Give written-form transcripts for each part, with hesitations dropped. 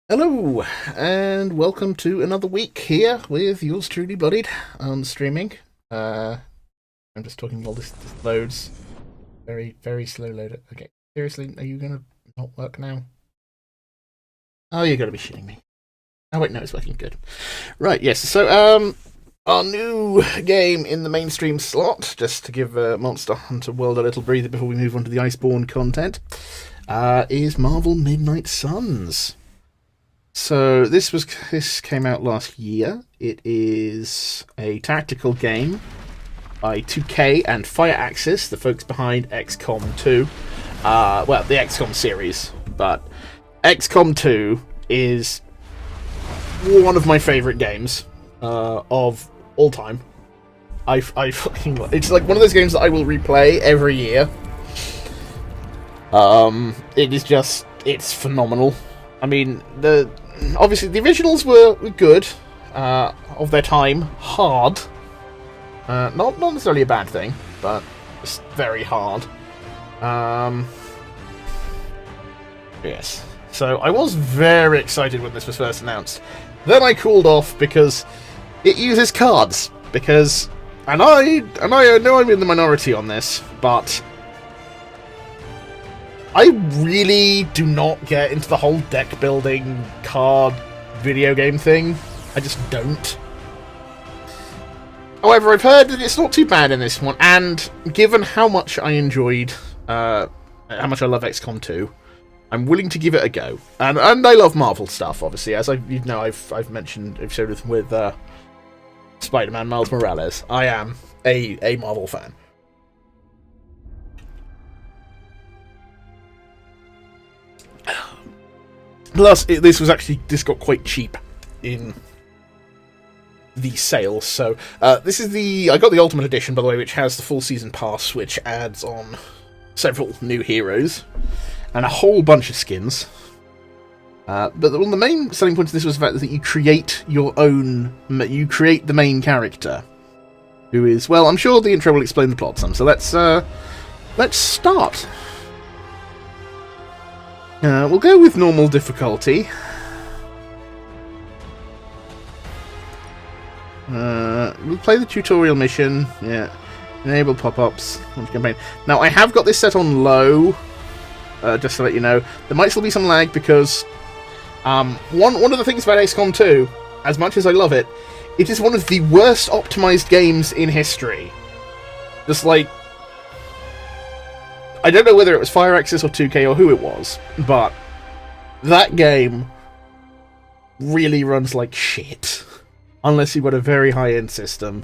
Hello, and welcome to another week here with yours truly, Bloodied, on streaming. I'm just talking while this loads. Very, very slow loader. Okay, seriously, are you gonna not work now? Oh, you're gonna be shitting me. Oh wait, no, it's working good. Right, yes, so, our new game in the mainstream slot, just to give Monster Hunter World a little breather before we move on to the Iceborne content, is Marvel Midnight Suns. So this came out last year. It is a tactical game by 2K and Fireaxis, the folks behind XCOM 2. Well, the XCOM series, but XCOM 2 is one of my favourite games of all time. I fucking it's like one of those games that I will replay every year. It's phenomenal. I mean, obviously the originals were good of their time. Hard, not necessarily a bad thing, but just very hard. Yes. So I was very excited when this was first announced. Then I cooled off because it uses cards. And I know I'm in the minority on this, but I really do not get into the whole deck building card video game thing. I just don't. However, I've heard that it's not too bad in this one, and given how much I enjoyed, how much I love XCOM 2, I'm willing to give it a go. And I love Marvel stuff, obviously, as I've mentioned, I've showed with Spider-Man Miles Morales. I am a Marvel fan. Plus, this got quite cheap in the sales. So I got the Ultimate Edition, by the way, which has the full season pass, which adds on several new heroes and a whole bunch of skins. But one of the main selling points of this was the fact that you create the main character, who is, well, I'm sure the intro will explain the plot some. So let's start. We'll go with normal difficulty. We'll play the tutorial mission. Yeah. Enable pop-ups. Launch campaign. Now, I have got this set on low, just to let you know. There might still be some lag because one of the things about XCOM 2, as much as I love it, it is one of the worst optimized games in history. Just like, I don't know whether it was Fireaxis or 2K or who it was, but that game really runs like shit. Unless you've got a very high-end system.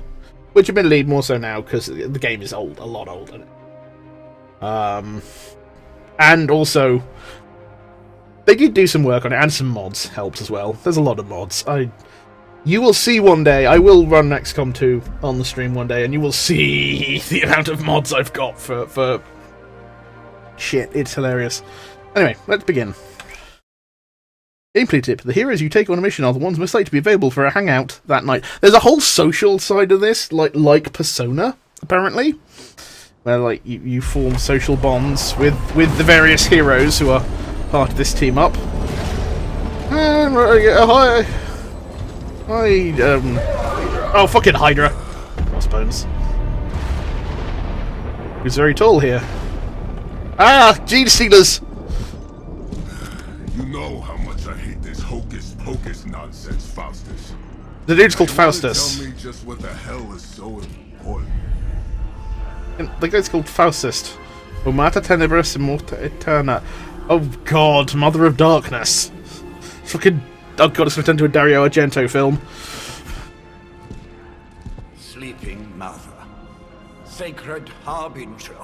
Which admittedly more so now, because the game is old, a lot older. And also, they did do some work on it, and some mods helped as well. There's a lot of mods. You will see one day, I will run XCOM 2 on the stream one day, and you will see the amount of mods I've got for shit, it's hilarious. Anyway, let's begin. Gameplay tip. The heroes you take on a mission are the ones most likely to be available for a hangout that night. There's a whole social side of this, like Persona, apparently. Where, like, you form social bonds with the various heroes who are part of this team up. Hi, oh, fucking Hydra. Crossbones. Who's very tall here? Ah, Gene Stealers! You know how much I hate this hocus-pocus nonsense, Faustus. The dude's called Faustus. Tell me just what the hell is so important. And the guy's called Faustus. Umata tenebris immorta eterna. Oh god, Mother of Darkness. Fucking, oh god, it's going to turn into a Dario Argento film. Sleeping Mother, Sacred Harbinger,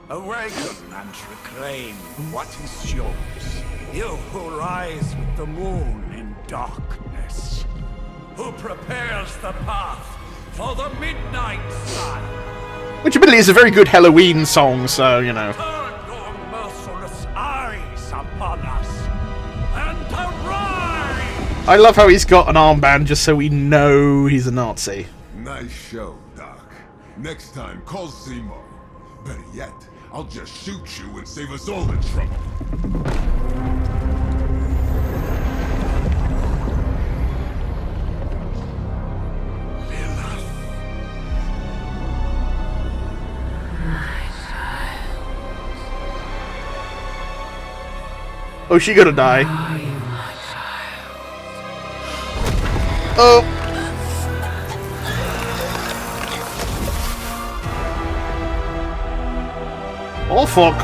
awaken and reclaim what is yours. You who rise with the moon in darkness, who prepares the path for the midnight sun. Which admittedly is a very good Halloween song, so, you know. Turn your merciless eyes upon us, and arise! I love how he's got an armband just so we know he's a Nazi. Nice show, Doc. Next time, call Seymour. Better yet, I'll just shoot you and save us all the trouble. Oh, she gonna die. Oh. Oh, fuck.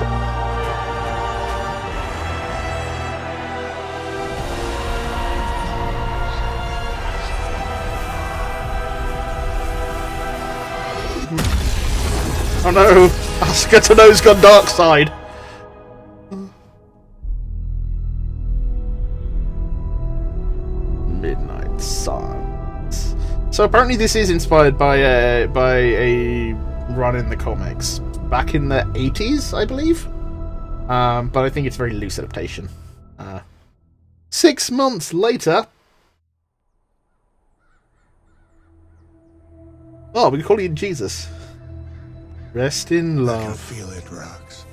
Oh no. Asuka Tano's gone dark side. Midnight Suns. So apparently this is inspired by a run in the comics back in the 80s, I believe. But I think it's a very loose adaptation. 6 months later. Oh, we can call you Jesus. Rest in love. I can feel it, Rox.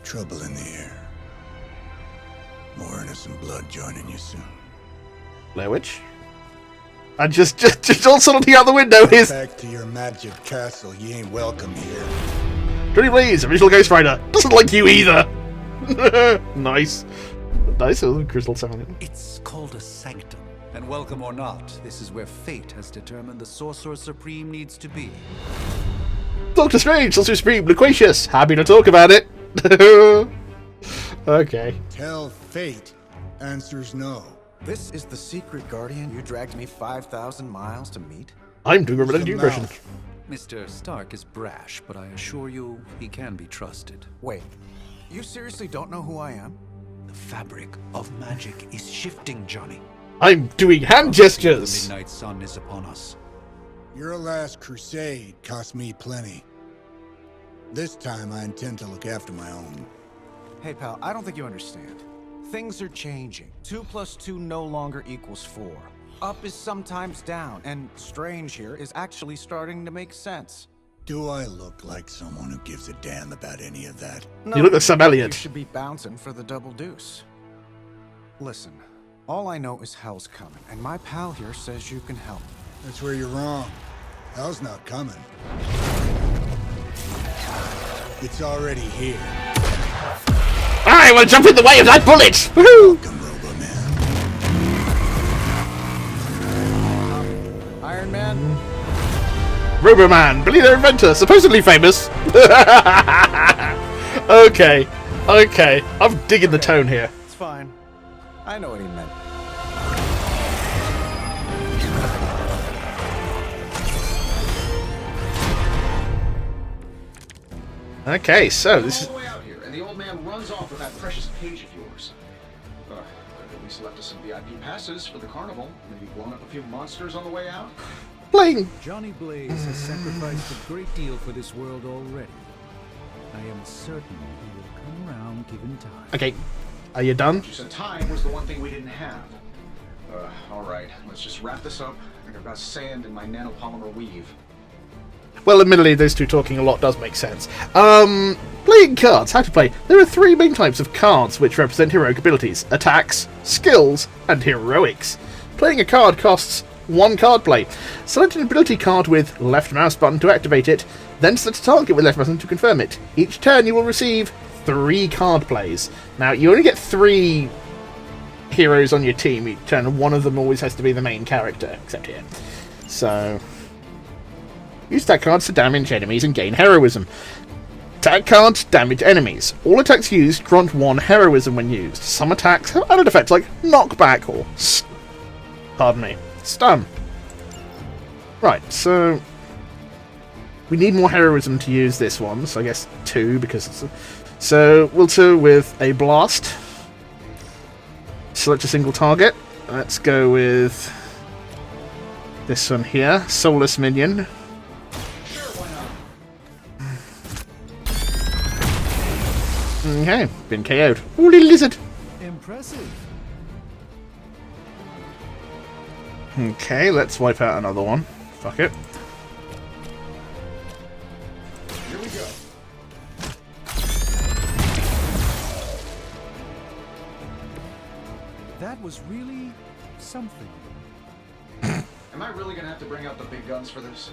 Trouble in the air. More innocent blood joining you soon. Blair Witch? And just also looking out the window is Back to your magic castle. You ain't welcome here. Johnny Blaze, original Ghost Rider. Doesn't like you either. Nice. Nice little crystal sound. It's called a sanctum. And welcome or not, this is where fate has determined the Sorcerer Supreme needs to be. Doctor Strange, Sorcerer Supreme, loquacious. Happy to talk about it. Okay. Tell fate. Answers no. This is the secret guardian you dragged me 5,000 miles to meet? I'm doing a related version. Mr. Stark is brash, but I assure you he can be trusted. Wait, you seriously don't know who I am? The fabric of magic is shifting, Johnny. I'm doing hand The gestures. midnight sun is upon us. Your last crusade cost me plenty. This time I intend to look after my own. Hey pal, I don't think you understand. Things are changing. 2 + 2 no longer equals 4. Up is sometimes down, and Strange here is actually starting to make sense. Do I look like someone who gives a damn about any of that? No, You look like Sam Elliott. You should be bouncing for the double deuce. Listen, all I know is hell's coming, and my pal here says you can help. That's where you're wrong. Hell's not coming. It's already here. I will jump in the way of that bullet! Woohoo! Welcome, Robo-Man. Iron Man? Roboman, billionaire inventor, supposedly famous. Okay, I'm digging the tone here. It's fine. I know what he meant. Okay, so this is... all the way out here, and the old man runs off with that precious page of yours. Could at least left us some VIP passes for the carnival. Maybe blown up a few monsters on the way out. playing. Johnny Blaze has sacrificed a great deal for this world already. I am certain he will come around given time. Okay, are you done? You said time was the one thing we didn't have. All right, let's just wrap this up. I've got sand in my nanopolymer weave. Well, admittedly, those two talking a lot does make sense. Playing cards. How to play. There are three main types of cards which represent heroic abilities. Attacks, skills, and heroics. Playing a card costs 1 card play. Select an ability card with left mouse button to activate it, then select a target with left button to confirm it. Each turn you will receive 3 card plays. Now, you only get 3 heroes on your team each turn, and one of them always has to be the main character, except here. So... use attack cards to damage enemies and gain heroism. Attack cards damage enemies. All attacks used grant 1 heroism when used. Some attacks have added effects like knockback or stun. Right, so we need more heroism to use this one, so I guess 2 because it's so we'll do with a blast. Select a single target. Let's go with this one here, Soulless Minion. Okay, been KO'd. Ooh, little lizard. Impressive. Okay, let's wipe out another one. Fuck it. Here we go. That was really something. Am I really gonna have to bring out the big guns for this?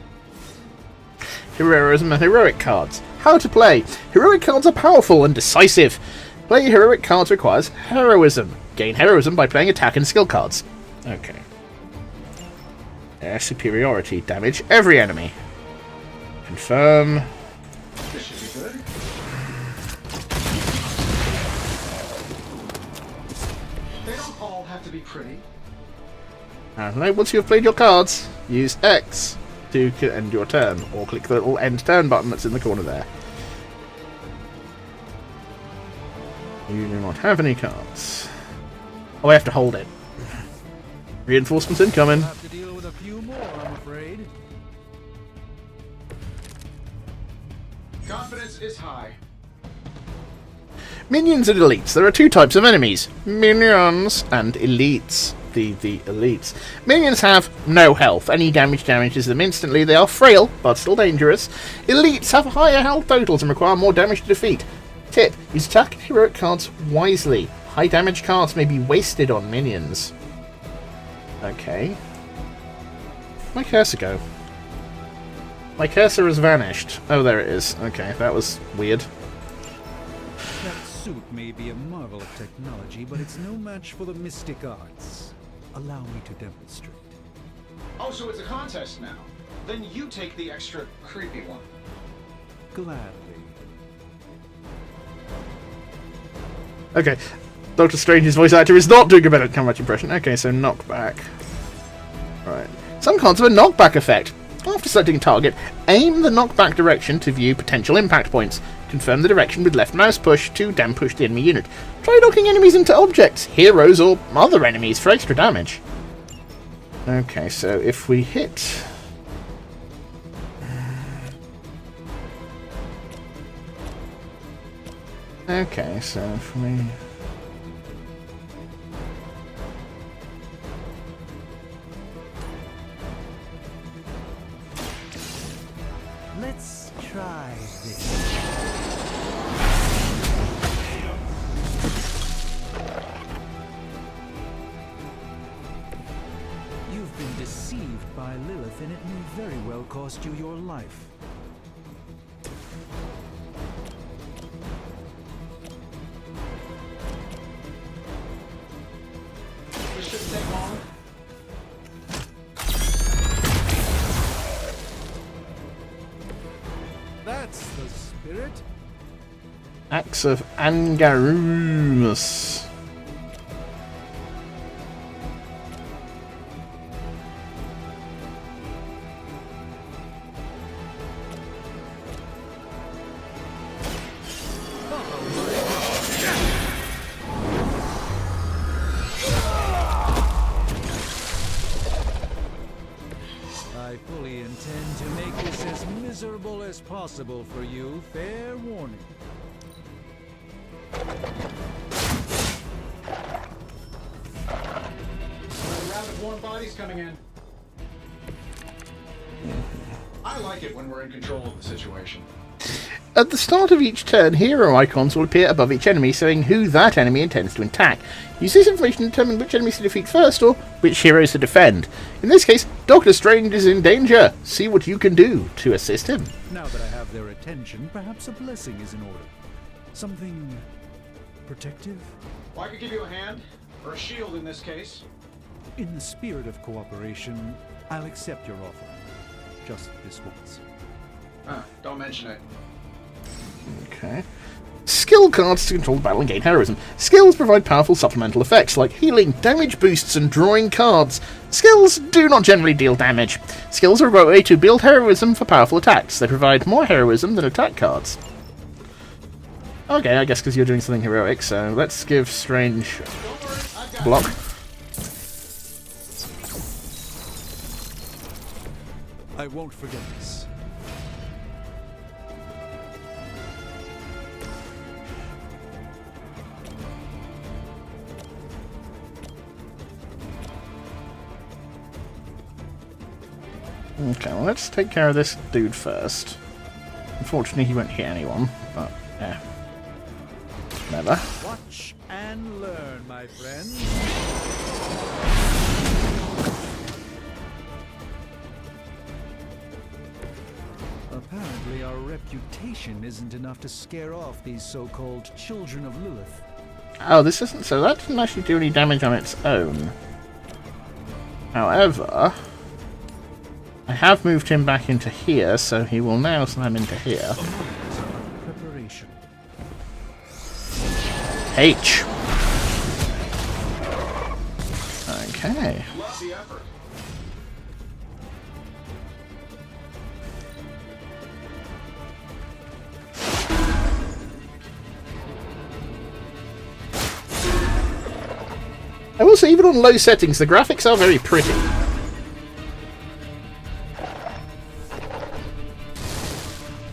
Heroism and heroic cards. How to play. Heroic cards are powerful and decisive. Playing heroic cards requires heroism. Gain heroism by playing attack and skill cards. Okay. Air superiority. Damage every enemy. Confirm. This should be good. They don't all have to be pretty. And once you have played your cards, use X to end your turn, or click the little end turn button that's in the corner there. You do not have any cards. Oh, I have to hold it. Reinforcements incoming. I'll have to deal with a few more, I'm afraid. Confidence is high. Minions and elites. There are two types of enemies. Minions and elites. The elites. Minions have no health. Any damage damages them instantly. They are frail, but still dangerous. Elites have higher health totals and require more damage to defeat. Tip: use attack and heroic cards wisely. High damage cards may be wasted on minions. Okay. Where'd my cursor go? My cursor has vanished. Oh, there it is. Okay, that was weird. That suit may be a marvel of technology, but it's no match for the mystic arts. Allow me to demonstrate. Oh, so it's a contest now. Then you take the extra creepy one. Gladly. Okay. Doctor Strange's voice actor is not doing a better combat impression. Okay, so knockback. Right. Some cards have a knockback effect. After selecting a target, aim the knockback direction to view potential impact points. Confirm the direction with left mouse push to push the enemy unit. Try knocking enemies into objects, heroes, or other enemies for extra damage. Okay, so if we hit... Okay, so if we... Let's try this. You've been deceived by Lilith, and it may very well cost you your life. This shouldn't take long. That's the spirit. Axe of Angarumus. I fully intend to make this as miserable as possible for you. Fair warning. Another round of warm bodies coming in. I like it when we're in control of the situation. At the start of each turn, hero icons will appear above each enemy, showing who that enemy intends to attack. Use this information to determine which enemies to defeat first, or which heroes to defend. In this case, Doctor Strange is in danger. See what you can do to assist him. Now that I have their attention, perhaps a blessing is in order. Something protective? Well, I could give you a hand, or a shield in this case. In the spirit of cooperation, I'll accept your offer. Just this once. Don't mention it. Okay. Skill cards to control the battle and gain heroism. Skills provide powerful supplemental effects like healing, damage boosts, and drawing cards. Skills do not generally deal damage. Skills are a great way to build heroism for powerful attacks. They provide more heroism than attack cards. Okay, I guess because you're doing something heroic, so let's give Strange block. I won't forget this. Okay, well, let's take care of this dude first. Unfortunately, he won't hit anyone, but yeah. Never. Watch and learn, my friend. Apparently, our reputation isn't enough to scare off these so-called children of Lilith. Oh, this isn't... So that doesn't actually do any damage on its own. However, I have moved him back into here, so he will now slam into here. Preparation. H. Okay. Love the effort. I will say, even on low settings, the graphics are very pretty.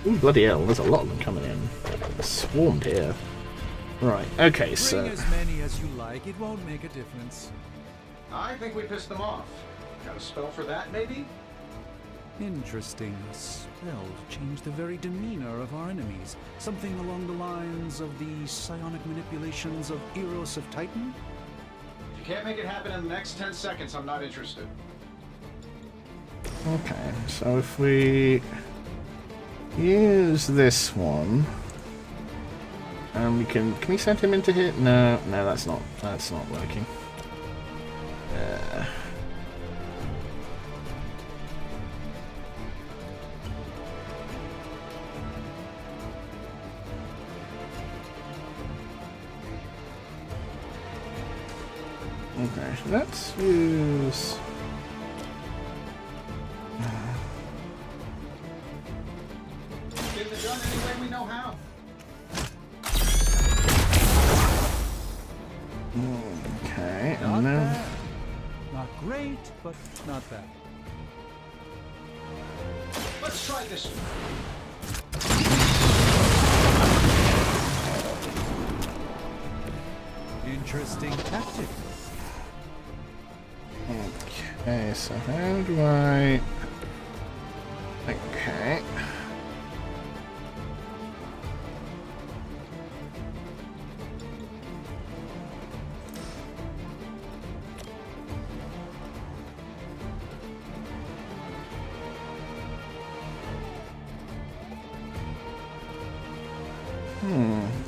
Ooh, bloody hell, there's a lot of them coming in. Swarmed here. Right, okay, so... Bring as many as you like, it won't make a difference. I think we pissed them off. Got a spell for that, maybe? Interesting. A spell to change the very demeanor of our enemies. Something along the lines of the psionic manipulations of Eros of Titan? If you can't make it happen in the next 10 seconds, I'm not interested. Okay, so if we use this one, and we can we send him into here? No, that's not working. Okay, let's use... Get it done any way we know how. Okay, Not and then... bad. Not great, but not bad. Let's try this one. Interesting tactic. Okay, so how do I... Okay.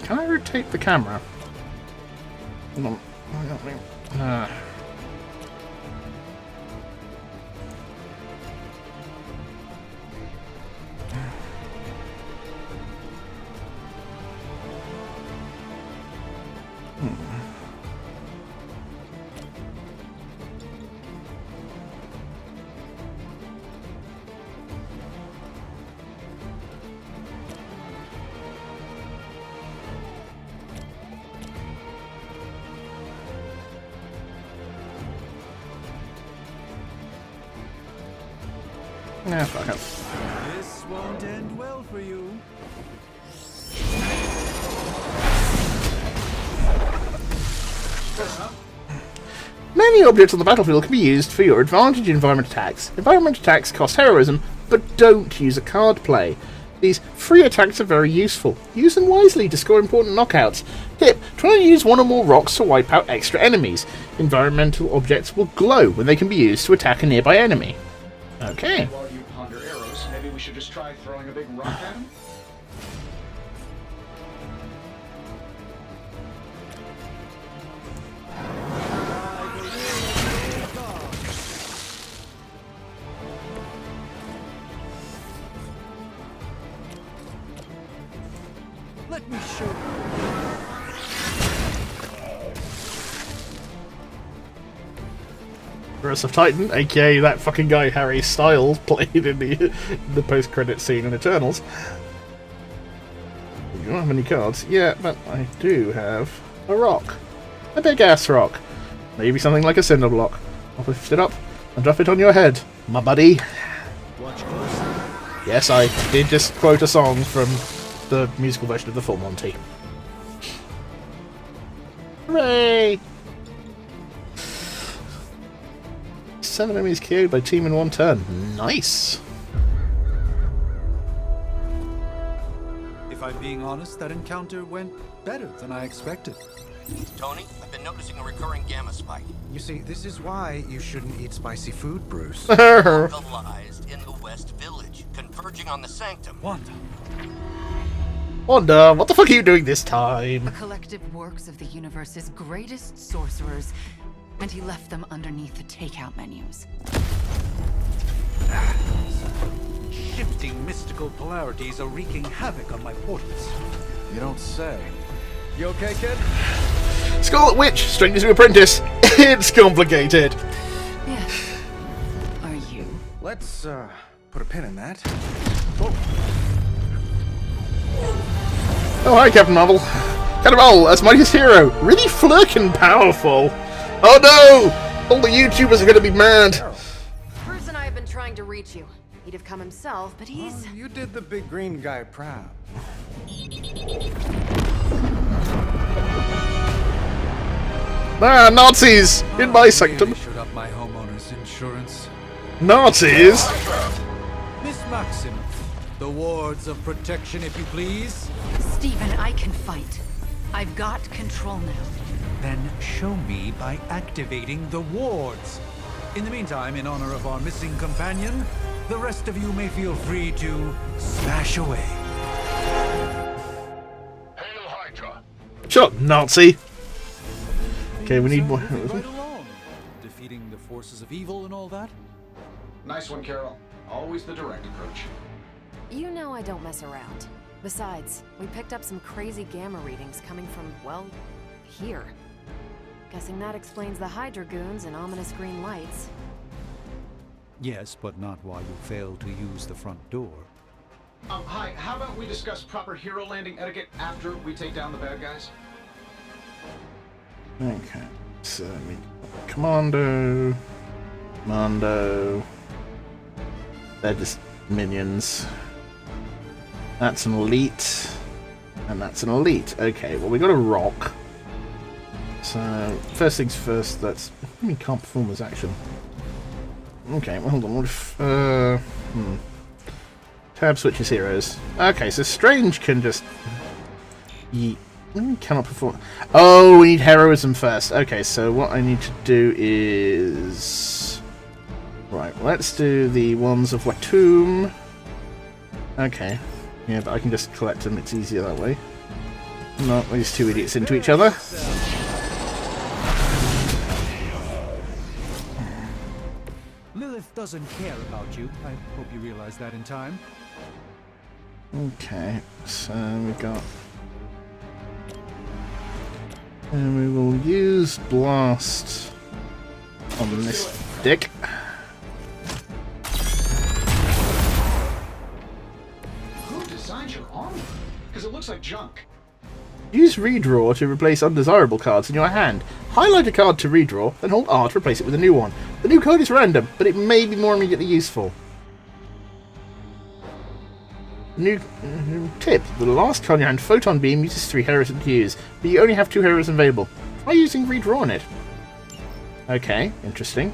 Can I rotate the camera? Hold on. Nah, fuck it. This won't end well for you. Many objects on the battlefield can be used for your advantage in environment attacks. Environment attacks cost heroism, but don't use a card play. These free attacks are very useful. Use them wisely to score important knockouts. Tip: try to use one or more rocks to wipe out extra enemies. Environmental objects will glow when they can be used to attack a nearby enemy. Okay. While you ponder arrows, maybe we should just try throwing a big rock at him? Let me show you. Eros of Titan, aka that fucking guy Harry Styles played in the post-credit scene in Eternals. You don't have any cards? Yeah, but I do have a rock. A big-ass rock. Maybe something like a cinder block. I'll lift it up and drop it on your head, my buddy. Watch closely. Yes, I did just quote a song from the musical version of the Full Monty. Hooray! 7 enemies KO'd by team in one turn. Nice! If I'm being honest, that encounter went better than I expected. Tony, I've been noticing a recurring gamma spike. You see, this is why you shouldn't eat spicy food, Bruce. Localized in the West Village, converging on the Sanctum. Wanda. Wanda, what the fuck are you doing this time? A collective works of the universe's greatest sorcerers, and he left them underneath the takeout menus. Shifting mystical polarities are wreaking havoc on my portals. You don't say. You okay, kid? Scarlet Witch, Stranger's New Apprentice. It's complicated. Yes. Are you? Let's, put a pin in that. Oh, hi, Captain Marvel. Captain Marvel, as mightiest hero. Really flirkin' powerful. Oh no! All the YouTubers are gonna be mad. Bruce and I have been trying to reach you. He'd have come himself, but he's... Oh, you did the big green guy proud. Ah, Nazis! In my sanctum. Really showed up my homeowner's insurance. Nazis? Miss Maximoff, the wards of protection, if you please. Stephen, I can fight. I've got control now. Then show me by activating the wards. In the meantime, in honor of our missing companion, the rest of you may feel free to smash away. Hail Hydra! Shut up, Nazi. Okay, we need more. Right along. Defeating the forces of evil and all that. Nice one, Carol. Always the direct approach. You know I don't mess around. Besides, we picked up some crazy gamma readings coming from, well, here. Guessing that explains the Hydra goons and ominous green lights. Yes, but not while you fail to use the front door. Hi, how about we discuss proper hero landing etiquette after we take down the bad guys? Okay, so Commando. They're just minions. That's an elite. And that's an elite. Okay, well, we got a rock. So, first things first, that's... I mean, can't perform as action. Okay, well, hold on. What if... Tab switches heroes. Okay, so Strange can just... Cannot perform... Oh, we need heroism first. Okay, so what I need to do is... Right, let's do the ones of Watum. Okay. Yeah, but I can just collect them. It's easier that way. Knock these two idiots into each other. Lilith doesn't care about you. I hope you realize that in time. Okay, so we got... And we will use Blast on this dick. Who designed your armor? Because it looks like junk. Use Redraw to replace undesirable cards in your hand. Highlight a card to redraw, then hold R to replace it with a new one. The new card is random, but it may be more immediately useful. New tip. The last card in your hand, Photon Beam, uses 3 heroism to use, but you only have 2 heroism available. Try using Redraw on it. Okay, interesting.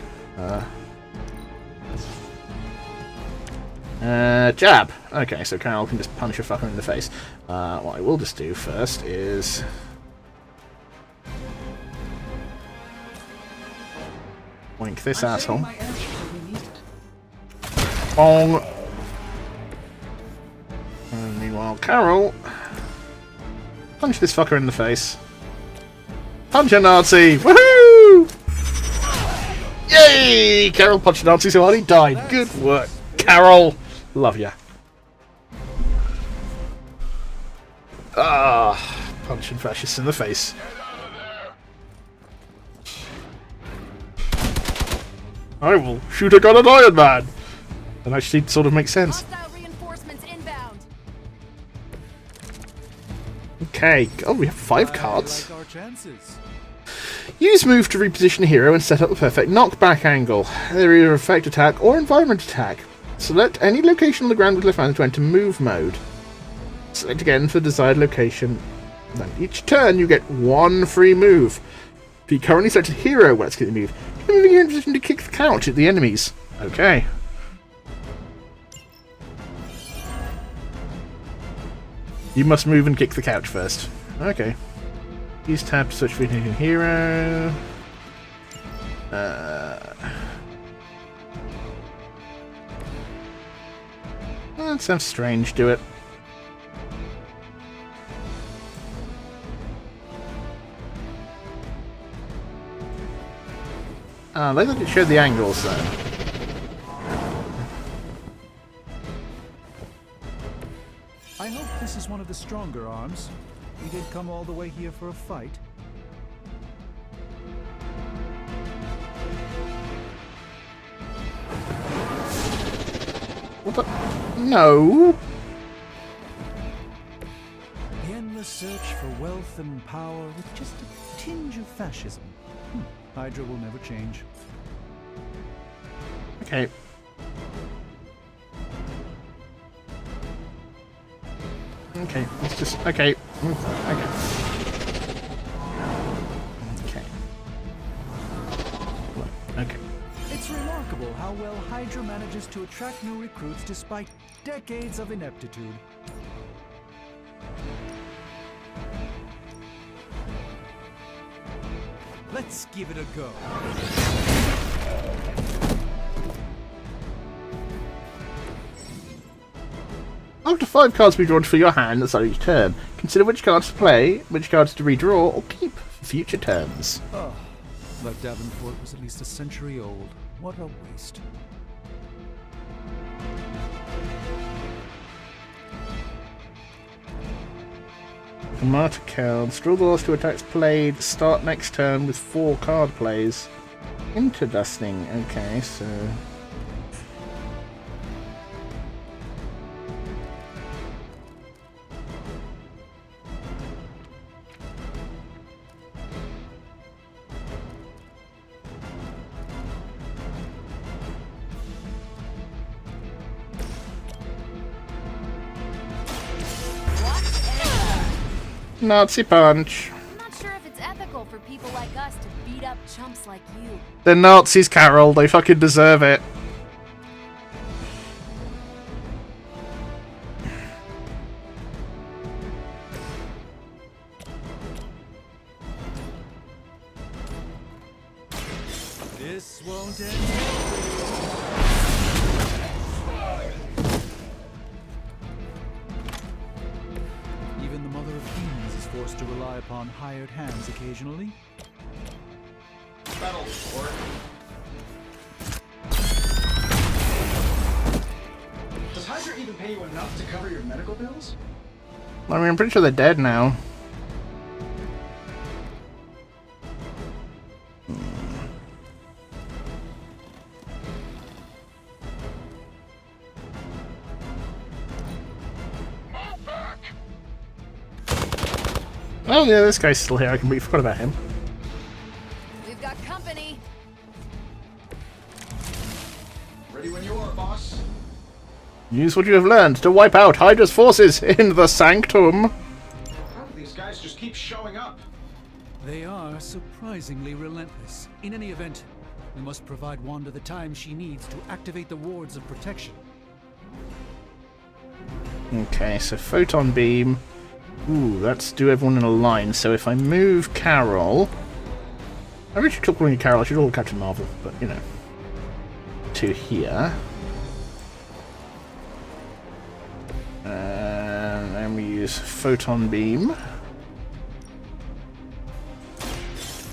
Jab. Okay, so Carol can just punch a fucker in the face. What I will just do first is... Boink this asshole. Bong! And meanwhile, Carol... Punch this fucker in the face. Punch a Nazi! Woohoo! Yay! Carol punched a Nazi so hard he died. Good work, Carol! Love ya. Punching fascists in the face. I will shoot a gun at Iron Man! That actually sort of makes sense. Hostile reinforcements inbound. Okay. Oh, we have 5 cards. I like our chances. Use move to reposition a hero and set up the perfect knockback angle. They're either effect attack or environment attack. Select any location on the ground with left hand to enter move mode. Select again for the desired location. Then each turn you get 1 free move. If you currently select a hero, let's get the move. You're moving in position to kick the couch at the enemies. Okay. You must move and kick the couch first. Okay. Use tab to search for a hero. That sounds strange. Do it. They like it showed the angles though. I hope this is one of the stronger arms. You did come all the way here for a fight. What the? No. The endless search for wealth and power with just a tinge of fascism. Hydra will never change. Okay. Okay, let's just... Okay. Okay. Okay. Okay. It's remarkable how well Hydra manages to attract new recruits despite decades of ineptitude. Let's give it a go. After 5 cards be drawn for your hand at the start of each turn, consider which cards to play, which cards to redraw, or keep for future turns. Oh, but Davenport was at least a century old. What a waste. Marta cards. Draw the last 2 attacks played. Start next turn with 4 card plays. Interdusting. Okay, so... Nazi punch. I'm not sure if it's ethical for people like us to beat up chumps like you. They're Nazis, Carol. They fucking deserve it. This won't end. Even the Mother of Demons is forced to rely upon hired hands occasionally. Battle sport. Does Hydra even pay you enough to cover your medical bills? I mean, I'm pretty sure they're dead now. Oh yeah, this guy's still here. I completely forgot about him. We've got company. Ready when you are, boss. Use what you have learned to wipe out Hydra's forces in the Sanctum. How do these guys just keep showing up? They are surprisingly relentless. In any event, we must provide Wanda the time she needs to activate the wards of protection. Okay, so Photon Beam. Ooh, let's do everyone in a line. So if I move Carol... I really should keep calling you Carol. I should call her Captain Marvel, but, you know. To here. And then we use Photon Beam.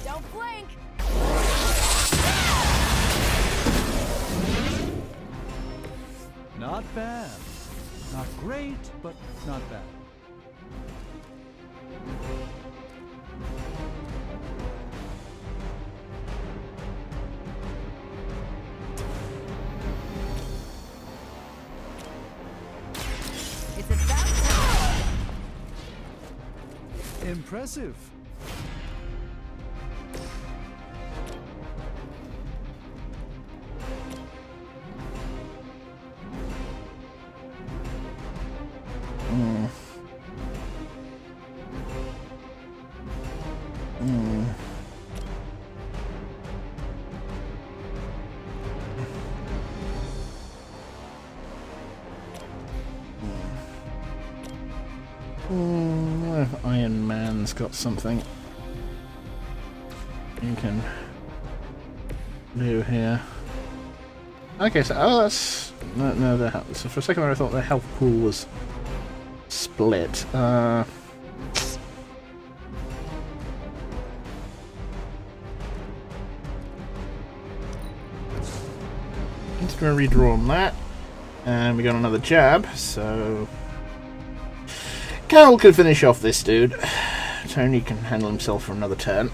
Don't blink. Not bad. Not great, but not bad. It's about time. Impressive. Demons got something you can do here. Okay, so that's no. So for a second there, I thought their health pool was split. I'm just going to redraw on that, and we got another jab. So Carol can finish off this dude. Tony can handle himself for another turn.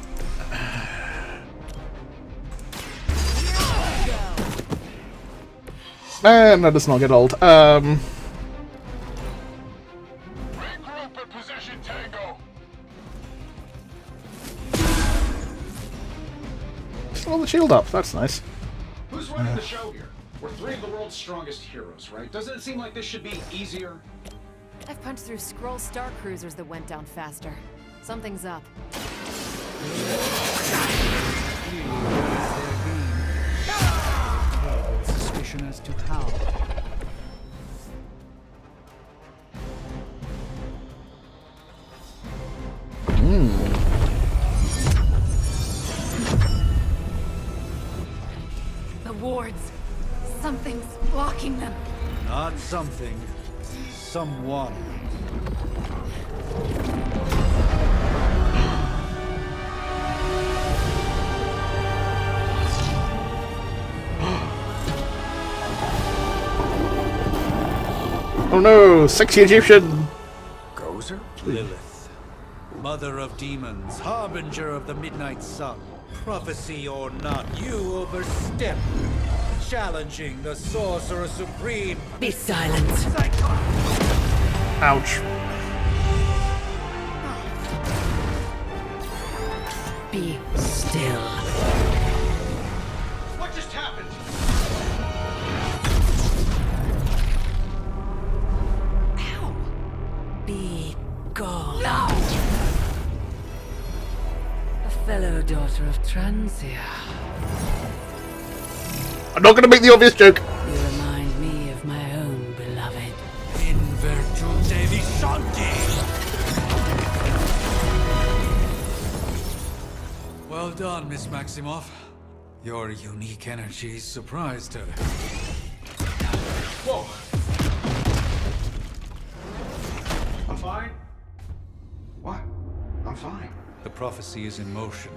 And that does not get old. Regroup in position, Tango. Still hold the shield up. That's nice. Who's running the show here? We're three of the world's strongest heroes, right? Doesn't it seem like this should be easier? I've punched through Skrull star cruisers that went down faster. Something's up. Suspicion as to how. The wards. Something's blocking them. Not something. Someone. Oh no, sexy Egyptian! Gozer? Lilith, mother of demons, harbinger of the midnight sun. Prophecy or not, you overstep, challenging the sorcerer supreme. Be silent. Ouch. Be still. What just happened? Ow. Be gone. No! A fellow daughter of Transia. I'm not going to make the obvious joke. You remind me of my own beloved. In virtute vishanti. Well done, Miss Maximoff. Your unique energy surprised her. Whoa. I'm fine. What? I'm fine. The prophecy is in motion.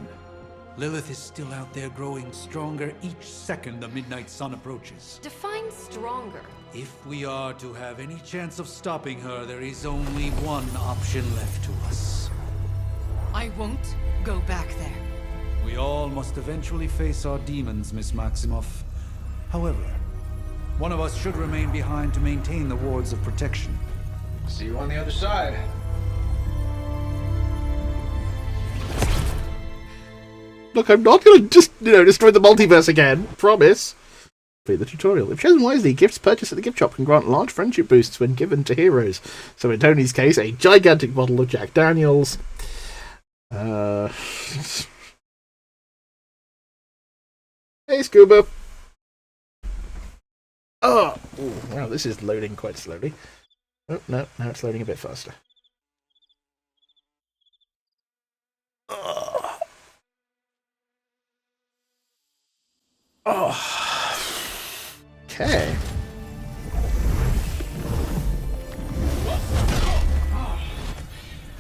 Lilith is still out there growing stronger each second the midnight sun approaches. Define stronger. If we are to have any chance of stopping her, there is only one option left to us. I won't go back there. We all must eventually face our demons, Miss Maximoff. However, one of us should remain behind to maintain the wards of protection. See you on the other side. Look, I'm not going to just, destroy the multiverse again. Promise. Play the tutorial. If chosen wisely, gifts purchased at the gift shop can grant large friendship boosts when given to heroes. So in Tony's case, a gigantic bottle of Jack Daniels. Hey, Scuba. Oh, ooh, wow, this is loading quite slowly. Oh, no, now it's loading a bit faster. Oh. Okay.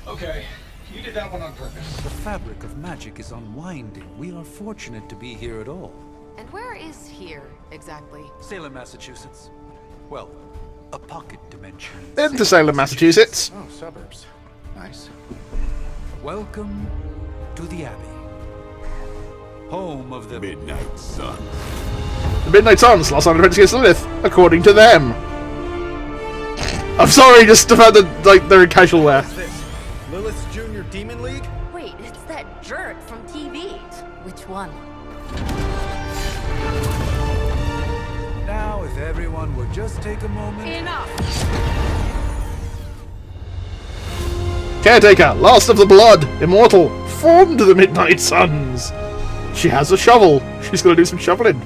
Okay, you did that one on purpose. The fabric of magic is unwinding. We are fortunate to be here at all. And where is here, exactly? Salem, Massachusetts. Well, a pocket dimension. Into Salem, Massachusetts. Oh, suburbs. Nice. Welcome to the Abbey. Home of the Midnight Sun. The Midnight Suns, lost on adventure against Lilith, according to them. I'm sorry, just about they're in casual wear. What's this? Lilith's Junior Demon League? Wait, it's that jerk from TV. Which one? Now, if everyone would just take a moment. Enough! Caretaker, last of the blood, immortal, formed the Midnight Suns. She has a shovel. She's gonna do some shoveling.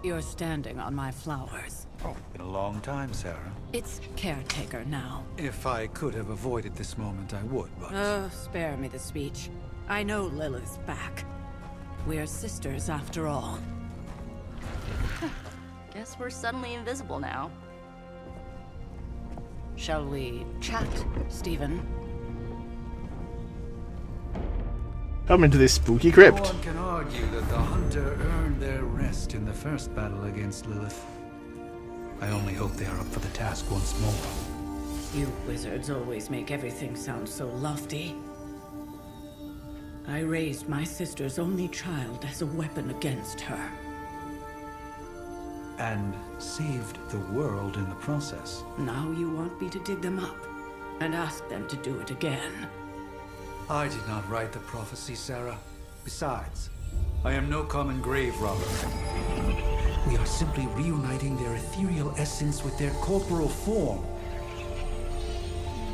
You're standing on my flowers. Oh, been a long time, Sarah. It's caretaker now. If I could have avoided this moment, I would, but... Oh, spare me the speech. I know Lilith's back. We're sisters after all. Guess we're suddenly invisible now. Shall we chat, Stephen? Come into this spooky crypt. No one can argue that the Hunter earned their rest in the first battle against Lilith. I only hope they are up for the task once more. You wizards always make everything sound so lofty. I raised my sister's only child as a weapon against her. And saved the world in the process. Now you want me to dig them up and ask them to do it again. I did not write the prophecy, Sarah. Besides, I am no common grave robber. We are simply reuniting their ethereal essence with their corporal form.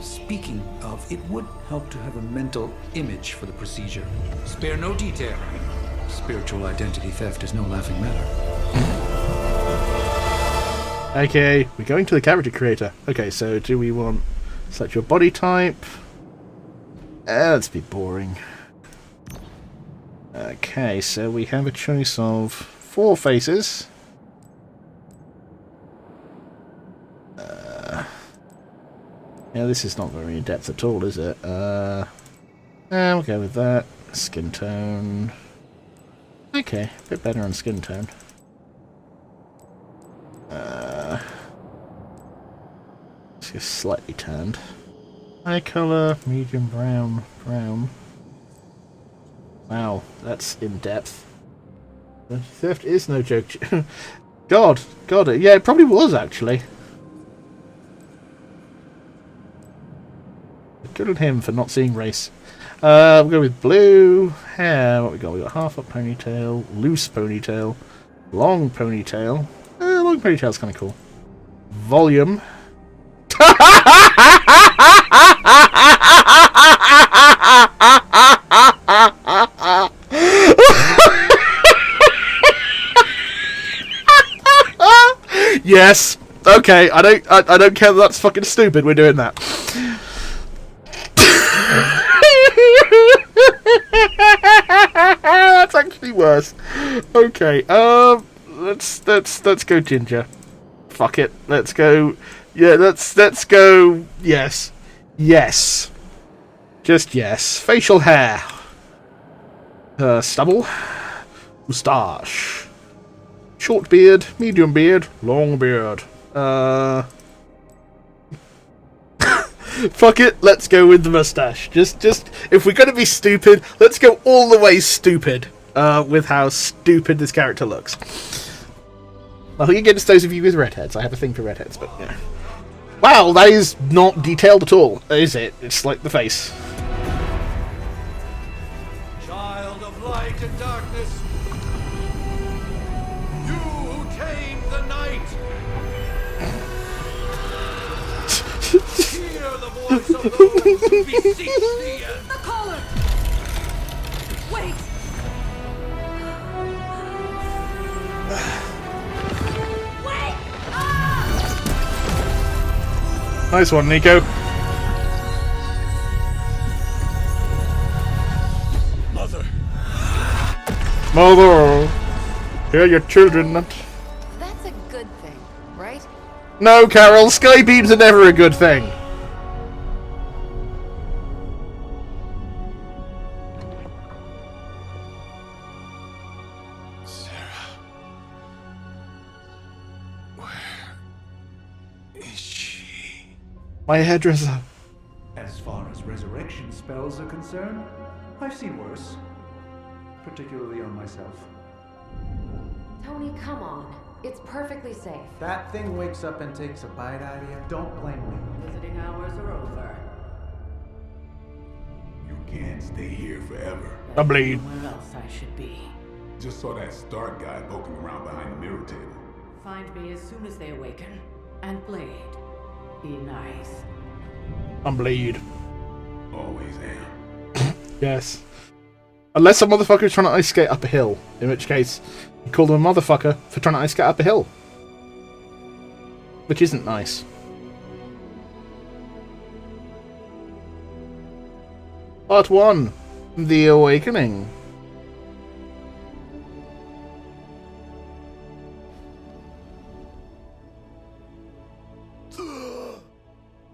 Speaking of, it would help to have a mental image for the procedure. Spare no detail. Spiritual identity theft is no laughing matter. Okay, we're going to the character creator. Okay, so do we want... select your body type. Let's be boring. Okay, so we have a choice of 4 faces. Yeah, this is not very in-depth at all, is it? We'll go with that. Skin tone. Okay, a bit better on skin tone. Just slightly tanned. Eye colour, medium brown, brown. Wow, that's in depth. Theft is no joke. God, yeah, it probably was actually. Good on him for not seeing race. We'll go with blue hair. What we got? We got half up ponytail, loose ponytail, long ponytail. Long ponytail's kind of cool. Volume. Yes. Okay. I don't care that that's fucking stupid. We're doing that. That's actually worse. Okay. Let's go ginger. Fuck it. Let's go. Yeah. Let's go. Yes. Yes. Just yes. Facial hair. Stubble. Moustache. Short beard. Medium beard. Long beard. Fuck it, let's go with the mustache. Just if we're gonna be stupid, let's go all the way stupid with how stupid this character looks. Nothing against those of you with redheads. I have a thing for redheads, but yeah. Wow, that is not detailed at all, is it? It's like the face. Child of light and darkness, you who tame the night. Hear the voice of those who beseech thee. The collar! Wait! Wait! Nice one, Nico. Mother! Hear your children not. That's a good thing, right? No, Carol, sky beams are never a good thing. Sarah. Where is she? My hairdresser. As far as resurrection spells are concerned, I've seen worse. Particularly on myself. Tony, come on. It's perfectly safe. That thing wakes up and takes a bite out of you. Don't blame me. Visiting hours are over. You can't stay here forever. I bleed. Where else I should be. Just saw that Stark guy poking around behind the mirror table. Find me as soon as they awaken. And Blade, be nice. I'm bleed. Always am. Yes. Unless some motherfucker is trying to ice skate up a hill, in which case you call them a motherfucker for trying to ice skate up a hill. which isn't nice. Part 1, The Awakening.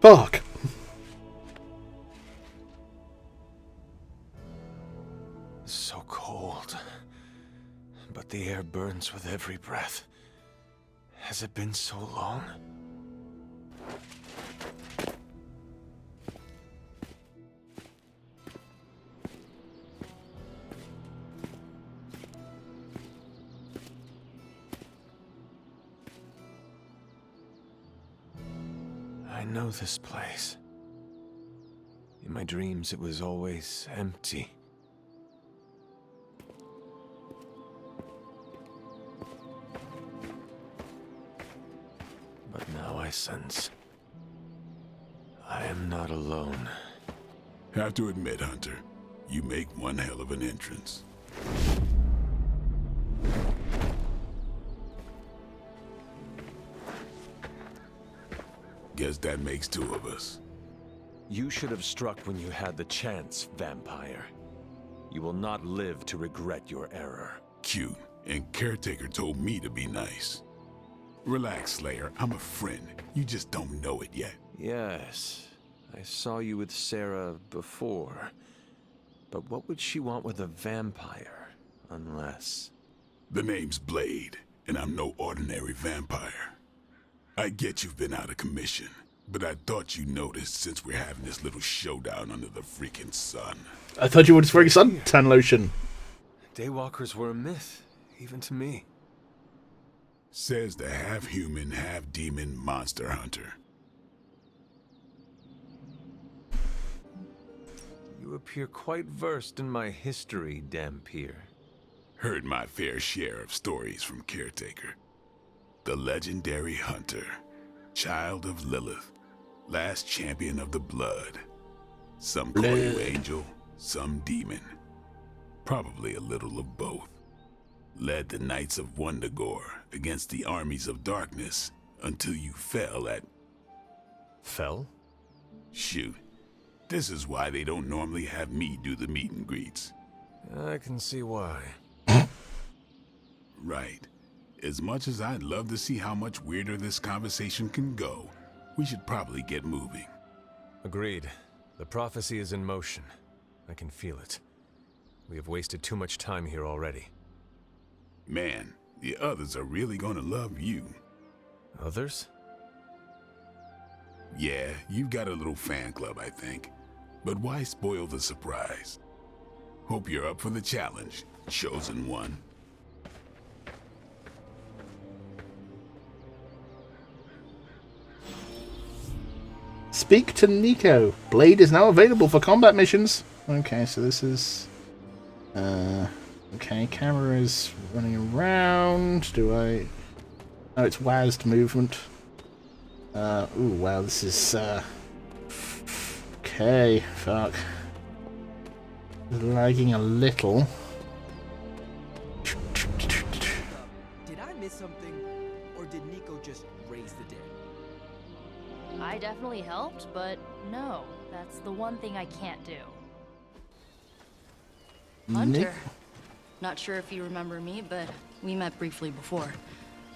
Fuck. So cold, but the air burns with every breath. Has it been so long? I know this place. In my dreams, it was always empty. But now I sense I am not alone. Have to admit, Hunter, you make one hell of an entrance. Guess that makes 2 of us. You should have struck when you had the chance, vampire. You will not live to regret your error. Cute, and Caretaker told me to be nice. Relax, Slayer. I'm a friend. You just don't know it yet. Yes, I saw you with Sarah before. But what would she want with a vampire, unless... The name's Blade, and I'm no ordinary vampire. I get you've been out of commission, but I thought you noticed since we're having this little showdown under the freaking sun. I thought you were just wearing suntan lotion. Daywalkers were a myth, even to me. Says the half-human, half-demon monster hunter. You appear quite versed in my history, Dampier. Heard my fair share of stories from Caretaker. The legendary hunter, child of Lilith, last champion of the blood. Some call you angel, some demon. Probably a little of both. Led the Knights of Wundagore against the armies of darkness until you fell at... Fell? Shoot. This is why they don't normally have me do the meet and greets. I can see why. Right. As much as I'd love to see how much weirder this conversation can go, we should probably get moving. Agreed. The prophecy is in motion. I can feel it. We have wasted too much time here already. Man, the others are really gonna love you. Others? Yeah, you've got a little fan club, I think. But why spoil the surprise? Hope you're up for the challenge, chosen one. Speak to Nico. Blade is now available for combat missions. Okay, so this is... okay, camera is running around. Do I... Oh, it's WASD movement. Ooh, wow, this is... Okay, fuck. It's lagging a little. Did I miss something? Or did Nico just raise the dead? I definitely helped, but no, that's the one thing I can't do. Hunter. Not sure if you remember me, but we met briefly before.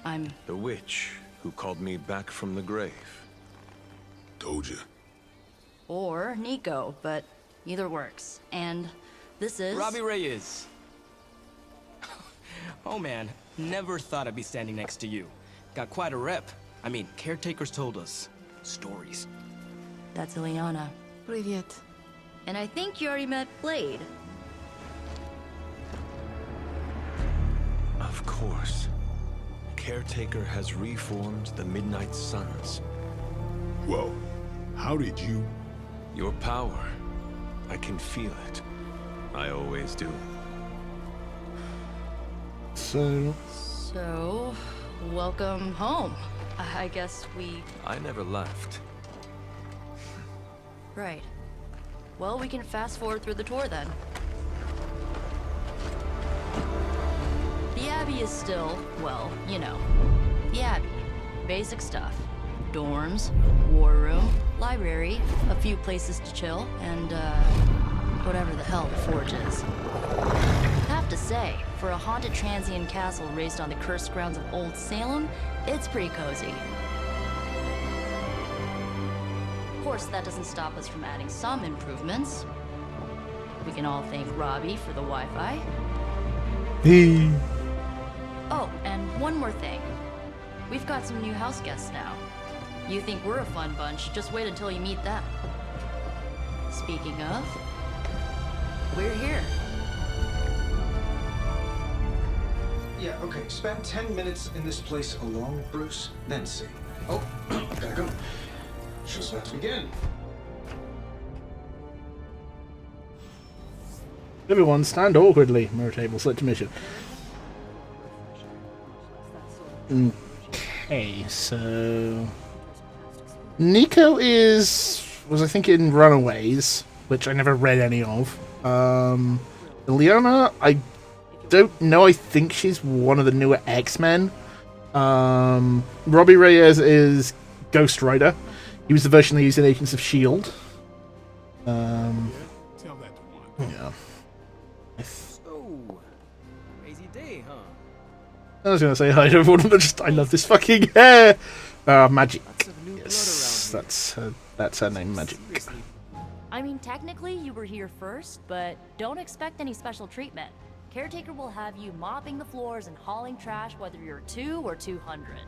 I'm... The witch who called me back from the grave. Told you. Or Nico, but either works. And this is... Robbie Reyes. Oh man, never thought I'd be standing next to you. Got quite a rep. I mean, caretakers told us. Stories. That's Ileana. Привет. And I think you already met Blade. Of course. Caretaker has reformed the Midnight Suns. Whoa, how did you... Your power. I can feel it. I always do. So, welcome home. I guess we... I never left. Right. Well, we can fast forward through the tour then. The Abbey is still, well, you know, the Abbey. Basic stuff. dorms, war room, library, a few places to chill, and whatever the hell the forge is. Have to say, for a haunted transient castle raised on the cursed grounds of Old Salem, it's pretty cozy. Of course, that doesn't stop us from adding some improvements. We can all thank Robbie for the Wi-Fi. Oh, and one more thing. We've got some new house guests now. You think we're a fun bunch, just wait until you meet them. Speaking of, we're here. Yeah, okay. Spend 10 minutes in this place alone, Bruce, then see. Oh, gotta go. Show's about to begin. Everyone stand awkwardly. Mirror table set to mission. Okay, so Nico was I think in Runaways, which I never read any of. Leona, I don't know. I think she's one of the newer X-Men. Robbie Reyes is Ghost Rider. He was the version they used in Agents of S.H.I.E.L.D. Yeah. So, crazy day, huh? I was gonna say hi to everyone, but just I love this fucking hair. Magic. Yes, that's her name, Magic. I mean, technically you were here first, but don't expect any special treatment. Caretaker will have you mopping the floors and hauling trash whether you're 2 or 200.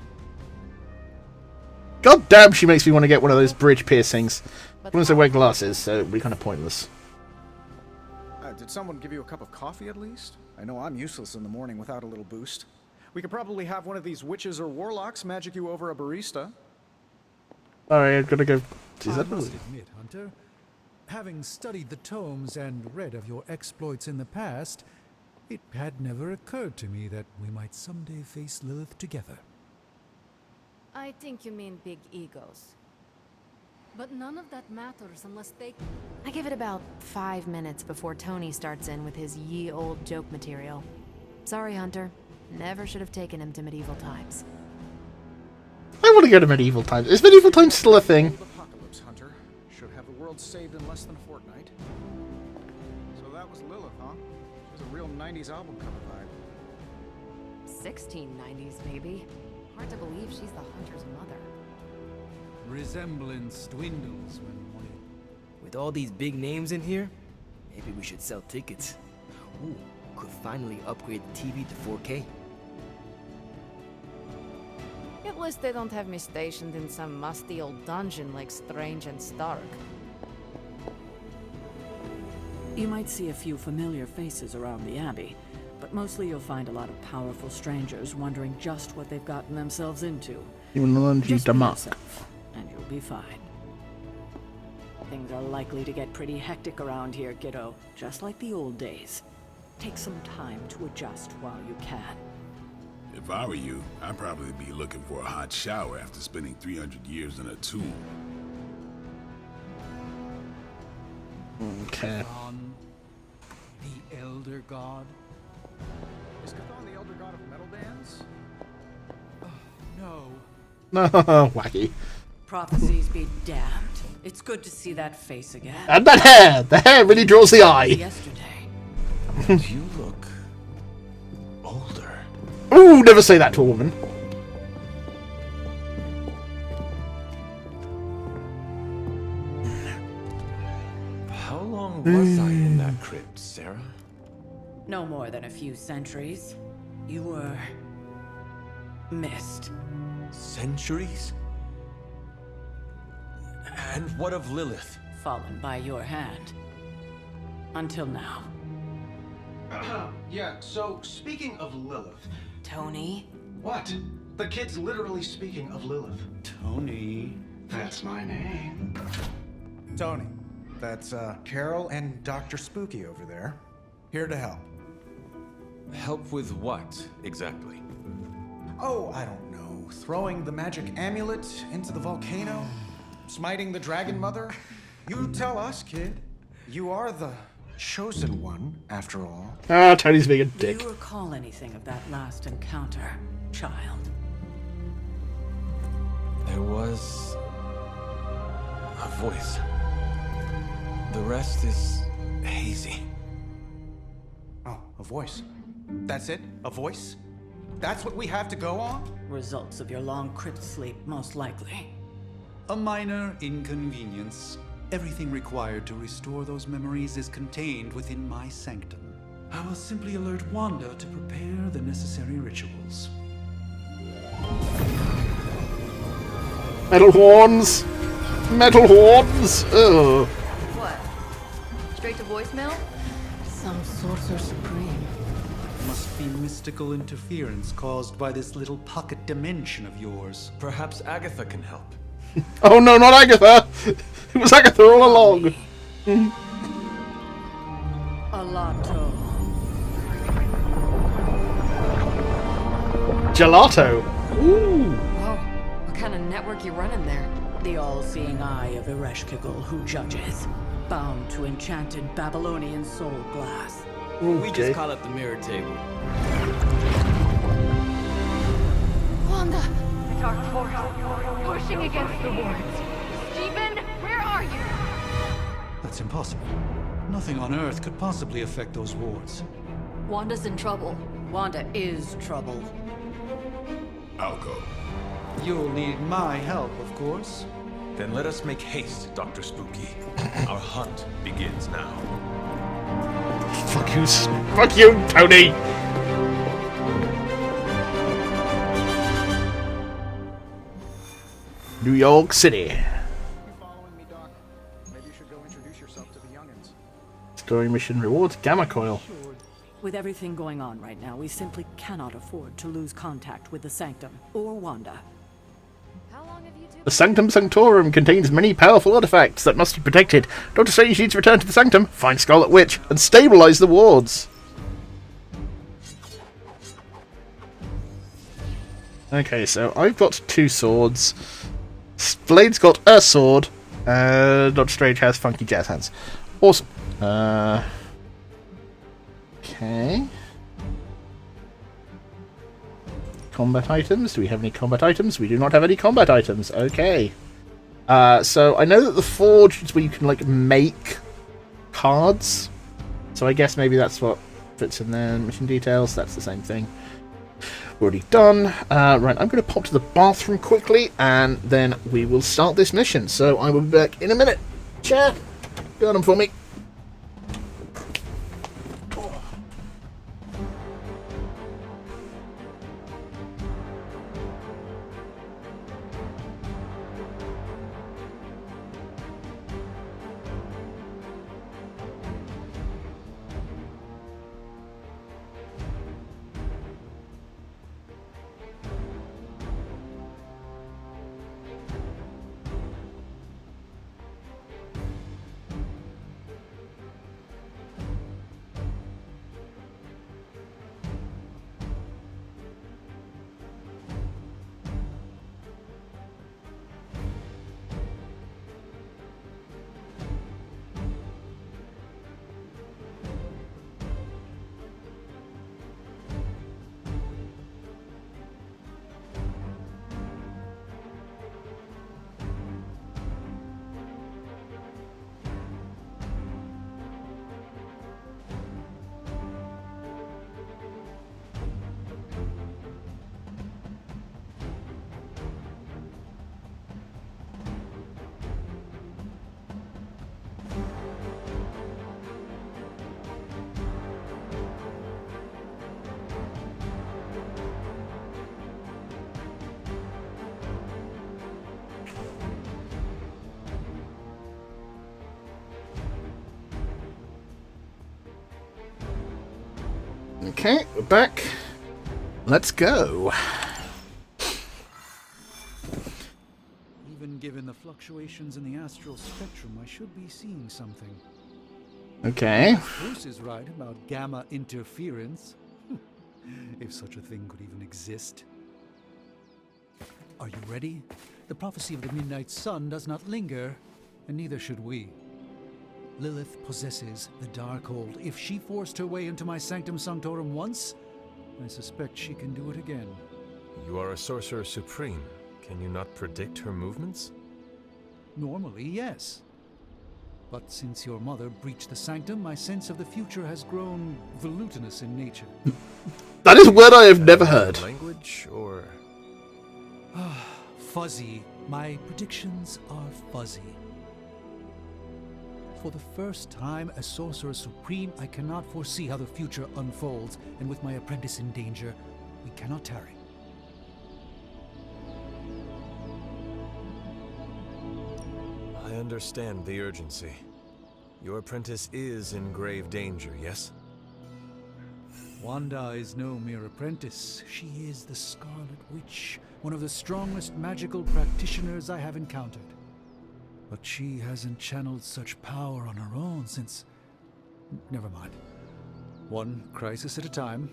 God damn, she makes me want to get one of those bridge piercings. Once I wear glasses, so it'd be kind of pointless. Did someone give you a cup of coffee at least? I know I'm useless in the morning without a little boost. We could probably have one of these witches or warlocks magic you over a barista. Alright, I've got to go. I must admit, Hunter, having studied the tomes and read of your exploits in the past, it had never occurred to me that we might someday face Lilith together. I think you mean big egos. But none of that matters unless they... I give it about 5 minutes before Tony starts in with his ye old joke material. Sorry, Hunter. Never should have taken him to medieval times. I want to go to medieval times. Is medieval times still a thing? Apocalypse, Hunter. Should have the world saved in less than a fortnight. So that was Lilith, huh? She was a real 90s album cover vibe. 1690s, maybe. Hard to believe she's the Hunter's mother. Resemblance dwindles when one... With all these big names in here, maybe we should sell tickets. Ooh, could finally upgrade the TV to 4K. At least they don't have me stationed in some musty old dungeon like Strange and Stark. You might see a few familiar faces around the Abbey, but mostly you'll find a lot of powerful strangers wondering just what they've gotten themselves into. Just be yourself, and you'll be fine. Things are likely to get pretty hectic around here, kiddo, just like the old days. Take some time to adjust while you can. If I were you, I'd probably be looking for a hot shower after spending 300 years in a tomb. Okay. Chthon, the Elder God. Is Chthon the Elder God of metal bands? No. No, wacky. Prophecies be damned. It's good to see that face again. And that hair! The hair really draws the eye. Yesterday. You look older. Ooh, never say that to a woman. How long was I in that crypt, Sarah? No more than a few centuries. You were... missed. Centuries? And what of Lilith? Fallen by your hand. Until now. Yeah, so speaking of Lilith... Tony? What? The kid's literally speaking of Lilith. Tony. That's my name. Tony. That's, Carol and Dr. Spooky over there. Here to help. Help with what, exactly? Oh, I don't know. Throwing the magic amulet into the volcano? Smiting the Dragon Mother? You tell us, kid. You are the chosen one, after all. Ah, Tony's being a dick. Do you recall anything of that last encounter, child? There was a voice. The rest is hazy. Oh, a voice. That's it? A voice? That's what we have to go on? Results of your long crypt sleep, most likely. A minor inconvenience. Everything required to restore those memories is contained within my sanctum. I will simply alert Wanda to prepare the necessary rituals. Metal horns! Metal horns! Ugh. What? Straight to voicemail? Some sorcerer supreme. Must be mystical interference caused by this little pocket dimension of yours. Perhaps Agatha can help. Oh no, not Agatha! It was Agatha all along! Alato. Gelato! Ooh! Whoa, what kind of network you running there? The all-seeing eye of Ereshkigal who judges. Bound to enchanted Babylonian soul glass. We just call it the mirror table. Wanda! The dark force, pushing against the wards. Stephen, where are you? That's impossible. Nothing on Earth could possibly affect those wards. Wanda's in trouble. Wanda is trouble. I'll go. You'll need my help, of course. Then let us make haste, Dr. Spooky. Our hunt begins now. Fuck you, Tony! New York City. You following me, Doc? Maybe you should go introduce yourself to the youngins. Story mission rewards Gamma Coil. With everything going on right now, we simply cannot afford to lose contact with the Sanctum or Wanda. How long have you two... The Sanctum Sanctorum contains many powerful artifacts that must be protected. Dr. Strange needs to return to the Sanctum, find Scarlet Witch, and stabilize the wards. Okay, so I've got 2 swords. Blade's got a sword. Dr. Strange has funky jazz hands. Awesome. Okay. Combat items. Do we have any combat items? We do not have any combat items. Okay. So I know that the forge is where you can like make cards. So I guess maybe that's what fits in there. Mission details. That's the same thing. Already done. Right, I'm going to pop to the bathroom quickly, and then we will start this mission. So I will be back in a minute. Chat. Got them for me. Okay, we're back. Let's go. Even given the fluctuations in the astral spectrum, I should be seeing something. Okay. Bruce is right about gamma interference. If such a thing could even exist. Are you ready? The prophecy of the Midnight Sun does not linger, and neither should we. Lilith possesses the Darkhold. If she forced her way into my Sanctum Sanctorum once, I suspect she can do it again. You are a sorcerer supreme. Can you not predict her movements? Normally, yes. But since your mother breached the sanctum, my sense of the future has grown volutinous in nature. That is a word I have never heard. Language or... Fuzzy. My predictions are fuzzy. For the first time as Sorcerer Supreme, I cannot foresee how the future unfolds, and with my apprentice in danger, we cannot tarry. I understand the urgency. Your apprentice is in grave danger, yes? Wanda is no mere apprentice. She is the Scarlet Witch, one of the strongest magical practitioners I have encountered. But she hasn't channeled such power on her own since... Never mind. One crisis at a time.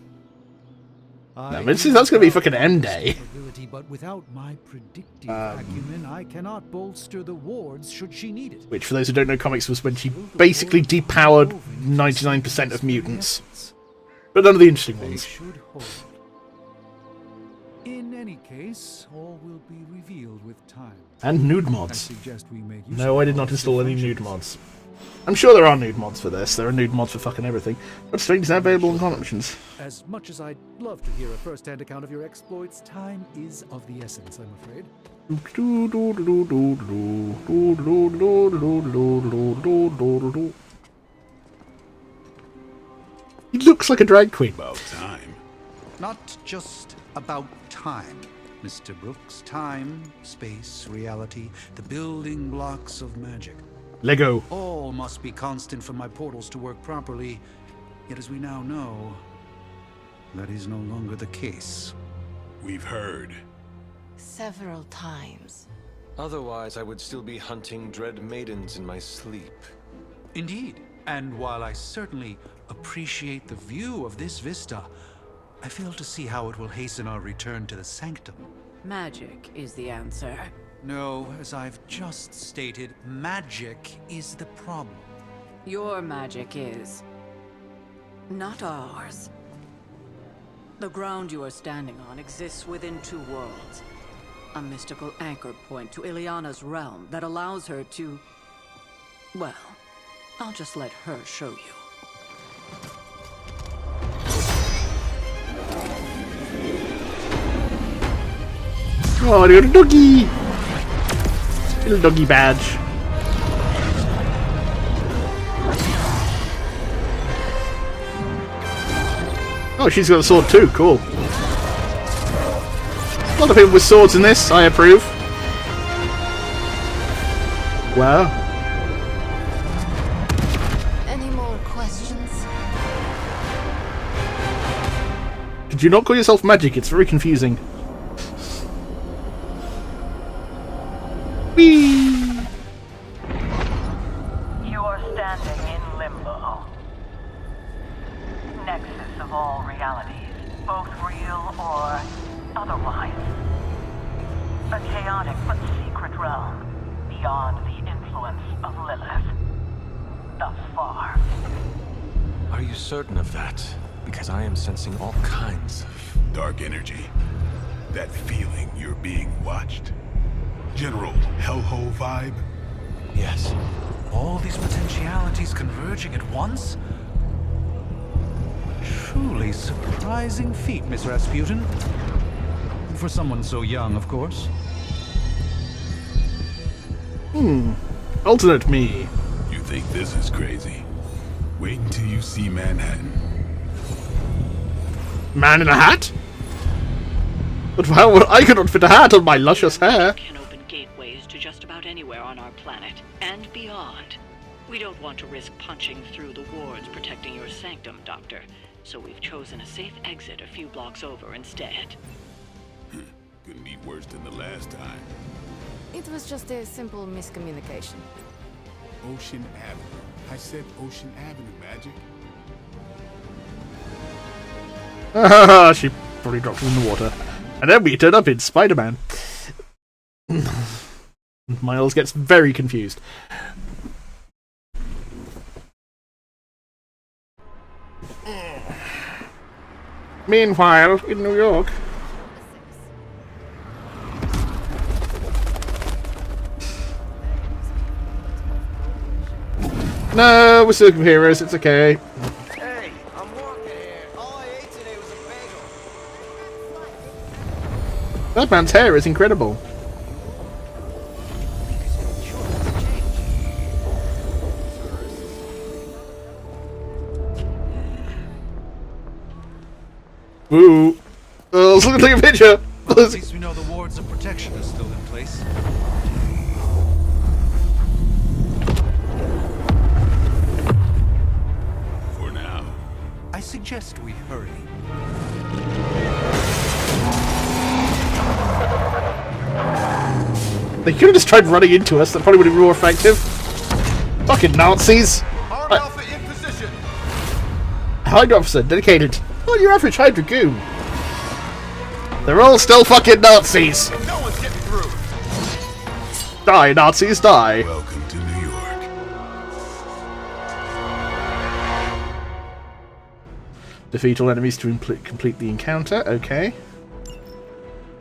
No, that's gonna be fucking end day. But without my predictive acumen, I cannot bolster the wards should she need it. Which, for those who don't know comics, was when she basically depowered 99% of mutants. But none of the interesting ones. In any case, all will be revealed with time. And nude mods. No, I did not install any nude mods. I'm sure there are nude mods for this. There are nude mods for fucking everything. But strings are available in comic missions. As much as I'd love to hear a first-hand account of your exploits, time is of the essence, I'm afraid. He looks like a drag queen. About time. Not just about time, Mr. Brooks. Time, space, reality, the building blocks of magic. Lego. All must be constant for my portals to work properly. Yet as we now know, that is no longer the case. We've heard. Several times. Otherwise, I would still be hunting dread maidens in my sleep. Indeed. And while I certainly appreciate the view of this vista, I fail to see how it will hasten our return to the sanctum. Magic is the answer. No, as I've just stated, magic is the problem. Your magic is... not ours. The ground you are standing on exists within two worlds. A mystical anchor point to Ileana's realm that allows her to... well, I'll just let her show you. Oh, you're a doggy! Little doggy badge. Oh, she's got a sword too, cool. A lot of people with swords in this, I approve. Wow. Any more questions? Did you not call yourself magic? It's very confusing. Whee! You are standing in limbo. Nexus of all realities, both real or otherwise. A chaotic but secret realm, beyond the influence of Lilith. Thus far. Are you certain of that? Because I am sensing all kinds of... dark energy. That feeling you're being watched. General hellhole vibe? Yes. All these potentialities converging at once? Truly surprising feat, Miss Rasputin. For someone so young, of course. Alternate me. You think this is crazy? Wait until you see Manhattan. Man in a hat? But how would I cannot fit a hat on my luscious hair? Can open gateways to just about anywhere on our planet and beyond. We don't want to risk punching through the wards protecting your sanctum, Doctor. So we've chosen a safe exit a few blocks over instead. Couldn't be worse than the last time. It was just a simple miscommunication. Ocean Avenue. I said Ocean Avenue, Magic. She probably dropped him in the water. And then we turn up in Spider-Man. Miles gets very confused. Meanwhile, in New York... No, we're superheroes. It's okay. Hey, I'm walking here. All I ate today was a bagel. That man's hair is incredible. Ooh. Oh, let's look at a picture. Well, at least we know the wards of protection are still in place. For now. I suggest we hurry. They could have just tried running into us. That probably would have been more effective. Fucking Nazis. Armed Alpha in position. Hydra officer, dedicated. Not your average Hydra goon. They're all still fucking Nazis. No one's getting through. Die, Nazis, die. Welcome to New York. Defeat all enemies to complete the encounter. Okay.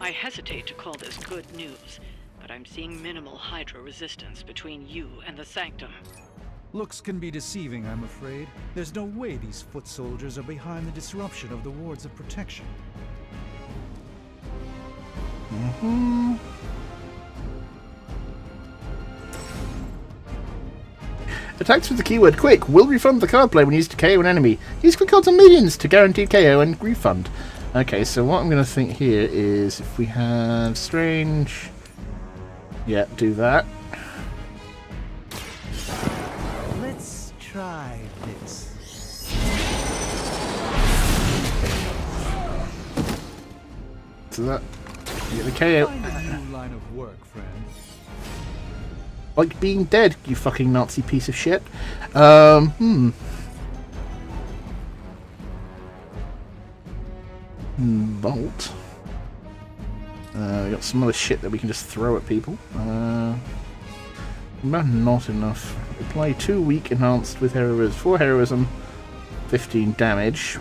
I hesitate to call this good news, but I'm seeing minimal Hydra resistance between you and the Sanctum. Looks can be deceiving, I'm afraid. There's no way these foot soldiers are behind the disruption of the wards of protection. Attacks with the keyword quick will refund the card play when used to KO an enemy. Use quick cards on minions to guarantee KO and refund. Okay, so what I'm going to think here is if we have strange... Yeah, do that. Let's try this. So that... You get the KO. Find a new line of work, friend. Like being dead, you fucking Nazi piece of shit. Bolt. We got some other shit that we can just throw at people. Not enough. Apply 2 weak enhanced with heroism, 4 heroism, 15 damage.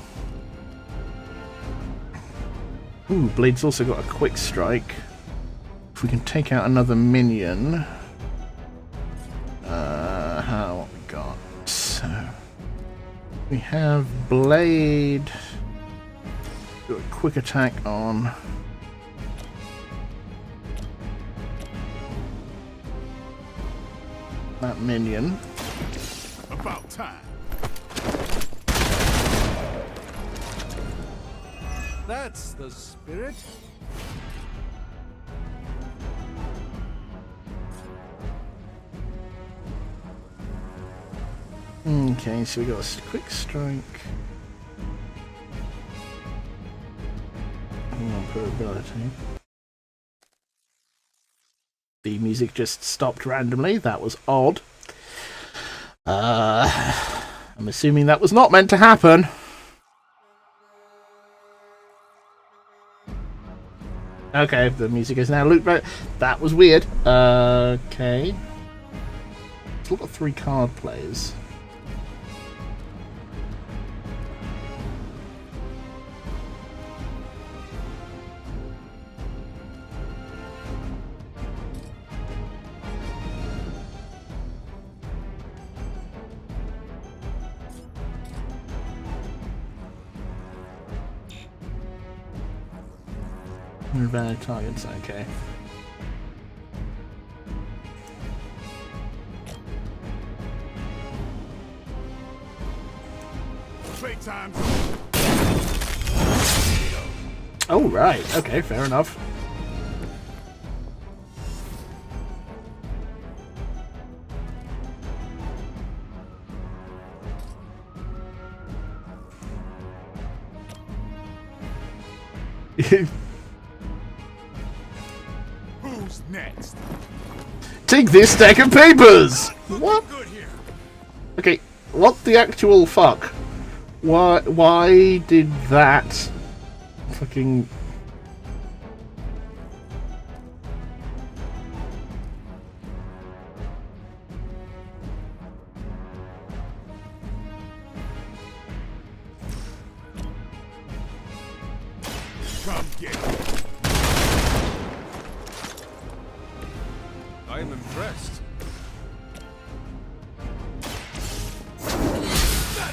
Ooh, Blade's also got a quick strike. If we can take out another minion. What we got? So we have Blade. Do a quick attack on that minion. About time. That's the spirit. Okay, so we got a quick strike. Per ability. The music just stopped randomly. That was odd. I'm assuming that was not meant to happen. Okay, the music is now looped back. That was weird. Okay. Still got 3 card plays. Valid targets, okay. Playtime. Oh, right. Okay, fair enough. Who's next? Take this stack of papers! What? Okay, what the actual fuck? Why did that fucking... Come get it. I am impressed.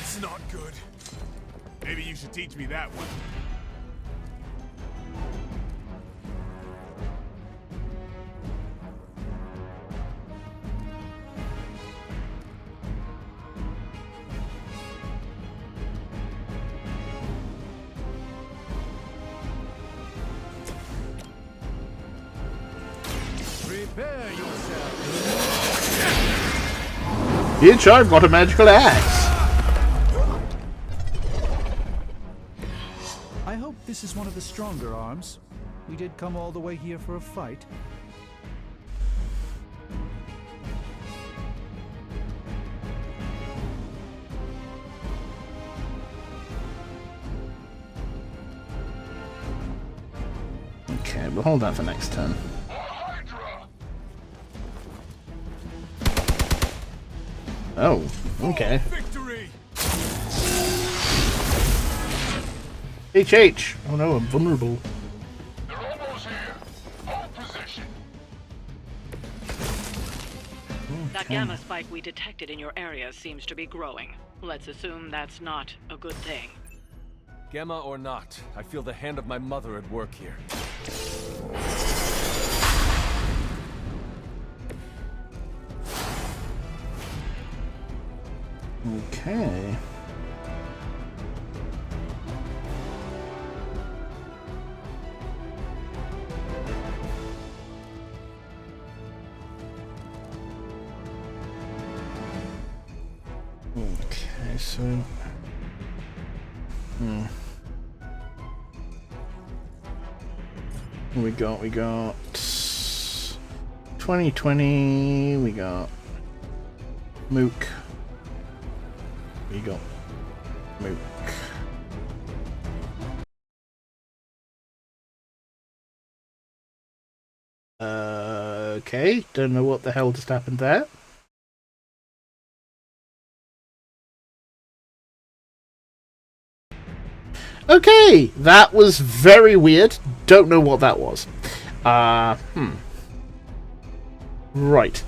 That's not good. Maybe you should teach me that one. Prepare yourself. Bitch, I've got a magical axe. I hope this is one of the stronger arms. We did come all the way here for a fight. Okay, we'll hold that for next turn. Oh, okay. HH! Oh no, I'm vulnerable. That gamma spike we detected in your area seems to be growing. Let's assume that's not a good thing. Gamma or not, I feel the hand of my mother at work here. Okay. Okay, so... We got 2020, we got Mook. We got Mook. Okay, don't know what the hell just happened there. Okay, that was very weird. Don't know what that was. Right.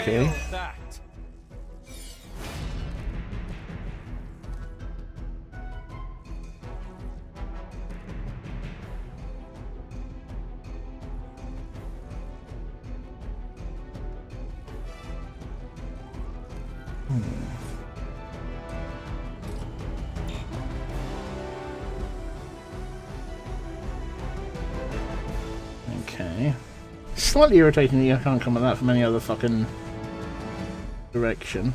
Okay. Okay. Slightly irritating that I can't come at that from any other fucking direction.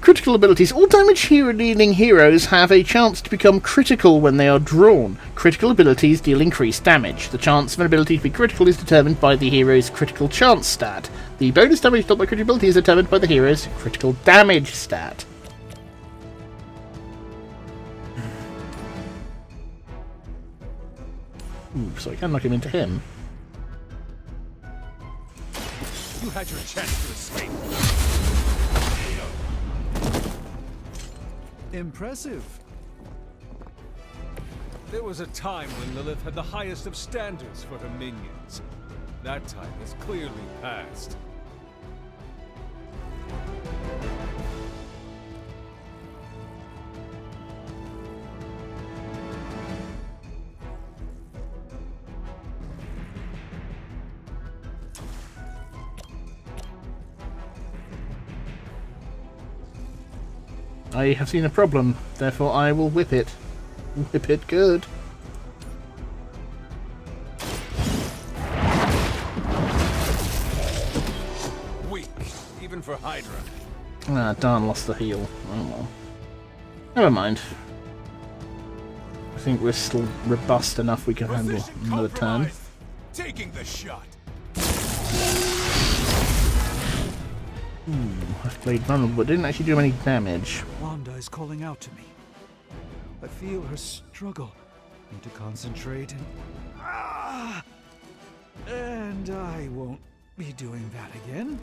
Critical abilities. All damage hero-dealing heroes have a chance to become critical when they are drawn. Critical abilities deal increased damage. The chance of an ability to be critical is determined by the hero's critical chance stat. The bonus damage dealt by critical ability is determined by the hero's critical damage stat. Ooh, so I can knock him into him. You had your chance to escape. Impressive. There was a time when Lilith had the highest of standards for her minions. That time has clearly passed. I have seen a problem, therefore I will whip it. Whip it good. Weak, even for Hydra. Ah, darn, lost the heal. Oh well. Never mind. I think we're still robust enough we can handle another turn. Taking the shot. I've played vulnerable, but didn't actually do any damage. Wanda is calling out to me. I feel her struggle. Need to concentrate and I won't be doing that again.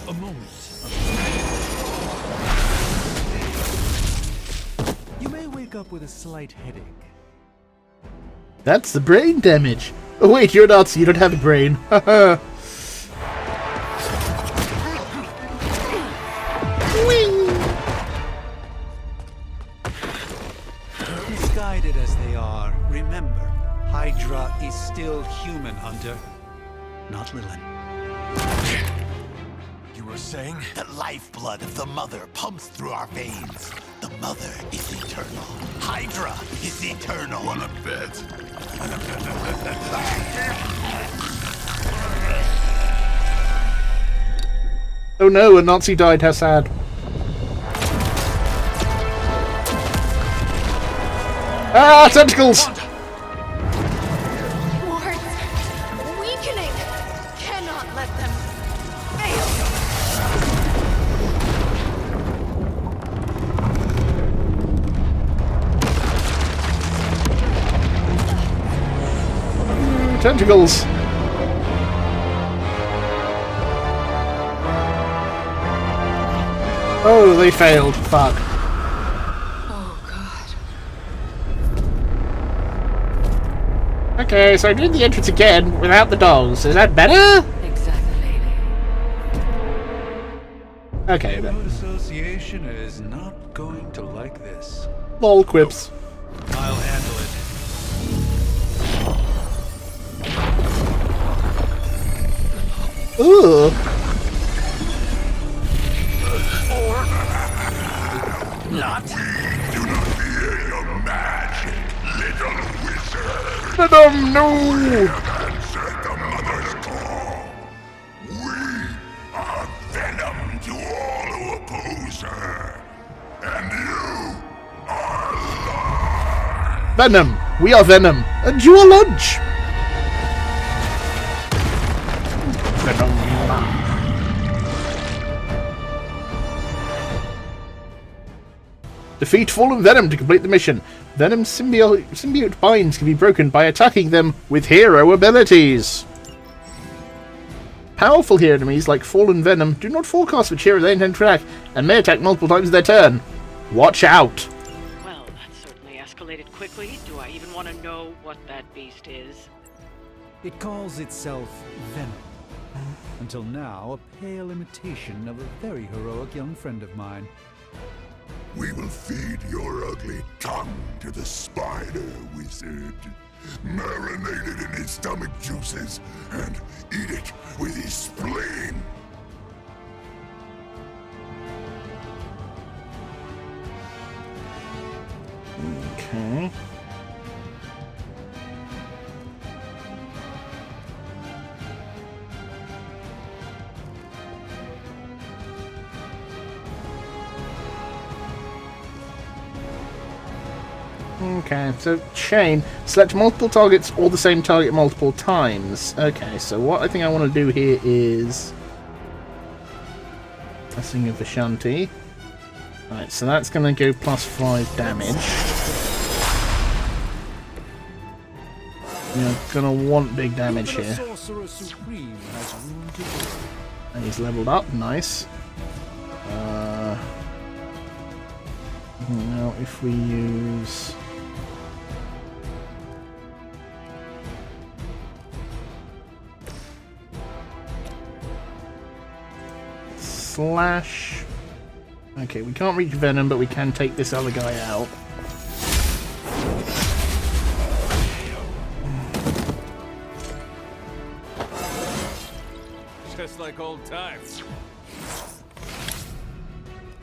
A moment. You may wake up with a slight headache. That's the brain damage! Oh wait, you're Nazi, you don't have a brain. Haha. Misguided as they are, remember, Hydra is still human, Hunter. Not Lilin. You were saying? The lifeblood of the Mother pumps through our veins. The Mother is eternal. Hydra is eternal. Wanna bet? Oh no, a Nazi died, how sad. Ah, tentacles! Wards! Weakening! Cannot let them fail! Tentacles! Oh, they failed. Fuck. Okay, so I did the entrance again without the dogs. Is that better? Exactly. Okay, then. Neighborhood Association is not going to like this. Lol quips. I'll handle it. Ooh. Not. Do not fear your magic, little wizard. Venom, no! Answered the Mother's call. We are venom to all who oppose her. And you are life. Venom! We are Venom! And you are Lunch! Venom. Defeat Fallen Venom to complete the mission. Venom symbiote binds can be broken by attacking them with hero abilities. Powerful hero enemies like Fallen Venom do not forecast which hero they intend to attack and may attack multiple times in their turn. Watch out! Well, that certainly escalated quickly. Do I even want to know what that beast is? It calls itself Venom. Until now, a pale imitation of a very heroic young friend of mine. We will feed your ugly tongue to the spider wizard. Marinated in his stomach juices and eat it with his spleen. Okay. Okay, so chain. Select multiple targets or the same target multiple times. Okay, so what I think I want to do here is Blessing of Vishanti. Alright, so that's going to go +5 damage. You're going to want big damage here. And he's leveled up, nice. Now if we use Slash. Okay, we can't reach Venom, but we can take this other guy out. Just like old times.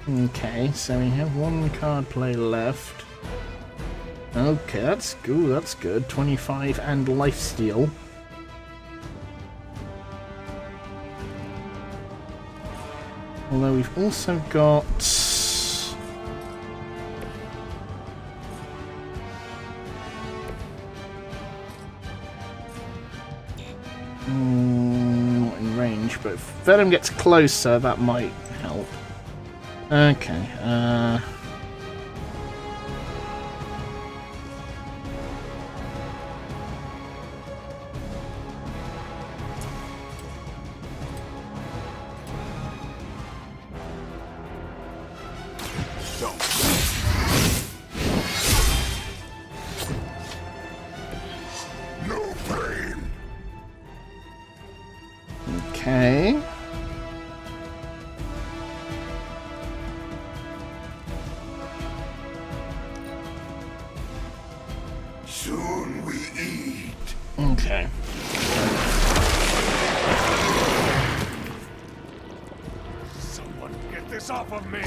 Okay, so we have one card play left. Okay, that's good. That's good. 25 and lifesteal. Although we've also got not in range, but if Venom gets closer, that might help. Okay, No pain. okay. Soon we eat. Okay. Someone get this off of me!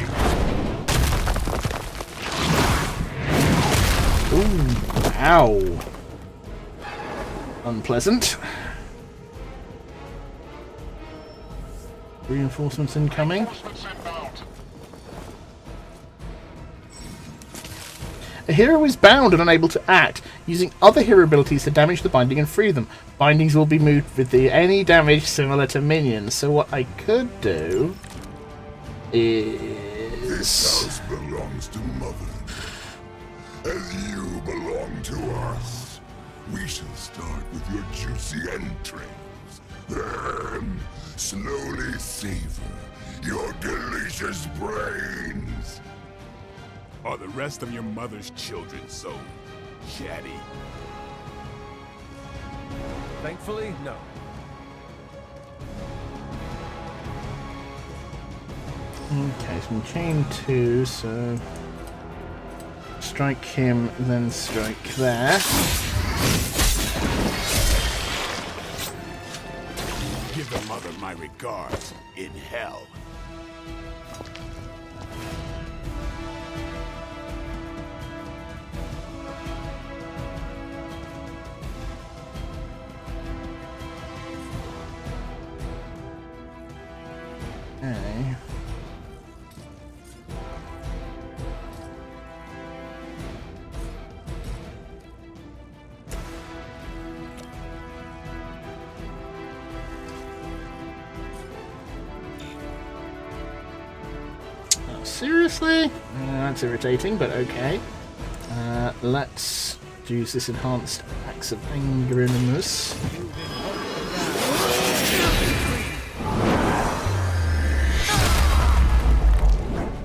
Ooh, ow. Unpleasant. Reinforcements incoming. A hero is bound and unable to act, using other hero abilities to damage the binding and free them. Bindings will be moved with any damage similar to minions. So what I could do is... This house belongs to Mother. As you belong to us. We shall start with your juicy entrails. Then slowly savor your delicious brains. Are the rest of your mother's children so chatty? Thankfully, no. Okay, so I'm chain 2, so strike him, then strike there. Give the mother my regards in hell. Okay. Oh, seriously? That's irritating, but okay. Let's use this enhanced Axe of Angerinus.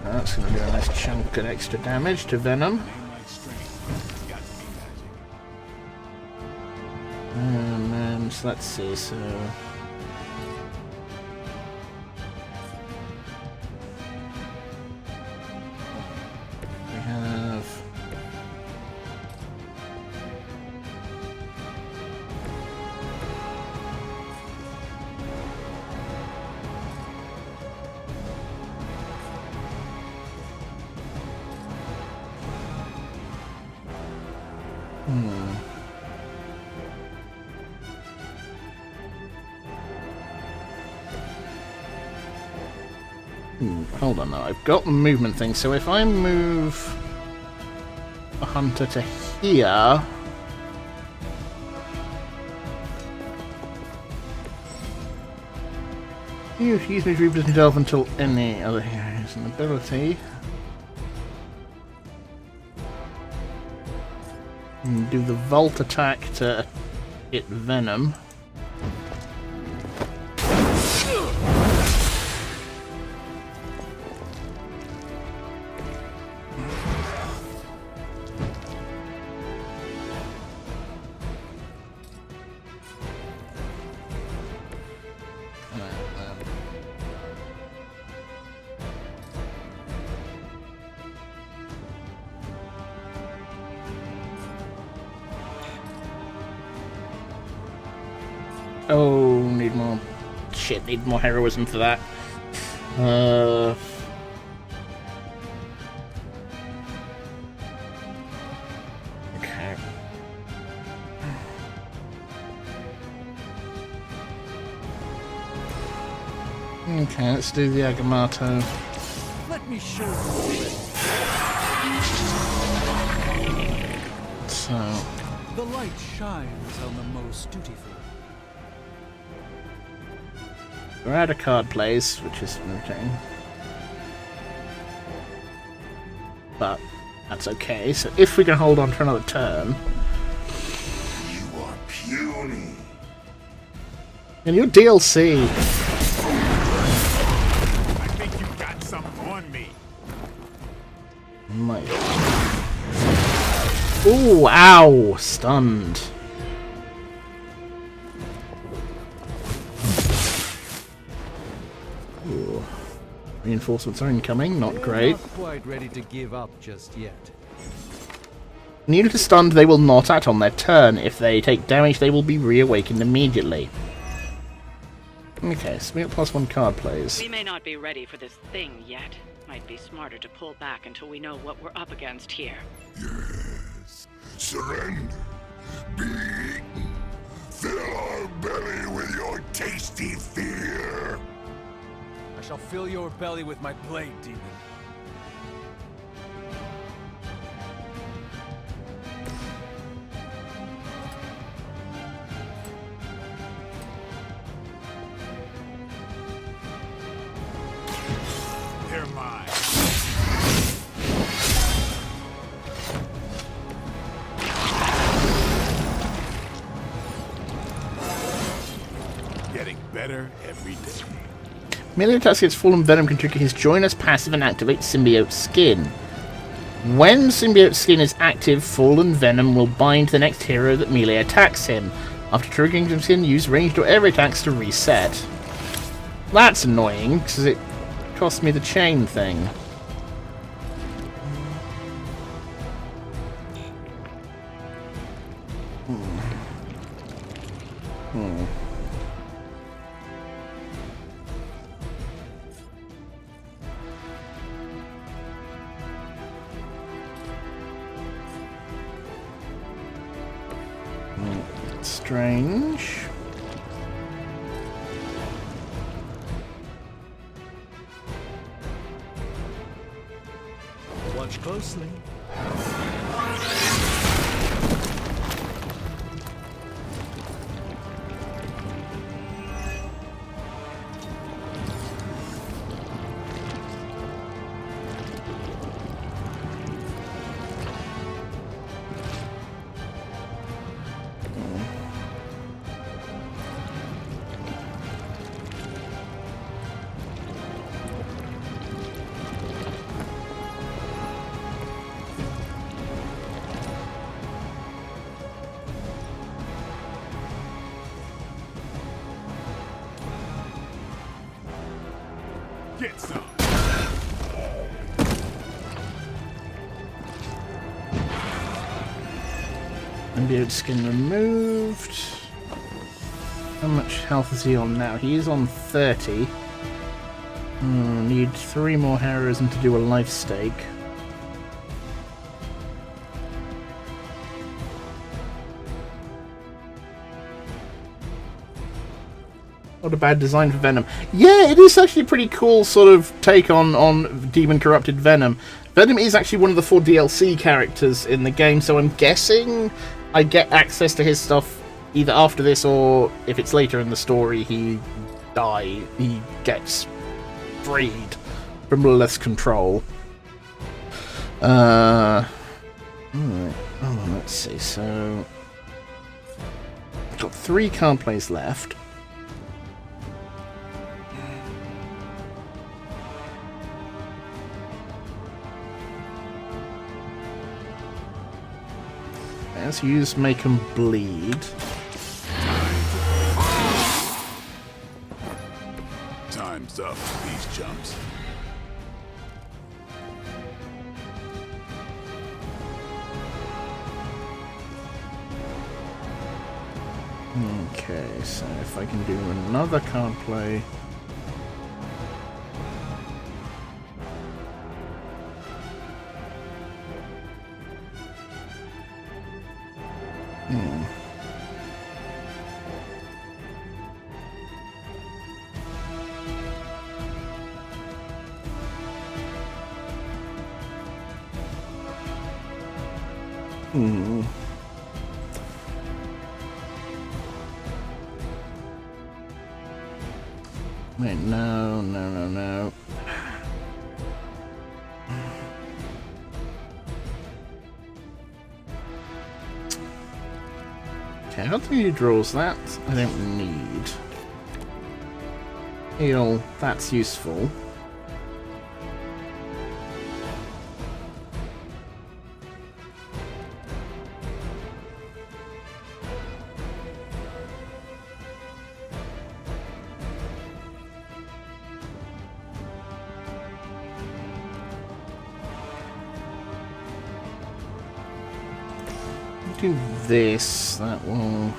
That's going to do a nice chunk of extra damage to Venom. And then, so let's see, so... we have... hold on now, I've got the movement thing, so if I move a hunter to here... use me to reposition delve until any other hero has an ability. And do the Vault attack to hit Venom. Oh, need more shit, need more heroism for that. Okay. Okay, let's do the Agamotto. Let me show you. So The light shines on the most dutiful. we're out of card plays, which is irritating. But that's okay. So if we can hold on for another turn. You are puny. And your DLC. I think you got something on me. My. Ooh, ow! Stunned. Ooh. Reinforcements are incoming, not great. Not quite ready to give up just yet. When unit is stunned, they will not act on their turn. If they take damage, they will be reawakened immediately. Okay, so we got +1 card plays. We may not be ready for this thing yet. Might be smarter to pull back until we know what we're up against here. Yes. Surrender. Be eaten. Fill our belly with your tasty fear. I shall fill your belly with my blade, demon. They're mine. Getting better every day. Melee attacks against Fallen Venom can trigger his Join Us passive and activate Symbiote Skin. When Symbiote Skin is active, Fallen Venom will bind the next hero that melee attacks him. After triggering the skin, use ranged or air attacks to reset. That's annoying, because it cost me the chain thing. Strange. Watch closely. Get some. Symbiote Skin removed. How much health is he on now? He is on 30. Need 3 more heroism to do a life stake. What a bad design for Venom. Yeah, it is actually a pretty cool sort of take on Demon Corrupted Venom. Venom is actually one of the 4 DLC characters in the game, so I'm guessing I get access to his stuff either after this or if it's later in the story he gets freed from Lilith's control. Alright, let's see, so I've got 3 card plays left. Let's use Make 'em Bleed. Time's up for these chumps. Okay. Okay, so if I can do another card play. Wait, no. Okay, I don't think he draws that. I don't need. Heal, that's useful. Do this, that will...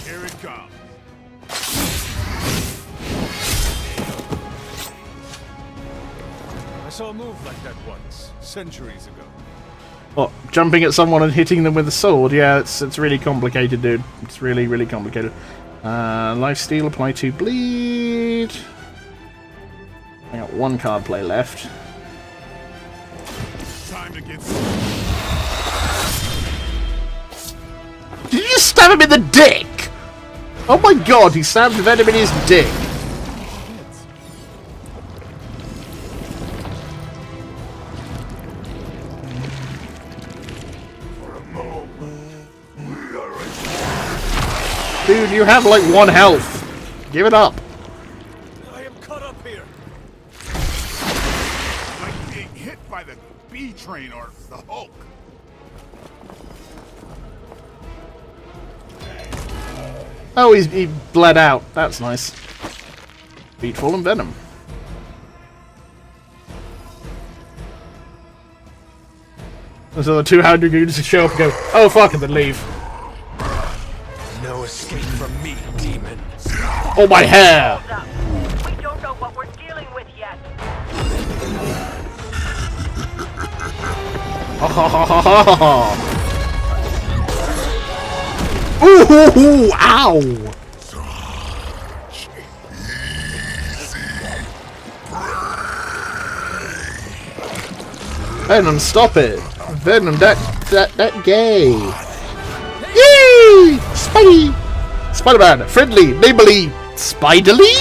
Here it comes. I saw a move like that once, centuries ago. What, jumping at someone and hitting them with a sword? Yeah, it's really complicated, dude. It's really, really complicated. Lifesteal, apply to bleed. I got one card play left. Time to get. Did you just stab him in the dick? Oh my god, he stabbed Venom in his dick. Dude, you have like 1 health. Give it up. I am caught up here. Like being hit by the B train or the Hulk. Oh, he bled out. That's nice. Beatfall and Venom. Those are the 2 Hound Dragoons who show up and go, oh fuck, and then leave. No escape from me, demon. Oh, my hair! We don't know what we're dealing with yet. Ooh, ow! Venom, stop it! Venom, that gay! Yay! Spidey! Spider-Man, friendly, neighborly, spiderly?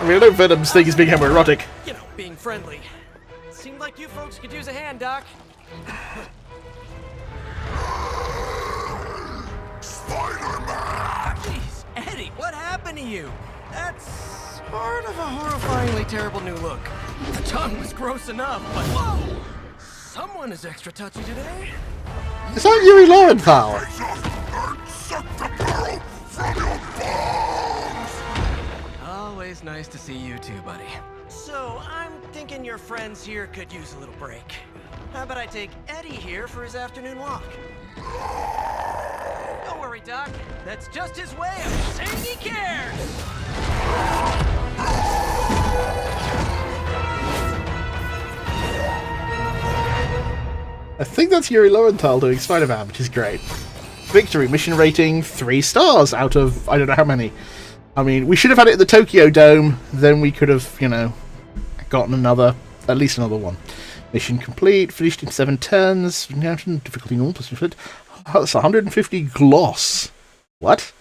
I mean, I know Venom's thing is being homoerotic. You know, being friendly. Seemed like you folks could use a hand, Doc. Spider-Man! Jeez, Eddie, what happened to you? That's sort of a horrifyingly terrible new look. The tongue was gross enough, but whoa! Someone is extra touchy today. Is that Yuri Lowenthal? Always nice to see you too, buddy. So, I'm thinking your friends here could use a little break. How about I take Eddie here for his afternoon walk? Don't worry, Doc. That's just his way of saying he cares! I think that's Yuri Lowenthal doing Spider-Man, which is great. Victory, mission rating 3 stars out of I don't know how many. I mean, we should have had it at the Tokyo Dome, then we could have, you know, gotten at least another one. Mission complete, finished in 7 turns, difficulty normal, that's 150 gloss. What?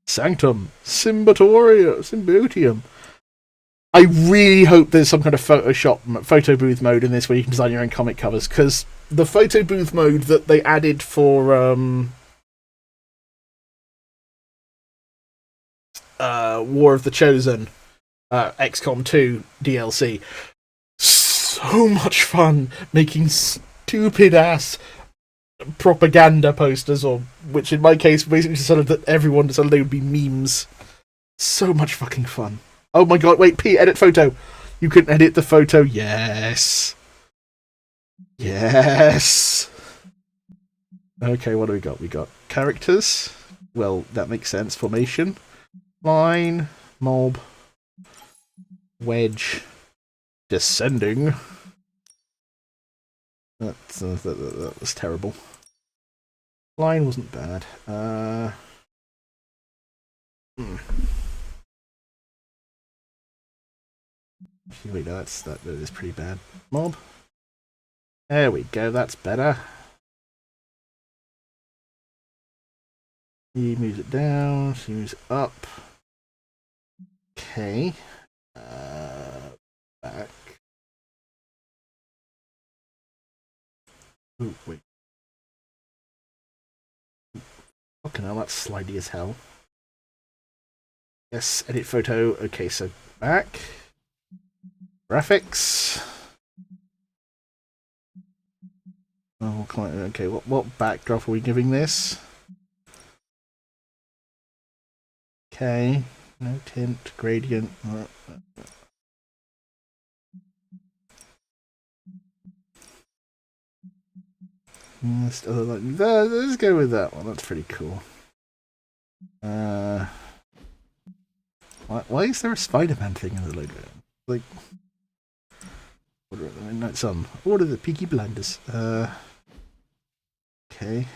Sanctum, Symbiotium. I really hope there's some kind of photo booth mode in this where you can design your own comic covers, because the photo booth mode that they added for War of the Chosen, XCOM 2 DLC, so much fun making stupid ass propaganda posters, or which in my case basically decided that everyone decided they would be memes. So much fucking fun. Oh my god, wait, P, edit photo. You can edit the photo. Yes. Yes. Okay, what do we got? We got characters. Well, that makes sense. Formation. Line. Mob. Wedge. Descending. That was terrible. Line wasn't bad. Wait, no, that is pretty bad. Mob. There we go, that's better. He moves it down, she moves it up. Okay. Back. Ooh, wait. Fucking hell, that's slidey as hell. Yes, edit photo. Okay, so back. Graphics. Oh, okay, what backdrop are we giving this? Okay, no tint, gradient. Let's go with that one. That's pretty cool. Why is there a Spider-Man thing in the logo? Like, it's on. What are the Peaky Blinders? Okay.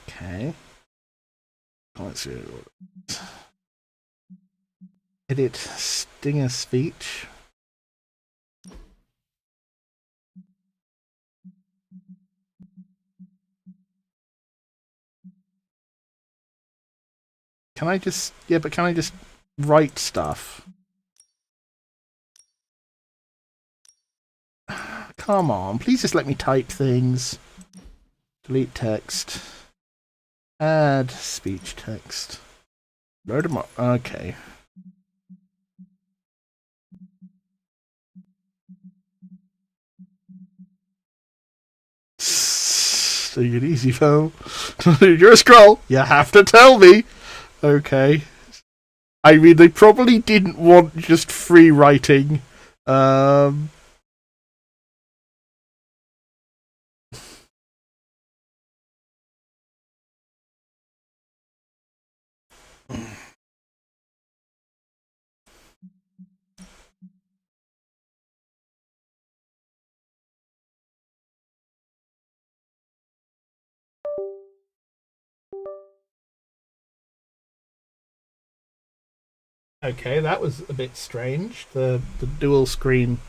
Okay. Let's see. Edit Stinger speech. Can I just write stuff? Come on, please just let me type things. Delete text. Add speech text. Load them up. Okay. Take it easy, Phil. You're a scroll. You have to tell me. Okay. I mean, they probably didn't want just free writing. Okay, that was a bit strange. The dual screen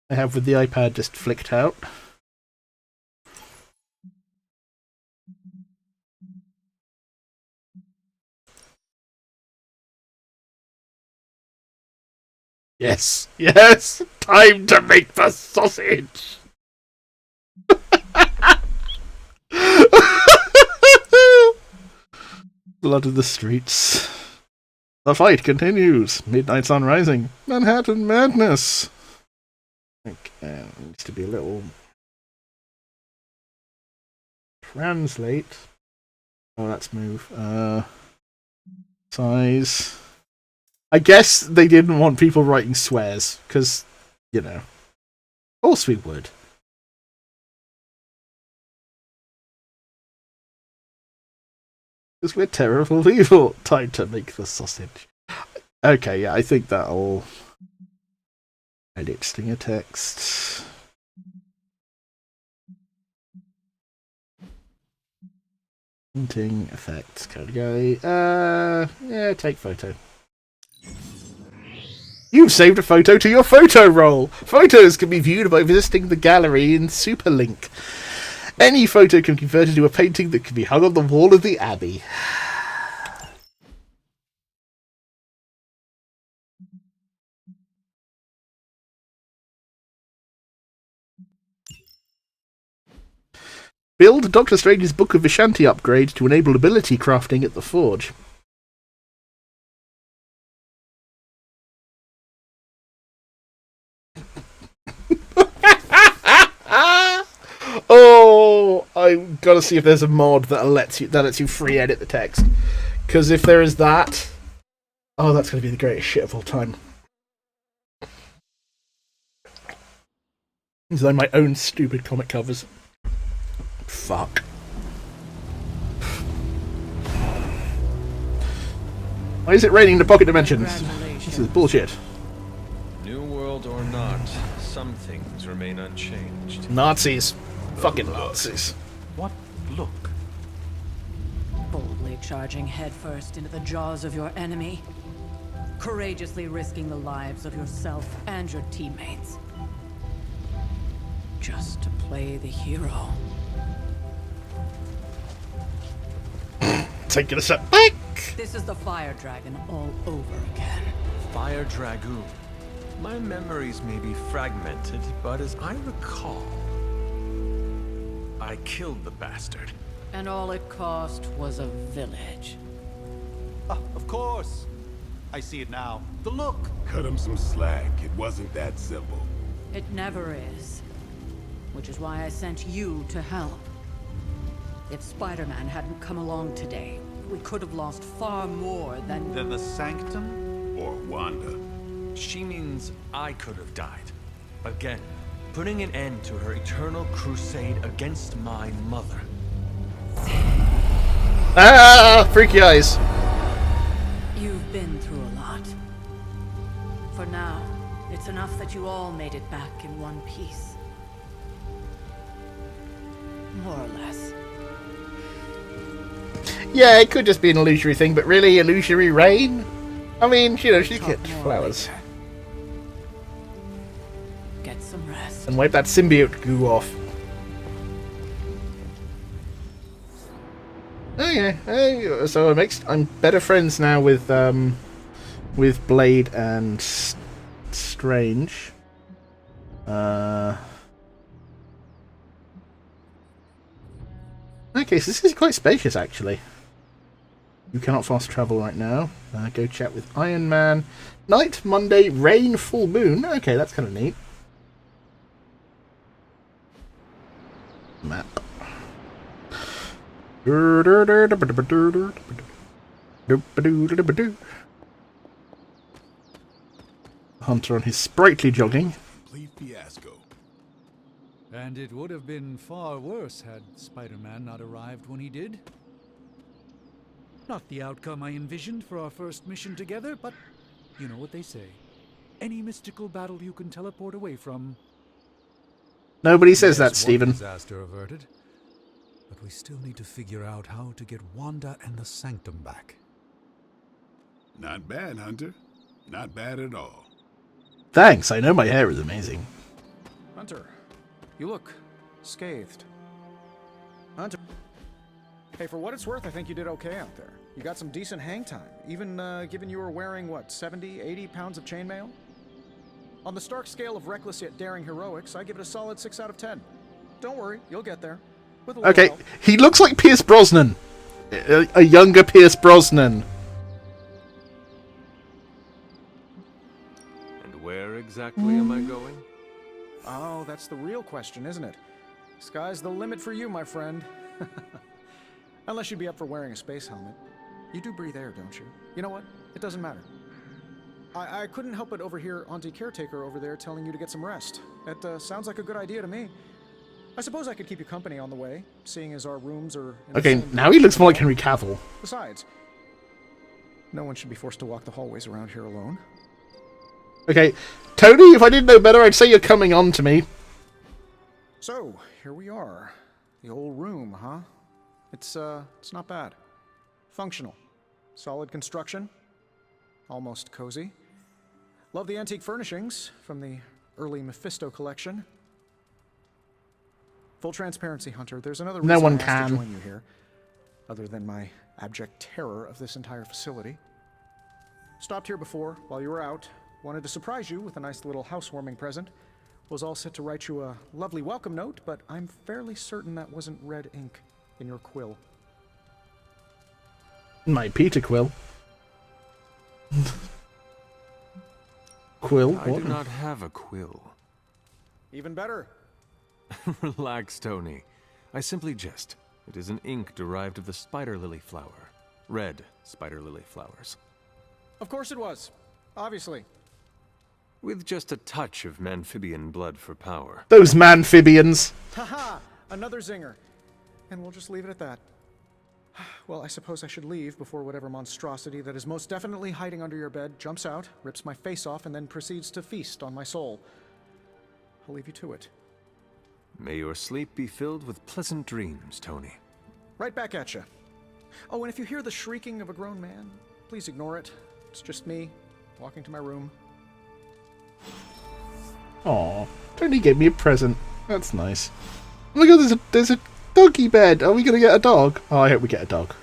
I have with the iPad just flicked out. Yes, yes! Time to make the sausage! Blood of the streets. The fight continues. Midnight sun rising. Manhattan madness. Okay, needs to be a little. Translate. Oh, that's move. Size. I guess they didn't want people writing swears, because, you know. Of course we would. Because we're terrible people. Time to make the sausage. Okay, yeah, I think that'll... Edit stinger text. Painting, effects, code gallery. Yeah, take photo. You've saved a photo to your photo roll. Photos can be viewed by visiting the gallery in Superlink. Any photo can be converted into a painting that can be hung on the wall of the Abbey. Build Doctor Strange's Book of Vishanti upgrade to enable ability crafting at the Forge. I've got to see if there's a mod that lets you free edit the text. Because if there is that, oh, that's going to be the greatest shit of all time. Design my own stupid comic covers. Fuck. Why is it raining in the pocket dimensions? This is bullshit. New world or not, some things remain unchanged. Nazis. Fucking Nazis. What look? Boldly charging headfirst into the jaws of your enemy. Courageously risking the lives of yourself and your teammates. Just to play the hero. Taking a step back. This is the Fire Dragon all over again. Fire Dragoon. My memories may be fragmented, but as I recall, I killed the bastard. And all it cost was a village. Of course. I see it now. The look. Cut him some slack. It wasn't that simple. It never is. Which is why I sent you to help. If Spider-Man hadn't come along today, we could have lost far more than the Sanctum? Or Wanda. She means I could have died. Again, putting an end to her eternal crusade against my mother. Ah! Freaky eyes. You've been through a lot. For now, it's enough that you all made it back in one piece. More or less. Yeah, it could just be an illusory thing, but really, illusory rain? I mean, you know, she get flowers. Get some rest. And wipe that symbiote goo off. Okay, so I'm better friends now with Blade and Strange. Okay, so this is quite spacious, actually. You cannot fast travel right now. Go chat with Iron Man. Night, Monday, rain, full moon. Okay, that's kind of neat. Map. Hunter on his sprightly jogging. Complete fiasco. And it would have been far worse had Spider-Man not arrived when he did. Not the outcome I envisioned for our first mission together, but you know what they say. Any mystical battle you can teleport away from. Nobody says that, Stephen. Disaster averted. But we still need to figure out how to get Wanda and the Sanctum back. Not bad, Hunter. Not bad at all. Thanks, I know my hair is amazing. Hunter, you look scathed. Hunter. Hey, for what it's worth, I think you did okay out there. You got some decent hang time, even given you were wearing, what, 70, 80 pounds of chainmail? On the Stark scale of reckless yet daring heroics, I give it a solid 6 out of 10. Don't worry, you'll get there. With a little Okay, help. he looks like Pierce Brosnan. A younger Pierce Brosnan. And where exactly am I going? Oh, that's the real question, isn't it? Sky's the limit for you, my friend. Unless you'd be up for wearing a space helmet. You do breathe air, don't you? You know what? It doesn't matter. I couldn't help but overhear Auntie Caretaker over there telling you to get some rest. That sounds like a good idea to me. I suppose I could keep you company on the way, seeing as our rooms are... Okay, now he looks more like Henry Cavill. Besides, no one should be forced to walk the hallways around here alone. Okay, Tony, if I didn't know better, I'd say you're coming on to me. So, here we are. The old room, huh? It's not bad. Functional. Solid construction. Almost cozy. Love the antique furnishings from the early Mephisto collection. Full transparency, Hunter. There's another reason No one I asked to can. join you here, other than my abject terror of this entire facility. Stopped here before, while you were out. Wanted to surprise you with a nice little housewarming present. Was all set to write you a lovely welcome note, but I'm fairly certain that wasn't red ink in your quill. My Peter Quill. Quill? I What? do not have a quill. Even better. Relax, Tony. I simply jest. It is an ink derived of the spider lily flower. Red spider lily flowers. Of course it was. Obviously. With just a touch of amphibian blood for power. Those amphibians. Haha! Another zinger. And we'll just leave it at that. Well, I suppose I should leave before whatever monstrosity that is most definitely hiding under your bed jumps out, rips my face off, and then proceeds to feast on my soul. I'll leave you to it. May your sleep be filled with pleasant dreams, Tony. Right back at you. Oh, and if you hear the shrieking of a grown man, please ignore it. It's just me, walking to my room. Aw, Tony gave me a present. That's nice. Oh my god, there's a doggy bed. Are we gonna get a dog? Oh, I hope we get a dog.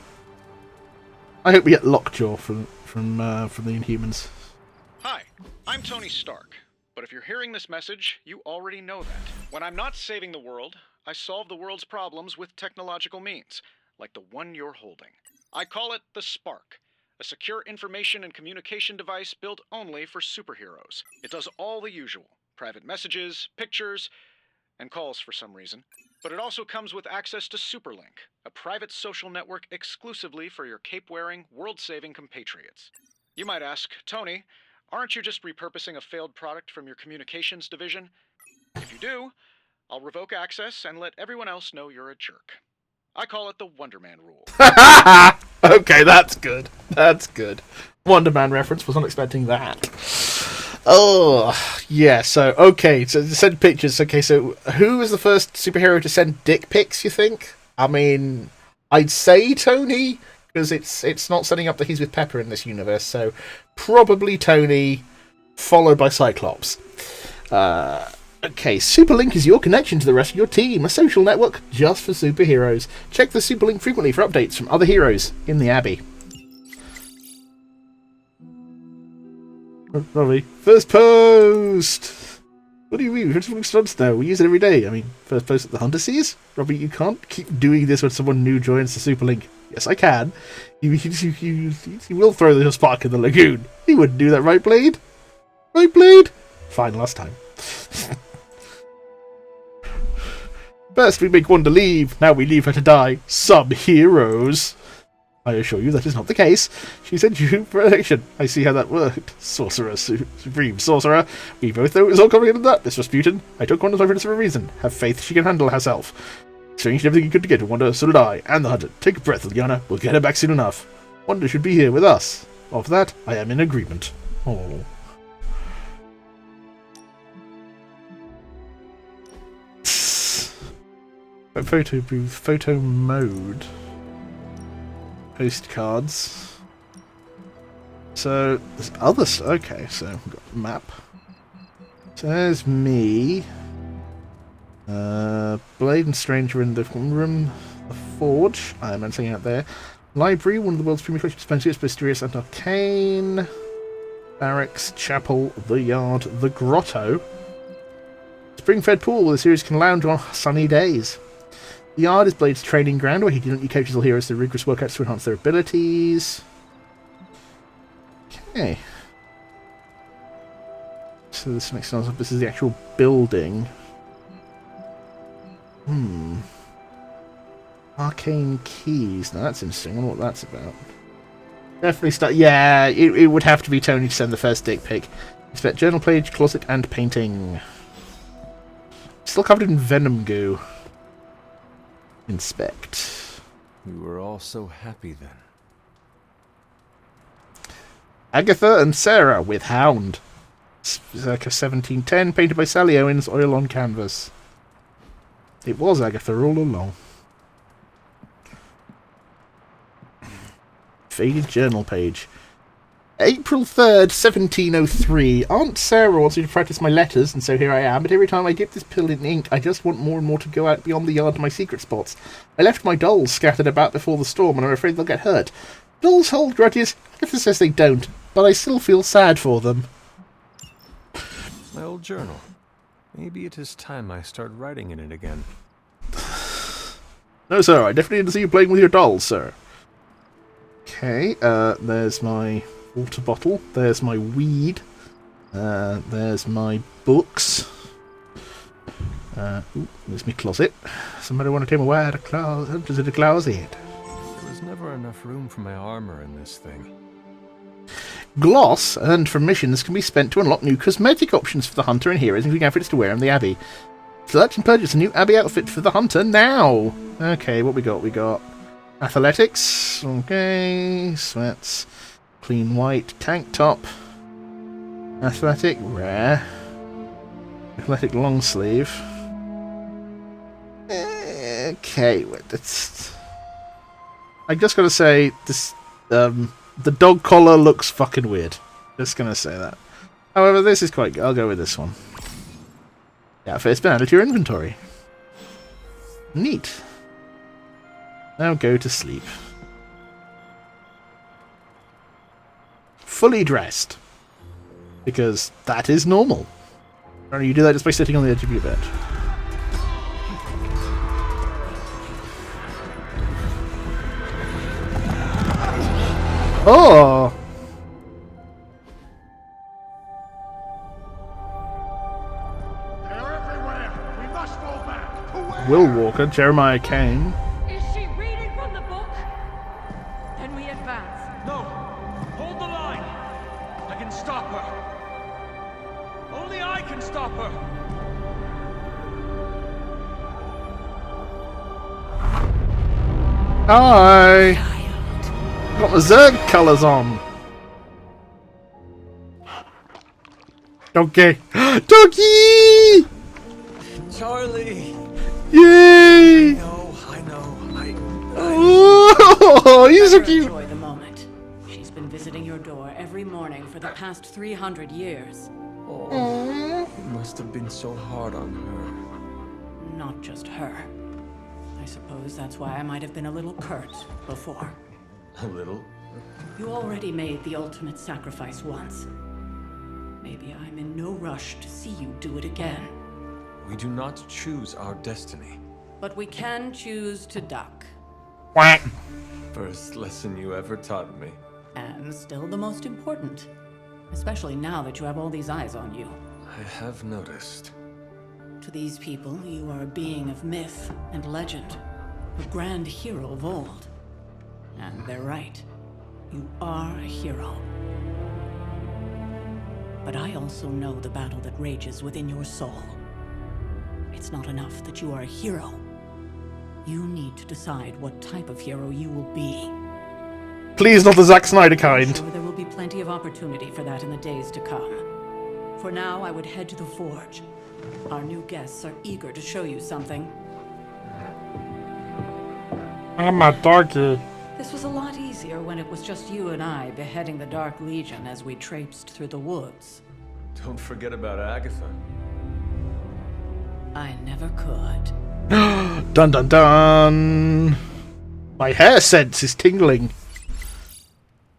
I hope we get Lockjaw from the Inhumans. Hi, I'm Tony Stark. But if you're hearing this message, you already know that. When I'm not saving the world, I solve the world's problems with technological means, like the one you're holding. I call it the Spark, a secure information and communication device built only for superheroes. It does all the usual, private messages, pictures, and calls for some reason. But it also comes with access to Superlink, a private social network exclusively for your cape-wearing, world-saving compatriots. You might ask, Tony, aren't you just repurposing a failed product from your communications division? If you do, I'll revoke access and let everyone else know you're a jerk. I call it the Wonder Man rule. Okay, that's good. That's good. Wonder Man reference, was not expecting that. Oh, yeah, so, okay, so send pictures. Okay, so who was the first superhero to send dick pics, you think? I mean, I'd say Tony, because it's not setting up that he's with Pepper in this universe, so probably Tony, followed by Cyclops. Okay, Superlink is your connection to the rest of your team, a social network just for superheroes. Check the Superlink frequently for updates from other heroes in the Abbey. Robbie, first post! What do you mean? We're just stunts now. We use it every day. I mean, first post that the Hunter sees? Robbie, you can't keep doing this when someone new joins the Superlink. Yes, I can. You will throw the spark in the lagoon. You wouldn't do that, right, Blade? Right, Blade? Fine, last time. First we make Wanda leave, now we leave her to die. Some heroes. I assure you that is not the case. She sent you for protection. I see how that worked. Sorcerer, Supreme Sorcerer. We both know it was all coming into that, Miss Rasputin. I took Wanda's reference for a reason. Have faith she can handle herself. Strange everything you could to get to Wanda, so did I, and the Hunter. Take a breath, Liliana. We'll get her back soon enough. Wanda should be here with us. Of that, I am in agreement. Oh. Photo booth, photo mode. Postcards. So, there's other stuff. Okay, so we've got the map. So there's me. Blade and Stranger in the room. The Forge. I'm something out there. Library, one of the world's premier collections of fantasy, mysterious and arcane. Barracks, Chapel, the Yard, the Grotto. Spring-fed pool where the series can lounge on sunny days. The Yard is Blade's training ground where he coaches all heroes through rigorous workouts to enhance their abilities. Okay. So this makes sense. This is the actual building. Arcane keys. Now that's interesting. I wonder what that's about. Definitely start. Yeah, it would have to be Tony to send the first dick pic. Expect journal page, closet, and painting. Still covered in venom goo. Inspect. We were all so happy then. Agatha and Sarah with Hound. Circa 1710, painted by Sally Owens, oil on canvas. It was Agatha all along. Faded journal page. April 3rd, 1703. Aunt Sarah wants me to practice my letters, and so here I am, but every time I dip this pill in ink, I just want more and more to go out beyond the yard to my secret spots. I left my dolls scattered about before the storm, and I'm afraid they'll get hurt. Dolls hold grudges. Agatha says they don't, but I still feel sad for them. My old journal. Maybe it is time I start writing in it again. No, sir, I definitely didn't see you playing with your dolls, sir. Okay, there's my water bottle. There's my weed. There's my books. Ooh, there's me closet. Somebody want to tell me why the closet is in the closet? There was never enough room for my armor in this thing. Gloss earned from missions can be spent to unlock new cosmetic options for the hunter and heroes, including outfits to wear in the Abbey. Select and purchase a new Abbey outfit for the hunter now. Okay, what we got? We got athletics. Okay, sweats. Clean white tank top. Athletic rare. Athletic long sleeve. Okay, that's. I just gotta say this. The dog collar looks fucking weird. Just gonna say that. However, this is quite good. I'll go with this one. Yeah, first been added to your inventory. Neat. Now go to sleep. Fully dressed. Because that is normal. Apparently you do that just by sitting on the edge of your bed. Oh! They're everywhere. We must fall back. Will Walker, Jeremiah Kane. Is she reading from the book? Then we advance. No! Hold the line! I can stop her. Only I can stop her. Hi! Got the Zerg colours on. Donkey! Donkey! Charlie! Yay! I know. Oh, you're so cute. Enjoy the moment. She's been visiting your door every morning for the past 300 years. Oh, it must have been so hard on her. Not just her. I suppose that's why I might have been a little curt before. A little? You already made the ultimate sacrifice once. Maybe I'm in no rush to see you do it again. We do not choose our destiny. But we can choose to duck. Quack. First lesson you ever taught me. And still the most important. Especially now that you have all these eyes on you. I have noticed. To these people, you are a being of myth and legend. A grand hero of old. And they're right. You are a hero. But I also know the battle that rages within your soul. It's not enough that you are a hero. You need to decide what type of hero you will be. Please, not the Zack Snyder kind. I'm sure there will be plenty of opportunity for that in the days to come. For now, I would head to the Forge. Our new guests are eager to show you something. I'm a doggy. This was a lot easier when it was just you and I beheading the Dark Legion as we traipsed through the woods. Don't forget about Agatha. I never could. Dun dun dun! My hair sense is tingling.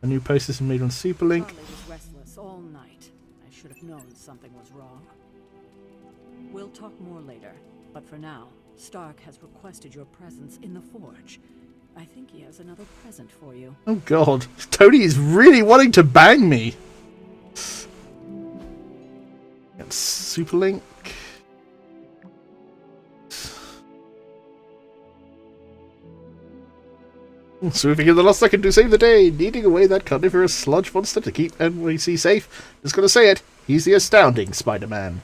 A new post has been made on Superlink. Charlie was restless all night. I should have known something was wrong. We'll talk more later, but for now, Stark has requested your presence in the Forge. I think he has another present for you. Oh god, Tony is really wanting to bang me. Got Superlink. Swooping in the last second to save the day, needing away that carnivorous sludge monster to keep NYC safe. Just gonna say it, he's the astounding Spider-Man.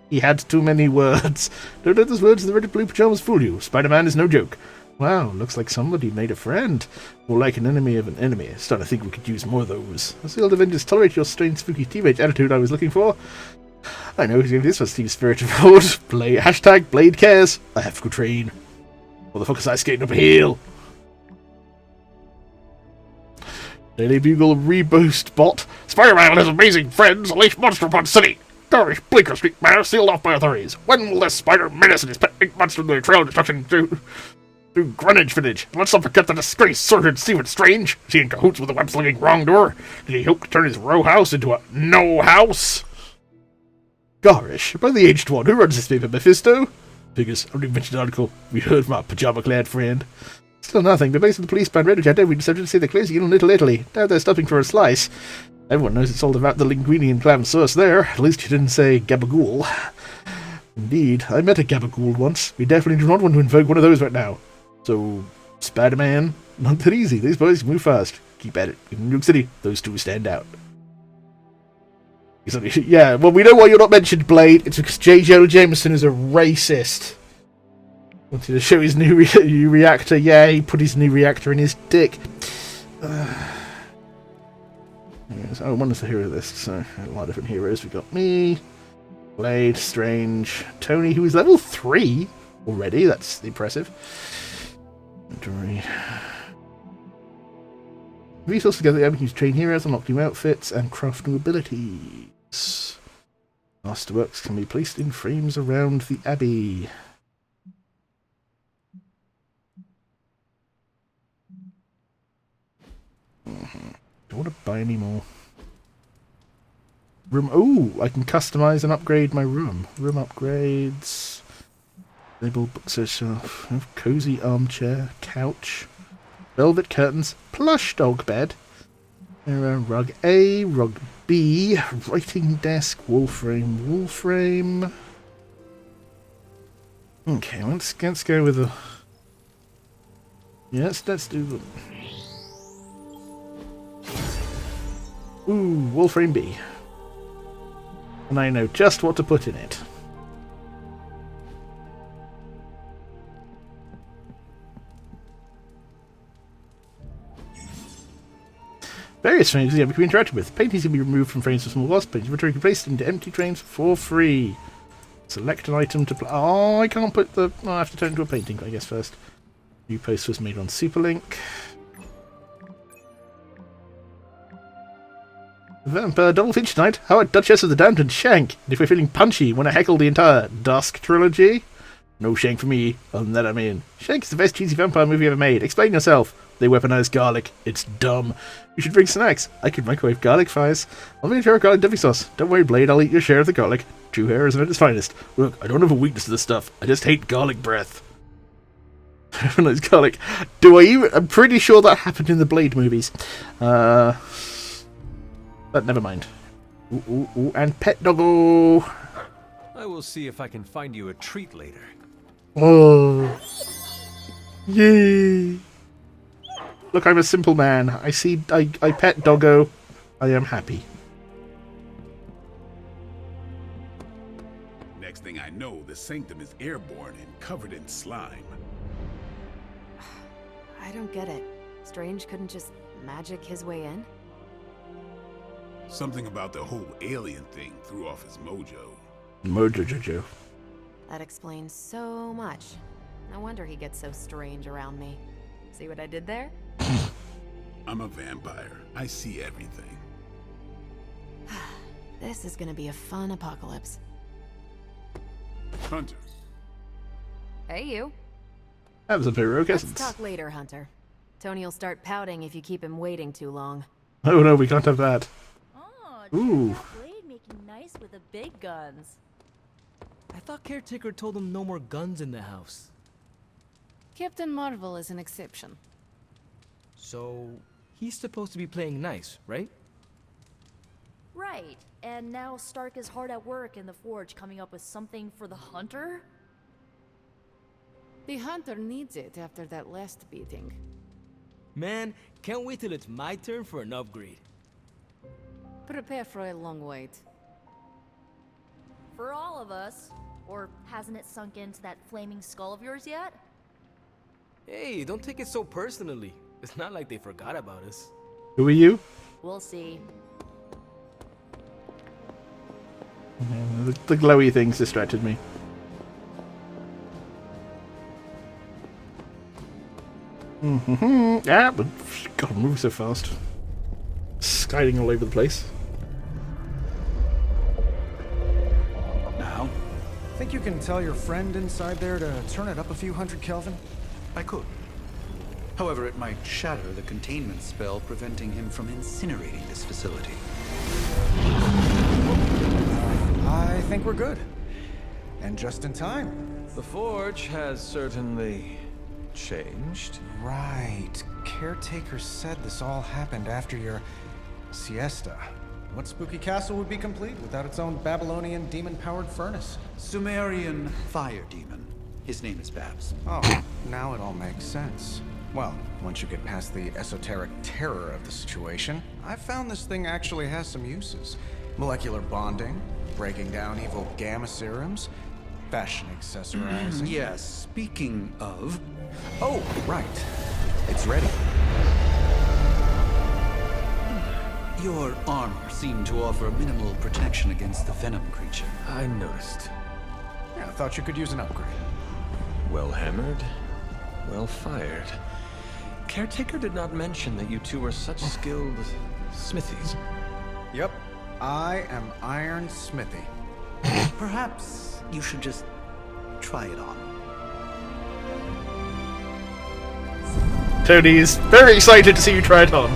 He had too many words. Don't let those words in the red and blue pajamas fool you. Spider-Man is no joke. Wow, looks like somebody made a friend. More like an enemy of an enemy. Starting to think we could use more of those. As the old Avengers tolerate your strange, spooky teenage attitude I was looking for. I know this was Steve's spirit of old. Hashtag Blade cares. I have to go train. What the fuck is I skating up a hill? Daily Bugle reboost bot. Spider-Man and his amazing friends unleash Monster Pond City. Garish Bleecker Street Manor sealed off by authorities. When will this spider menace and his pet ink monster their trail of destruction through Greenwich Village? Let's not forget the disgraced Sergeant Stephen Strange. Is he in cahoots with the web-slinging wrongdoer? Did he hope to turn his row house into a no house? Garish, by the aged one, who runs this paper, Mephisto? Figures, I only mentioned the article. We heard from our pajama-clad friend. Still nothing, but based on the police band red agenda, we decided to say they're closing in on Little Italy. Now they're stopping for a slice. Everyone knows it's all about the linguine and clam sauce there. At least you didn't say gabagool. Indeed. I met a Gabagool once. We definitely do not want to invoke one of those right now. So, Spider-Man, not that easy. These boys move fast. Keep at it. In New York City, those two stand out. Yeah, well, we know why you're not mentioned, Blade. It's because J. Jonah Jameson is a racist. Wanted to show his new reactor. Yeah, he put his new reactor in his dick. Oh, one is the hero list, so a lot of different heroes. We've got me, Blade, Strange, Tony, who is level 3 already. That's impressive. Resources together, we can use train heroes, unlock new outfits, and craft new abilities. Masterworks can be placed in frames around the Abbey. Don't want to buy any more. Room. Oh, I can customize and upgrade my room. Room upgrades. Label book shelf. Cozy armchair. Couch. Velvet curtains. Plush dog bed. Rug A. Rug B. Writing desk. Wall frame. Wall frame. Okay, let's go with the. Yes, let's do the. Ooh, wall frame B. And I know just what to put in it. Various frames can be interacted with. Paintings can be removed from frames for small loss. Paintings can be placed into empty frames for free. Select an item to play. Oh, I can't put the. Oh, I have to turn it into a painting, I guess, first. New post was made on Superlink. Vampire Double Feature tonight. How about Duchess of the Damned and Shank? And if we're feeling punchy, want to heckle the entire Dusk trilogy? No Shank for me. Other than that, I'm in. Shank is the best cheesy vampire movie ever made. Explain yourself. They weaponize garlic. It's dumb. You should bring snacks. I could microwave garlic fries. I'll make a share of garlic dipping sauce. Don't worry, Blade. I'll eat your share of the garlic. True hair is at its finest. Look, I don't have a weakness to this stuff. I just hate garlic breath. Weaponize garlic. Do I even? I'm pretty sure that happened in the Blade movies. But never mind. Ooh, ooh, ooh, and pet doggo. I will see if I can find you a treat later. Oh. Yay. Look, I'm a simple man. I pet doggo. I am happy. Next thing I know, the sanctum is airborne and covered in slime. I don't get it. Strange couldn't just magic his way in? Something about the whole alien thing threw off his mojo. Mojo. That explains so much. No wonder he gets so strange around me. See what I did there? I'm a vampire. I see everything. This is gonna be a fun apocalypse. Hunter. Hey, you. That was a heroic essence. Let's talk later, Hunter. Tony will start pouting if you keep him waiting too long. Oh no, we can't have that. Ooh. Blade making nice with the big guns. I thought Caretaker told him no more guns in the house. Captain Marvel is an exception. So, he's supposed to be playing nice, right? Right. And now Stark is hard at work in the Forge coming up with something for the Hunter? The Hunter needs it after that last beating. Man, can't wait till it's my turn for an upgrade. Prepare for a long wait. For all of us. Or hasn't it sunk into that flaming skull of yours yet? Hey, don't take it so personally. It's not like they forgot about us. Who are you? We'll see. The glowy things distracted me. Yeah, but God, move so fast. Sliding all over the place. Now? Think you can tell your friend inside there to turn it up a few hundred Kelvin? I could. However, it might shatter the containment spell preventing him from incinerating this facility. I think we're good. And just in time. The Forge has certainly changed. Right. Caretaker said this all happened after your siesta. What spooky castle would be complete without its own Babylonian demon-powered furnace? Sumerian fire demon. His name is Babs. Oh, now it all makes sense. Well, once you get past the esoteric terror of the situation, I've found this thing actually has some uses. Molecular bonding, breaking down evil gamma serums, fashion accessorizing. Yes, speaking of... Oh, right. It's ready. Your armor seemed to offer minimal protection against the venom creature. I noticed. Yeah, I thought you could use an upgrade. Well hammered, well fired. Caretaker did not mention that you two were such skilled smithies. Yep, I am Iron Smithy. Perhaps you should just try it on. Tony's very excited to see you try it on.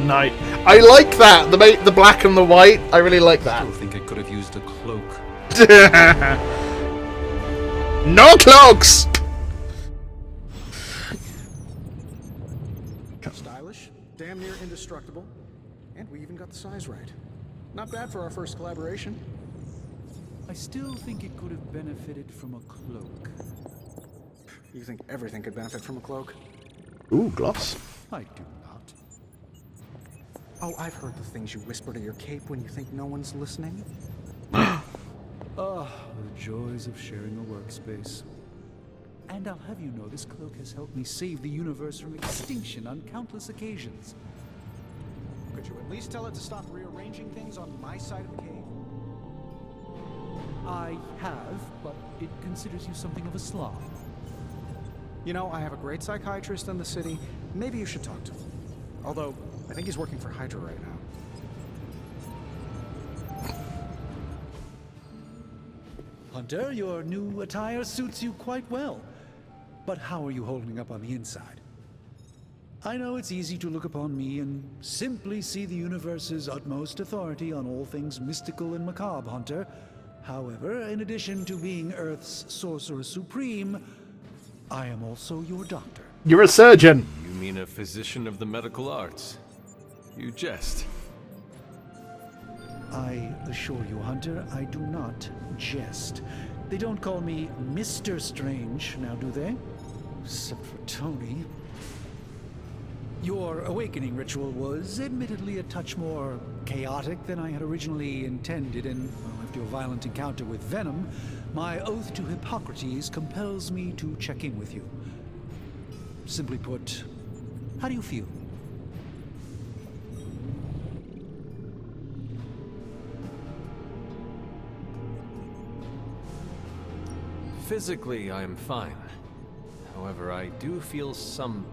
Nice. I like that. The black and the white. I really like that. I still think I could have used a cloak. No cloaks! Stylish, damn near indestructible, and we even got the size right. Not bad for our first collaboration. I still think it could have benefited from a cloak. You think everything could benefit from a cloak? Ooh, gloss. I do not. Oh, I've heard the things you whisper to your cape when you think no one's listening. Ah, the joys of sharing a workspace. And I'll have you know, this cloak has helped me save the universe from extinction on countless occasions. Could you at least tell it to stop rearranging things on my side of the cave? I have, but it considers you something of a slob. You know, I have a great psychiatrist in the city. Maybe you should talk to him. Although, I think he's working for Hydra right now. Hunter, your new attire suits you quite well. But how are you holding up on the inside? I know it's easy to look upon me and simply see the universe's utmost authority on all things mystical and macabre, Hunter. However, in addition to being Earth's Sorcerer Supreme, I am also your doctor. You're a surgeon. You mean a physician of the medical arts? You jest. I assure you, Hunter, I do not jest. They don't call me Mr. Strange, now do they? Except for Tony. Your awakening ritual was admittedly a touch more chaotic than I had originally intended, and after your violent encounter with Venom, my oath to Hippocrates compels me to check in with you. Simply put, how do you feel? Physically, I am fine. However, I do feel some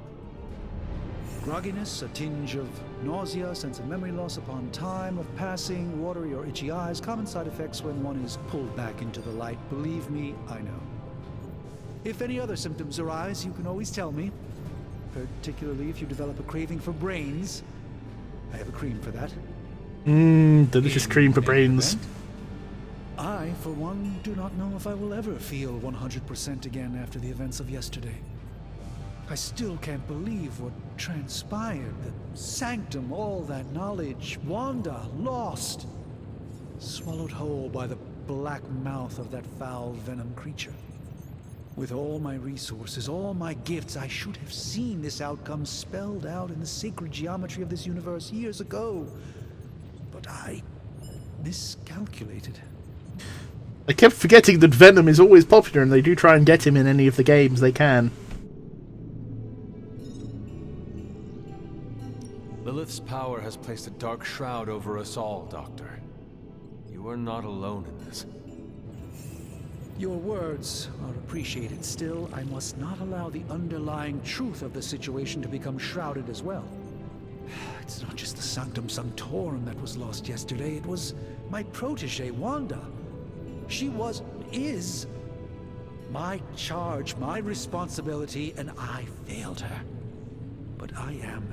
grogginess, a tinge of nausea, sense of memory loss upon time of passing, watery or itchy eyes, common side effects when one is pulled back into the light. Believe me, I know. If any other symptoms arise, you can always tell me. Particularly if you develop a craving for brains. I have a cream for that. Delicious cream for brains. I, for one, do not know if I will ever feel 100% again after the events of yesterday. I still can't believe what transpired. The sanctum, all that knowledge, Wanda, lost. Swallowed whole by the black mouth of that foul venom creature. With all my resources, all my gifts, I should have seen this outcome spelled out in the sacred geometry of this universe years ago. But I miscalculated. I kept forgetting that Venom is always popular and they do try and get him in any of the games they can. Lilith's power has placed a dark shroud over us all, Doctor. You are not alone in this. Your words are appreciated. Still, I must not allow the underlying truth of the situation to become shrouded as well. It's not just the Sanctum Sanctorum that was lost yesterday. It was my protege, Wanda. She is my charge, my responsibility, and I failed her. But I am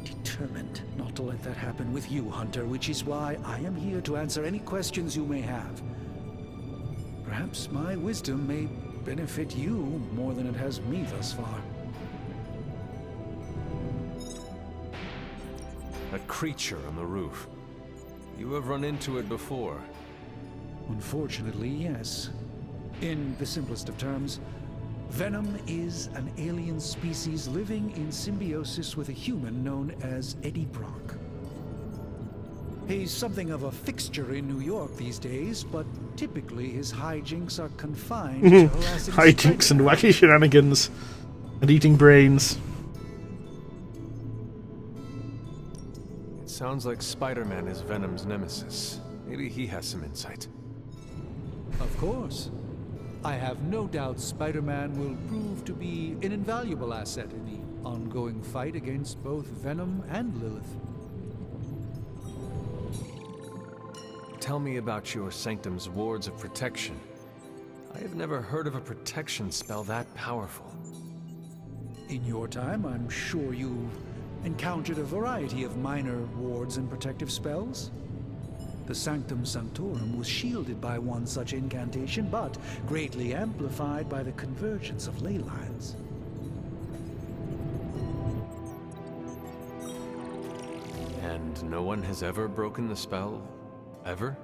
determined not to let that happen with you, Hunter, which is why I am here to answer any questions you may have. Perhaps my wisdom may benefit you more than it has me thus far. creature on the roof. You have run into it before. Unfortunately, yes. In the simplest of terms, Venom is an alien species living in symbiosis with a human known as Eddie Brock. He's something of a fixture in New York these days, but typically his hijinks are confined to harassing hijinks and wacky shenanigans and eating brains. It sounds like Spider-Man is Venom's nemesis. Maybe he has some insight. Of course. I have no doubt Spider-Man will prove to be an invaluable asset in the ongoing fight against both Venom and Lilith. Tell me about your Sanctum's wards of protection. I have never heard of a protection spell that powerful. In your time, I'm sure you've encountered a variety of minor wards and protective spells. The Sanctum Sanctorum was shielded by one such incantation, but greatly amplified by the convergence of ley lines. And no one has ever broken the spell? Ever?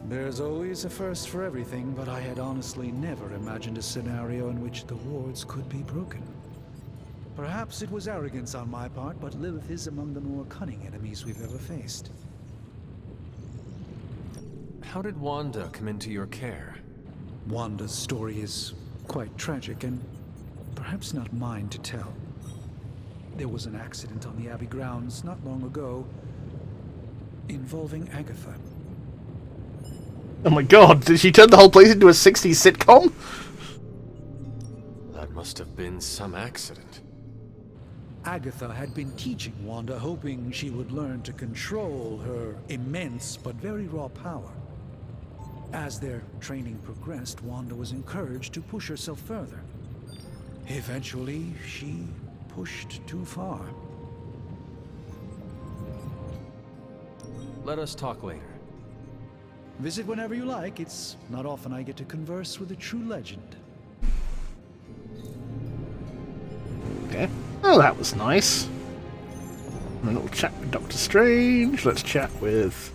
There's always a first for everything, but I had honestly never imagined a scenario in which the wards could be broken. Perhaps it was arrogance on my part, but Lilith is among the more cunning enemies we've ever faced. How did Wanda come into your care? Wanda's story is quite tragic and perhaps not mine to tell. There was an accident on the Abbey grounds not long ago involving Agatha. Oh my god, did she turn the whole place into a 60s sitcom? That must have been some accident. Agatha had been teaching Wanda, hoping she would learn to control her immense but very raw power. As their training progressed, Wanda was encouraged to push herself further. Eventually, she pushed too far. Let us talk later. Visit whenever you like. It's not often I get to converse with a true legend. Okay. Oh, that was nice. A little chat with Doctor Strange. Let's chat with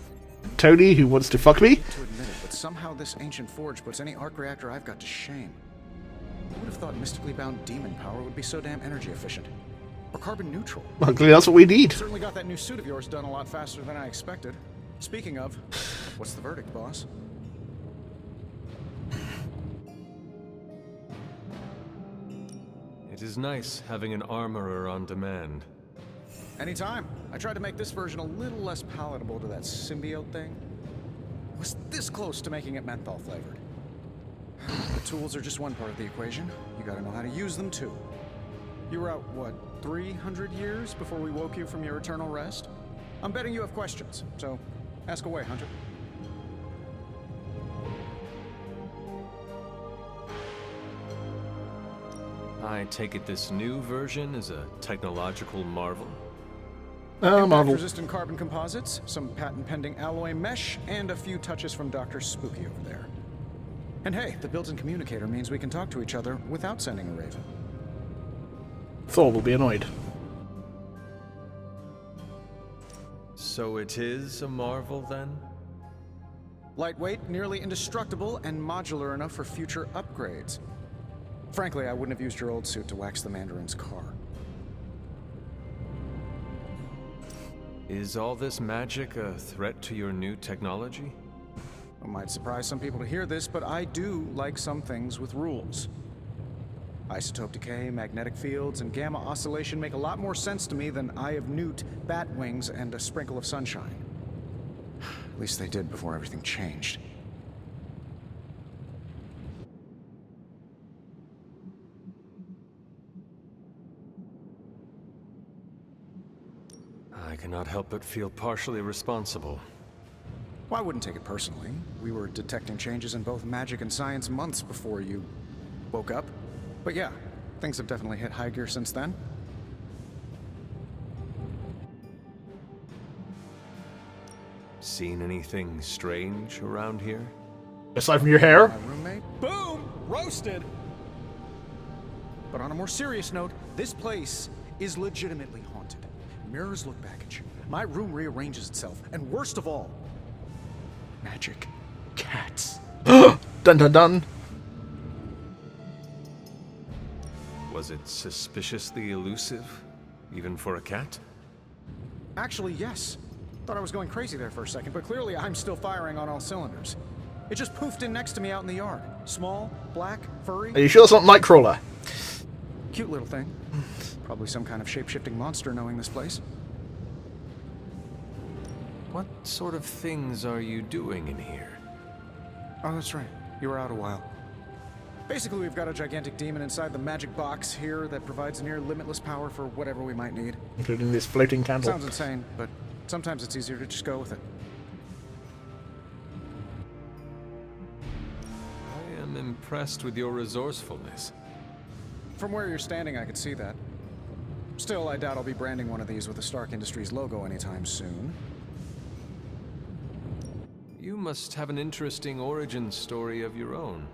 Tony, who wants to fuck me. To admit it, but somehow this ancient forge puts any arc reactor I've got to shame. Who would have thought mystically bound demon power would be so damn energy efficient? Or carbon neutral? Luckily, that's what we need. Certainly got that new suit of yours done a lot faster than I expected. Speaking of, what's the verdict, boss? It is nice having an armorer on demand. Anytime. I tried to make this version a little less palatable to that symbiote thing. I was this close to making it menthol flavored. The tools are just one part of the equation. You gotta know how to use them too. You were out, what, 300 years before we woke you from your eternal rest? I'm betting you have questions, so ask away, Hunter. I take it this new version is a technological marvel? Impact-resistant carbon composites, some patent-pending alloy mesh, and a few touches from Dr. Spooky over there. And hey, the built-in communicator means we can talk to each other without sending a raven. Thor will be annoyed. So it is a marvel, then? Lightweight, nearly indestructible, and modular enough for future upgrades. Frankly, I wouldn't have used your old suit to wax the Mandarin's car. Is all this magic a threat to your new technology? It might surprise some people to hear this, but I do like some things with rules. Isotope decay, magnetic fields, and gamma oscillation make a lot more sense to me than Eye of Newt, bat wings, and a sprinkle of sunshine. At least they did before everything changed. I cannot help but feel partially responsible. Well, I wouldn't take it personally. We were detecting changes in both magic and science months before you woke up. But yeah, things have definitely hit high gear since then. Seen anything strange around here? Aside from your hair? My roommate? Boom! Roasted! But on a more serious note, this place is legitimately haunted. Mirrors look back at you. my room rearranges itself. And worst of all, magic cats. Dun dun dun. Was it suspiciously elusive, even for a cat? Actually, yes. Thought I was going crazy there for a second, but clearly I'm still firing on all cylinders. It just poofed in next to me out in the yard. Small, black, furry. Are you sure it's not Nightcrawler? Cute little thing. Probably some kind of shape-shifting monster knowing this place. What sort of things are you doing in here? Oh, that's right. You were out a while. Basically, we've got a gigantic demon inside the magic box here that provides near limitless power for whatever we might need. Including this floating candle. Sounds insane, but sometimes it's easier to just go with it. I am impressed with your resourcefulness. From where you're standing, I could see that. Still, I doubt I'll be branding one of these with the Stark Industries logo anytime soon. You must have an interesting origin story of your own.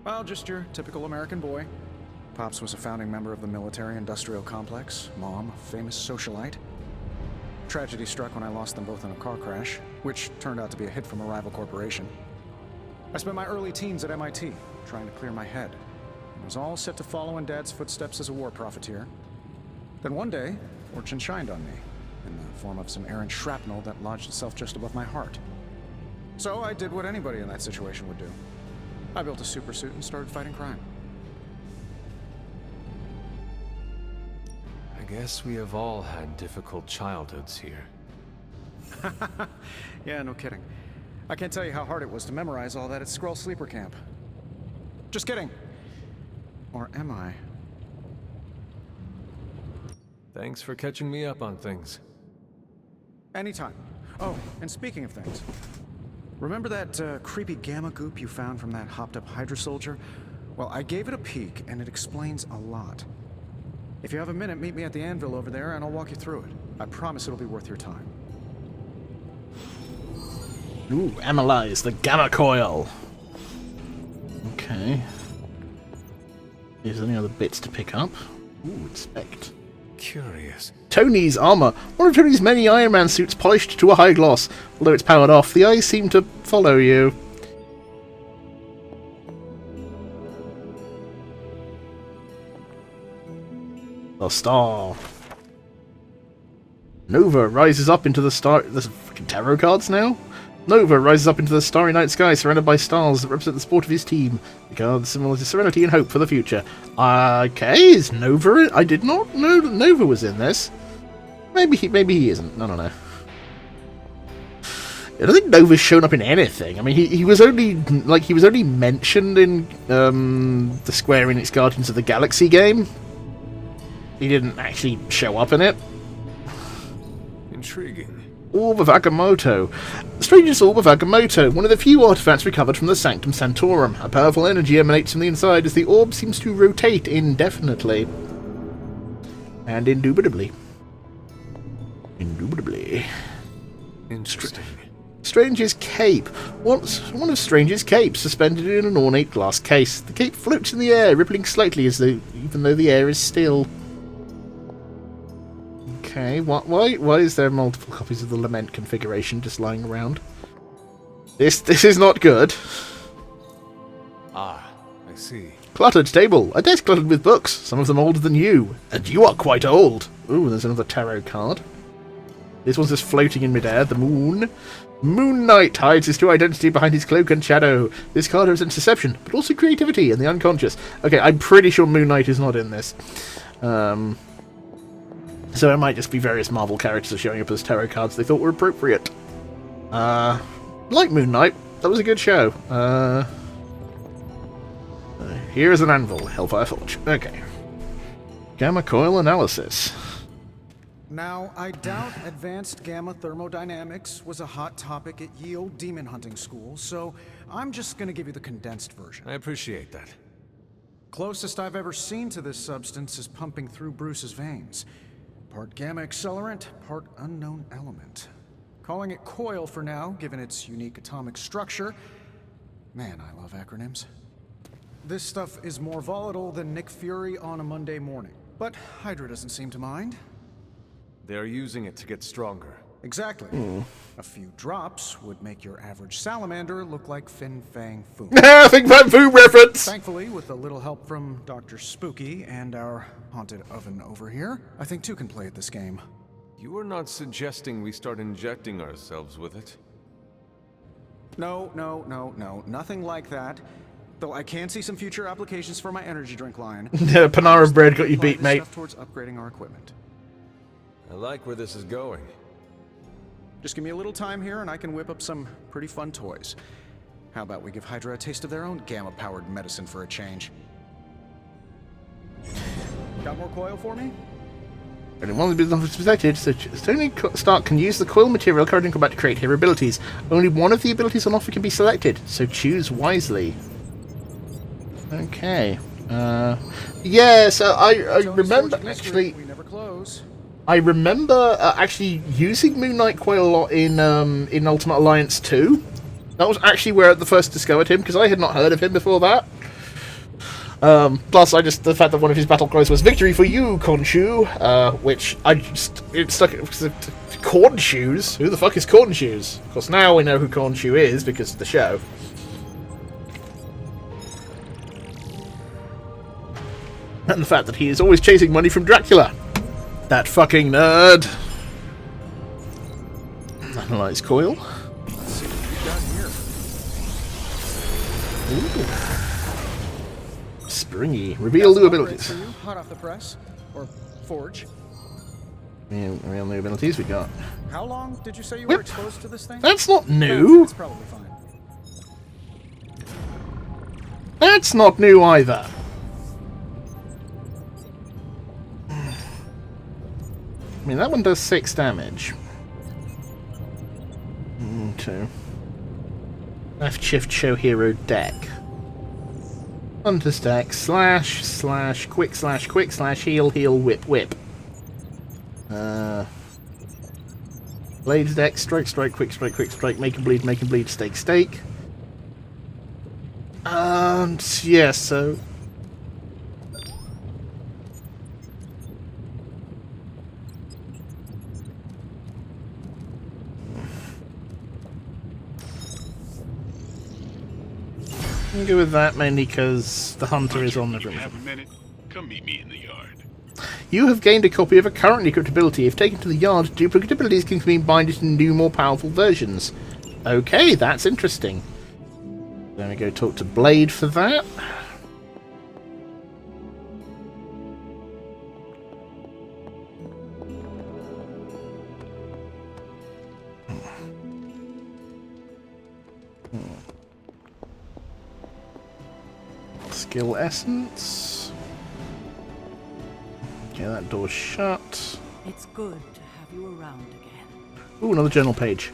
Well, just your typical American boy. Pops was a founding member of the military-industrial complex. Mom, a famous socialite. Tragedy struck when I lost them both in a car crash, which turned out to be a hit from a rival corporation. I spent my early teens at MIT, trying to clear my head. I was all set to follow in Dad's footsteps as a war profiteer. Then one day, fortune shined on me, in the form of some errant shrapnel that lodged itself just above my heart. So I did what anybody in that situation would do. I built a super suit and started fighting crime. I guess we have all had difficult childhoods here. Yeah, no kidding. I can't tell you how hard it was to memorize all that at Skrull Sleeper Camp. Just kidding. Or am I? Thanks for catching me up on things. Anytime. Oh, and speaking of things, remember that creepy gamma goop you found from that hopped-up Hydra soldier? Well, I gave it a peek, and it explains a lot. If you have a minute, meet me at the anvil over there, and I'll walk you through it. I promise it'll be worth your time. Ooh, analyze the gamma coil. Okay. Is there any other bits to pick up? Ooh, inspect. Curious. Tony's armor. One of Tony's many Iron Man suits polished to a high gloss. Although it's powered off, the eyes seem to follow you. The star. Nova rises up into the star. There's fucking tarot cards now? Nova rises up into the starry night sky, surrounded by stars that represent the support of his team. The cards symbolize serenity and hope for the future. Okay, is Nova in? I did not know that Nova was in this. Maybe he isn't. I don't know. I don't think Nova's shown up in anything. I mean, he was only mentioned in the Square Enix Guardians of the Galaxy game. He didn't actually show up in it. Intriguing. Orb of Agamotto. The strangest Orb of Agamotto, one of the few artifacts recovered from the Sanctum Sanctorum. A powerful energy emanates from the inside as the orb seems to rotate indefinitely. And indubitably. Interesting. Strange's cape. One of Strange's capes, suspended in an ornate glass case. The cape floats in the air, rippling slightly even though the air is still. Okay, why is there multiple copies of the Lament configuration just lying around? This is not good. Ah, I see. Cluttered table. A desk cluttered with books, some of them older than you. And you are quite old. Ooh, there's another tarot card. This one's just floating in midair. The moon. Moon Knight hides his true identity behind his cloak and shadow. This card represents deception, but also creativity and the unconscious. Okay, I'm pretty sure Moon Knight is not in this. So it might just be various Marvel characters are showing up as tarot cards they thought were appropriate. Like Moon Knight, that was a good show. Here is an anvil, Hellfire Forge. Okay. Gamma coil analysis. Now, I doubt advanced gamma thermodynamics was a hot topic at ye old demon hunting school, so I'm just gonna give you the condensed version. I appreciate that. Closest I've ever seen to this substance is pumping through Bruce's veins. Part gamma accelerant, part unknown element. Calling it coil for now, given its unique atomic structure. Man, I love acronyms. This stuff is more volatile than Nick Fury on a Monday morning. But Hydra doesn't seem to mind. They're using it to get stronger. Exactly. A few drops would make your average salamander look like Fin Fang Foom. Fin Fang Foom reference! Thankfully, with a little help from Dr. Spooky and our haunted oven over here, I think two can play at this game. You are not suggesting we start injecting ourselves with it? No, nothing like that. Though I can see some future applications for my energy drink line. Panera Bread got you beat, mate. Stuff towards upgrading our equipment. I like where this is going. Just give me a little time here and I can whip up some pretty fun toys. How about we give Hydra a taste of their own gamma-powered medicine for a change? Got more coil for me? Only one of the business selected, so Tony Stark can use the coil material currently in combat to create hero abilities. Only one of the abilities on offer can be selected, so choose wisely. Okay. Yeah, so I remember actually. We never close. I remember actually using Moon Knight quite a lot in Ultimate Alliance 2. That was actually where I first discovered him, because I had not heard of him before that. Plus, the fact that one of his battle cries was "Victory for you, Khonshu," which it stuck. Corn Shoes? Who the fuck is Corn Shoes? Of course, now we know who Khonshu is because of the show. And the fact that he is always chasing money from Dracula. That fucking nerd. Analyze coil. Let's see what we got here. Ooh. Springy. Reveal new abilities. Hot off the press. Or forge. Reveal new abilities we got. How long did you say you were exposed to this thing? That's not new. It's probably fine. That's not new either. I mean, that one does 6 damage. 2. Left shift show hero deck. Hunter's deck. Slash, quick, heal, whip. Blades deck. Strike, quick strike, make and bleed, stake. Yeah, so... I'm go with that mainly because the hunter is on the room. Have a minute? Come meet me in the yard. You have gained a copy of a currently equipped ability. If taken to the yard, duplicate abilities can be combined into new, more powerful versions. Okay, that's interesting. Then we go talk to Blade for that. Skill Essence. Okay, that door's shut. It's good to have you around again. Ooh, another journal page.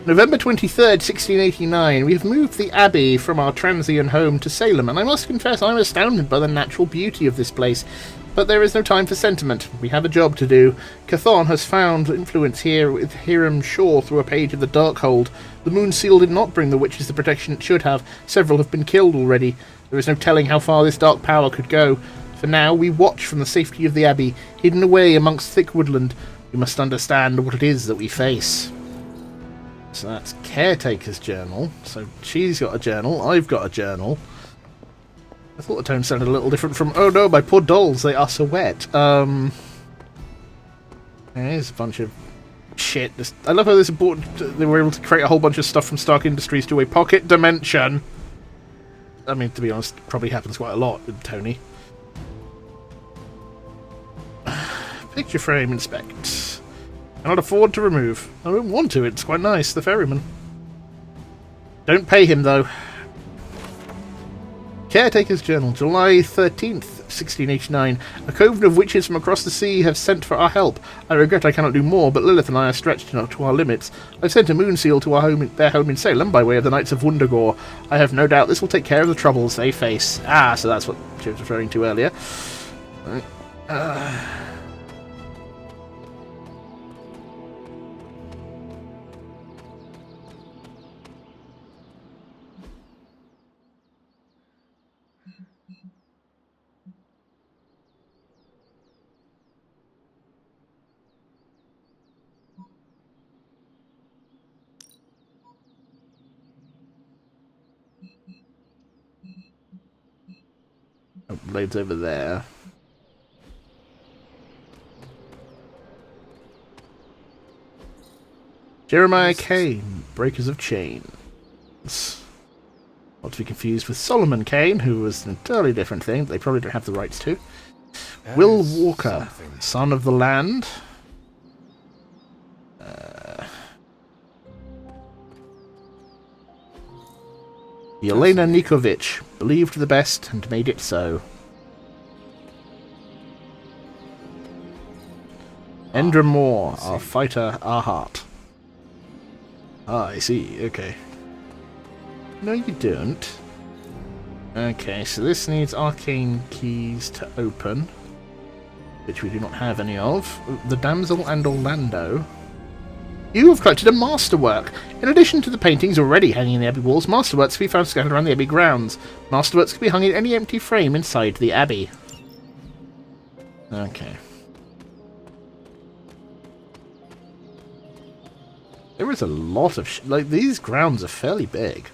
November 23rd, 1689. We have moved the Abbey from our transient home to Salem, and I must confess I'm astounded by the natural beauty of this place. But there is no time for sentiment. We have a job to do. Cathon has found influence here with Hiram Shaw through a page of the Darkhold. The Moon Seal did not bring the witches the protection it should have. Several have been killed already. There is no telling how far this dark power could go. For now, we watch from the safety of the Abbey, hidden away amongst thick woodland. We must understand what it is that we face. So that's Caretaker's journal. So she's got a journal, I've got a journal. I thought the tone sounded a little different from, oh no, my poor dolls, they are so wet. There's a bunch of shit. I love how this important. They were able to create a whole bunch of stuff from Stark Industries to a pocket dimension. I mean, to be honest, it probably happens quite a lot with Tony. Picture frame inspect. Cannot afford to remove. I don't want to, it's quite nice, the ferryman. Don't pay him, though. Caretaker's Journal, July 13th, 1689. A coven of witches from across the sea have sent for our help. I regret I cannot do more, but Lilith and I are stretched to our limits. I've sent a moon seal to their home in Salem by way of the Knights of Wundagore. I have no doubt this will take care of the troubles they face. Ah, so that's what she was referring to earlier. Oh, Blade's over there. Jeremiah Kane, Breakers of Chains. Not to be confused with Solomon Kane, who was an entirely different thing they probably don't have the rights to. That Will is Walker, something. Son of the Land. Yelena Nikovic, believed the best and made it so. Endra Moore, our fighter, our heart. Ah, I see, okay. No, you don't. Okay, so this needs arcane keys to open, which we do not have any of. The Damsel and Orlando. You have collected a masterwork. In addition to the paintings already hanging in the Abbey walls, masterworks can be found scattered around the Abbey grounds. Masterworks can be hung in any empty frame inside the Abbey. Okay. There is a lot of like, these grounds are fairly big.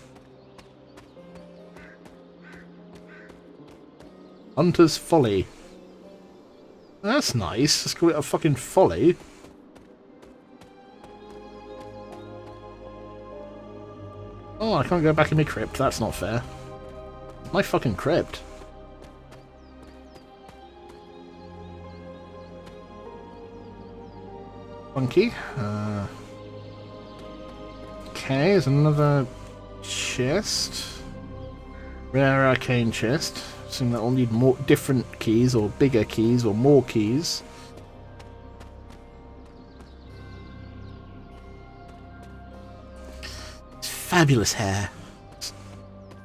Hunter's Folly. That's nice. Let's call it a fucking folly. Oh, I can't go back in my crypt. That's not fair. My fucking crypt. Funky. Okay, there's another chest. Rare arcane chest. Assuming that will need more different keys, or bigger keys, or more keys. Fabulous hair.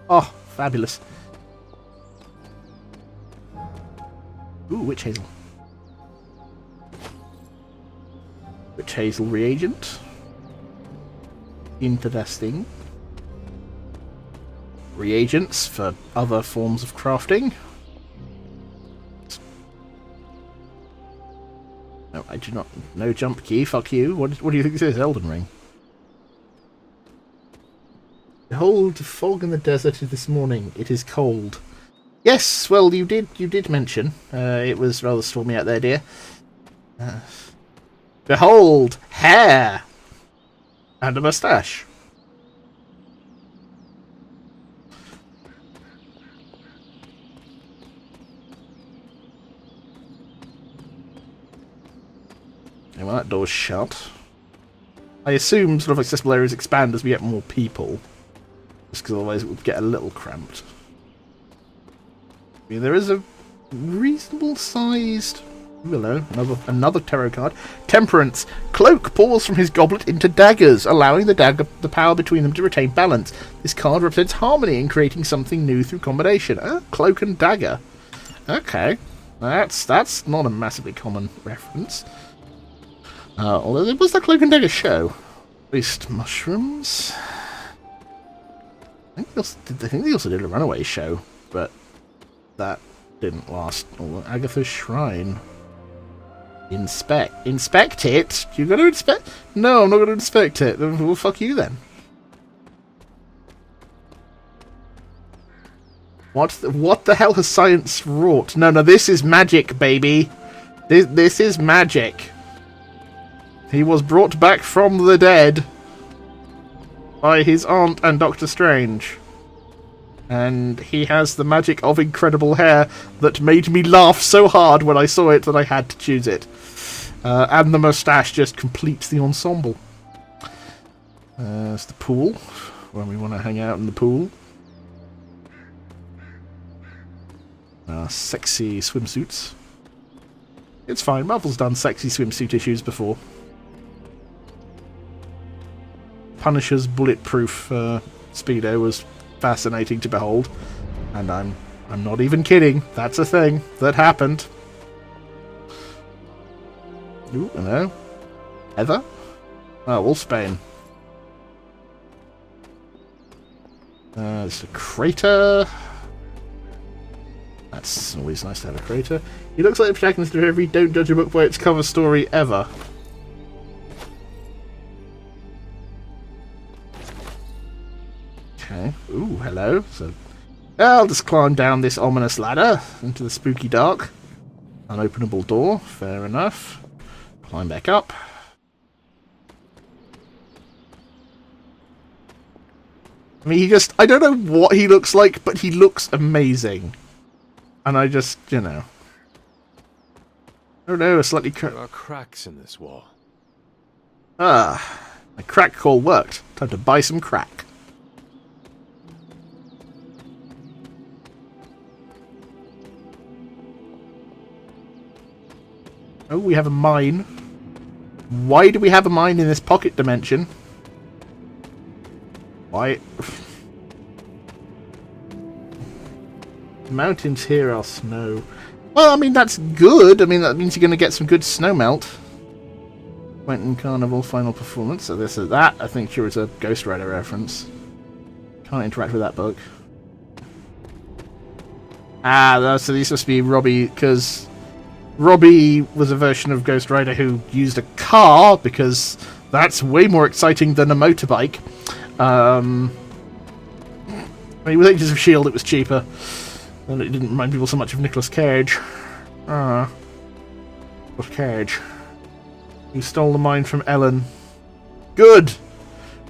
Oh, fabulous. Ooh, witch hazel. Witch hazel reagent. Interesting. Reagents for other forms of crafting. No, I do not. No jump key. Fuck you. What do you think this is? Elden Ring. Behold, fog in the desert this morning. It is cold. Yes, well, you did mention. It was rather stormy out there, dear. Behold, hair and a moustache. And well, that door's shut. I assume sort of accessible areas expand as we get more people. Just because otherwise it would get a little cramped. I mean, there is a reasonable sized... Hello, another tarot card. Temperance. Cloak pours from his goblet into daggers, allowing the power between them to retain balance. This card represents harmony in creating something new through combination. Cloak and dagger. Okay. That's not a massively common reference. Although there was that Cloak and Dagger show. Least mushrooms. I think they also did a Runaway show, but that didn't last. Agatha's Shrine. Inspect it? You gotta inspect? No, I'm not gonna inspect it. Well, fuck you then. What the hell has science wrought? No, this is magic, baby. This is magic. He was brought back from the dead by his aunt and Doctor Strange. And he has the magic of incredible hair that made me laugh so hard when I saw it that I had to choose it. And the moustache just completes the ensemble. It's the pool, when we want to hang out in the pool. Sexy swimsuits. It's fine, Marvel's done sexy swimsuit issues before. Punisher's bulletproof Speedo was fascinating to behold, and I'm not even kidding. That's a thing that happened. Ooh, hello. Heather? Oh, Wolfsbane. There's a crater. That's always nice to have a crater. He looks like the protagonist of every Don't Judge a Book by its cover story ever. Okay. Ooh, hello. So, I'll just climb down this ominous ladder into the spooky dark. Unopenable door, fair enough. Climb back up. I mean, I don't know what he looks like, but he looks amazing. And I just, you know. I don't know, a slightly There are cracks in this wall. Ah, my crack call worked. Time to buy some crack. Oh, we have a mine. Why do we have a mine in this pocket dimension? Why? Mountains here are snow. Well, I mean, that's good. I mean, that means you're going to get some good snow melt. Quentin Carnival final performance. So this is that. I think sure it's a Ghost Rider reference. Can't interact with that book. Ah, so these must be Robbie, because Robbie was a version of Ghost Rider who used a car, because that's way more exciting than a motorbike. I mean, with Agents of S.H.I.E.L.D. it was cheaper, and it didn't remind people so much of Nicolas Cage. Nicolas Cage. Who stole the mine from Ellen. Good!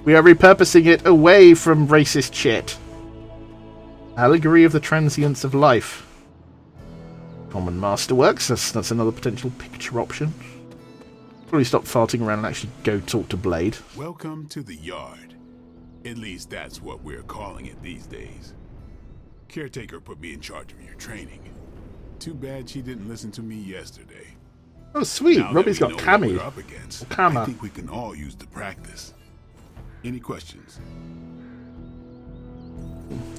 We are repurposing it away from racist shit. Allegory of the transience of life. Common Masterworks, that's another potential picture option. Probably stop farting around and actually go talk to Blade. Welcome to the yard. At least that's what we're calling it these days. Caretaker put me in charge of your training. Too bad she didn't listen to me yesterday. Oh, sweet. Now Robbie's that we got know what Cammy. we're up against, Kama. I think we can all use the practice. Any questions?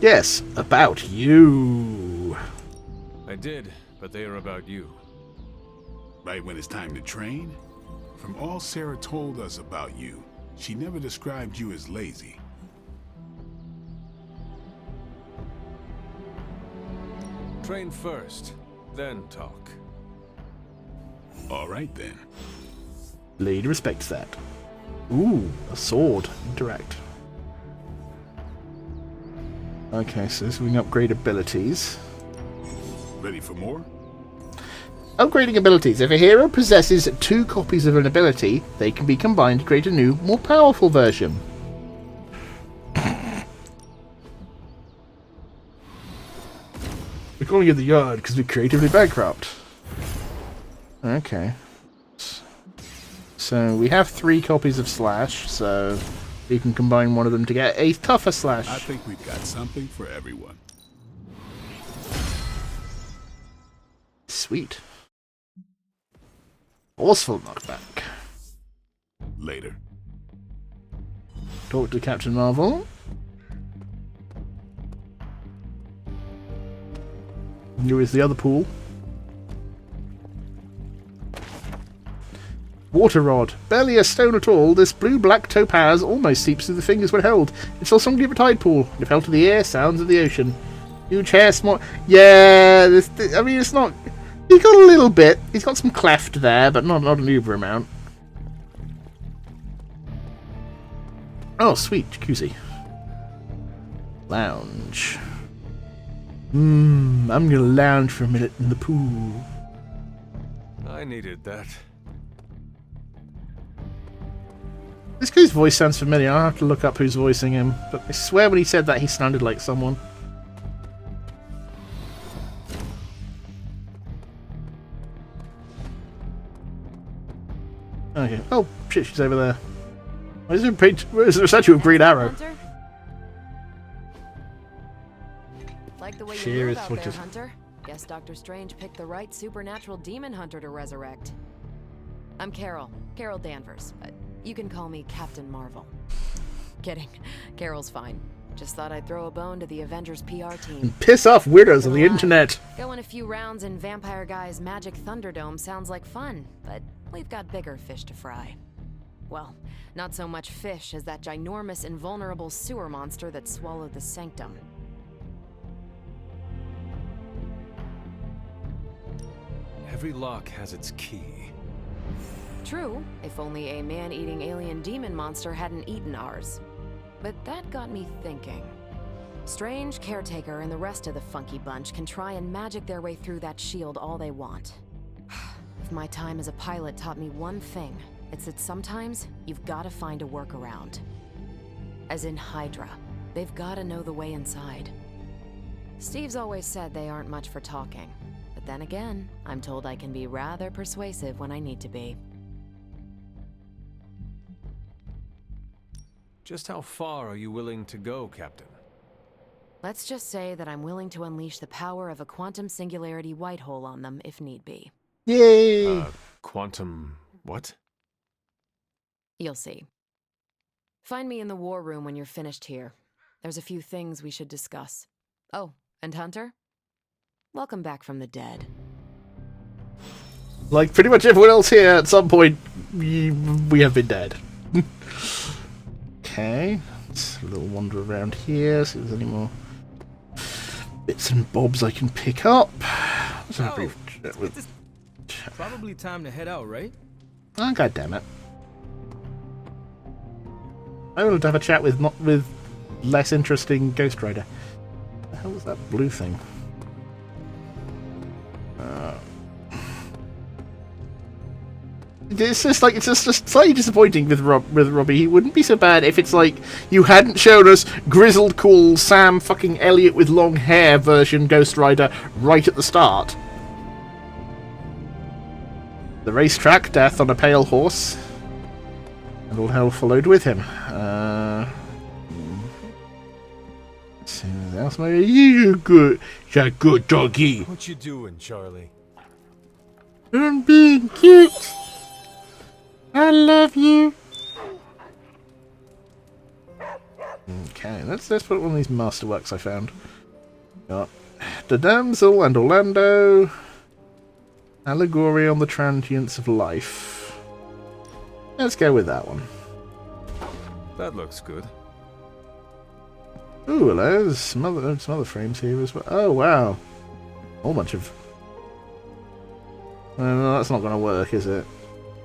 Yes, about you. I did, but they are about you. Right when it's time to train? From all Sarah told us about you, she never described you as lazy. Train first, then talk. All right, then. Blade respects that. Ooh, a sword. Interact. Okay, so this we can upgrade abilities. Ready for more? Upgrading abilities. If a hero possesses 2 copies of an ability, they can be combined to create a new, more powerful version. We're calling it the yard because we're creatively bankrupt. Okay. So we have 3 copies of Slash, so we can combine one of them to get a tougher Slash. I think we've got something for everyone. Sweet. Forceful knockback. Later. Talk to Captain Marvel. Here is the other pool. Water Rod. Barely a stone at all, this blue-black topaz almost seeps through the fingers when held. It's also something of a tide pool. If held to the air, sounds of the ocean. Huge hair, small... Yeah, I mean, it's not... He's got a little bit. He's got some cleft there, but not an uber amount. Oh, sweet. Jacuzzi. Lounge. I'm gonna lounge for a minute in the pool. I needed that. This guy's voice sounds familiar. I'll have to look up who's voicing him. But I swear when he said that, he sounded like someone. Okay. Oh, shit, she's over there. Why is there a statue of Green Arrow? Like the way you Cheers, move out there, switches. Hunter. Guess Dr. Strange picked the right supernatural demon hunter to resurrect. I'm Carol Danvers, but you can call me Captain Marvel. Kidding. Carol's fine. Just thought I'd throw a bone to the Avengers PR team. Piss off weirdos on the internet. Going a few rounds in Vampire Guy's Magic Thunderdome sounds like fun, but we've got bigger fish to fry. Well, not so much fish as that ginormous invulnerable sewer monster that swallowed the Sanctum. Every lock has its key. True, if only a man-eating alien demon monster hadn't eaten ours. But that got me thinking. Strange, Caretaker, and the rest of the funky bunch can try and magic their way through that shield all they want. If my time as a pilot taught me one thing, it's that sometimes you've gotta find a workaround. As in Hydra, they've gotta know the way inside. Steve's always said they aren't much for talking, but then again, I'm told I can be rather persuasive when I need to be. Just how far are you willing to go, Captain? Let's just say that I'm willing to unleash the power of a quantum singularity white hole on them if need be. Yay! Quantum... what? You'll see. Find me in the war room when you're finished here. There's a few things we should discuss. Oh, and Hunter? Welcome back from the dead. Like pretty much everyone else here, at some point, we have been dead. Okay, let's a little wander around here, see if there's any more bits and bobs I can pick up. Let's have a brief chat with... Probably time to head out, right? Oh, God damn it. I wanted to have a chat with less interesting Ghost Rider. What the hell was that blue thing? It's just slightly disappointing with Robbie. He wouldn't be so bad if it's like you hadn't shown us grizzled, cool Sam fucking Elliott with long hair version Ghost Rider right at the start. The racetrack, death on a pale horse, and all hell followed with him. See what else? You're good doggy. What you doing, Charlie? I'm being cute. I love you. Okay, let's put one of these masterworks I found. Got The Damsel and Orlando. Allegory on the Transience of Life. Let's go with that one. That looks good. Ooh, hello. There's some other frames here as well. Oh, wow. A whole bunch of... No, that's not going to work, is it?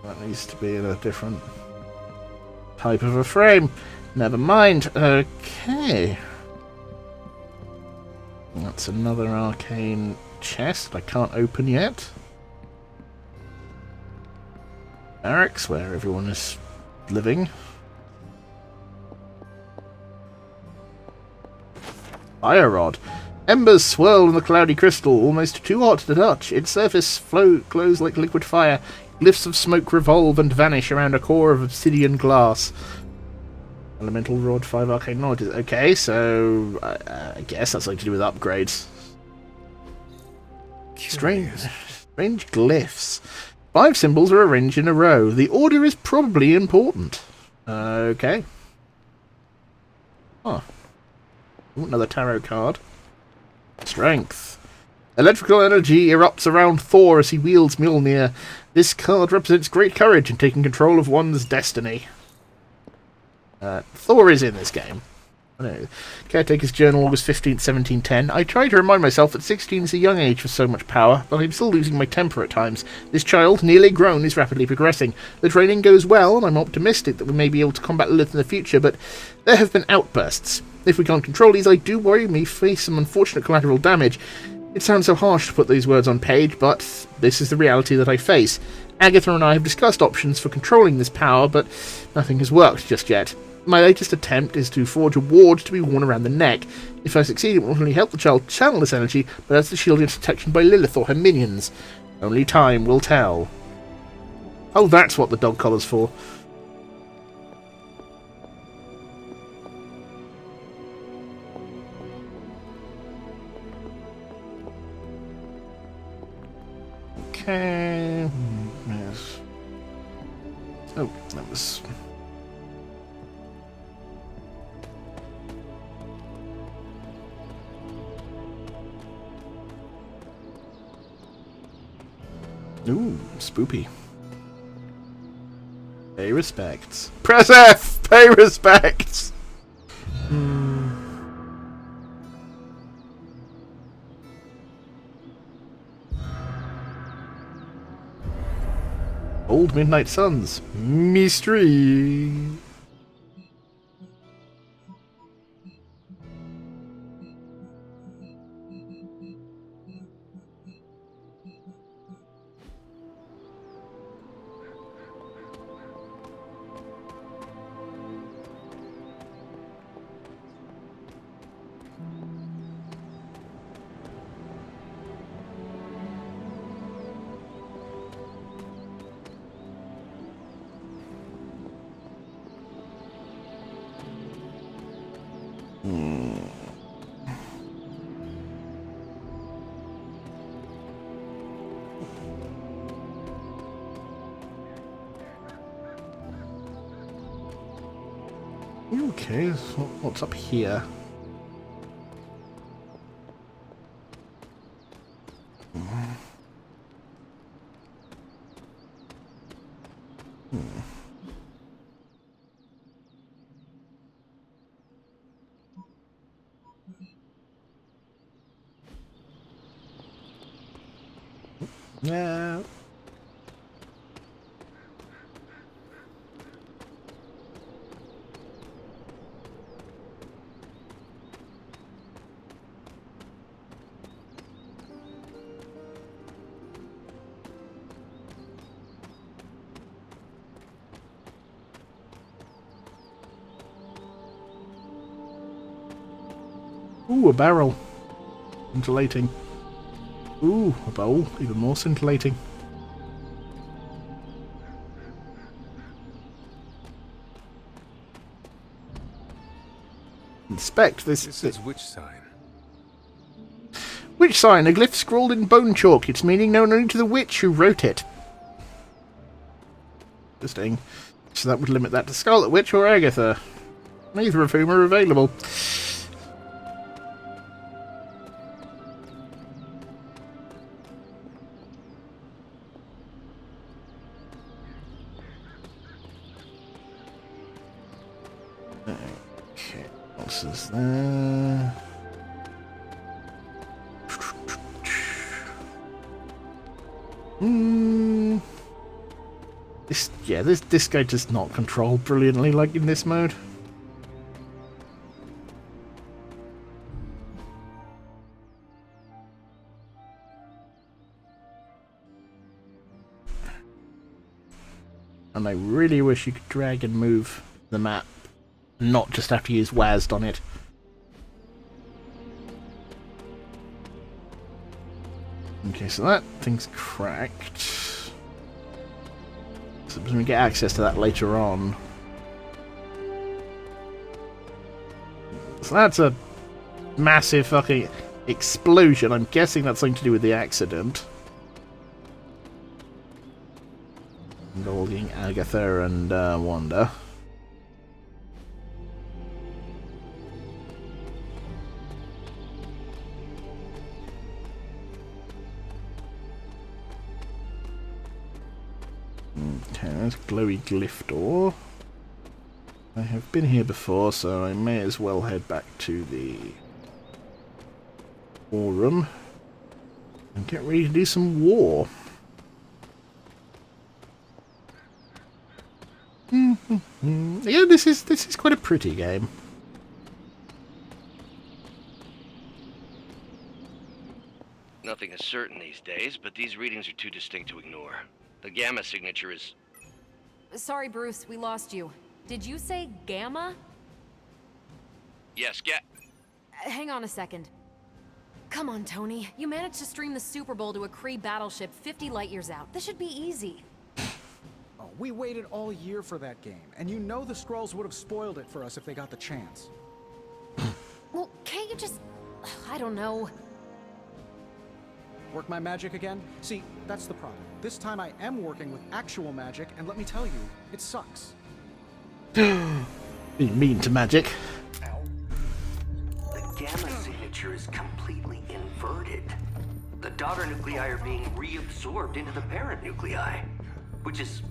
That needs to be in a different type of a frame. Never mind. Okay. That's another arcane chest I can't open yet. Barracks, where everyone is living. Fire rod. Embers swirl in the cloudy crystal, almost too hot to touch. Its surface glows like liquid fire. Glyphs of smoke revolve and vanish around a core of obsidian glass. Elemental rod, 5 arcane knowledge. Okay, so I guess that's something to do with upgrades. Strange glyphs. 5 symbols are arranged in a row. The order is probably important. Okay. Huh. Ooh, another tarot card. Strength. Electrical energy erupts around Thor as he wields Mjolnir. This card represents great courage in taking control of one's destiny. Thor is in this game. I know. Caretaker's Journal, August 15th, 1710. I try to remind myself that 16 is a young age for so much power, but I'm still losing my temper at times. This child, nearly grown, is rapidly progressing. The training goes well, and I'm optimistic that we may be able to combat Lilith in the future, but there have been outbursts. If we can't control these, I do worry we face some unfortunate collateral damage. It sounds so harsh to put these words on page, but this is the reality that I face. Agatha and I have discussed options for controlling this power, but nothing has worked just yet. My latest attempt is to forge a ward to be worn around the neck. If I succeed, it will not only help the child channel this energy, but as the shield against detection by Lilith or her minions. Only time will tell. Oh, that's what the dog collar's for. Okay. Yes. Oh, that was... Ooh, spoopy. Pay respects. Press F! Pay respects! Old Midnight Suns. Mystery. Okay, so what's up here? Yeah. Ooh, a barrel. Scintillating. Ooh, a bowl. Even more scintillating. Inspect this. This is which sign? Which sign? A glyph scrawled in bone chalk. Its meaning known only to the witch who wrote it. Interesting. So that would limit that to Scarlet Witch or Agatha. Neither of whom are available. Okay, what else is there? This guy does not control brilliantly like in this mode. And I really wish you could drag and move the map, not just have to use WASD on it. Okay, so that thing's cracked. So we get access to that later on. So that's a massive fucking explosion. I'm guessing that's something to do with the accident. Involving Agatha and Wanda. Okay, there's glowy glyph door. I have been here before, so I may as well head back to the war room and get ready to do some war. Yeah, this is quite a pretty game. Nothing is certain these days, but these readings are too distinct to ignore. The gamma signature is... Sorry, Bruce, we lost you. Did you say gamma? Yes, Hang on a second. Come on, Tony. You managed to stream the Super Bowl to a Kree battleship 50 light years out. This should be easy. Oh, we waited all year for that game, and you know the Skrulls would have spoiled it for us if they got the chance. Well, can't you just... I don't know. Work my magic again? See, that's the problem. This time I am working with actual magic, and let me tell you, it sucks. Being mean to magic. The gamma signature is completely inverted. The daughter nuclei are being reabsorbed into the parent nuclei, which is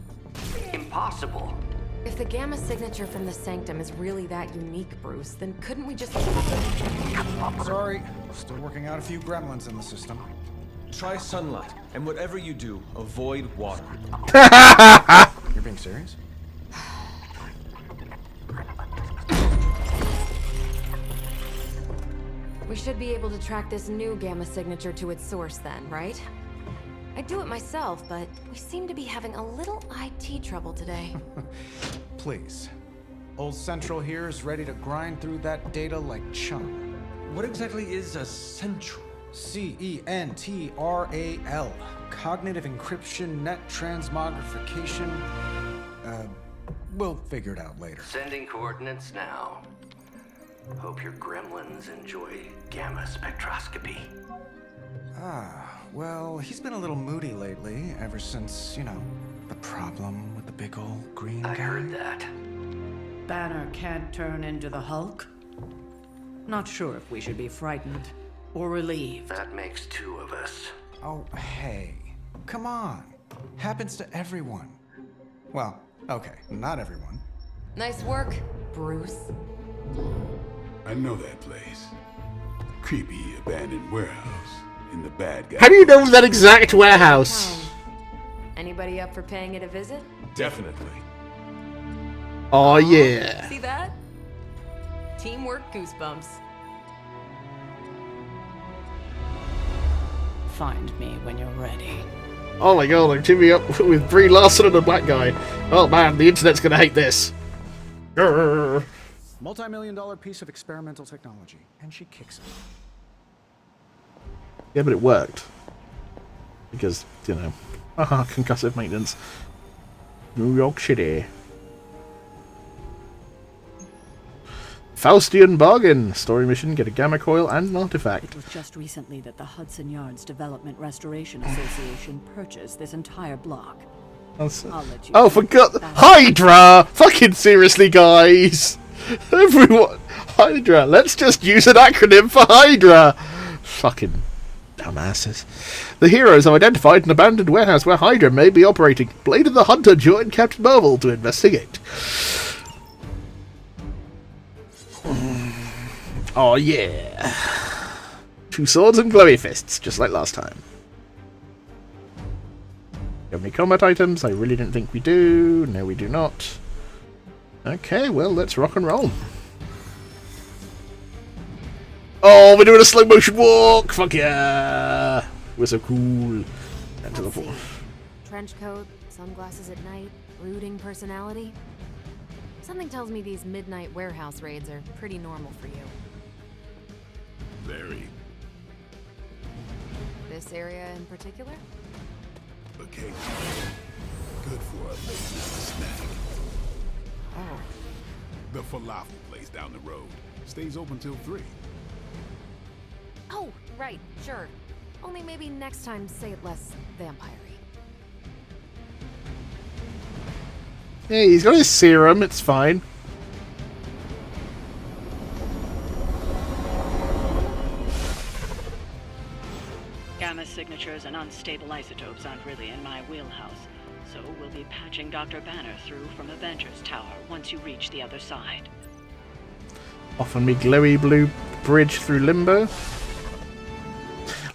impossible. If the gamma signature from the Sanctum is really that unique, Bruce, then couldn't we just... Sorry, still working out a few gremlins in the system. Try sunlight, and whatever you do, avoid water. You're being serious? We should be able to track this new gamma signature to its source then, right? I'd do it myself, but we seem to be having a little IT trouble today. Please. Old Central here is ready to grind through that data like chum. What exactly is a Central? C-E-N-T-R-A-L. Cognitive encryption, net transmogrification. We'll figure it out later. Sending coordinates now. Hope your gremlins enjoy gamma spectroscopy. Well, he's been a little moody lately, ever since, you know, the problem with the big old green guy. I heard that. Banner can't turn into the Hulk? Not sure if we should be frightened or relieved. That makes two of us. Oh, hey. Come on. Happens to everyone. Well, okay, not everyone. Nice work, Bruce. I know that place. Creepy abandoned warehouse in the bad guy. How do you know that exact warehouse? Anybody up for paying it a visit? Definitely. Oh yeah. See that? Teamwork goosebumps. Find me when you're ready. Oh my god, I'm teaming up with Brie Larson and a black guy. Oh man, the internet's gonna hate this. Grrr. Multi-million-dollar piece of experimental technology, and she kicks it. Yeah, but it worked. Because, you know, concussive maintenance. New York City. Faustian bargain. Story mission, get a gamma coil and an artifact. It was just recently that the Hudson Yards Development Restoration Association purchased this entire block. I'll let you Oh, for God! Hydra! Fucking seriously, guys! Everyone! Hydra! Let's just use an acronym for Hydra! Fucking dumbasses. The heroes have identified an abandoned warehouse where Hydra may be operating. Blade of the Hunter joined Captain Marvel to investigate. Oh yeah. 2 swords and glowy fists, just like last time. Do we have any combat items? I really didn't think we do. No, we do not. Okay, well, let's rock and roll. Oh, we're doing a slow motion walk! Fuck yeah! We're so cool. And to the floor. Trench coat, sunglasses at night, brooding personality. Something tells me these midnight warehouse raids are pretty normal for you. Very. This area in particular? Okay. Good for a late snack. Oh. The falafel place down the road stays open till 3. Oh, right, sure. Only maybe next time say it less vampire-y. Hey, he's got his serum, it's fine. Gamma signatures and unstable isotopes aren't really in my wheelhouse, so we'll be patching Dr. Banner through from Avengers Tower once you reach the other side. Off on me glowy blue bridge through limbo.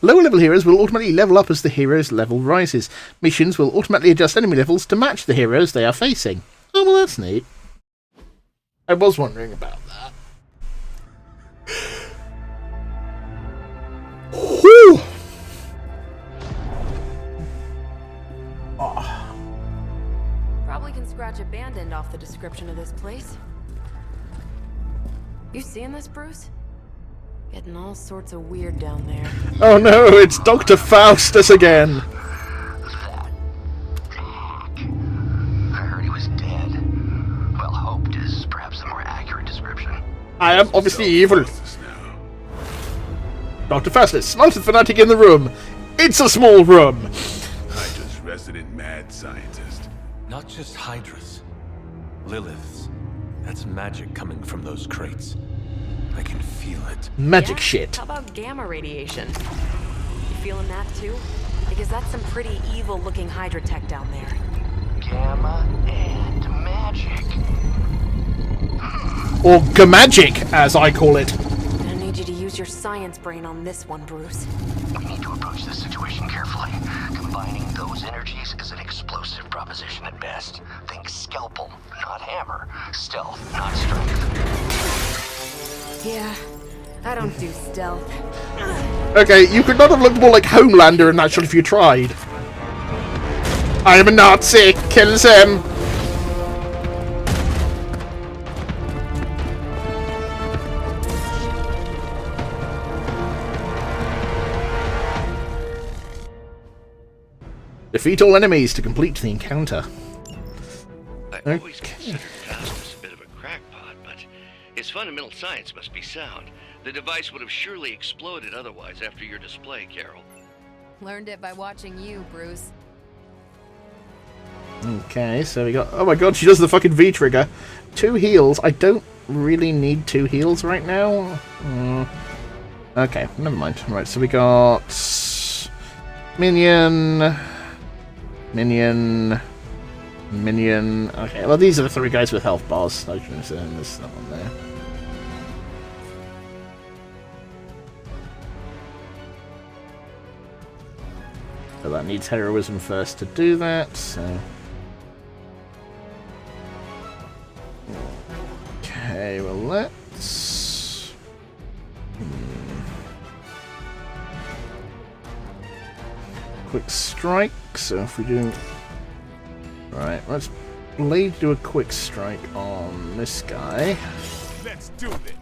Lower level heroes will automatically level up as the hero's level rises. Missions will automatically adjust enemy levels to match the heroes they are facing. Oh, well, that's neat. I was wondering about that. Whew! Oh. Probably can scratch abandoned off the description of this place. You seeing this, Bruce? Getting all sorts of weird down there. Oh no, it's Dr. Faustus again! I heard he was dead. Well, hoped is perhaps a more accurate description. I am obviously evil. Dr. Faustus, smartest fanatic in the room. It's a small room. Hydra's resident mad scientist. Not just Hydra's. Lilith's. That's magic coming from those crates. I can feel it. Magic shit. How about gamma radiation? You feeling that too? Because that's some pretty evil-looking Hydra tech down there. Gamma and magic. Or Gamagic, as I call it. I need you to use your science brain on this one, Bruce. We need to approach this situation carefully. Combining those energies is an explosive proposition at best. Think scalpel, not hammer. Stealth, not strength. Yeah, I don't do stealth. Okay, you could not have looked more like Homelander in that shot if you tried. I am a Nazi! Kills him! Defeat all enemies to complete the encounter. I always considered Faustus a bit of a crackpot, but his fundamental science must be sound. The device would have surely exploded otherwise after your display, Carol. Learned it by watching you, Bruce. Okay, so we got... Oh my god, she does the fucking V-trigger. 2 heals. I don't really need 2 heals right now. Okay, never mind. Right, so we got... Minion... Minion... Minion... Okay, well these are the 3 guys with health bars. I shouldn't say there's that one there. So that needs heroism first to do that, so... Okay, well let's... Quick strike, so if we do... Right, let's Blade do a quick strike on this guy. Let's do it.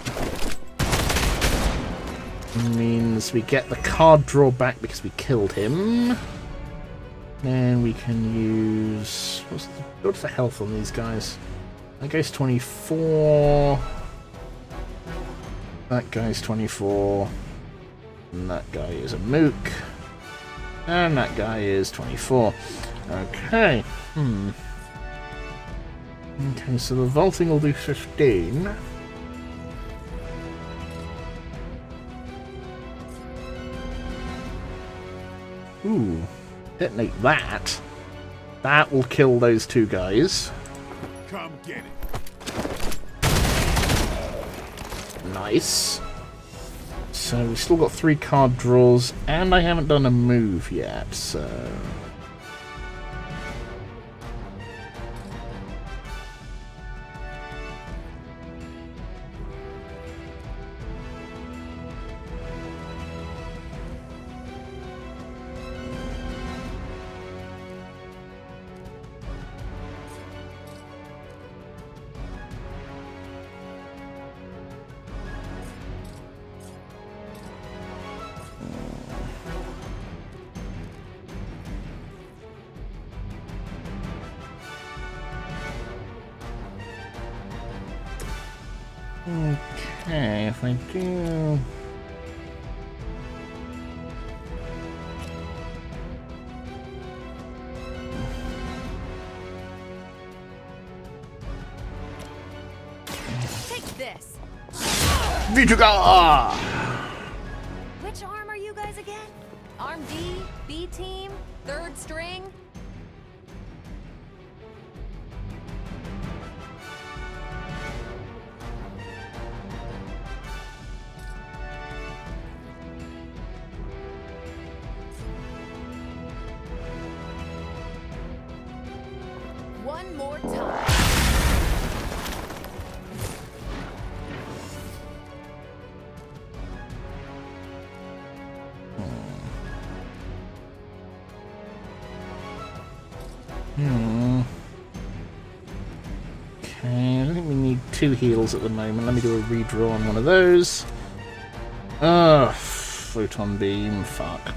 Means we get the card draw back because we killed him. And we can use... What's the health on these guys? That guy's 24. That guy's 24. And that guy is a mook. And that guy is 24. Okay. Okay, so the vaulting will do 15. Ooh. Detonate that. That will kill those 2 guys. Come get it. Nice. So we've still got 3 card draws, and I haven't done a move yet, so... Okay, if I do... Take this! Vituga! Which arm are you guys again? Arm D? B team? 3rd string? One more time. Okay, I think we need 2 heals at the moment. Let me do a redraw on one of those. Photon beam, fuck.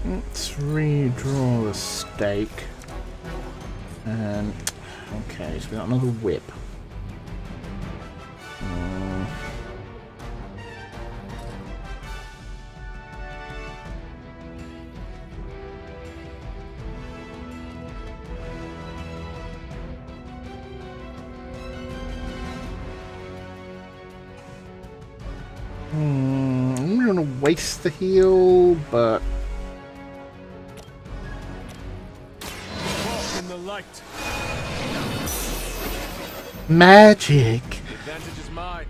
Let's redraw the stake. And okay, so we got another whip. I'm gonna waste the heal, but Light. magic. The advantage is mine.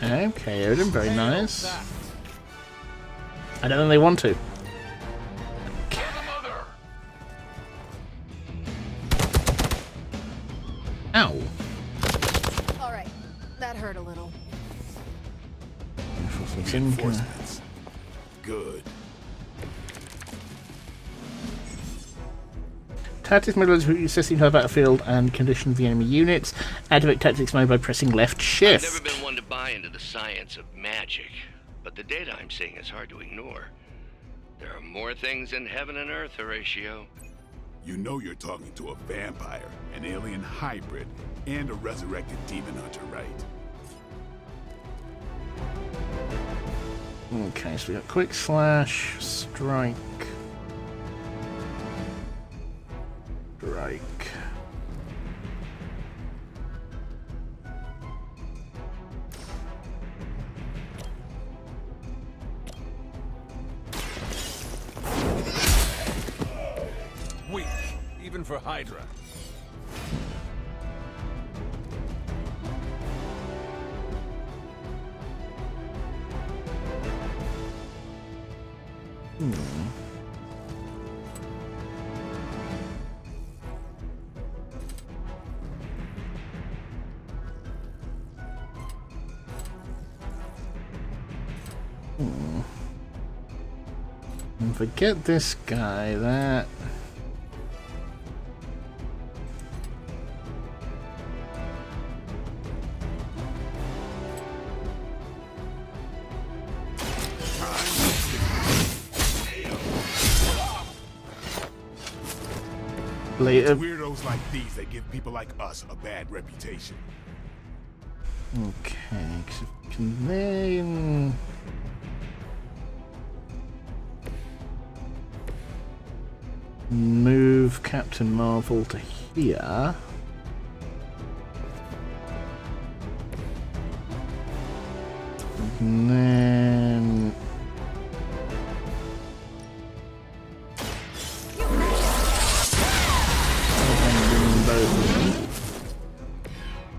Okay, Odin, very nice. I don't think they want to. reinforcements. Good. Tactics mode allows you assessing her battlefield and condition of the enemy units. Activate tactics mode by pressing left shift. I've never been one to buy into the science of magic, but the data I'm seeing is hard to ignore. There are more things in heaven and earth, Horatio. You know you're talking to a vampire, an alien hybrid, and a resurrected demon hunter, right? Okay, so we got quick slash, strike. Strike. Weak, even for Hydra. And forget this guy, that... It's weirdos like these that give people like us a bad reputation. Okay, so can then... move Captain Marvel to here. And then...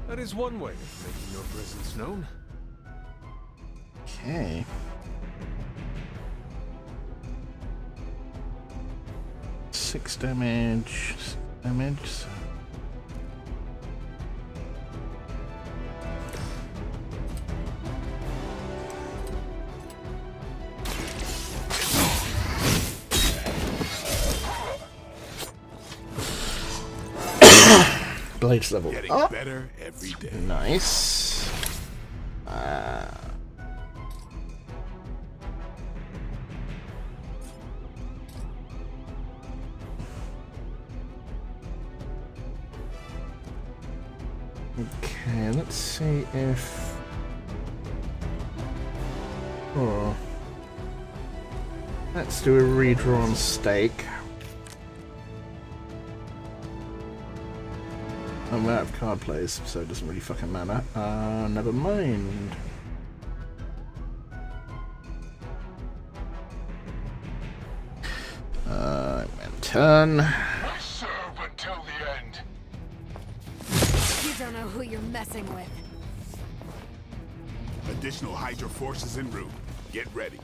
That is one way of making your presence known. Okay. Six damage. So. Blades level Getting up. better every day. Nice. Okay, let's see if... Oh. Let's do a redrawn stake. I'm out of card plays, so it doesn't really fucking matter. Never mind. Turn. I serve until the end. You don't know who you're messing with. Additional Hydra forces en route. Get ready.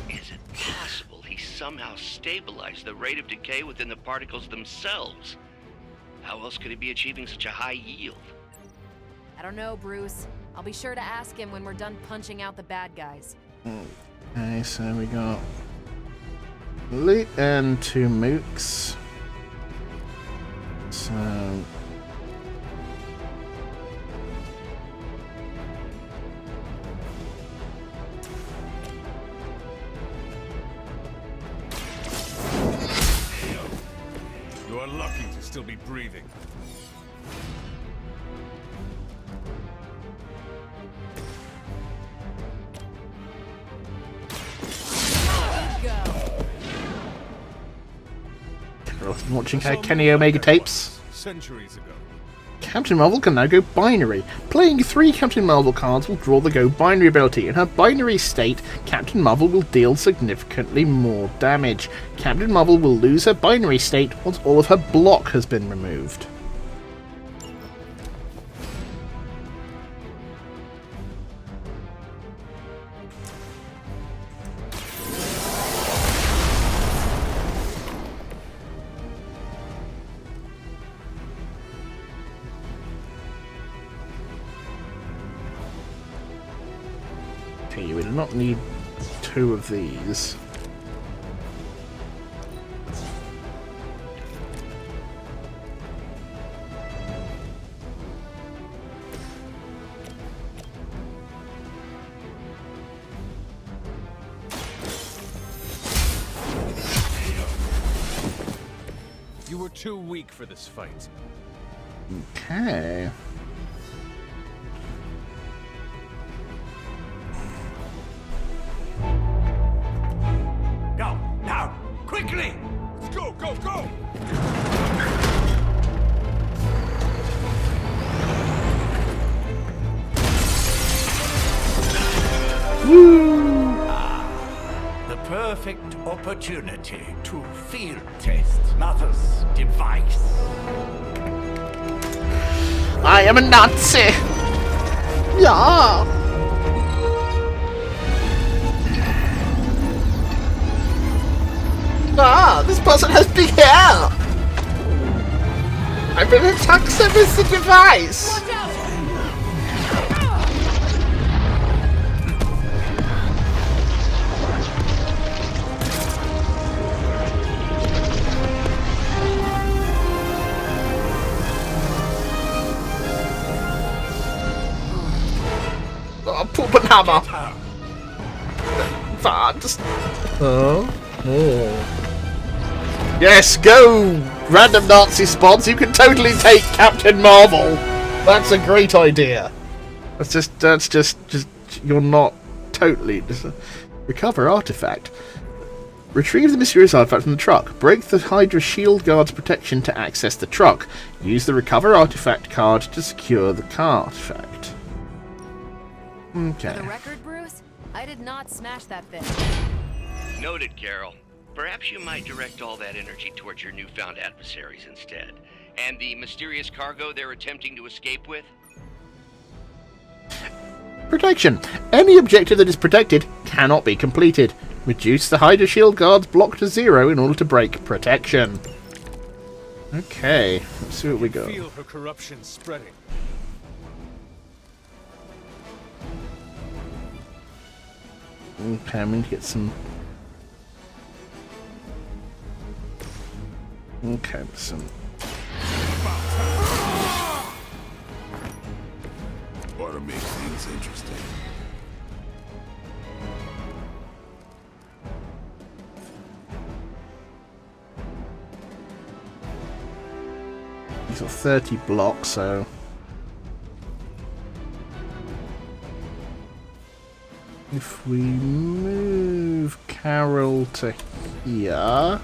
Is it possible he somehow stabilized the rate of decay within the particles themselves? How else could he be achieving such a high yield? I don't know, Bruce. I'll be sure to ask him when we're done punching out the bad guys. Okay, so we got Elite and 2 mooks. So You are lucky to still be breathing. I've been watching her Kenny Omega tapes. Centuries ago. Captain Marvel can now go binary. Playing 3 Captain Marvel cards will draw the Go Binary ability. In her binary state, Captain Marvel will deal significantly more damage. Captain Marvel will lose her binary state once all of her block has been removed. Okay, we do not need 2 of these. You were too weak for this fight. Okay. Go, now, quickly! Let's go, go, go! The perfect opportunity to field test Mother's device. I am a Nazi! Yeah! Ah, this person has big hair! I've been attacked with the device! Oh, poop and hammer! Just... Oh. Yes, go! Random Nazi spots, you can totally take Captain Marvel! That's a great idea. That's just you're not totally... Recover artifact. Retrieve the mysterious artifact from the truck. Break the Hydra shield guard's protection to access the truck. Use the recover artifact card to secure the artifact. Okay. For the record, Bruce, I did not smash that thing. Noted, Carol. Perhaps you might direct all that energy towards your newfound adversaries instead. And the mysterious cargo they're attempting to escape with? Protection. Any objective that is protected cannot be completed. Reduce the Hydra shield guard's block to 0 in order to break protection. Okay, let's see what we got. Feel her corruption spreading. Okay, I'm going to get some... Okay, some... Ought to make things interesting. These are 30 blocks, so... If we move Carol to here...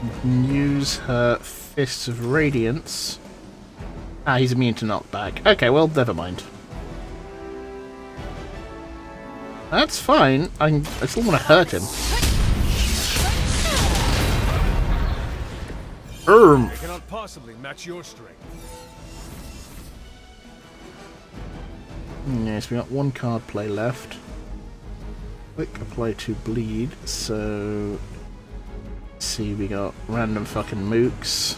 We can use her Fists of Radiance. Ah, he's immune to knockback. Okay, well, never mind. That's fine. I still want to hurt him. I cannot possibly match your strength. Yes, we got 1 card play left. Quick apply to bleed, so... Let's see, we got random fucking mooks.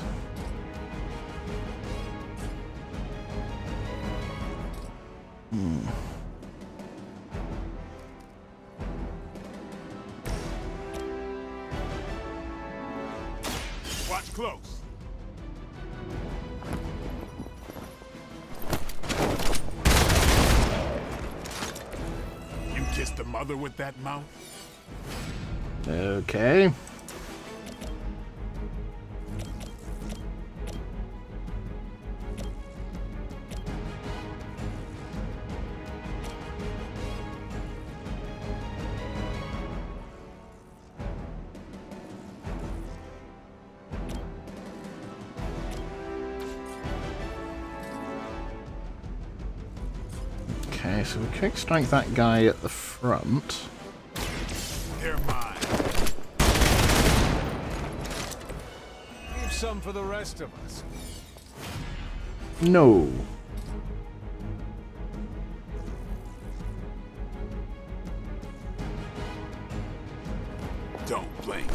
Watch close. You kissed the mother with that mouth? Okay. Okay, so we quick strike that guy at the front. They're mine. Leave some for the rest of us. No. Don't blink.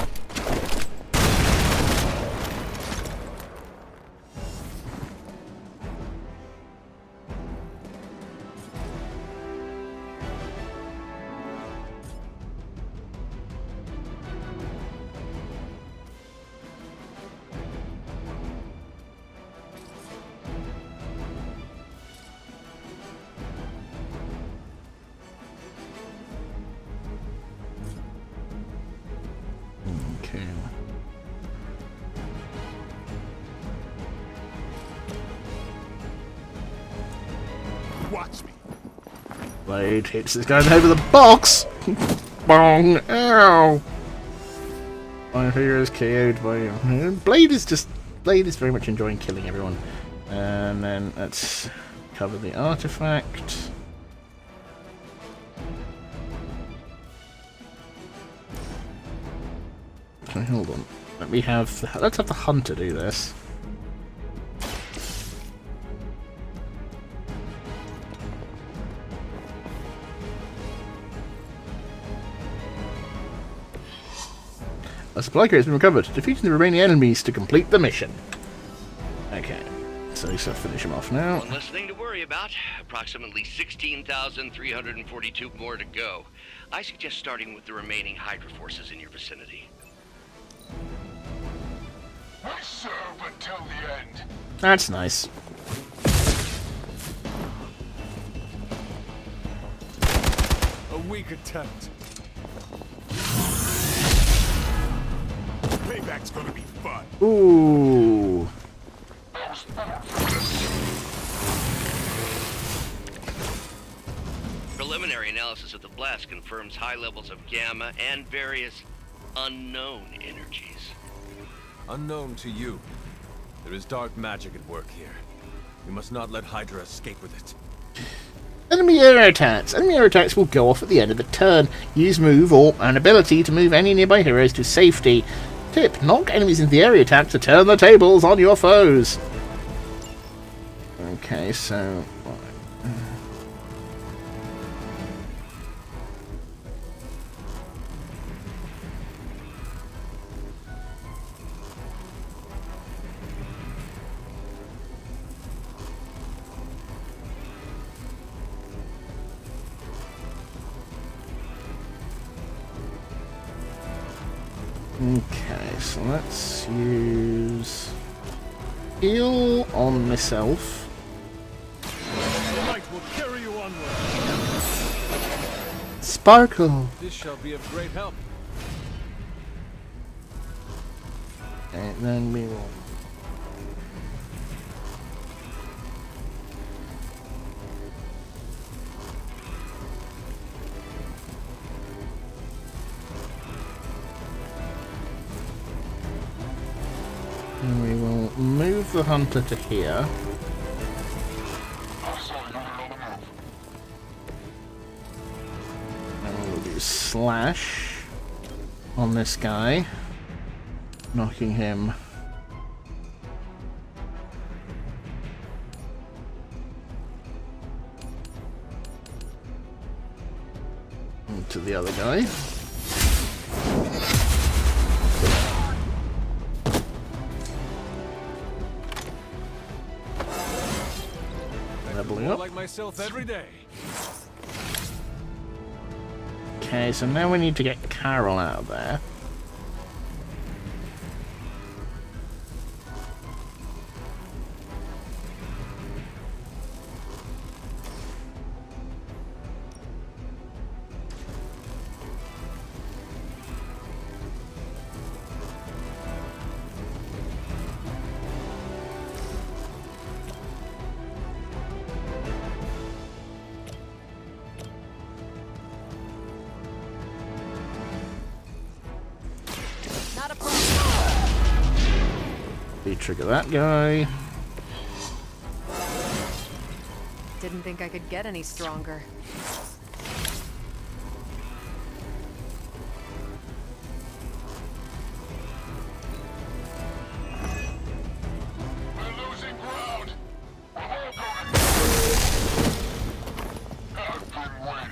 Okay. Watch me. Blade hits this guy over the box! Bong! Ow! My hero is KO'd by him. Blade is very much enjoying killing everyone. And then let's cover the artifact. Okay, hold on. Let's have the hunter do this. A supply crate has been recovered, defeating the remaining enemies to complete the mission. Okay, so let's finish him off now. One less thing to worry about. Approximately 16,342 more to go. I suggest starting with the remaining Hydra forces in your vicinity. We serve until the end. That's nice. A weak attempt. Payback's gonna be fun. Ooh. Preliminary analysis of the blast confirms high levels of gamma and various unknown energies. Unknown to you. There is dark magic at work here. We must not let Hydra escape with it. Enemy air attacks. Enemy air attacks will go off at the end of the turn. Use move or an ability to move any nearby heroes to safety. Tip: knock enemies into the area attack to turn the tables on your foes. Okay, so... Okay, so let's use heal on myself. The light will carry you onward. Sparkle. This shall be of great help. And then we will. And we will move the hunter to here. And we'll do slash on this guy, knocking him to the other guy. Leveling up. Like myself every day. Okay, so now we need to get Carol out of there. Trigger that guy. Didn't think I could get any stronger. We're losing ground. We're all going. I've been waiting.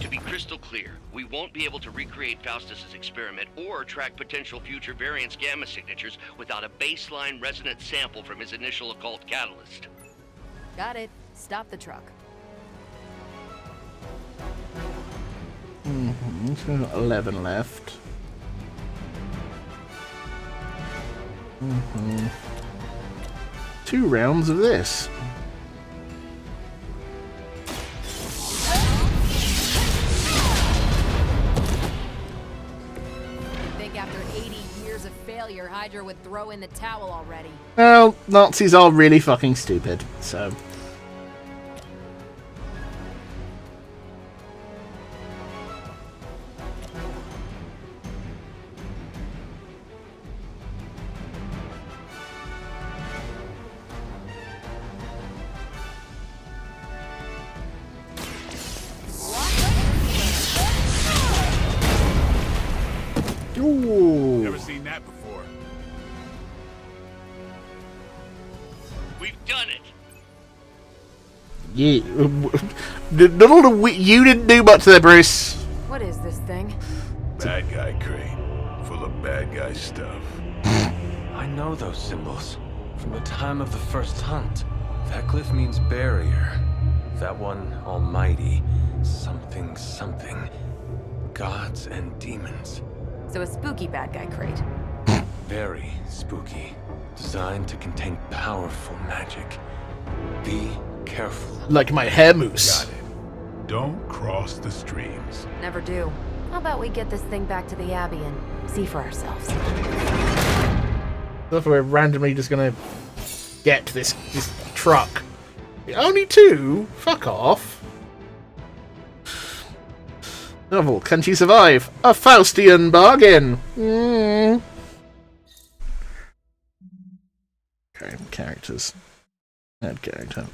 To be crystal crystal clear. We won't be able to recreate Faustus's experiment or track potential future variants' gamma signatures without a baseline resonance sample from his initial occult catalyst. Got it. Stop the truck. So 11 left. 2 rounds of this. I think after 80 years of failure, Hydra would throw in the towel already. Well, Nazis are really fucking stupid, so... Ooh. Never seen that before. We've done it. Yeah. You didn't do much there, Bruce. What is this thing? Bad guy crate. Full of bad guy stuff. I know those symbols. From the time of the first hunt. That glyph means barrier. That one, almighty. Something, something. Gods and demons. So a spooky bad guy crate. Very spooky. Designed to contain powerful magic. Be careful. Like my hair mousse. Got it. Don't cross the streams. Never do. How about we get this thing back to the Abbey and see for ourselves? If we're randomly just gonna get this truck. Only 2? Fuck off. Novel, can she survive? A Faustian bargain! Okay, characters. Add character.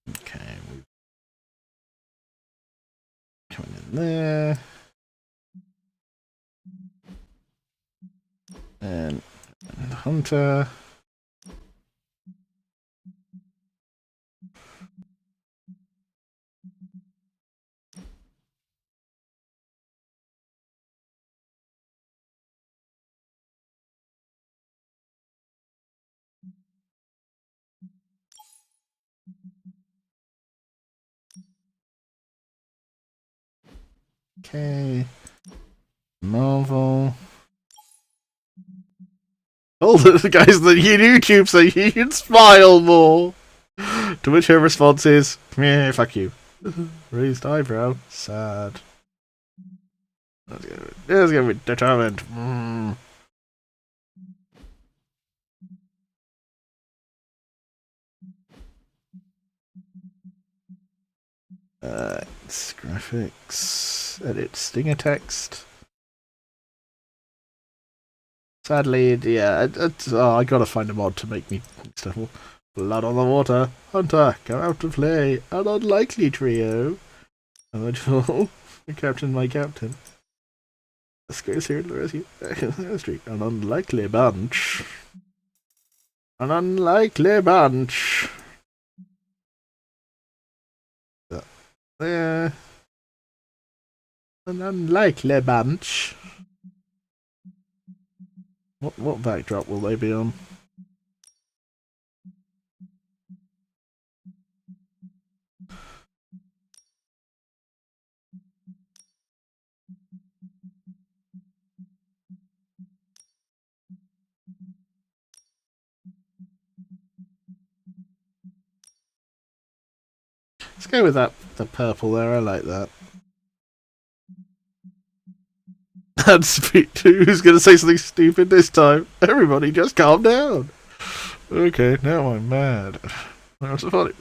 Okay, we've coming in there. And Hunter. Okay. Marvel. All the guys that YouTube so you can smile more. To which her response is, meh, fuck you. Raised eyebrow. Sad. Let's go with determined. It's graphics. Edit stinger text. Sadly, yeah, I gotta find a mod to make me stuff. Blood on the water. Hunter, come out to play. An unlikely trio. Eligible. Captain, my captain. Let's go here to the rescue. An unlikely bunch. An unlikely bunch. There. An unlikely bunch. What backdrop will they be on? Let's go with that. The purple there. I like that. And who's going to say something stupid this time? Everybody, just calm down. Okay, now I'm mad. That's funny.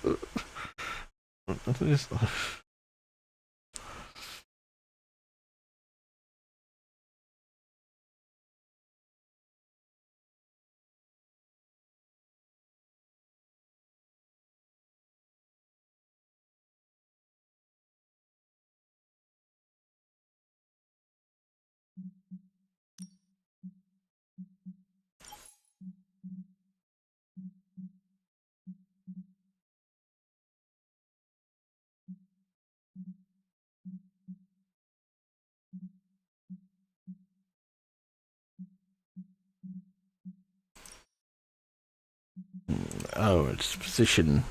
Oh, it's position.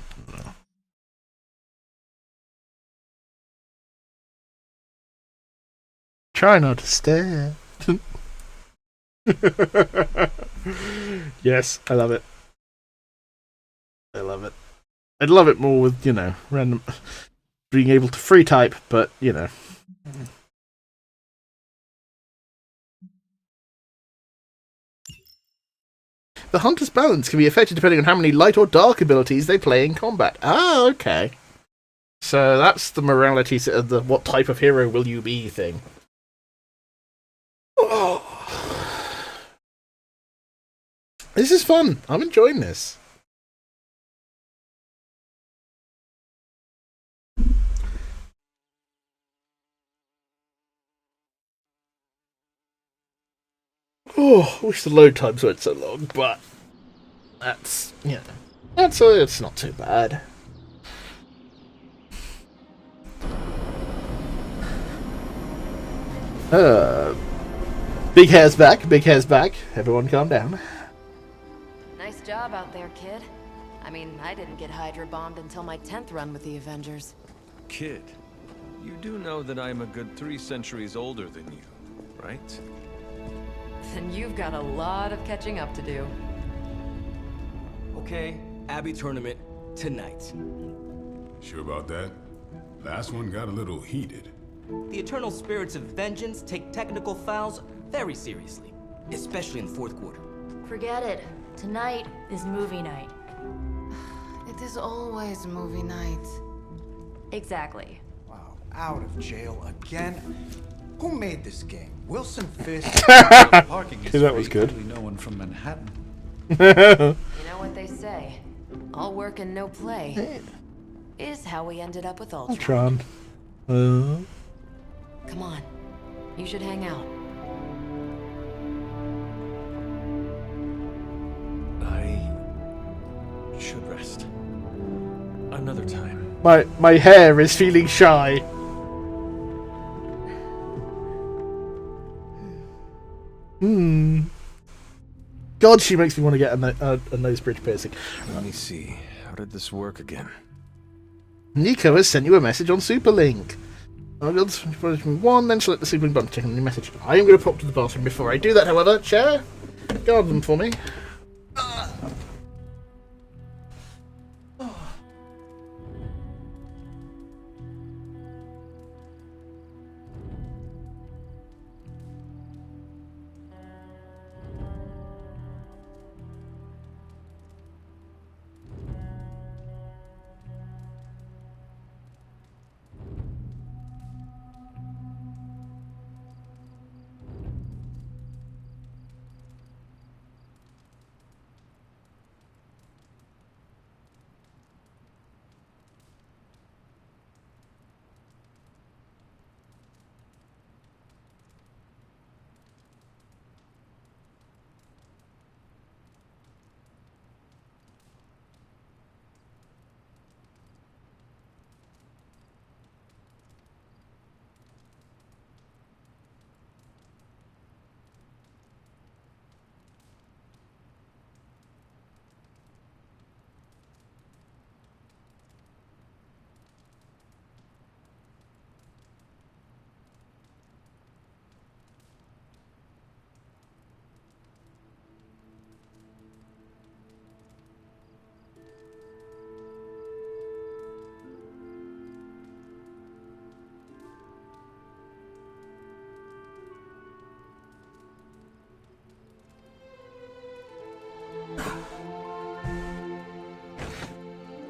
Try not to stare. Yes, I love it. I love it. I'd love it more with, random being able to free type, but, The hunter's balance can be affected depending on how many light or dark abilities they play in combat. Ah, okay. So that's the morality of the what type of hero will you be thing. Oh. This is fun. I'm enjoying this. Oh, I wish the load times weren't so long, but that's, it's not too bad. Big hair's back, big hair's back. Everyone calm down. Nice job out there, kid. I mean, I didn't get Hydra bombed until my 10th run with the Avengers. Kid, you do know that I'm a good 3 centuries older than you, right? Then you've got a lot of catching up to do. Okay, Abbey tournament tonight. Sure about that? Last one got a little heated. The eternal spirits of vengeance take technical fouls very seriously, especially in the fourth quarter. Forget it. Tonight is movie night. It is always movie night. Exactly. Wow, out of jail again? Who made this game? Wilson Fisk? Parking is that was good. No one from Manhattan. You know what they say? All work and no play is how we ended up with Ultron. Ultron. Come on. You should hang out. I should rest. Another time. My hair is feeling shy. God, she makes me want to get a nose bridge piercing. Let me see. How did this work again? Nico has sent you a message on Superlink. I'll be able to one, then select the Superlink button to check on the message. I am going to pop to the bathroom before I do that, however. Chair, guard them for me.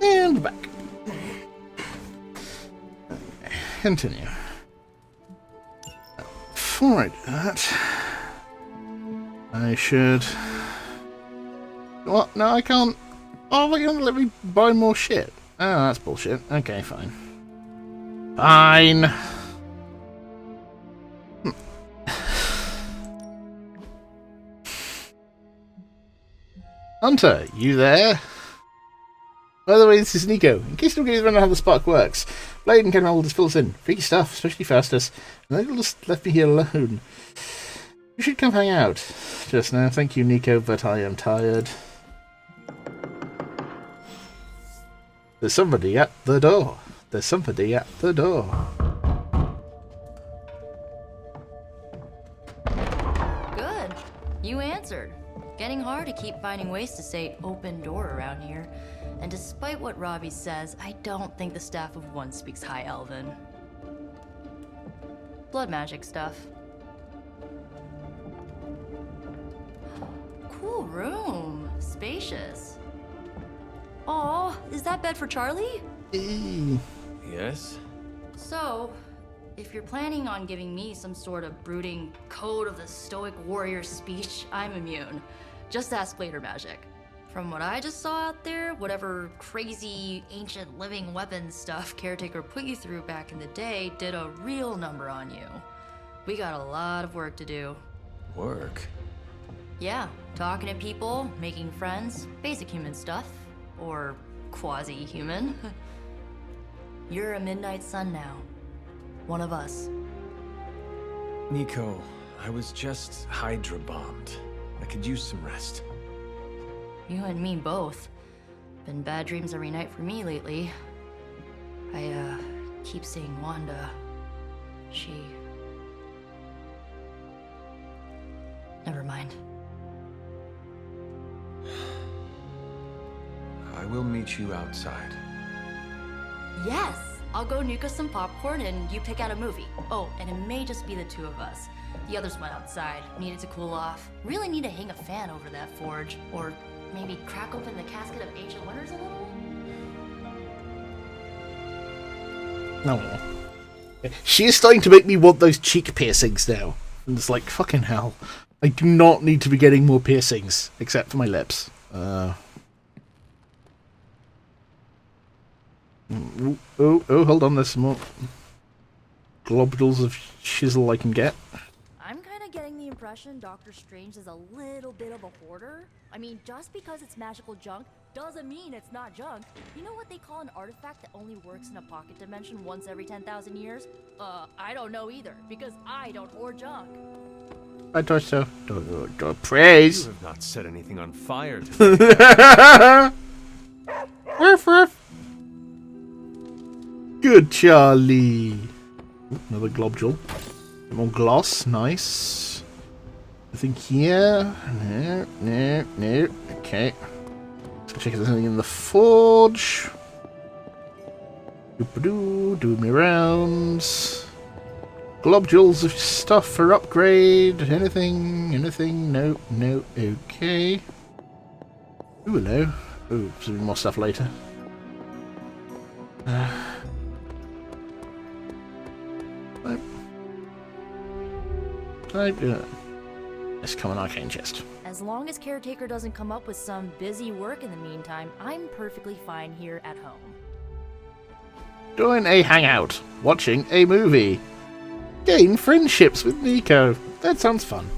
And back. Continue. Before I do that, I should... What? No, I can't... Oh, you're gonna let me buy more shit? Oh, that's bullshit. Okay, fine. Fine. Hunter, you there? By the way, this is Nico. In case you don't know how the spark works, Blade and Ken just fills in. Freaky stuff, especially fastest. And they just left me here alone. You should come hang out just now. Thank you, Nico, but I am tired. There's somebody at the door. There's somebody at the door. Good. You answered. Getting hard to keep finding ways to say open door around here. And despite what Robbie says, I don't think the staff of one speaks High Elven. Blood magic stuff. Cool room. Spacious. Aw, is that bed for Charlie? Yes? So, if you're planning on giving me some sort of brooding code of the stoic warrior speech, I'm immune. Just ask later, Magic. From what I just saw out there, whatever crazy ancient living weapons stuff Caretaker put you through back in the day did a real number on you. We got a lot of work to do. Work? Yeah, talking to people, making friends, basic human stuff. Or quasi-human. You're a Midnight Sun now. One of us. Nico, I was just Hydra bombed. I could use some rest. You and me both. Been bad dreams every night for me lately. I, keep seeing Wanda. She... Never mind. I will meet you outside. Yes! I'll go nuke us some popcorn and you pick out a movie. Oh, and it may just be the two of us. The others went outside, needed to cool off. Really need to hang a fan over that forge. Or maybe crack open the casket of ancient wonders a little? No. She is starting to make me want those cheek piercings now. And it's like, fucking hell. I do not need to be getting more piercings, except for my lips. Oh, hold on, there's some more globules of chisel I can get. I'm kind of getting the impression Doctor Strange is a little bit of a hoarder. I mean, just because it's magical junk doesn't mean it's not junk. You know what they call an artifact that only works in a pocket dimension once every 10,000 years? I don't know either, because I don't hoard junk. I thought so. Praise. You have not set anything on fire today. Ruff, ruff. Good, Charlie. Ooh, another globule. More gloss, nice. Nothing here. No. Okay. Let's check if there's anything in the forge. Do me rounds. Globules of stuff for upgrade. Anything? No. Okay. Ooh, hello. Ooh, some more stuff later. Let's come an arcane chest. As long as Caretaker doesn't come up with some busy work in the meantime, I'm perfectly fine here at home. Join a hangout. Watching a movie. Gain friendships with Nico. That sounds fun.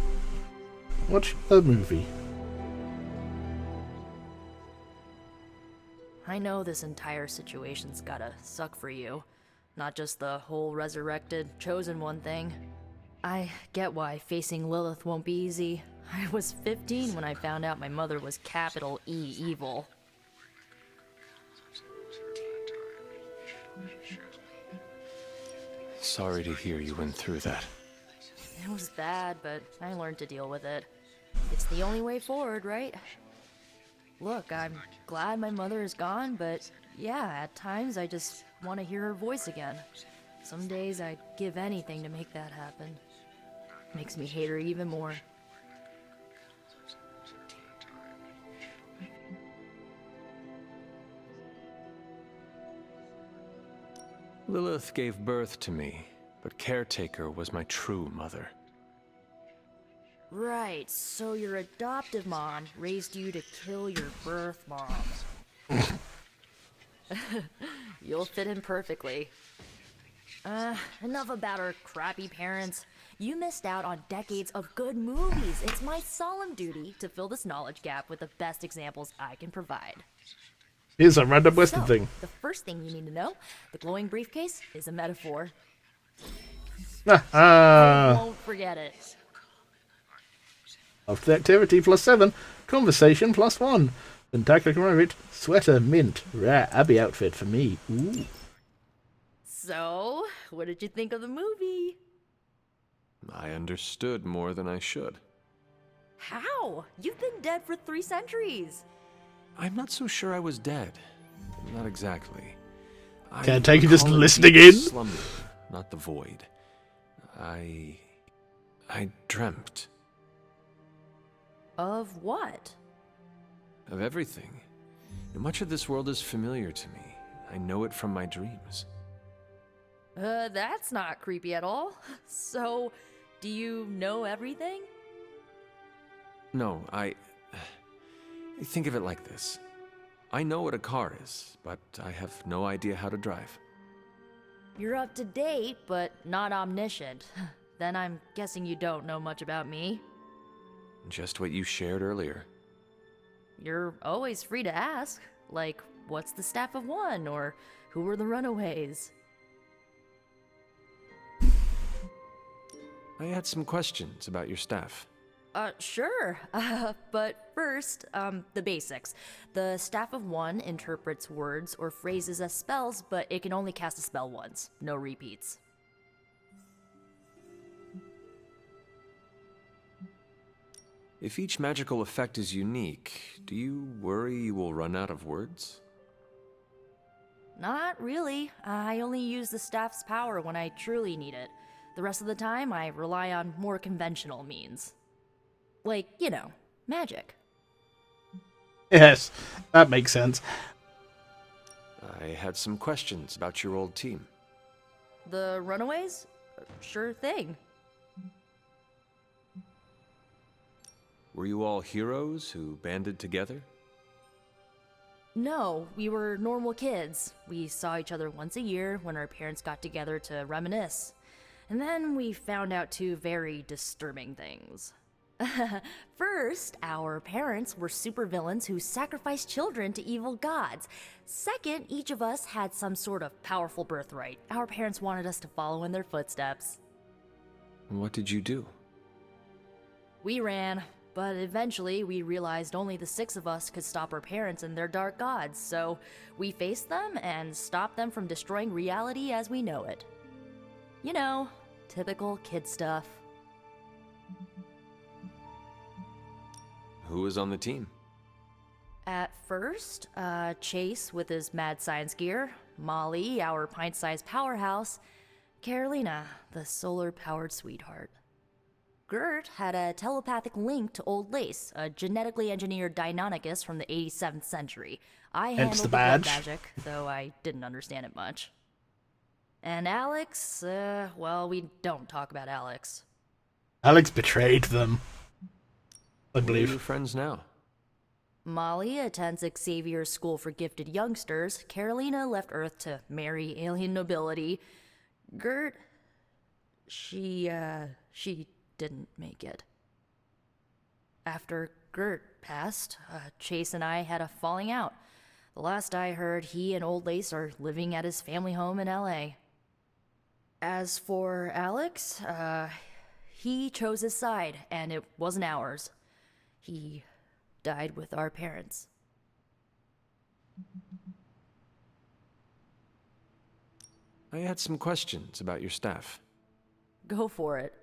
Watch a movie. I know this entire situation's gotta suck for you. Not just the whole resurrected, chosen one thing. I get why facing Lilith won't be easy. I was 15 when I found out my mother was capital E evil. Sorry to hear you went through that. It was bad, but I learned to deal with it. It's the only way forward, right? Look, I'm glad my mother is gone, but yeah, at times I just want to hear her voice again. Some days I'd give anything to make that happen. Makes me hate her even more. Lilith gave birth to me, but Caretaker was my true mother. Right, so your adoptive mom raised you to kill your birth mom. You'll fit in perfectly. Enough about our crappy parents. You missed out on decades of good movies. It's my solemn duty to fill this knowledge gap with the best examples I can provide. Here's a random Western thing. The first thing you need to know, the glowing briefcase is a metaphor. Won't forget it. After the activity +7, conversation +1. Spectacular moment. Sweater, mint, rare Abby outfit for me. Ooh. So, what did you think of the movie? I understood more than I should. How? You've been dead for 3 centuries. I'm not so sure I was dead. Not exactly. Can't take you just recall it listening being in. Slumber, not the void. I dreamt. Of what? Of everything. Much of this world is familiar to me. I know it from my dreams. That's not creepy at all. So, do you know everything? No, think of it like this. I know what a car is, but I have no idea how to drive. You're up to date, but not omniscient. Then I'm guessing you don't know much about me. Just what you shared earlier. You're always free to ask. Like, what's the Staff of One? Or who were the Runaways? I had some questions about your staff. Sure. But first, the basics. The Staff of One interprets words or phrases as spells, but it can only cast a spell once. No repeats. If each magical effect is unique, do you worry you will run out of words? Not really. I only use the staff's power when I truly need it. The rest of the time, I rely on more conventional means. Like, you know, magic. Yes, that makes sense. I had some questions about your old team. The Runaways? Sure thing. Were you all heroes who banded together? No, we were normal kids. We saw each other once a year when our parents got together to reminisce. And then we found out 2 very disturbing things. First, our parents were supervillains who sacrificed children to evil gods. Second, each of us had some sort of powerful birthright. Our parents wanted us to follow in their footsteps. What did you do? We ran, but eventually we realized only the 6 of us could stop our parents and their dark gods, so we faced them and stopped them from destroying reality as we know it. You know, typical kid stuff. Who was on the team? At first, Chase with his mad science gear, Molly, our pint-sized powerhouse, Carolina, the solar-powered sweetheart. Gert had a telepathic link to Old Lace, a genetically engineered Deinonychus from the 87th century. I handled the blood magic, though I didn't understand it much. And Alex, well, we don't talk about Alex. Alex betrayed them, I believe. Where are you friends now? Molly attends Xavier's School for Gifted Youngsters. Carolina left Earth to marry alien nobility. Gert, she didn't make it. After Gert passed, Chase and I had a falling out. The last I heard, he and Old Lace are living at his family home in LA. As for Alex, he chose his side, and it wasn't ours. He died with our parents. I had some questions about your staff. Go for it.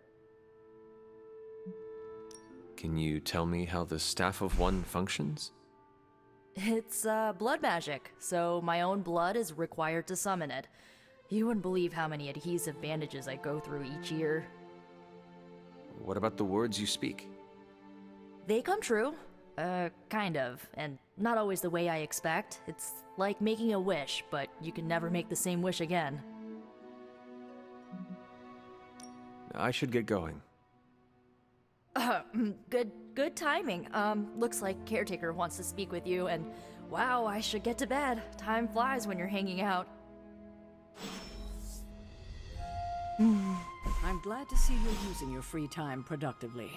Can you tell me how the Staff of One functions? It's blood magic, so my own blood is required to summon it. You wouldn't believe how many adhesive bandages I go through each year. What about the words you speak? They come true. Kind of. And not always the way I expect. It's like making a wish, but you can never make the same wish again. I should get going. Good timing. Looks like Caretaker wants to speak with you, and wow, I should get to bed. Time flies when you're hanging out. I'm glad to see you're using your free time productively.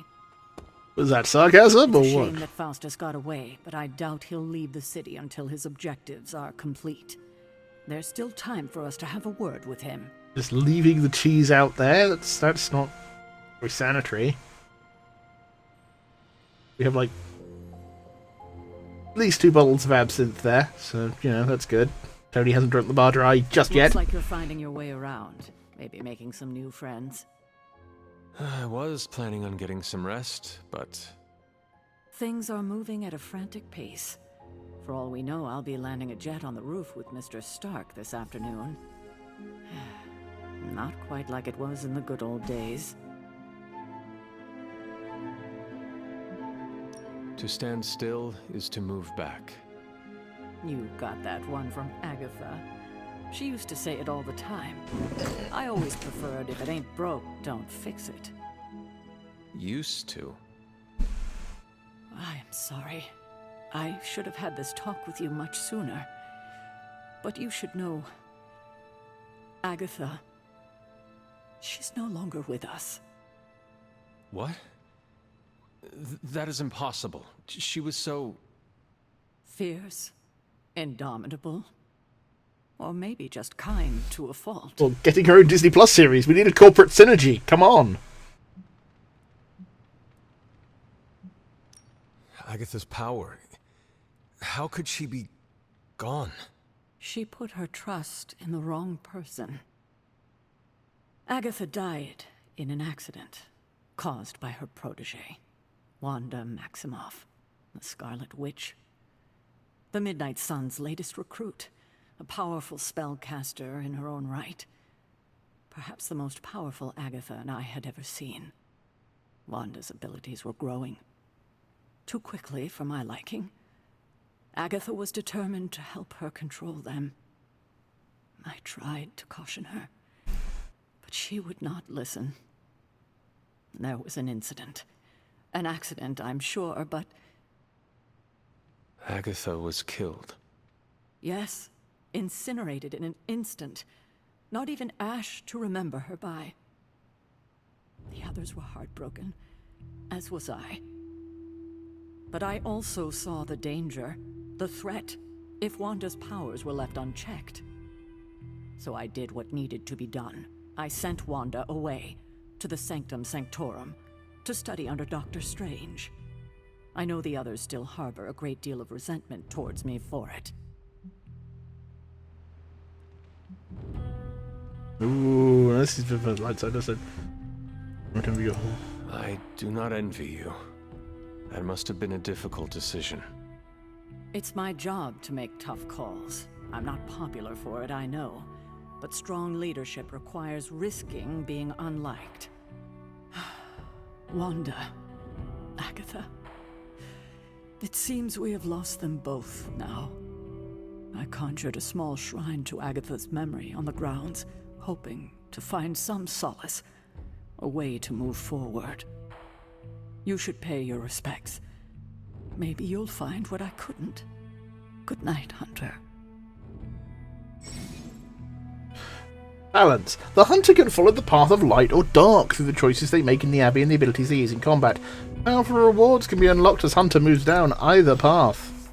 Was that sarcasm or It's a what? shame that Faustus got away, but I doubt he'll leave the city until his objectives are complete. There's still time for us to have a word with him. Just leaving the cheese out there? That's not very sanitary. We have like At least 2 bottles of absinthe there, so, you know, that's good. Tony hasn't drunk the bar dry just yet. Looks like you're finding your way around. Maybe making some new friends. I was planning on getting some rest, but... Things are moving at a frantic pace. For all we know, I'll be landing a jet on the roof with Mr. Stark this afternoon. Not quite like it was in the good old days. To stand still is to move back. You got that one from Agatha. She used to say it all the time. I always preferred, if it ain't broke, don't fix it. Used to? I am sorry. I should have had this talk with you much sooner. But you should know... Agatha... she's no longer with us. What? That is impossible. She was so... fierce, indomitable, or maybe just kind to a fault. Well, getting her own Disney Plus series. We need a corporate synergy. Come on. Agatha's power. How could she be gone? She put her trust in the wrong person. Agatha died in an accident caused by her protege, Wanda Maximoff, the Scarlet Witch. The Midnight Sun's latest recruit, a powerful spellcaster in her own right. Perhaps the most powerful Agatha and I had ever seen. Wanda's abilities were growing. Too quickly for my liking. Agatha was determined to help her control them. I tried to caution her, but she would not listen. There was an incident. An accident, I'm sure, but... Agatha was killed. Yes, incinerated in an instant. Not even ash to remember her by. The others were heartbroken, as was I. But I also saw the danger, the threat, if Wanda's powers were left unchecked. So I did what needed to be done. I sent Wanda away, to the Sanctum Sanctorum, to study under Doctor Strange. I know the others still harbor a great deal of resentment towards me for it. Ooh, this is the light side, doesn't it? I do not envy you. That must have been a difficult decision. It's my job to make tough calls. I'm not popular for it, I know. But strong leadership requires risking being unliked. Wanda, Agatha. It seems we have lost them both now. I conjured a small shrine to Agatha's memory on the grounds, hoping to find some solace, a way to move forward. You should pay your respects. Maybe you'll find what I couldn't. Good night, Hunter. Balance. The hunter can follow the path of light or dark through the choices they make in the Abbey and the abilities they use in combat. Powerful rewards can be unlocked as Hunter moves down either path.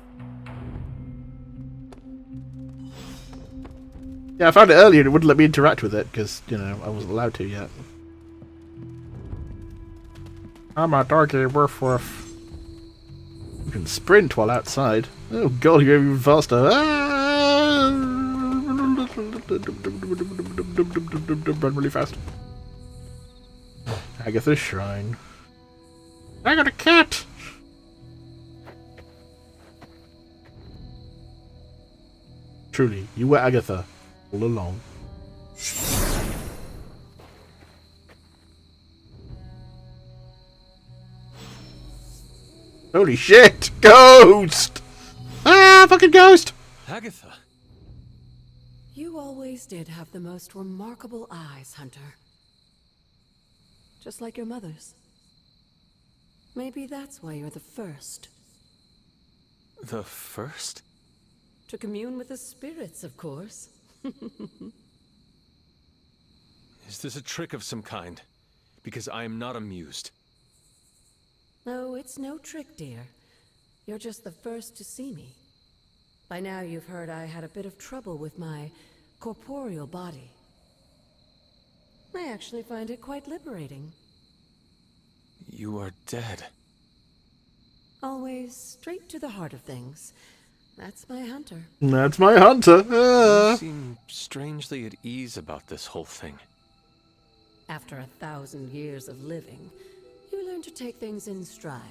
Yeah, I found it earlier and it wouldn't let me interact with it because, you know, I wasn't allowed to yet. I'm a darky woof woof. You can sprint while outside. Oh god, you're even faster. Run really fast. Agatha's shrine. I got a cat! Truly, you were Agatha all along. Holy shit! Ghost! Ah, fucking ghost! Agatha! You always did have the most remarkable eyes, Hunter. Just like your mother's. Maybe that's why you're the first. The first? To commune with the spirits, of course. Is this a trick of some kind? Because I am not amused. No, it's no trick, dear. You're just the first to see me. By now you've heard I had a bit of trouble with my corporeal body. I actually find it quite liberating. You are dead. Always straight to the heart of things. That's my hunter. That's my hunter. You seem strangely at ease about this whole thing. After 1,000 years of living, you learn to take things in stride.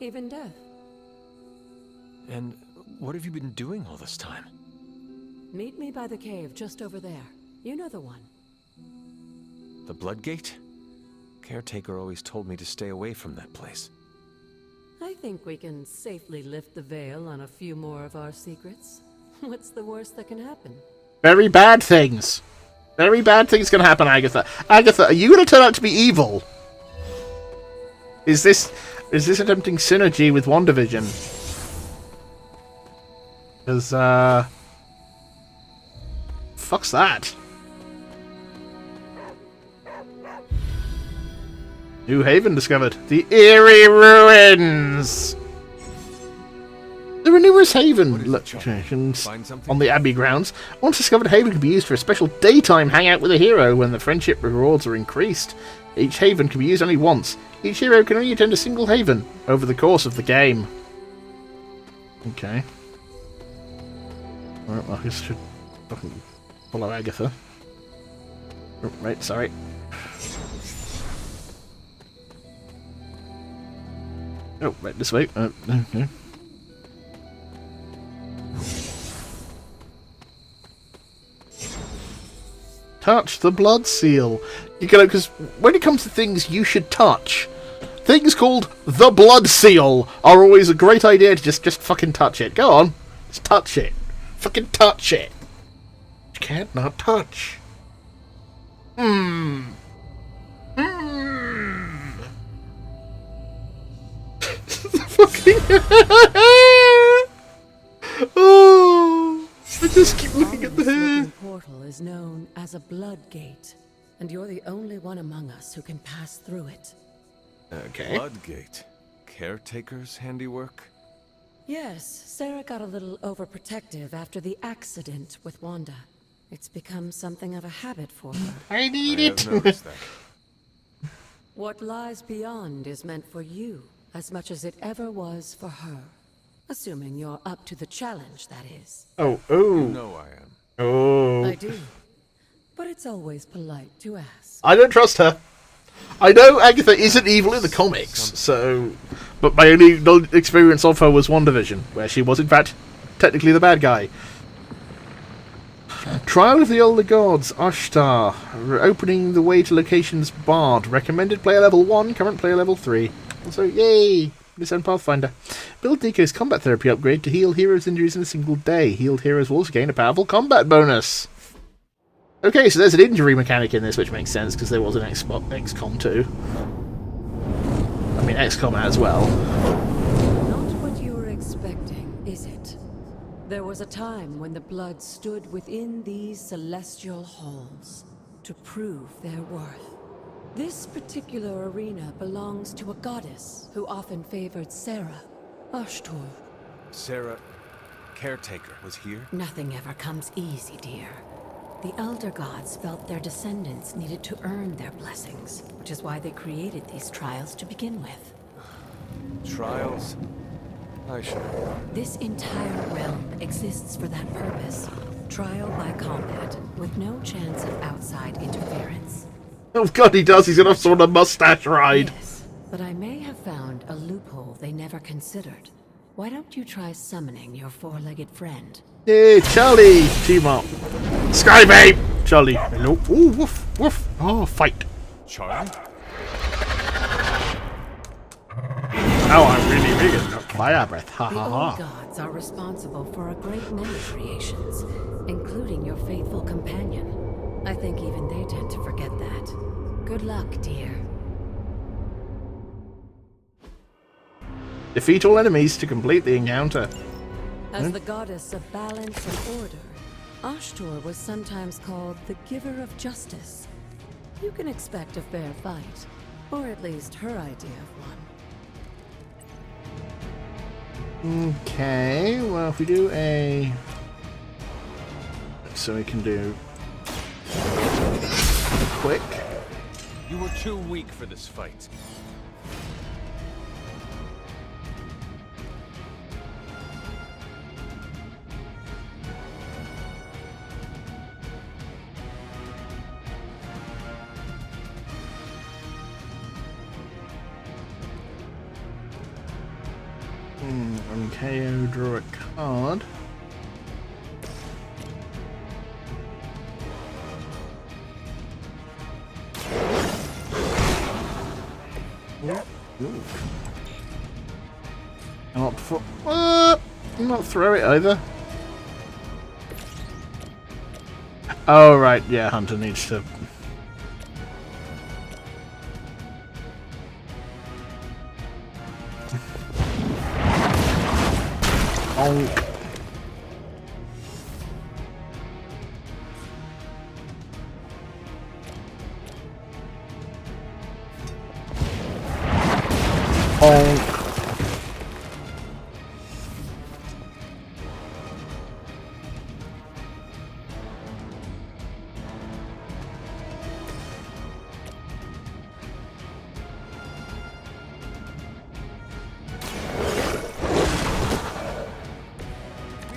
Even death. And what have you been doing all this time? Meet me by the cave just over there. You know the one. The Bloodgate? Caretaker always told me to stay away from that place. I think we can safely lift the veil on a few more of our secrets. What's the worst that can happen? Very bad things. Very bad things can happen, Agatha. Agatha, are you going to turn out to be evil? Is this attempting synergy with WandaVision? Because, fuck's that? New haven discovered. The Eerie Ruins! There are numerous haven locations on the Abbey grounds. Once discovered, haven can be used for a special daytime hangout with a hero when the friendship rewards are increased. Each haven can be used only once. Each hero can only attend a single haven over the course of the game. Okay. Alright, well, I guess I should fucking follow Agatha. Oh, right, sorry. Oh, right, this way. Okay. Touch the blood seal. You know, because when it comes to things you should touch, things called the blood seal are always a great idea to just fucking touch it. Go on. Just touch it. Fucking touch it. You can't not touch. Fucking oh, I just keep looking at the hair. The portal is known as a blood gate, and you're the only one among us who can pass through it. Okay. Bloodgate. Caretaker's handiwork? Yes, Sarah got a little overprotective after the accident with Wanda. It's become something of a habit for her. I need it. have noticed that. What lies beyond is meant for you as much as it ever was for her. Assuming you're up to the challenge, that is. Oh. You know I am. Oh. I do. But it's always polite to ask. I don't trust her. I know Agatha isn't evil in the comics, so... But my only experience of her was WandaVision, where she was in fact technically the bad guy. Trial of the Older Gods, Ashtar. Opening the way to locations barred. Recommended player level 1, current player level 3. Also, yay! Miss End Pathfinder. Build Nico's combat therapy upgrade to heal heroes' injuries in a single day. Healed heroes will also gain a powerful combat bonus. Okay, so there's an injury mechanic in this, which makes sense, because there was an XCOM too. I mean, XCOM as well. Not what you were expecting, is it? There was a time when the blood stood within these celestial halls to prove their worth. This particular arena belongs to a goddess who often favored Sarah, Ashtor. Sarah, Caretaker, was here? Nothing ever comes easy, dear. The Elder Gods felt their descendants needed to earn their blessings, which is why they created these trials to begin with. Trials? I should have known. This entire realm exists for that purpose. Trial by combat, with no chance of outside interference. Oh god, he does. He's got a sort of mustache ride. Yes, but I may have found a loophole they never considered. Why don't you try summoning your four-legged friend? Hey, Charlie! Team up. Skybabe! Charlie. Hello. Ooh, woof, woof. Oh, fight. Charlie? Oh, I'm really got fire breath. Ha The ha old ha. gods are responsible for a great many creations, including your faithful companion. I think even they tend to forget that. Good luck, dear. Defeat all enemies to complete the encounter. As the goddess of balance and order, Ashtor was sometimes called the giver of justice. You can expect a fair fight, or at least her idea of one. Okay, well, if we do a... So we can do... quick. You were too weak for this fight. KO, draw a card. Ooh. Not throw it either. Oh right, yeah, Hunter needs to. Onk. Onk.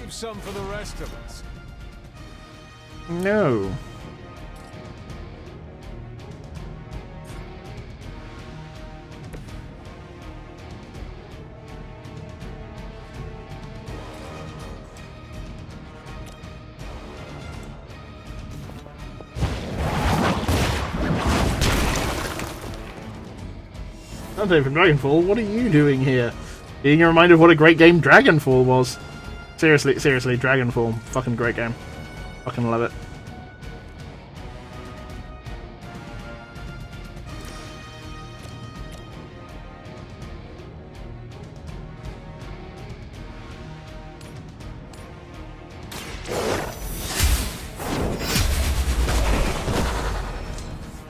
Some for the rest of us. No. Not even Dragonfall, what are you doing here? Being a reminder of what a great game Dragonfall was. Seriously, Dragonfall. Fucking great game. Fucking love it.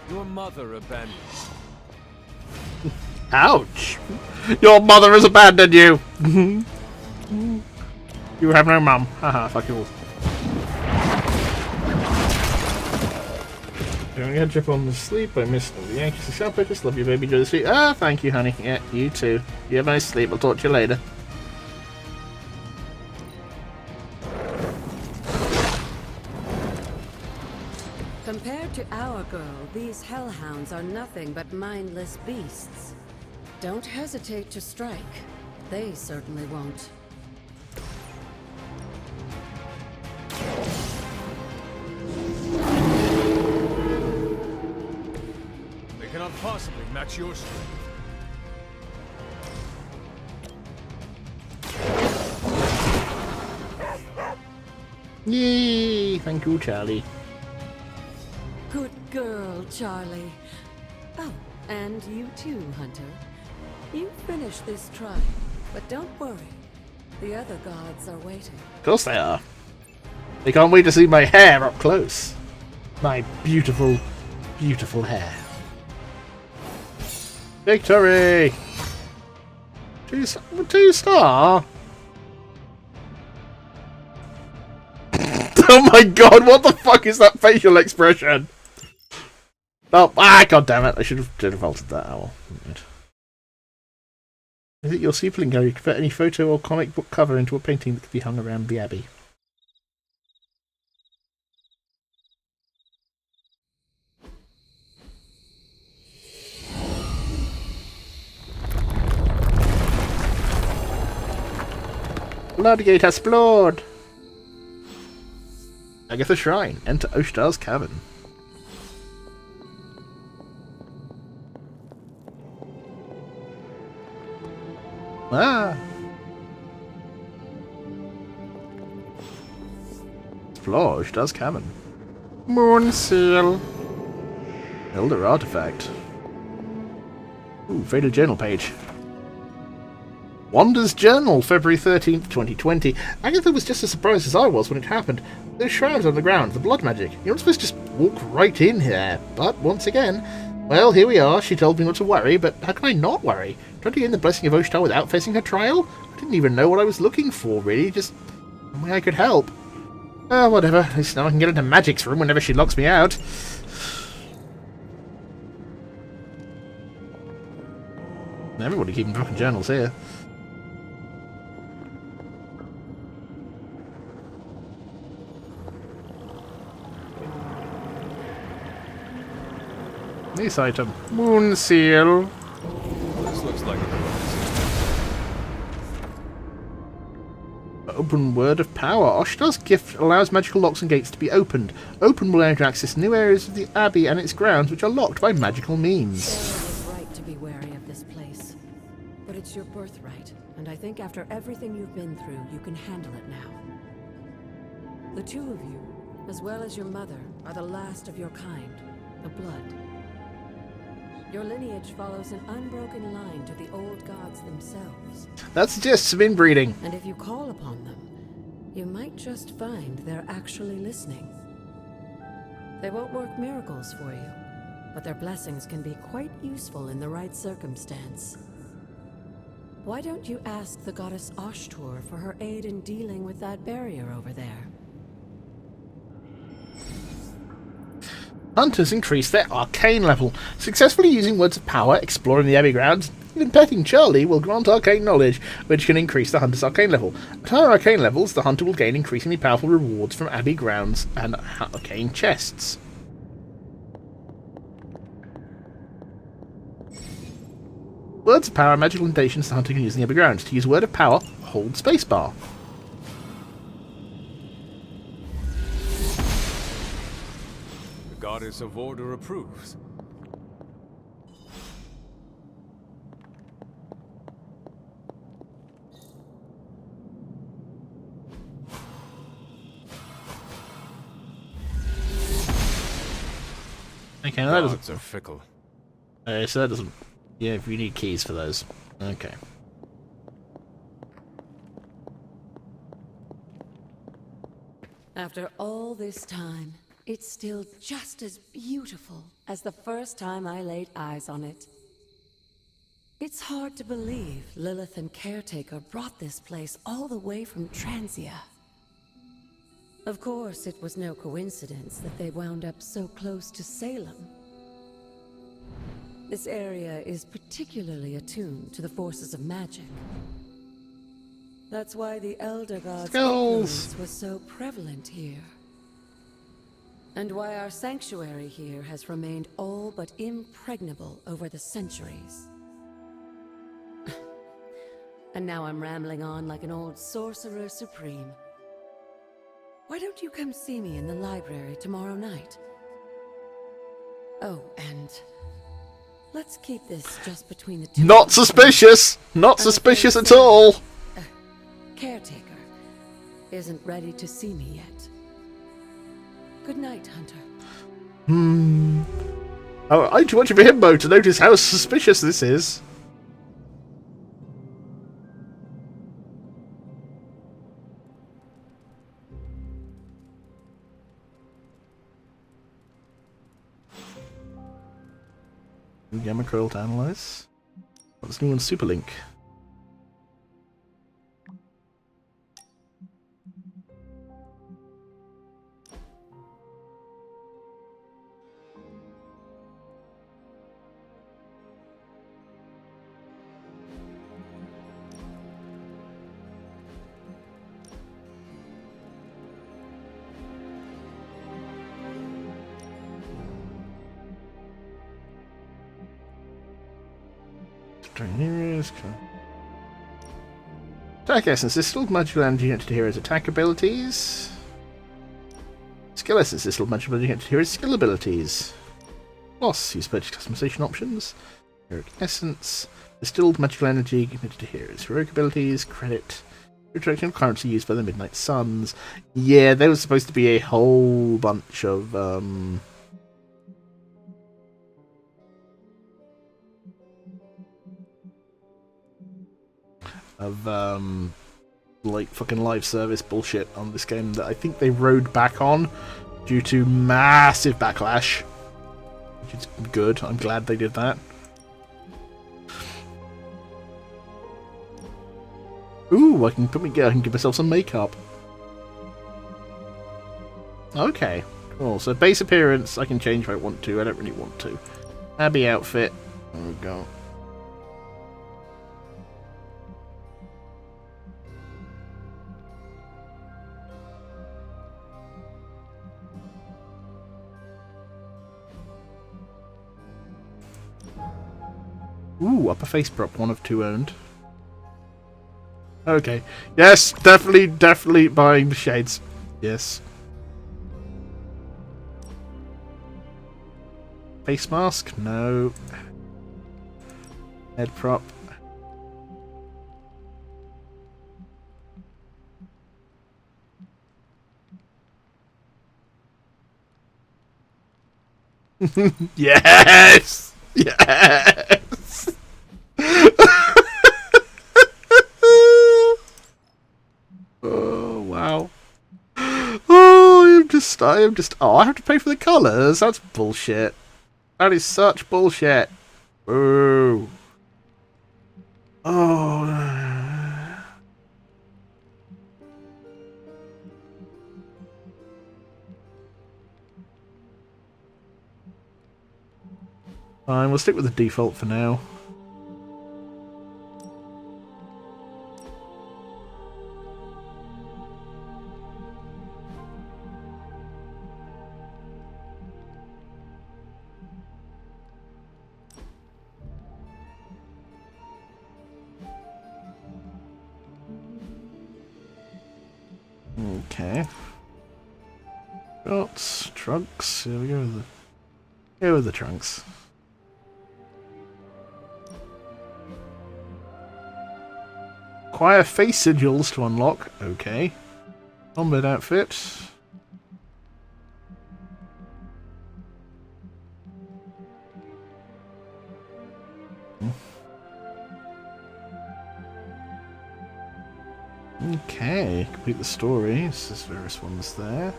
Your mother abandoned. Ouch! Your mother has abandoned you! You have no mum. Haha, fuck you all. Don't get trip on the sleep. I missed all the anxious yourself. I just love you, baby. Enjoy the sleep. Ah, thank you, honey. Yeah, you too. You have a nice sleep. I'll talk to you later. Compared to our girl, these hellhounds are nothing but mindless beasts. Don't hesitate to strike. They certainly won't. They cannot possibly match your strength. Yay! Thank you, Charlie. Good girl, Charlie. Oh, and you too, Hunter. You finished this try, but don't worry. The other gods are waiting. Of course they are. They can't wait to see my hair up close. My beautiful, beautiful hair. Victory! 2-star? Oh my god, what the fuck is that facial expression? Oh, god damn it. I should have altered that. Oh, well. Is it your Superling Gary? Convert any photo or comic book cover into a painting that could be hung around the Abbey. Bloodied has explored! Agatha Shrine. Enter Oshtar's Cavern. Ah! Explore Oshtar's Cavern. Moon Seal. Elder Artifact. Ooh, Fatal Journal page. Wanda's Journal, February 13th, 2020. Agatha was just as surprised as I was when it happened. Those shrouds on the ground, the blood magic. You're not supposed to just walk right in here. But, once again, well, here we are. She told me not to worry, but how can I not worry? Trying to gain the blessing of Oshtar without facing her trial? I didn't even know what I was looking for, really. Just some way I could help. Whatever. At least now I can get into Magic's room whenever she locks me out. Everybody keeping fucking journals here. This item. Moon Seal. This looks like Open Word of Power. Oshtar's gift allows magical locks and gates to be opened. Open will allow you to access new areas of the Abbey and its grounds which are locked by magical means. Sarah was right to be wary of this place. But it's your birthright, and I think after everything you've been through, you can handle it now. The two of you, as well as your mother, are the last of your kind, the Blood. Your lineage follows an unbroken line to the old gods themselves. That suggests some inbreeding. And if you call upon them, you might just find they're actually listening. They won't work miracles for you, but their blessings can be quite useful in the right circumstance. Why don't you ask the goddess Ashtur for her aid in dealing with that barrier over there? Hunters increase their arcane level. Successfully using words of power, exploring the Abbey grounds, even petting Charlie will grant arcane knowledge, which can increase the hunter's arcane level. At higher arcane levels, the hunter will gain increasingly powerful rewards from Abbey grounds and arcane chests. Words of power are magical incantations the hunter can use in the Abbey grounds. To use Word of Power, hold spacebar. Goddess of Order approves. Okay, now that doesn't... Gods are fickle. So that doesn't... Yeah, if you need keys for those. Okay. After all this time, it's still just as beautiful as the first time I laid eyes on it. It's hard to believe Lilith and Caretaker brought this place all the way from Transia. Of course, it was no coincidence that they wound up so close to Salem. This area is particularly attuned to the forces of magic. That's why the Elder God's influence was so prevalent here. And why our sanctuary here has remained all but impregnable over the centuries. And now I'm rambling on like an old sorcerer supreme. Why don't you come see me in the library tomorrow night? Oh, and let's keep this just between the two. Not suspicious! Not suspicious at all! Caretaker isn't ready to see me yet. Good night, Hunter. Oh, I'm too much of a himbo to notice how suspicious this is. Gamma coil to analyze. What's new on Superlink? Attack essence. Distilled magical energy unit to heroes' attack abilities. Skill essence. Distilled magical energy unit to heroes' skill abilities. Loss. Use purchase customization options. Heroic essence. Distilled magical energy unit to heroes' heroic abilities. Credit. Retraction currency used by the Midnight Suns. Yeah, there was supposed to be a whole bunch of like fucking live service bullshit on this game that I think they rode back on due to massive backlash, which is good. I'm glad they did that. Ooh, I can give myself some makeup. Okay, cool. So base appearance I can change if I want to. I don't really want to. Abbey outfit. There we go. Ooh, upper face prop, 1 of 2 owned. Okay. Yes, definitely buying the shades. Yes. Face mask? No. Head prop. Yes! Yes! Oh, wow. I am just, oh, I have to pay for the colours? That's bullshit. That is such bullshit. Ooh. Oh. Fine, we'll stick with the default for now. Okay. Belts, trunks. Here we go with the trunks. Acquire face sigils to unlock. Okay. Combat outfit. Okay, complete the story. There's various ones there.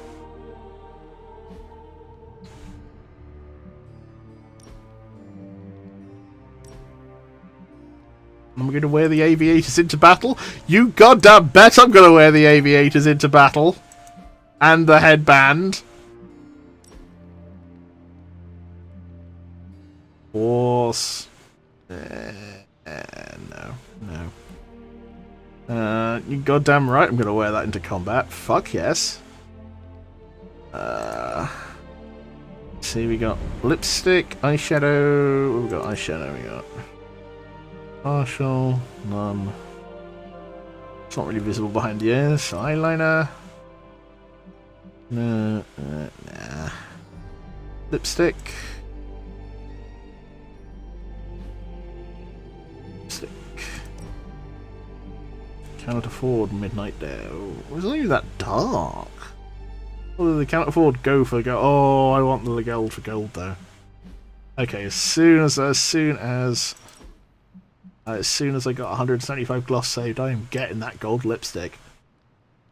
I'm going to wear the aviators into battle. You goddamn bet I'm going to wear the aviators into battle. And the headband. Horse. No. You goddamn right I'm going to wear that into combat. Fuck yes. See, we got lipstick, eyeshadow. We've got eyeshadow, we got partial, none. It's not really visible behind the ears. Eyeliner. No, nah. Lipstick. Lipstick. Cannot afford midnight there. Oh, it wasn't even that dark. Well, they can't afford go for gold. Oh, I want the gold for gold though. Okay, as soon as I got 175 gloss saved, I am getting that gold lipstick.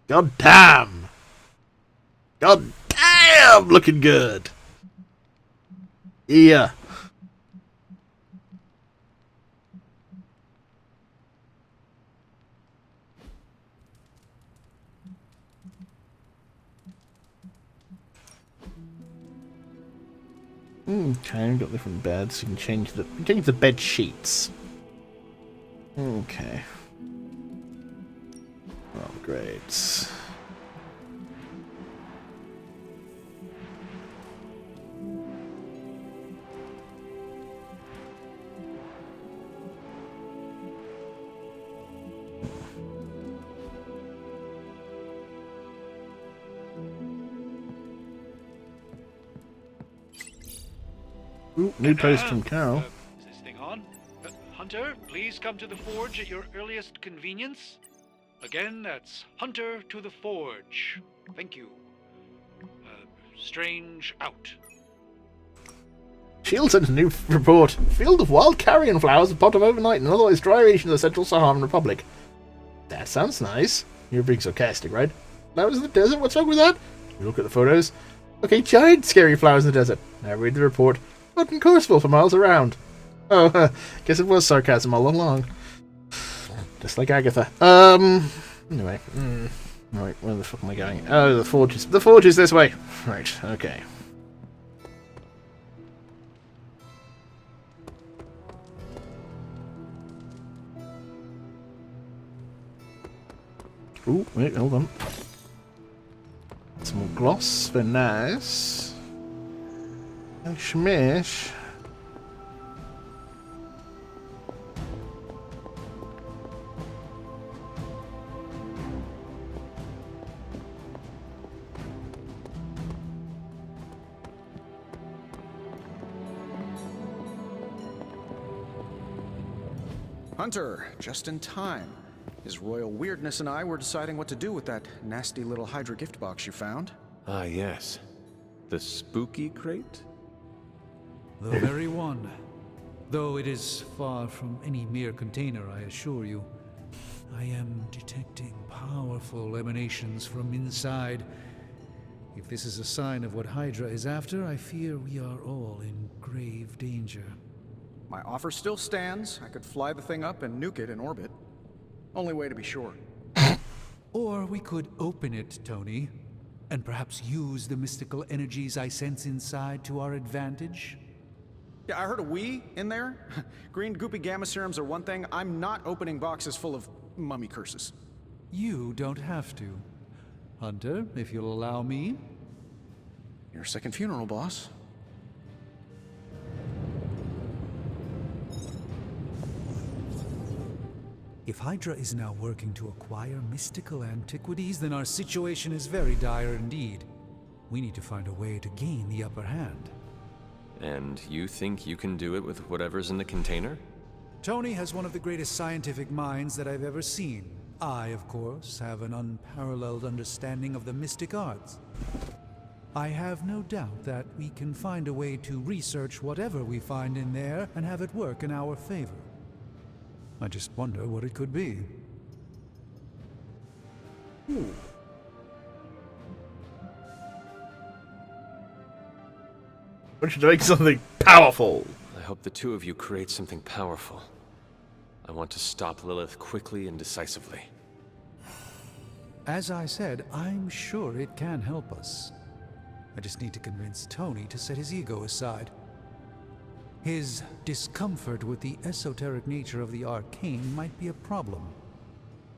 God damn! God damn! Looking good! Yeah. Okay, we've got different beds. You can change the bed sheets. Okay. Upgrades. Ooh, new post from Carol. Is this thing on? Hunter, please come to the forge at your earliest convenience. Again, that's Hunter to the forge. Thank you. Strange out. Shield sent a new report. Field of wild carrion flowers have popped up overnight in an otherwise dry region of the Central Saharan Republic. That sounds nice. You're being sarcastic, right? Flowers in the desert? What's wrong with that? You look at the photos. Okay, giant scary flowers in the desert. Now read the report. But in Courseville for miles around. Oh, guess it was sarcasm all along. Just like Agatha. Anyway. Right, where the fuck am I going? Oh, the forge is this way. Right, okay. Ooh, wait, hold on. Some more gloss for nice. And schmish. Hunter, just in time. His royal weirdness and I were deciding what to do with that nasty little Hydra gift box you found. Ah, yes. The spooky crate? The very one. Though it is far from any mere container, I assure you. I am detecting powerful emanations from inside. If this is a sign of what Hydra is after, I fear we are all in grave danger. My offer still stands. I could fly the thing up and nuke it in orbit. Only way to be sure. Or we could open it, Tony, and perhaps use the mystical energies I sense inside to our advantage. Yeah, I heard a "we" in there. Green goopy gamma serums are one thing. I'm not opening boxes full of mummy curses. You don't have to. Hunter, if you'll allow me. Your second funeral, boss. If Hydra is now working to acquire mystical antiquities, then our situation is very dire indeed. We need to find a way to gain the upper hand. And you think you can do it with whatever's in the container? Tony has one of the greatest scientific minds that I've ever seen. I, of course, have an unparalleled understanding of the mystic arts. I have no doubt that we can find a way to research whatever we find in there and have it work in our favor. I just wonder what it could be. Ooh. We should make something powerful. I hope the two of you create something powerful. I want to stop Lilith quickly and decisively. As I said, I'm sure it can help us. I just need to convince Tony to set his ego aside. His discomfort with the esoteric nature of the arcane might be a problem.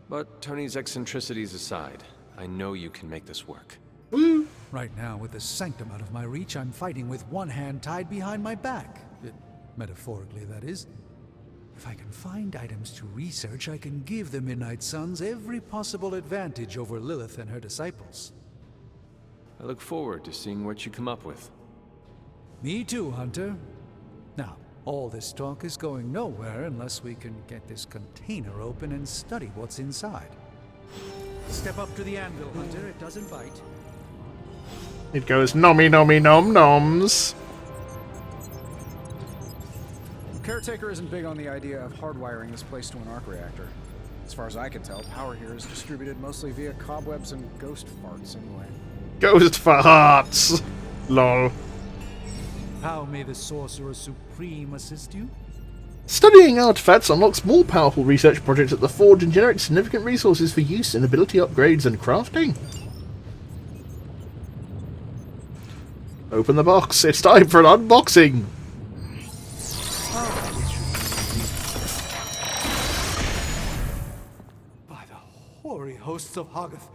But Tony's eccentricities aside, I know you can make this work. Woo! Right now, with the sanctum out of my reach, I'm fighting with one hand tied behind my back. Metaphorically, that is. If I can find items to research, I can give the Midnight Suns every possible advantage over Lilith and her disciples. I look forward to seeing what you come up with. Me too, Hunter. Now, all this talk is going nowhere unless we can get this container open and study what's inside. Step up to the anvil, Hunter. It doesn't bite. It goes nommy nommy nom noms. Caretaker isn't big on the idea of hardwiring this place to an arc reactor. As far as I can tell, power here is distributed mostly via cobwebs and ghost farts anyway. Ghost farts! Lol. How may the Sorcerer Supreme assist you? Studying artifacts unlocks more powerful research projects at the Forge and generates significant resources for use in ability upgrades and crafting. Open the box. It's time for an unboxing. By the hoary hosts of Hoggoth,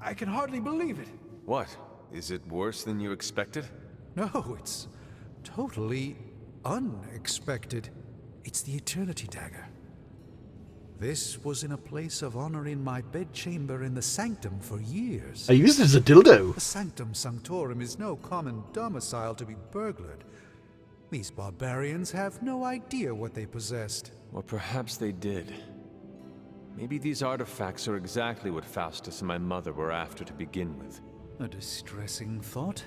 I can hardly believe it. What? Is it worse than you expected? No, it's totally unexpected. It's the Eternity Dagger. This was in a place of honor in my bedchamber in the Sanctum for years. I used it as a dildo. The Sanctum Sanctorum is no common domicile to be burglared. These barbarians have no idea what they possessed. Or perhaps they did. Maybe these artifacts are exactly what Faustus and my mother were after to begin with. A distressing thought.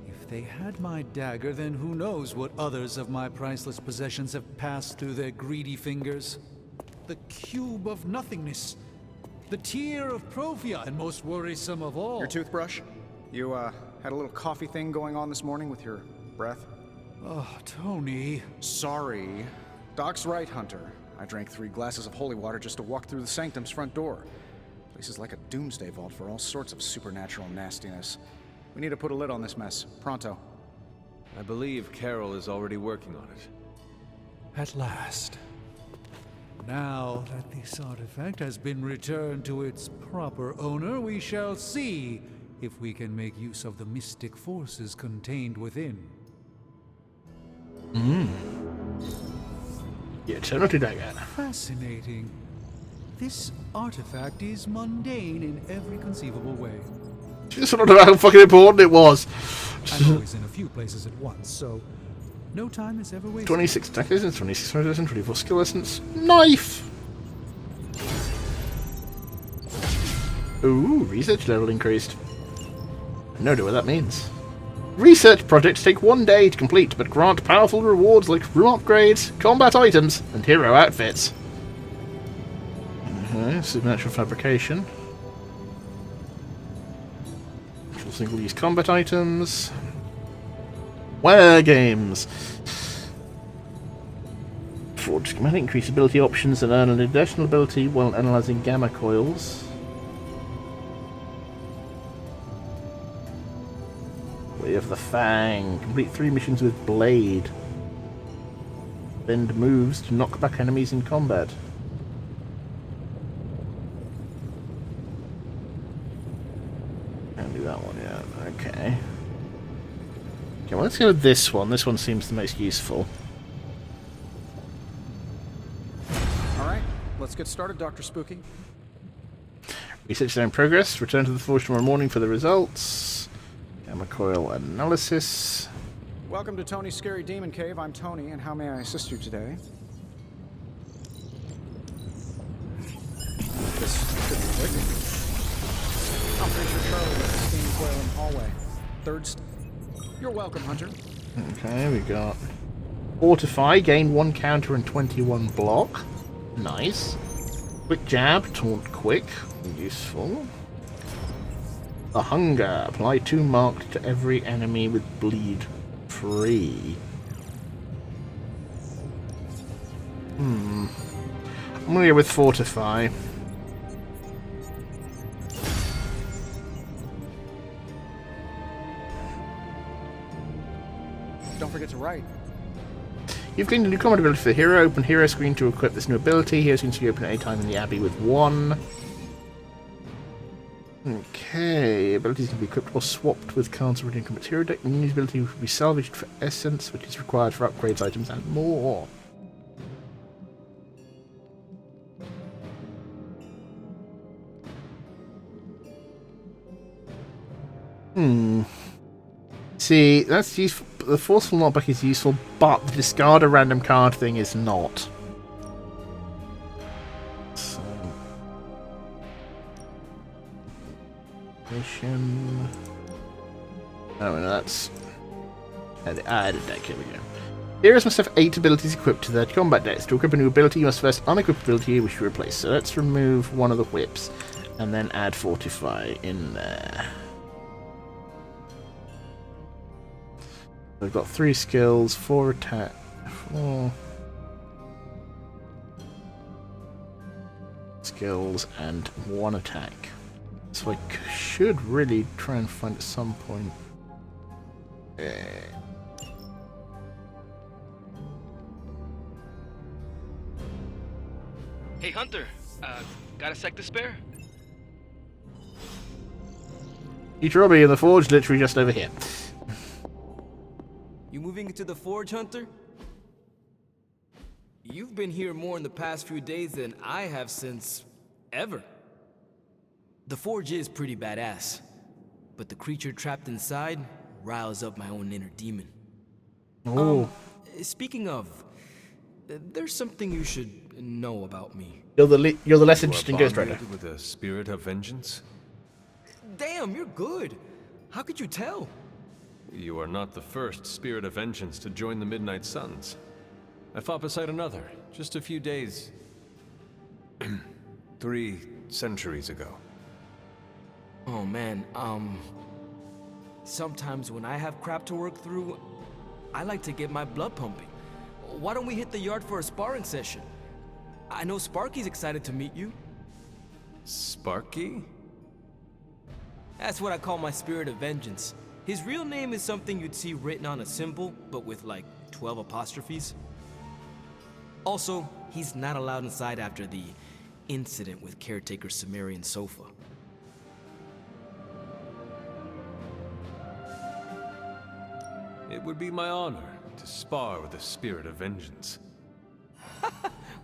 If they had my dagger, then who knows what others of my priceless possessions have passed through their greedy fingers. The cube of nothingness. The tear of Profia, and most worrisome of all. Your toothbrush? You, had a little coffee thing going on this morning with your breath? Oh, Tony. Sorry. Doc's right, Hunter. I drank 3 glasses of holy water just to walk through the Sanctum's front door. Place is like a doomsday vault for all sorts of supernatural nastiness. We need to put a lid on this mess. Pronto. I believe Carol is already working on it. At last. Now that this artifact has been returned to its proper owner, we shall see if we can make use of the mystic forces contained within. The Eternity Dagger. Fascinating. This artifact is mundane in every conceivable way. Just wondered how fucking important it was. I'm always in a few places at once, so No time is ever wasted. 26 attack essence, 26 resistance, 24 skill essence. Knife! Ooh, research level increased. No idea what that means. Research projects take 1 day to complete, but grant powerful rewards like room upgrades, combat items, and hero outfits. Supernatural fabrication. Single-use combat items. Wear games. Forge schematic, increase ability options and earn an additional ability while analyzing gamma coils. Way of the Fang. Complete 3 missions with Blade. Bend moves to knock back enemies in combat. Can't do that one yet. Okay. Okay, well, let's go with this one. This one seems the most useful. Alright, let's get started, Dr. Spooky. Research is in progress. Return to the forge tomorrow morning for the results. Gamma coil analysis. Welcome to Tony's Scary Demon Cave. I'm Tony, and how may I assist you today? This should be quick. Operator Charlie with the steam coil in the hallway. You're welcome, Hunter. Okay, we got Fortify, gain 1 counter and 21 block. Nice. Quick jab, taunt quick. Useful. The Hunger, apply 2 marked to every enemy with bleed free. I'm gonna go with Fortify. Don't forget to write. You've gained a new combat ability for the hero. Open hero screen to equip this new ability. Hero screen can be open at any time in the Abbey with 1. Okay, abilities can be equipped or swapped with cards already in combat hero deck. The new ability will be salvaged for essence, which is required for upgrades, items, and more. See, that's useful. The forceful knockback is useful, but the discard a random card thing is not. So, mission. Oh, no, that's. Added deck. Here we go. Heroes must have 8 abilities equipped to their combat decks. To equip a new ability, you must first unequip ability which you replace. So let's remove one of the whips, and then add Fortify in there. We've got 3 skills, 4 attack, 4 skills, and 1 attack. So I should really try and find at some point. Hey Hunter, got a sec to spare? Eat Robbie in the forge, literally just over here. You moving into the forge, Hunter? You've been here more in the past few days than I have since ever. The forge is pretty badass, but the creature trapped inside riles up my own inner demon. Oh. Speaking of, there's something you should know about me. You're the less interesting Ghost Rider. With a spirit of vengeance? Damn, you're good. How could you tell? You are not the first spirit of vengeance to join the Midnight Suns. I fought beside another, just a few days... 3 centuries ago. Oh man, sometimes when I have crap to work through, I like to get my blood pumping. Why don't we hit the yard for a sparring session? I know Sparky's excited to meet you. Sparky? That's what I call my spirit of vengeance. His real name is something you'd see written on a symbol, but with like 12 apostrophes. Also, he's not allowed inside after the incident with caretaker Sumerian Sofa. It would be my honor to spar with the spirit of vengeance.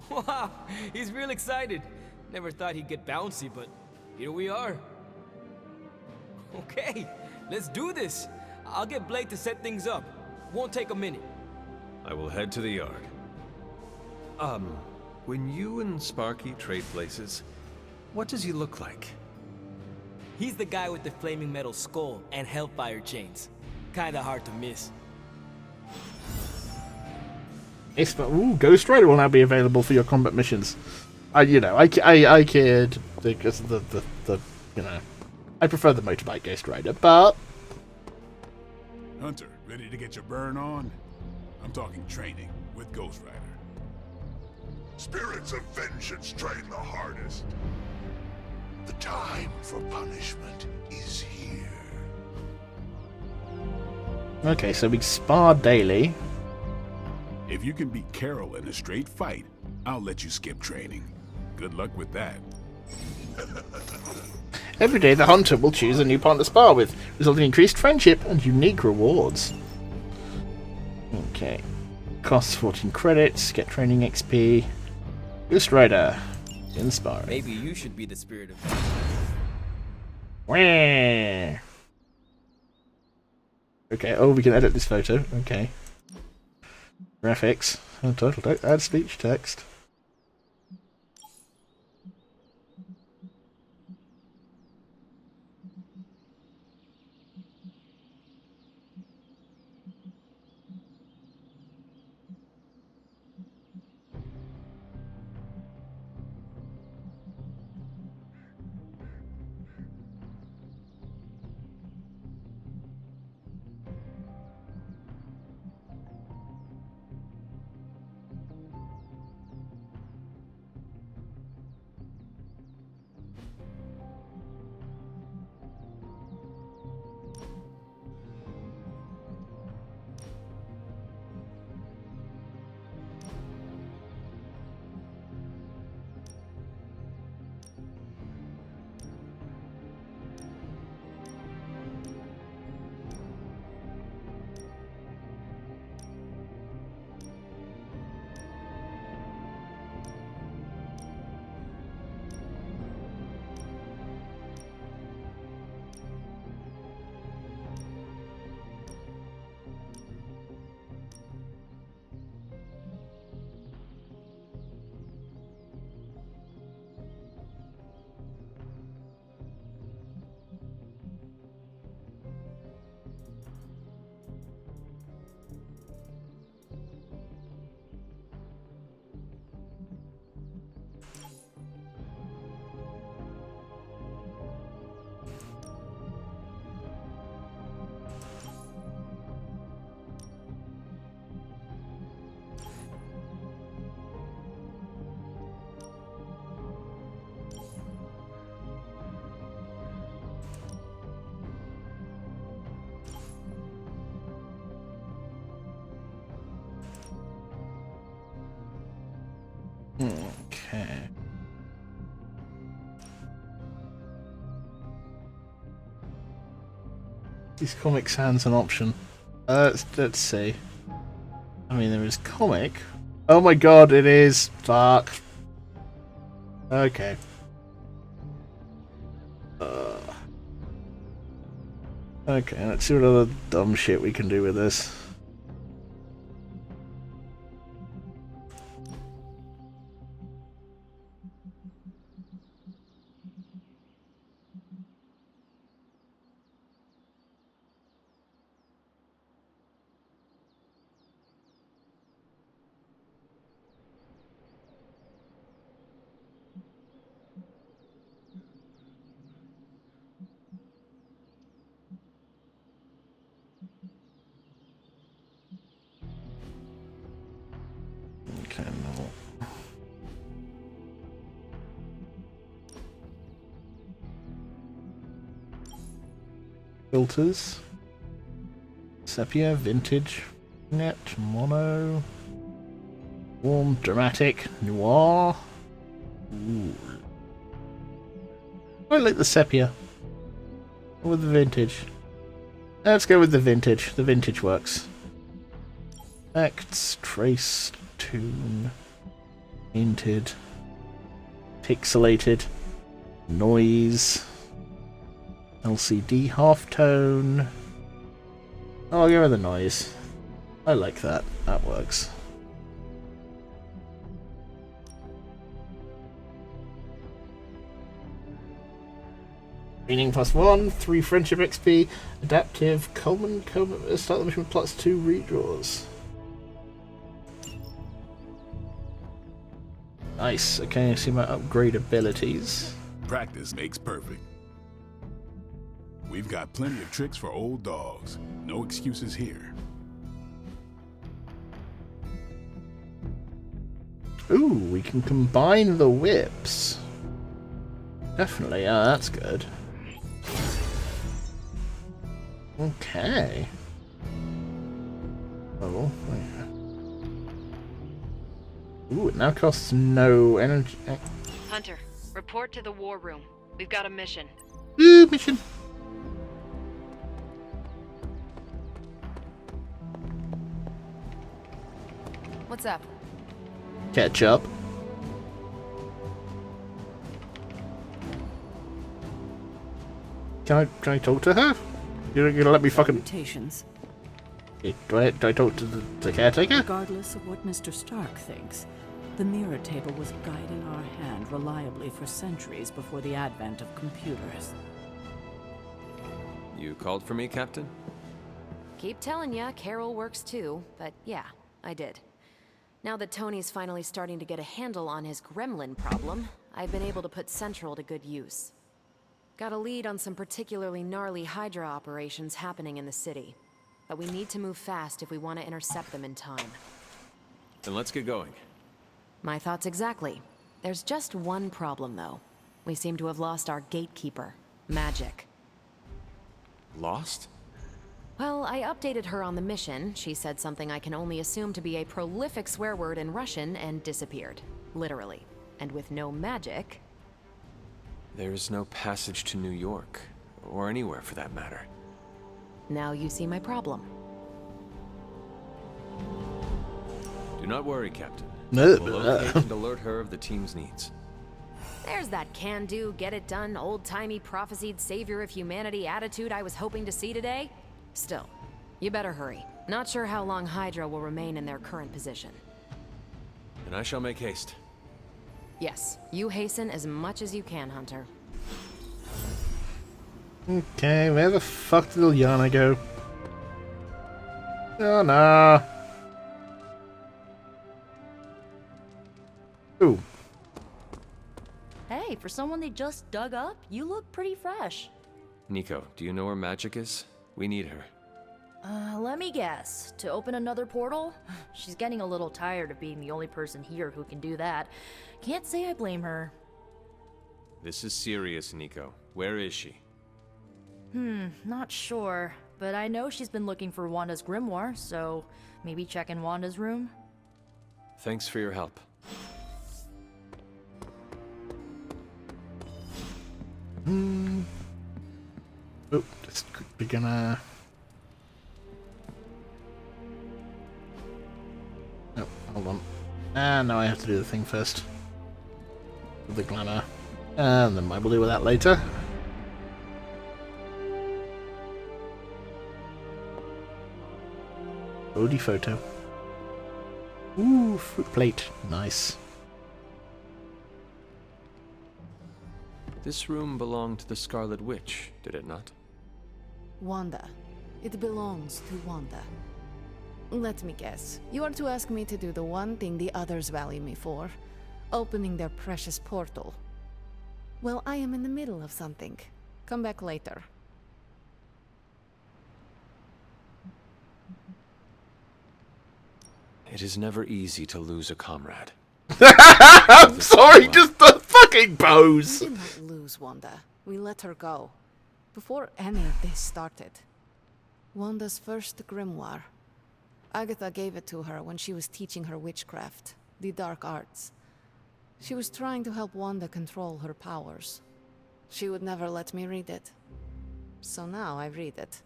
Wow, he's real excited. Never thought he'd get bouncy, but here we are. Okay, let's do this. I'll get Blade to set things up. Won't take a minute. I will head to the yard. When you and Sparky trade places, what does he look like? He's the guy with the flaming metal skull and hellfire chains. Kinda hard to miss. Ooh, Ghost Rider will now be available for your combat missions. I cared because I prefer the motorbike Ghost Rider, but Hunter, ready to get your burn on? I'm talking training with Ghost Rider. Spirits of vengeance train the hardest. The time for punishment is here. okay, so we spar daily. If you can beat Carol in a straight fight, I'll let you skip training. Good luck with that. Every day, the hunter will choose a new partner to spar with, resulting in increased friendship and unique rewards. Okay, costs 14 credits. Get training XP. Ghost Rider. Inspiring. Maybe you should be the spirit of. Wah. Okay, oh, we can edit this photo. Okay. Graphics. Oh, title. Add speech text. Okay. Is Comic Sans an option? Let's see. I mean, there is comic. Oh my god, it is. Fuck. Okay. Okay, let's see what other dumb shit we can do with this. Okay, no. Filters. Sepia, vintage, net, mono, warm, dramatic, noir. Ooh. I like the sepia. Or with the vintage. Let's go with the vintage. The vintage works. Acts, trace, tune, painted, pixelated, noise, LCD halftone. Oh, I'll go with the noise. I like that. That works. Training +1, 3 friendship XP, adaptive, Coleman, start the mission with +2 redraws. Nice, okay, I see my upgrade abilities. Practice makes perfect. We've got plenty of tricks for old dogs. No excuses here. Ooh, we can combine the whips. Definitely, yeah, that's good. Okay. Oh, ooh, it now costs no energy. Hunter, report to the war room. We've got a mission. Ooh, mission. What's up? Catch up. Can I talk to her? You're gonna let me fucking... Salutations. Do I talk to the caretaker? Regardless of what Mr. Stark thinks, the mirror table was guiding our hand reliably for centuries before the advent of computers. You called for me, Captain? Keep telling ya, Carol works too, but yeah, I did. Now that Tony's finally starting to get a handle on his gremlin problem, I've been able to put Central to good use. Got a lead on some particularly gnarly Hydra operations happening in the city. But we need to move fast if we want to intercept them in time. Then let's get going. My thoughts exactly. There's just one problem, though. We seem to have lost our gatekeeper, Magic. Lost? Well, I updated her on the mission. She said something I can only assume to be a prolific swear word in Russian and disappeared. Literally. And with no magic... There is no passage to New York, or anywhere for that matter. Now you see my problem. Do not worry, Captain. No. We'll locate and alert her of the team's needs. There's that can-do, get-it-done, old-timey prophesied savior of humanity attitude I was hoping to see today. Still, you better hurry. Not sure how long Hydra will remain in their current position. And I shall make haste. Yes, you hasten as much as you can, Hunter. Okay, where the fuck did Ilyana go? Oh, nah. Ooh. Hey, for someone they just dug up, you look pretty fresh. Nico, do you know where Magic is? We need her. Let me guess. To open another portal? She's getting a little tired of being the only person here who can do that. Can't say I blame her. This is serious, Nico. Where is she? Not sure. But I know she's been looking for Wanda's grimoire, so maybe check in Wanda's room? Thanks for your help. Oh, just quickly gonna... Oh, hold on. No, I have to do the thing first. With the glamour. And then I will deal with that later. Odie photo. Ooh, fruit plate. Nice. This room belonged to the Scarlet Witch, did it not? Wanda. It belongs to Wanda. Let me guess. You are to ask me to do the one thing the others value me for. Opening their precious portal. Well, I am in the middle of something. Come back later. It is never easy to lose a comrade. I'm sorry, just the fucking pose! We did not lose Wanda. We let her go. Before any of this started. Wanda's first grimoire. Agatha gave it to her when she was teaching her witchcraft, the dark arts. She was trying to help Wanda control her powers. She would never let me read it. So now I read it.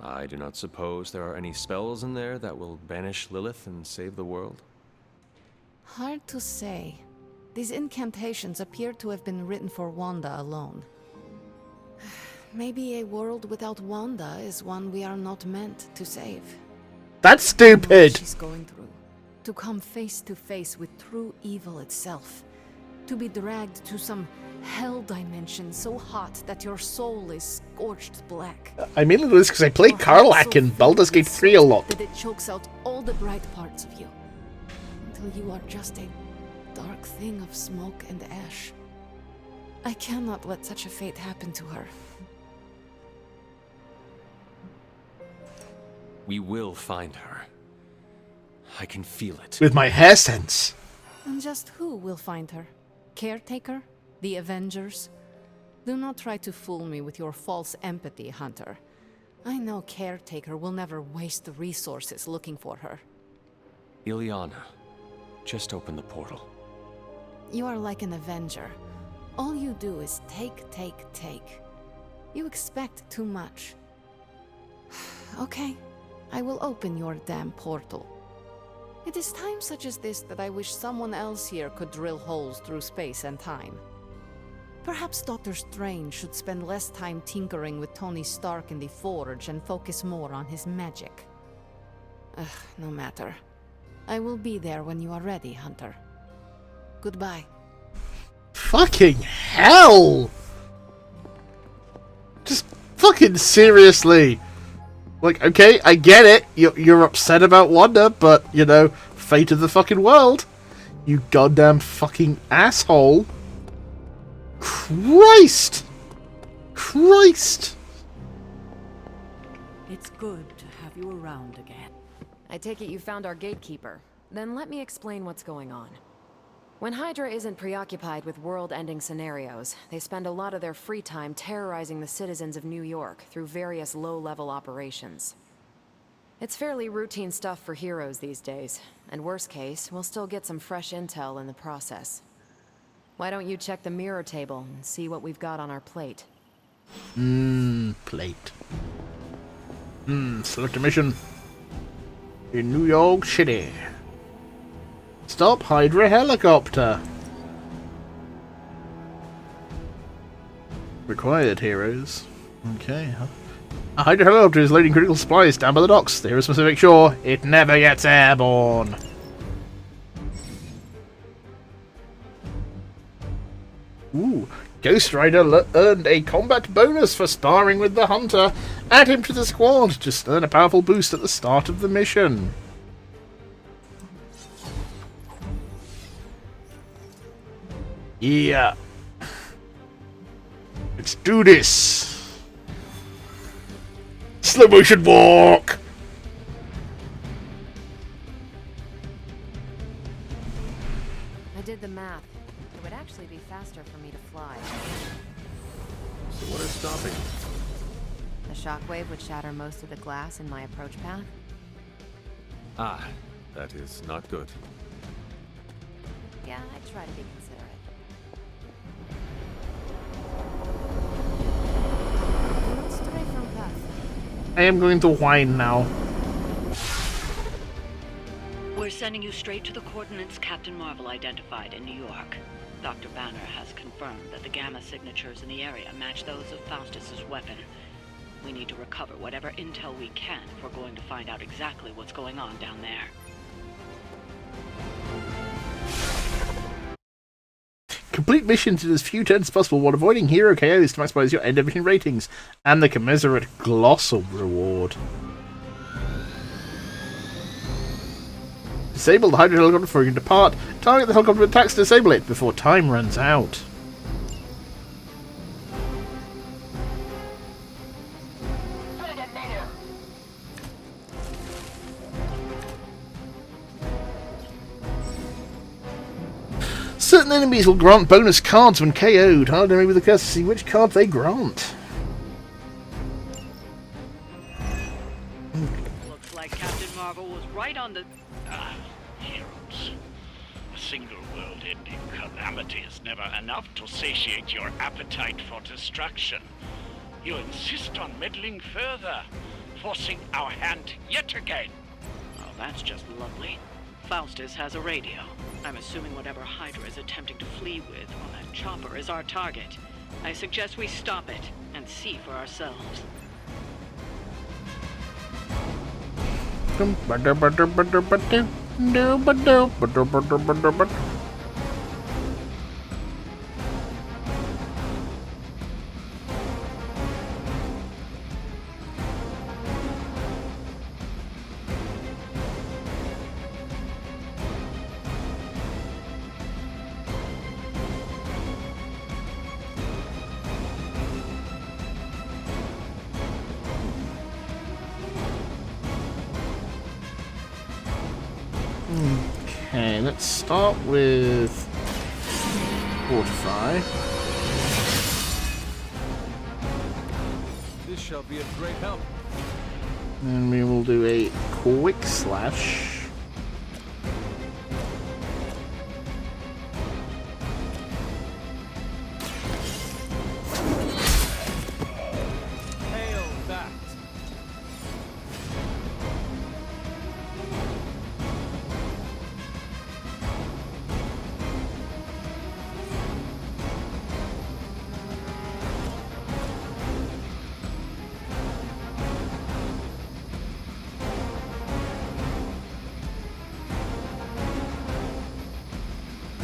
I do not suppose there are any spells in there that will banish Lilith and save the world? Hard to say. These incantations appear to have been written for Wanda alone. Maybe a world without Wanda is one we are not meant to save. That's stupid! She's going through. To come face to face with true evil itself. To be dragged to some hell dimension so hot that your soul is scorched black. I mainly do this because I played Karlach in Baldur's Gate 3 a lot. That it chokes out all the bright parts of you. Until you are just a dark thing of smoke and ash. I cannot let such a fate happen to her. We will find her. I can feel it. With my hair sense. And just who will find her? Caretaker? The Avengers? Do not try to fool me with your false empathy, Hunter. I know Caretaker will never waste the resources looking for her. Ileana, just open the portal. You are like an Avenger. All you do is take, take, take. You expect too much. Okay, I will open your damn portal. It is times such as this that I wish someone else here could drill holes through space and time. Perhaps Doctor Strange should spend less time tinkering with Tony Stark in the Forge and focus more on his magic. No matter. I will be there when you are ready, Hunter. Goodbye. Fucking hell! Just fucking seriously. Like, okay, I get it. You're upset about Wanda, but, you know, fate of the fucking world. You goddamn fucking asshole. Christ! Christ! It's good to have you around again. I take it you found our gatekeeper. Then let me explain what's going on. When Hydra isn't preoccupied with world-ending scenarios, they spend a lot of their free time terrorizing the citizens of New York through various low-level operations. It's fairly routine stuff for heroes these days, and worst case, we'll still get some fresh intel in the process. Why don't you check the mirror table and see what we've got on our plate? Plate. Select a mission. In New York City. Stop Hydra helicopter. Required heroes. Okay. A Hydra helicopter is loading critical supplies down by the docks. The heroes must make sure it never gets airborne. Ooh. Ghost Rider earned a combat bonus for sparring with the Hunter. Add him to the squad. Just earn a powerful boost at the start of the mission. Yeah. Let's do this. Slow motion walk. I did the math. It would actually be faster for me to fly. So what is stopping? The shockwave would shatter most of the glass in my approach path. Ah, that is not good. Yeah, I try to be considerate. Do not stray from path. I am going to whine now. We're sending you straight to the coordinates Captain Marvel identified in New York. Dr. Banner has confirmed that the gamma signatures in the area match those of Faustus's weapon. We need to recover whatever intel we can if we're going to find out exactly what's going on down there. Complete missions in as few turns as possible while avoiding hero KOs to maximize your end of mission ratings and the commensurate Glossal reward. Disable the Hydra helicopter before you can depart. Target the helicopter with attacks to disable it before time runs out. Certain enemies will grant bonus cards when KO'd. Hard enemy with the curse to see which card they grant. Looks like Captain Marvel was right on the... Heroes. A single world-ending calamity is never enough to satiate your appetite for destruction. You insist on meddling further, forcing our hand yet again. Oh, that's just lovely. Faustus has a radio. I'm assuming whatever Hydra is attempting to flee with on that chopper is our target. I suggest we stop it and see for ourselves. Okay, let's start with Fortify. This shall be a great help. And we will do a Quick Slash. Hail that.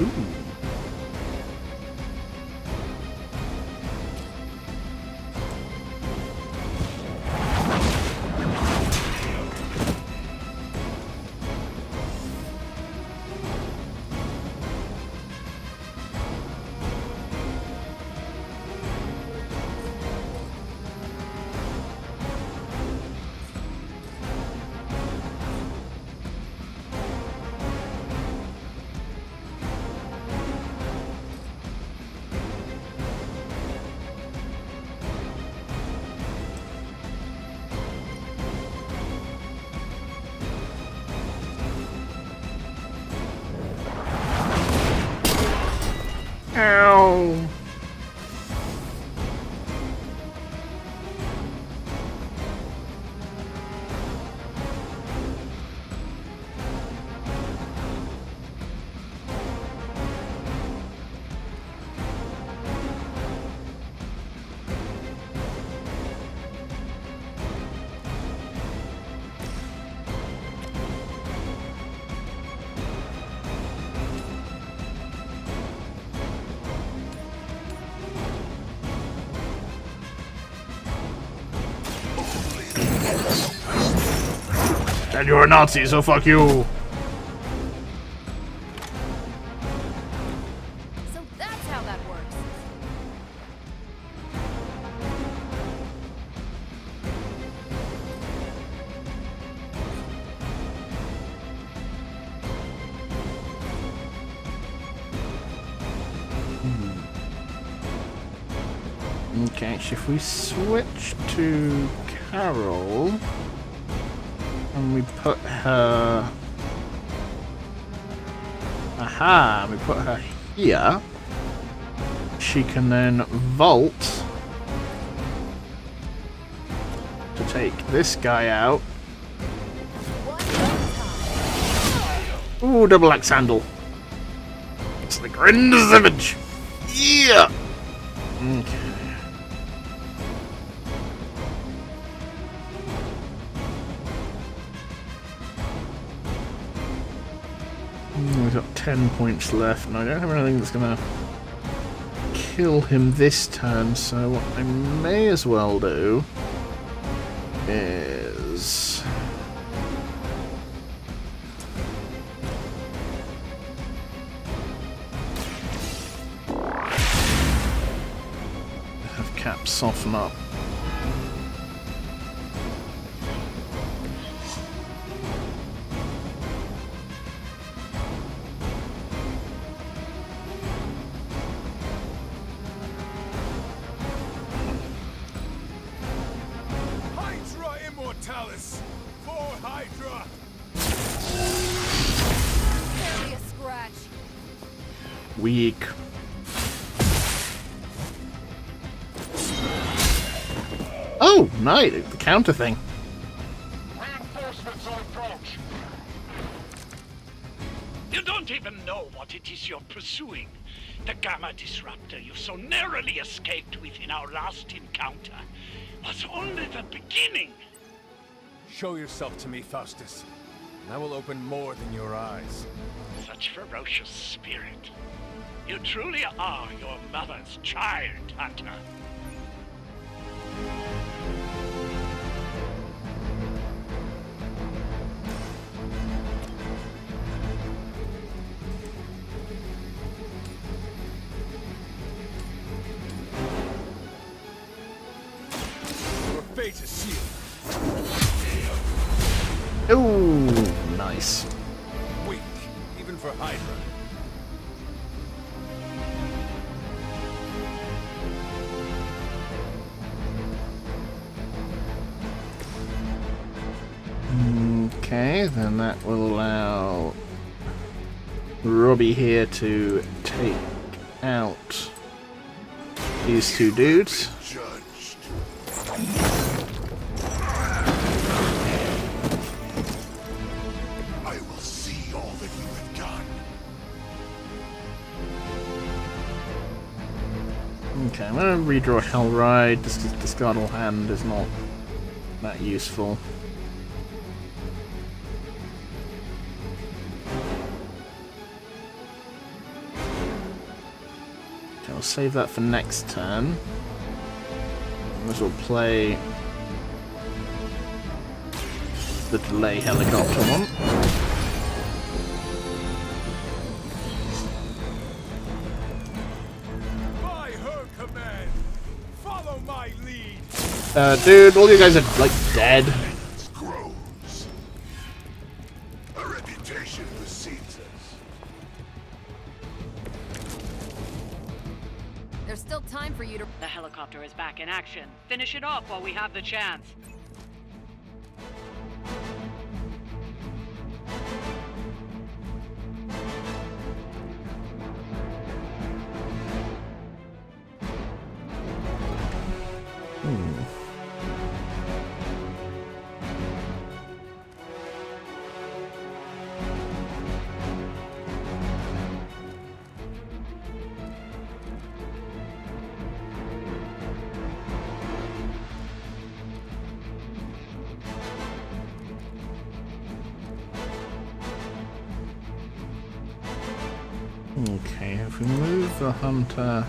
Ooh. Ow. And you're a Nazi, so fuck you. So that's how that works. Okay, so if we switch to Carol and we put her... Aha! We put her here. She can then vault to take this guy out. Ooh, double axe handle. It's the Grinder's image. Yeah! Okay. We've got 10 points left, and I don't have anything that's going to kill him this turn, so what I may as well do is... have Cap soften up. Immortalis! For Hydra! Barely a scratch. Weak. Oh, nice. The counter thing. Reinforcements on approach! You don't even know what it is you're pursuing. The Gamma Disruptor you so narrowly escaped with in our last encounter was only the beginning. Show yourself to me, Faustus, and I will open more than your eyes. Such ferocious spirit. You truly are your mother's child, Hunter. Your fate is sealed. Ooh, nice. Weak, even for Hydra. Okay, then that will allow Robbie here to take out these two dudes. I will see all that you have done. Okay, I'm gonna redraw Hellride. This discard all hand is not that useful. Okay, I'll save that for next turn. Might as well play the delay helicopter one. By her command, follow my lead. Dude, all you guys are like dead. Grows. A reputation precedes us. There's still time for you to... The helicopter is back in action. Finish it off while we have the chance. Okay, if we move the hunter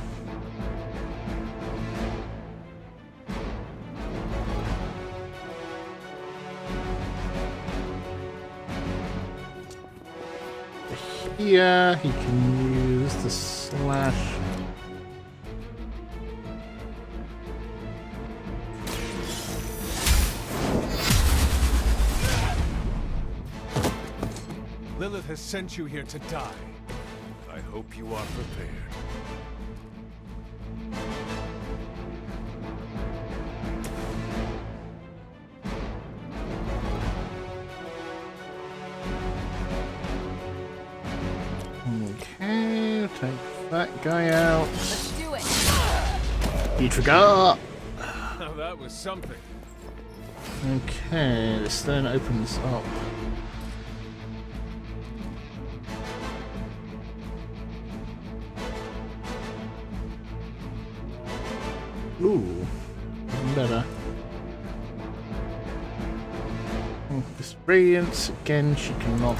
here, he can use the slash. Lilith has sent you here to die. I hope you are prepared. Okay, take that guy out. Let's do it. Etrigar! Now that was something. Okay, this then opens up. Ooh, even better. Oh, this Radiance, again, she can knock.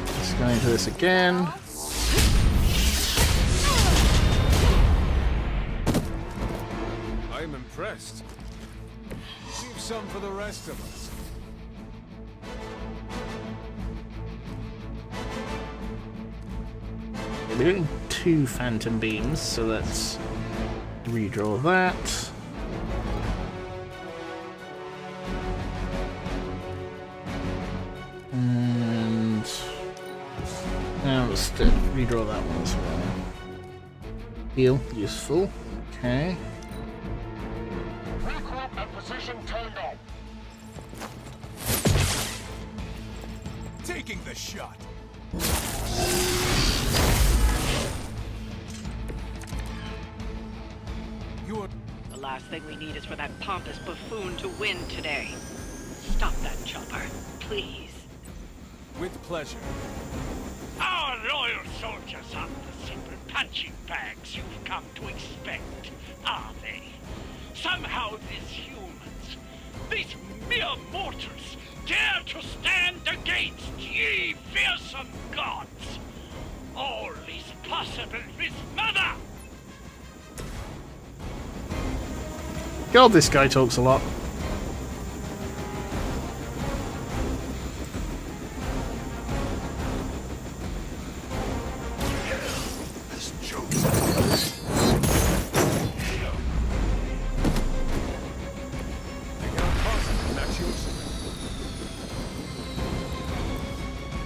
Let's go into this again. I'm impressed. Leave some for the rest of us. We're doing 2 Phantom Beams, so let's redraw that. And now let's redraw that one as well. Heal, useful. Okay. Recall and position turned on. Taking the shot. The last thing we need is for that pompous buffoon to win today. Stop that chopper, please. With pleasure. Our loyal soldiers aren't the simple punching bags you've come to expect, are they? Somehow these humans, these mere mortals, dare to stand against ye fearsome gods. All is possible with Mother! God, this guy talks a lot.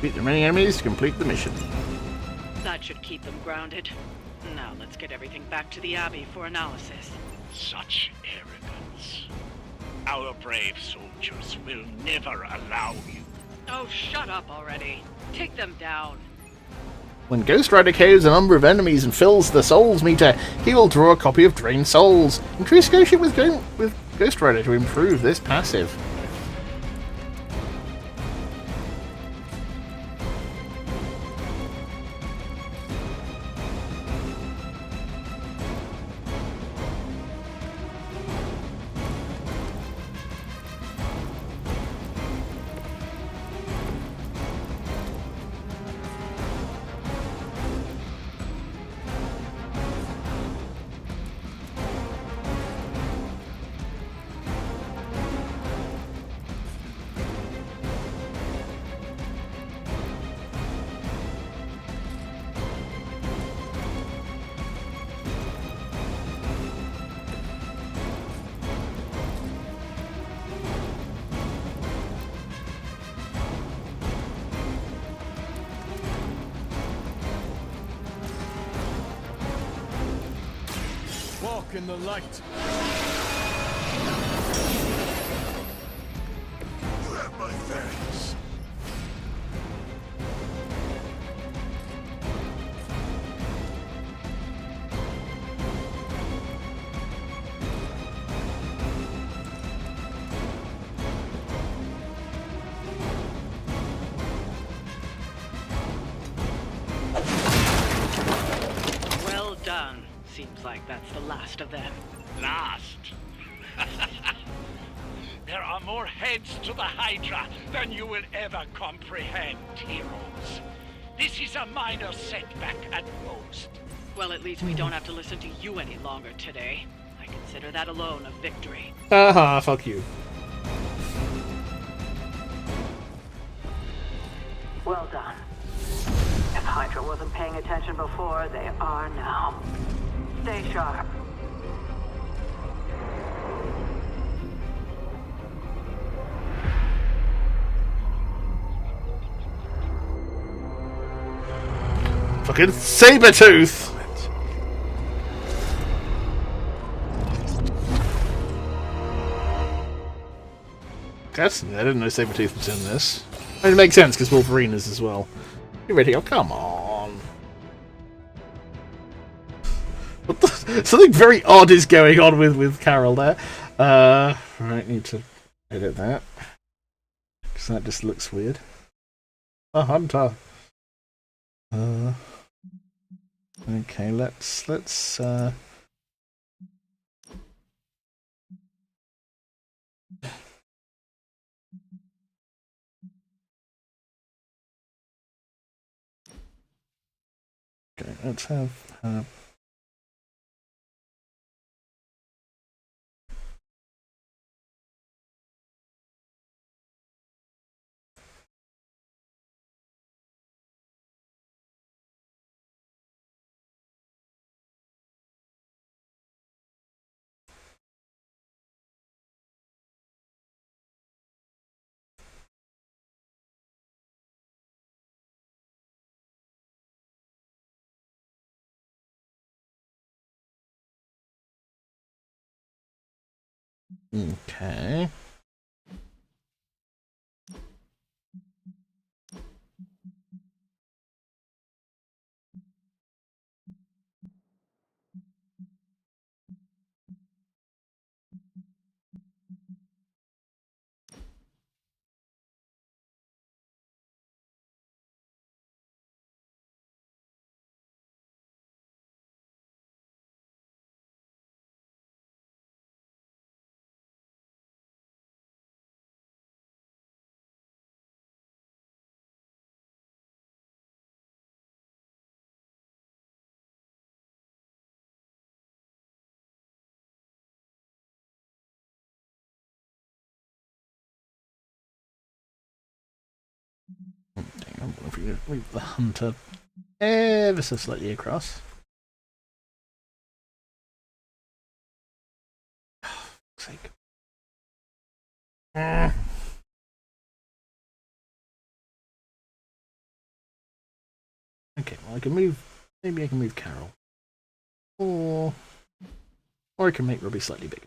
Beat the many enemies to complete the mission. That should keep them grounded. Now let's get everything back to the Abbey for analysis. Such arrogance. Our brave soldiers will never allow you. Oh, shut up already. Take them down. When Ghost Rider KOs a number of enemies and fills the souls meter, he will draw a copy of Drained Souls. Increase negotiate with Ghost Rider to improve this passive. Walk in the light. You have my thanks. Well done. Seems like that's the last of them. Last? There are more heads to the Hydra than you will ever comprehend, heroes. This is a minor setback at most. Well, at least we don't have to listen to you any longer today. I consider that alone a victory. Haha, fuck you. Well done. If Hydra wasn't paying attention before, they are now. Stay sharp. Fucking Sabretooth! That's, I didn't know Sabretooth was in this. I mean, it makes sense because Wolverine is as well. You ready? Oh, come on. What the, something very odd is going on with Carol there. Right, need to edit that. Because that just looks weird. A hunter. Okay, let's okay, let's have okay. if we move the hunter ever so slightly across. Oh, for fuck's sake. Okay, well I can move. Maybe I can move Carol, or I can make Robbie slightly bigger.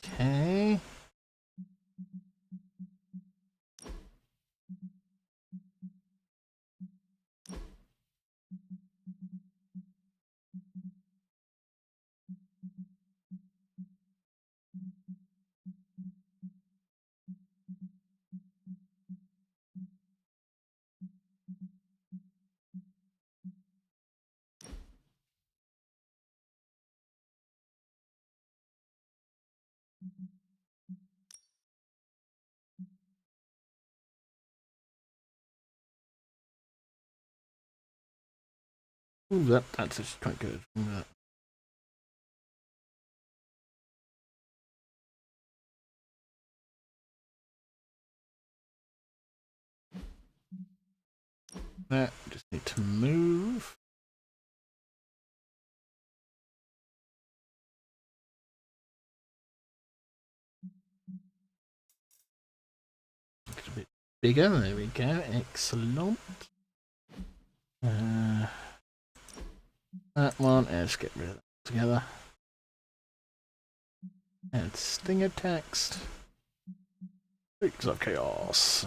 Okay. Ooh, that's just quite good. That just need to move. It's a bit bigger. There we go. Excellent. That one. Let's get rid of that together. And stinger text. Freaks of Chaos.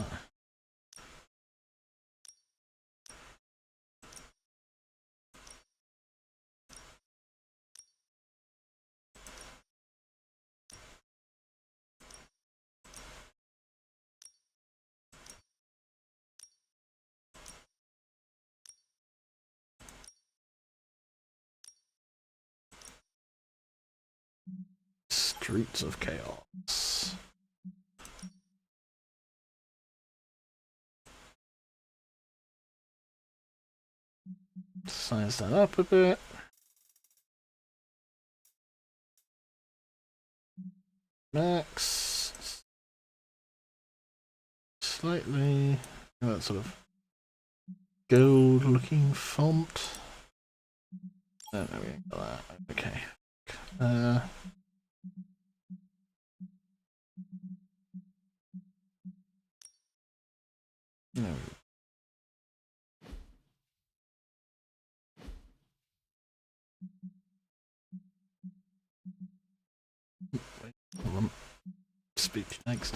Streets of Chaos. Size that up a bit. Max. Slightly. That sort of gold looking font. Oh, there we go. That. Okay. No. Wait, hold on. Speech next.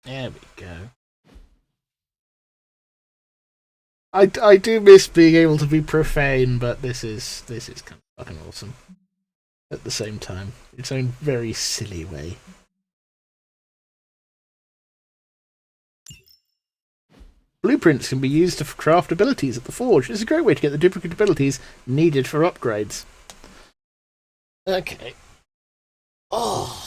There we go. I do miss being able to be profane, but this is kind of fucking awesome. At the same time, its own very silly way. Blueprints can be used to craft abilities at the forge. It's a great way to get the duplicate abilities needed for upgrades. Okay. Oh.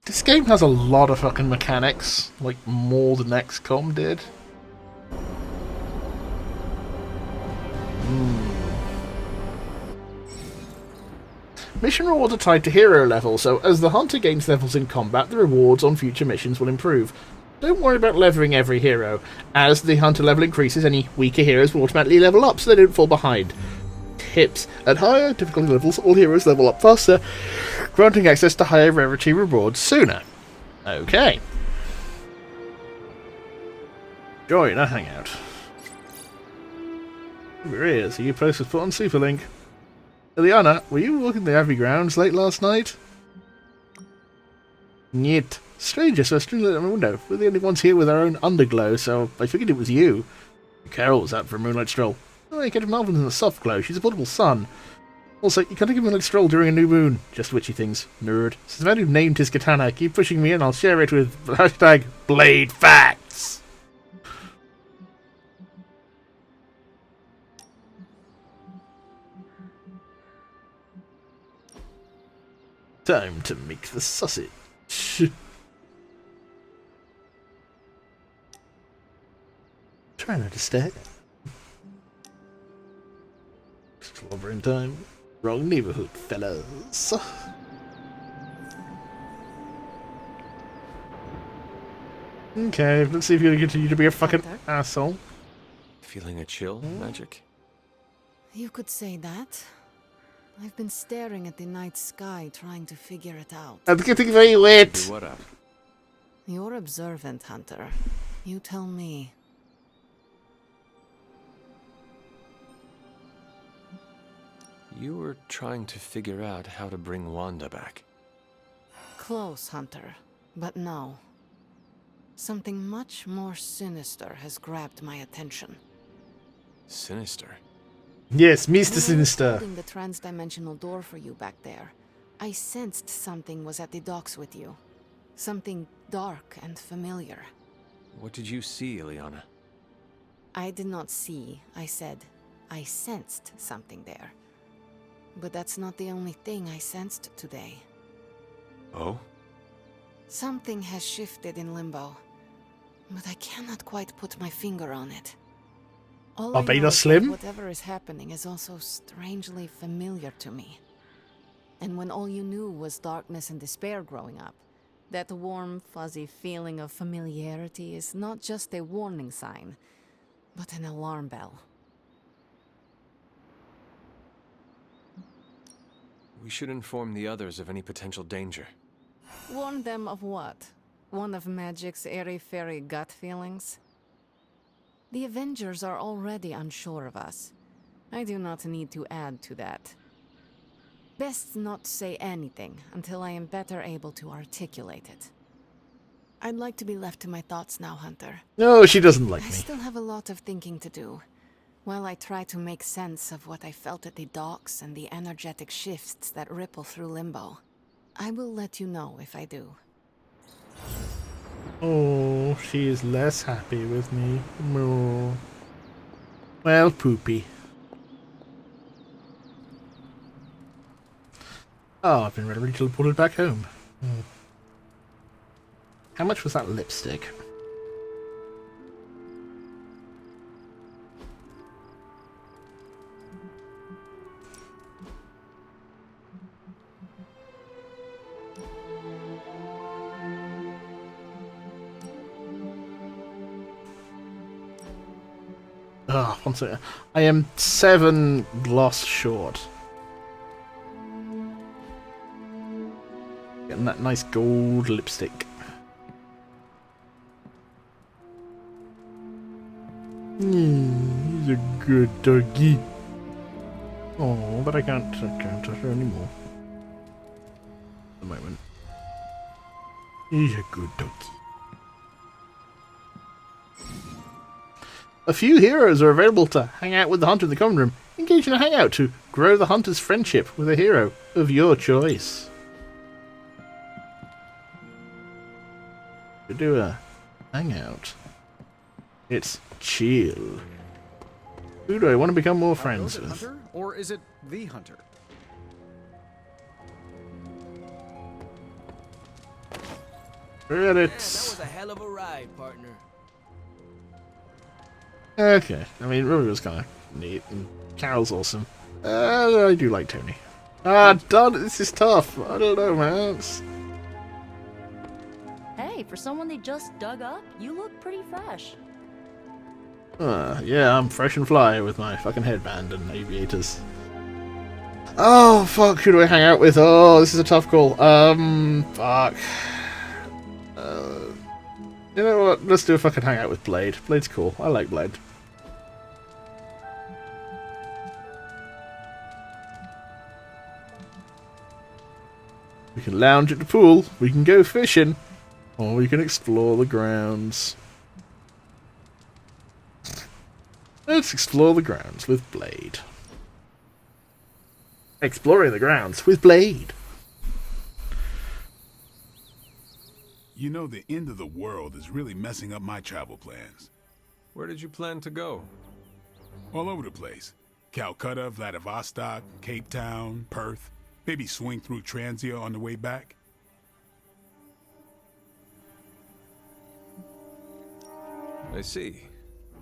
This game has a lot of fucking mechanics, like more than XCOM did. Mission rewards are tied to hero level, so as the hunter gains levels in combat, the rewards on future missions will improve. Don't worry about leveling every hero. As the hunter level increases, any weaker heroes will automatically level up so they don't fall behind. Tips. At higher difficulty levels, all heroes level up faster, granting access to higher rarity rewards sooner. Okay. Join a hangout. Over here, so you post was put on Superlink. Ileana, were you walking the Abbey grounds late last night? Nyet. Stranger, so strange at my window. We're the only ones here with our own underglow, so I figured it was you. Carol was out for a moonlight stroll. Oh, you get Marvin in the soft glow. She's a portable sun. Also, you can't take a moonlight stroll during a new moon. Just witchy things. Nerd. Since the man who named his katana, keep pushing me and I'll share it with hashtag Blade Facts. Time to make the sausage. Try not to stay. Slobbering time. Wrong neighborhood, fellas. Okay, let's see if you can continue to be a fucking asshole. Feeling a chill, Magic? You could say that. I've been staring at the night sky, trying to figure it out. I'm getting very wet. What up? You're observant, Hunter. You tell me. You were trying to figure out how to bring Wanda back. Close, Hunter. But no. Something much more sinister has grabbed my attention. Sinister? Yes, Mr. Sinister. Holding the trans-dimensional door for you back there, I sensed something was at the docks with you. Something dark and familiar. What did you see, Ileana? I did not see, I said. I sensed something there. But that's not the only thing I sensed today. Oh? Something has shifted in Limbo, but I cannot quite put my finger on it. All I know is that whatever is happening is also strangely familiar to me. And when all you knew was darkness and despair growing up, that warm, fuzzy feeling of familiarity is not just a warning sign, but an alarm bell. We should inform the others of any potential danger. Warn them of what? One of Magic's airy-fairy gut feelings? The Avengers are already unsure of us. I do not need to add to that. Best not say anything until I am better able to articulate it. I'd like to be left to my thoughts now, Hunter. No, she doesn't like me. I still have a lot of thinking to do. While I try to make sense of what I felt at the docks and the energetic shifts that ripple through Limbo. I will let you know if I do. Oh, she is less happy with me. No. Well, poopy. Oh, I've been ready teleported back home. How much was that lipstick? Ah, 1 second. I am 7 gloss short. Getting that nice gold lipstick. He's a good doggy. Oh, but I can't touch her anymore. At the moment. He's a good doggy. A few heroes are available to hang out with the hunter in the common room. Engage in a hangout to grow the hunter's friendship with a hero of your choice. To do a hangout. It's chill. Who do I want to become more friends with? Hunter, or is it the hunter? Credits. Man, that was a hell of a ride, partner. Okay, I mean, Ruby was kind of neat, and Carol's awesome. I do like Tony. Ah, darn it, this is tough. I don't know, man. Hey, for someone they just dug up, you look pretty fresh. Yeah, I'm fresh and fly with my fucking headband and aviators. Oh, fuck, who do I hang out with? Oh, this is a tough call. Fuck. You know what? Let's do a fucking hangout with Blade. Blade's cool. I like Blade. We can lounge at the pool, we can go fishing, or we can explore the grounds. Let's explore the grounds with Blade. Exploring the grounds with Blade. You know, the end of the world is really messing up my travel plans. Where did you plan to go? All over the place. Calcutta, Vladivostok, Cape Town, Perth. Maybe swing through Transia on the way back. I see.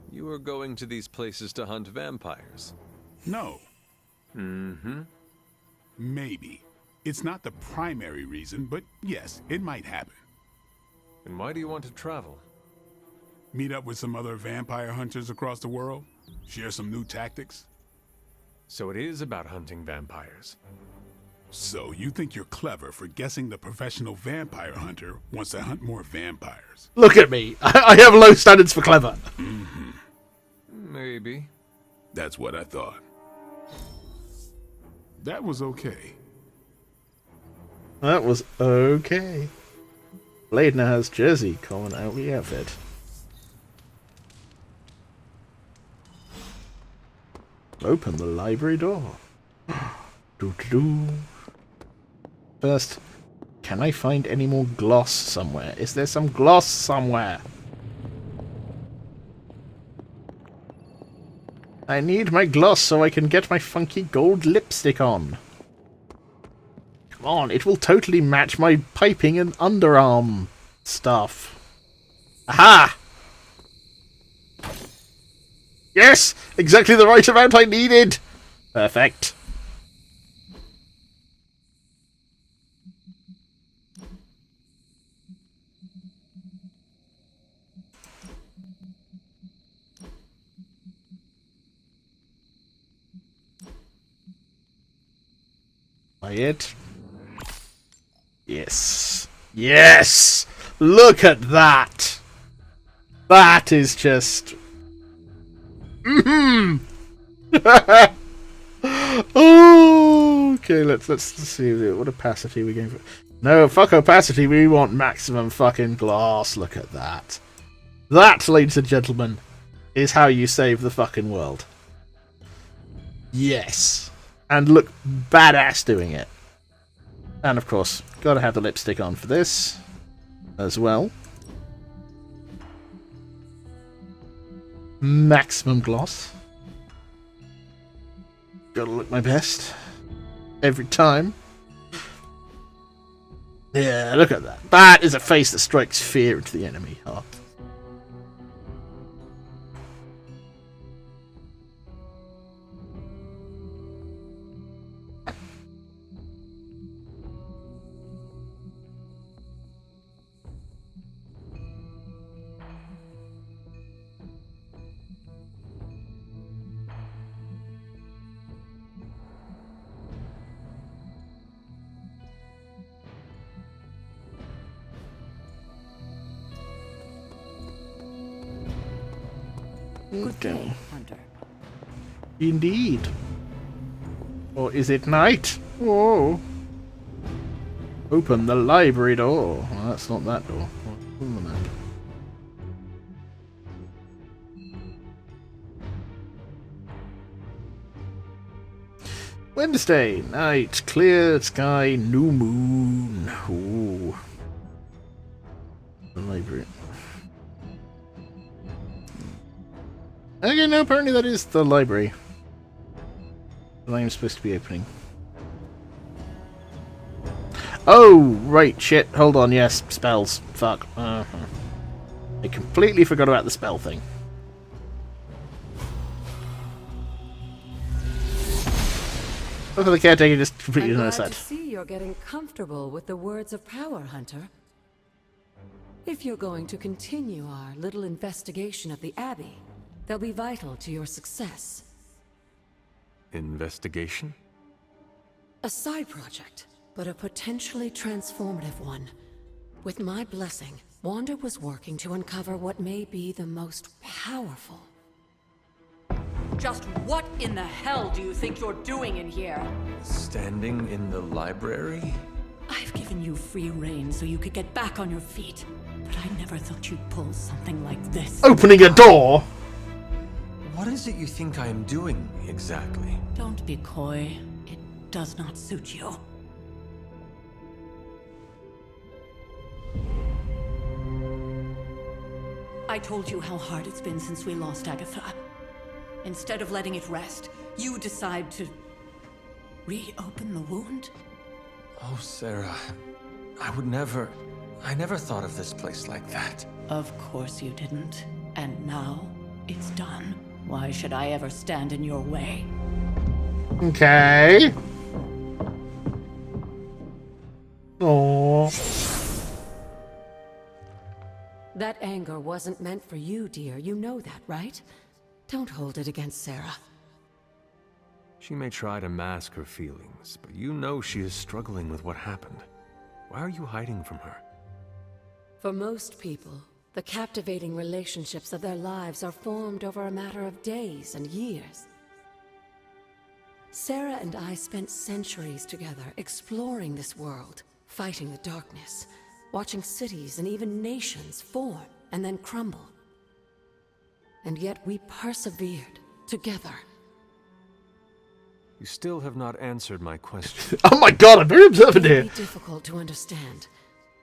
You are going to these places to hunt vampires. No. Mm-hmm. Maybe. It's not the primary reason, but yes, it might happen. And why do you want to travel? Meet up with some other vampire hunters across the world. Share some new tactics. So it is about hunting vampires. So you think you're clever for guessing the professional vampire hunter wants to hunt more vampires? Look at me. I have low standards for clever. Mm-hmm. Maybe. That's what I thought. That was okay. That was okay. Blade now has jersey, common outly outfit. Open the library door. Doo-doo-doo. First, can I find any more gloss somewhere? Is there some gloss somewhere? I need my gloss so I can get my funky gold lipstick on. Come on, it will totally match my piping and underarm stuff. Aha! Yes! Exactly the right amount I needed! Perfect. It. Yes. Yes! Look at that! That is just... Mm-hmm! Oh, okay, let's see what opacity we're going for. No, fuck opacity, we want maximum fucking gloss. Look at that. That, ladies and gentlemen, is how you save the fucking world. Yes. And look badass doing it. And of course, gotta have the lipstick on for this as well. Maximum gloss. Gotta look my best. Every time. Yeah, look at that. That is a face that strikes fear into the enemy heart. Good day, Hunter. Indeed. Or is it night? Oh. Open the library door. Well, that's not that door. Open the map. Wednesday night, clear sky, new moon. Ooh. The library. Okay, no, apparently that is the library that I'm supposed to be opening. Oh, right, shit, hold on, yes, spells. Fuck. I completely forgot about the spell thing. Look at the caretaker just completely I'm knows glad that. to see you're getting comfortable with the words of power, Hunter. If you're going to continue our little investigation of the Abbey, they'll be vital to your success. Investigation? A side project, but a potentially transformative one. With my blessing, Wanda was working to uncover what may be the most powerful. Just what in the hell do you think you're doing in here? Standing in the library? I've given you free rein so you could get back on your feet. But I never thought you'd pull something like this. Opening a door! What is it you think I am doing, exactly? Don't be coy. It does not suit you. I told you how hard it's been since we lost Agatha. Instead of letting it rest, you decide to reopen the wound? Oh, Sarah, I never thought of this place like that. Of course you didn't. And now, it's done. Why should I ever stand in your way? Okay. Aww. That anger wasn't meant for you, dear. You know that, right? Don't hold it against Sarah. She may try to mask her feelings, but you know she is struggling with what happened. Why are you hiding from her? For most people, the captivating relationships of their lives are formed over a matter of days and years. Sarah and I spent centuries together exploring this world, fighting the darkness, watching cities and even nations form and then crumble. And yet we persevered together. You still have not answered my question. Oh my god, I'm very observant here. It may be difficult to understand,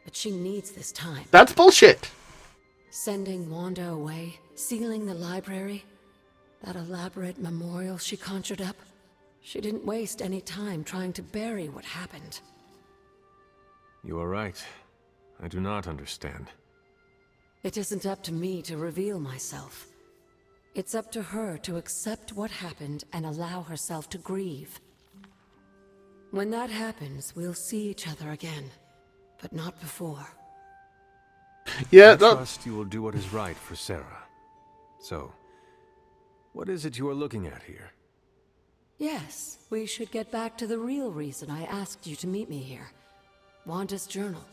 but she needs this time. That's bullshit. Sending Wanda away, sealing the library, that elaborate memorial she conjured up. She didn't waste any time trying to bury what happened. You are right. I do not understand. It isn't up to me to reveal myself. It's up to her to accept what happened and allow herself to grieve. When that happens, we'll see each other again, but not before. Yeah, I trust you will do what is right for Sarah. So, what is it you are looking at here? Yes, we should get back to the real reason I asked you to meet me here. Wanda's journal.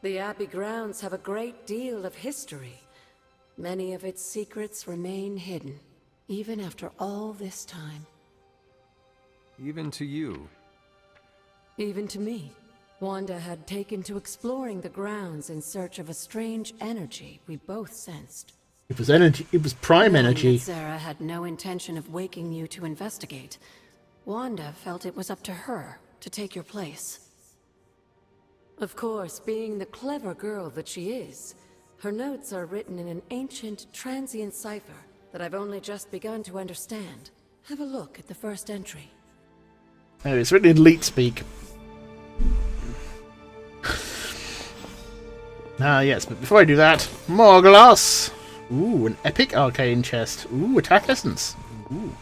The Abbey grounds have a great deal of history. Many of its secrets remain hidden, even after all this time. Even to you? Even to me. Wanda had taken to exploring the grounds in search of a strange energy we both sensed. It was energy. It was prime Knowing energy. that Sarah had no intention of waking you to investigate. Wanda felt it was up to her to take your place. Of course, being the clever girl that she is, her notes are written in an ancient, transient cipher that I've only just begun to understand. Have a look at the first entry. Oh, it's written in leet speak. Ah, yes, but before I do that, more glass! Ooh, an epic arcane chest. Ooh, attack essence. Ooh.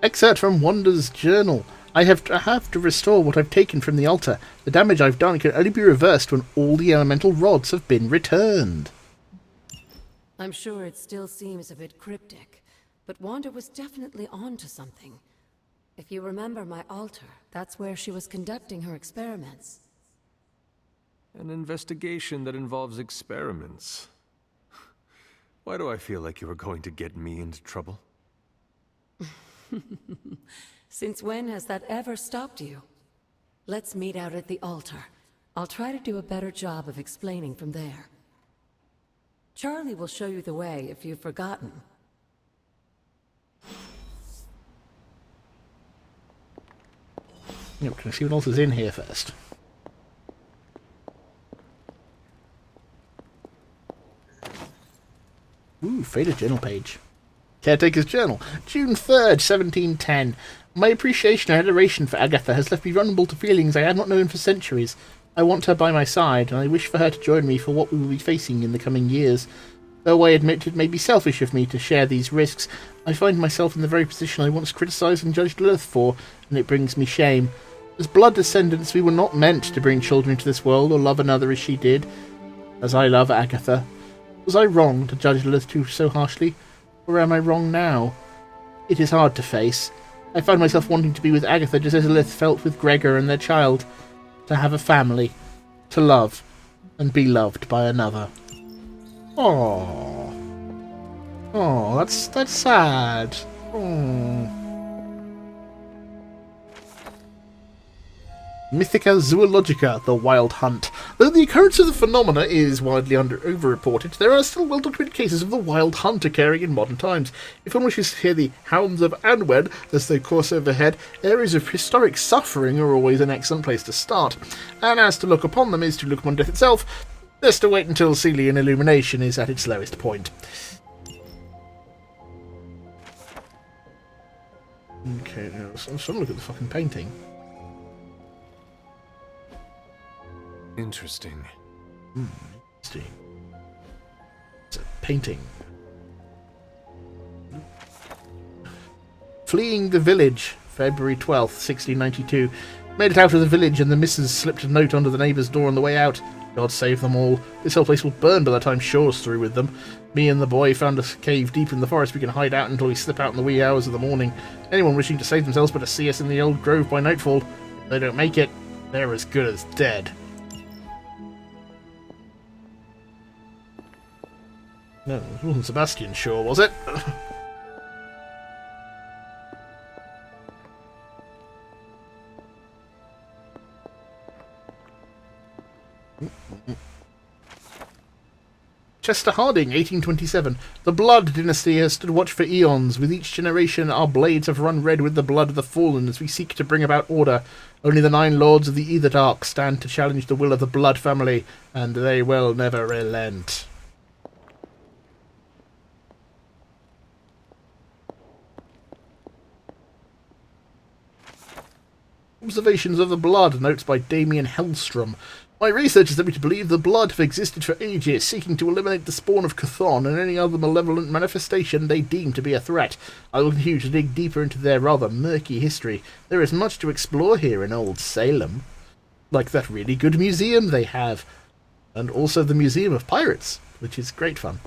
Excerpt from Wanda's journal. I have to restore what I've taken from the altar. The damage I've done can only be reversed when all the elemental rods have been returned. I'm sure it still seems a bit cryptic, but Wanda was definitely onto something. If you remember my altar, that's where she was conducting her experiments. An investigation that involves experiments. Why do I feel like you are going to get me into trouble? Since when has that ever stopped you? Let's meet out at the altar. I'll try to do a better job of explaining from there. Charlie will show you the way if you've forgotten. Yep, can I see what else is in here first? Ooh, faded journal page. Caretaker's Journal, June 3rd, 1710. My appreciation and adoration for Agatha has left me vulnerable to feelings I had not known for centuries. I want her by my side, and I wish for her to join me for what we will be facing in the coming years. Though I admit it may be selfish of me to share these risks, I find myself in the very position I once criticised and judged Lilith for, and it brings me shame. As blood descendants, we were not meant to bring children into this world or love another as she did, as I love Agatha. Was I wrong to judge Lilith too so harshly, or am I wrong now? It is hard to face. I find myself wanting to be with Agatha just as Lilith felt with Gregor and their child, to have a family, to love, and be loved by another. Oh, that's sad. Oh. Mythica Zoologica, the Wild Hunt. Though the occurrence of the phenomena is widely over-reported, there are still well-documented cases of the Wild Hunt occurring in modern times. If one wishes to hear the hounds of Anwen as they course overhead, areas of historic suffering are always an excellent place to start. And as to look upon them is to look upon death itself, best to wait until Celian illumination is at its lowest point. Okay, now let's have a look at the fucking painting. Interesting. Interesting. It's a painting. Fleeing the village, February 12th, 1692. Made it out of the village and the missus slipped a note under the neighbour's door on the way out. God save them all. This whole place will burn by the time Shaw's through with them. Me and the boy found a cave deep in the forest we can hide out until we slip out in the wee hours of the morning. Anyone wishing to save themselves better see us in the old grove by nightfall. If they don't make it, they're as good as dead. No, it wasn't Sebastian Shaw, was it? Chester Harding, 1827. The Blood dynasty has stood watch for eons. With each generation, our blades have run red with the blood of the fallen as we seek to bring about order. Only the 9 lords of the Ether Dark stand to challenge the will of the Blood family, and they will never relent. Observations of the Blood, notes by Damien Hellstrom. My research has led me to believe the Blood have existed for ages, seeking to eliminate the spawn of Chthon and any other malevolent manifestation they deem to be a threat. I will continue to dig deeper into their rather murky history. There is much to explore here in Old Salem. Like that really good museum they have. And also the Museum of Pirates, which is great fun.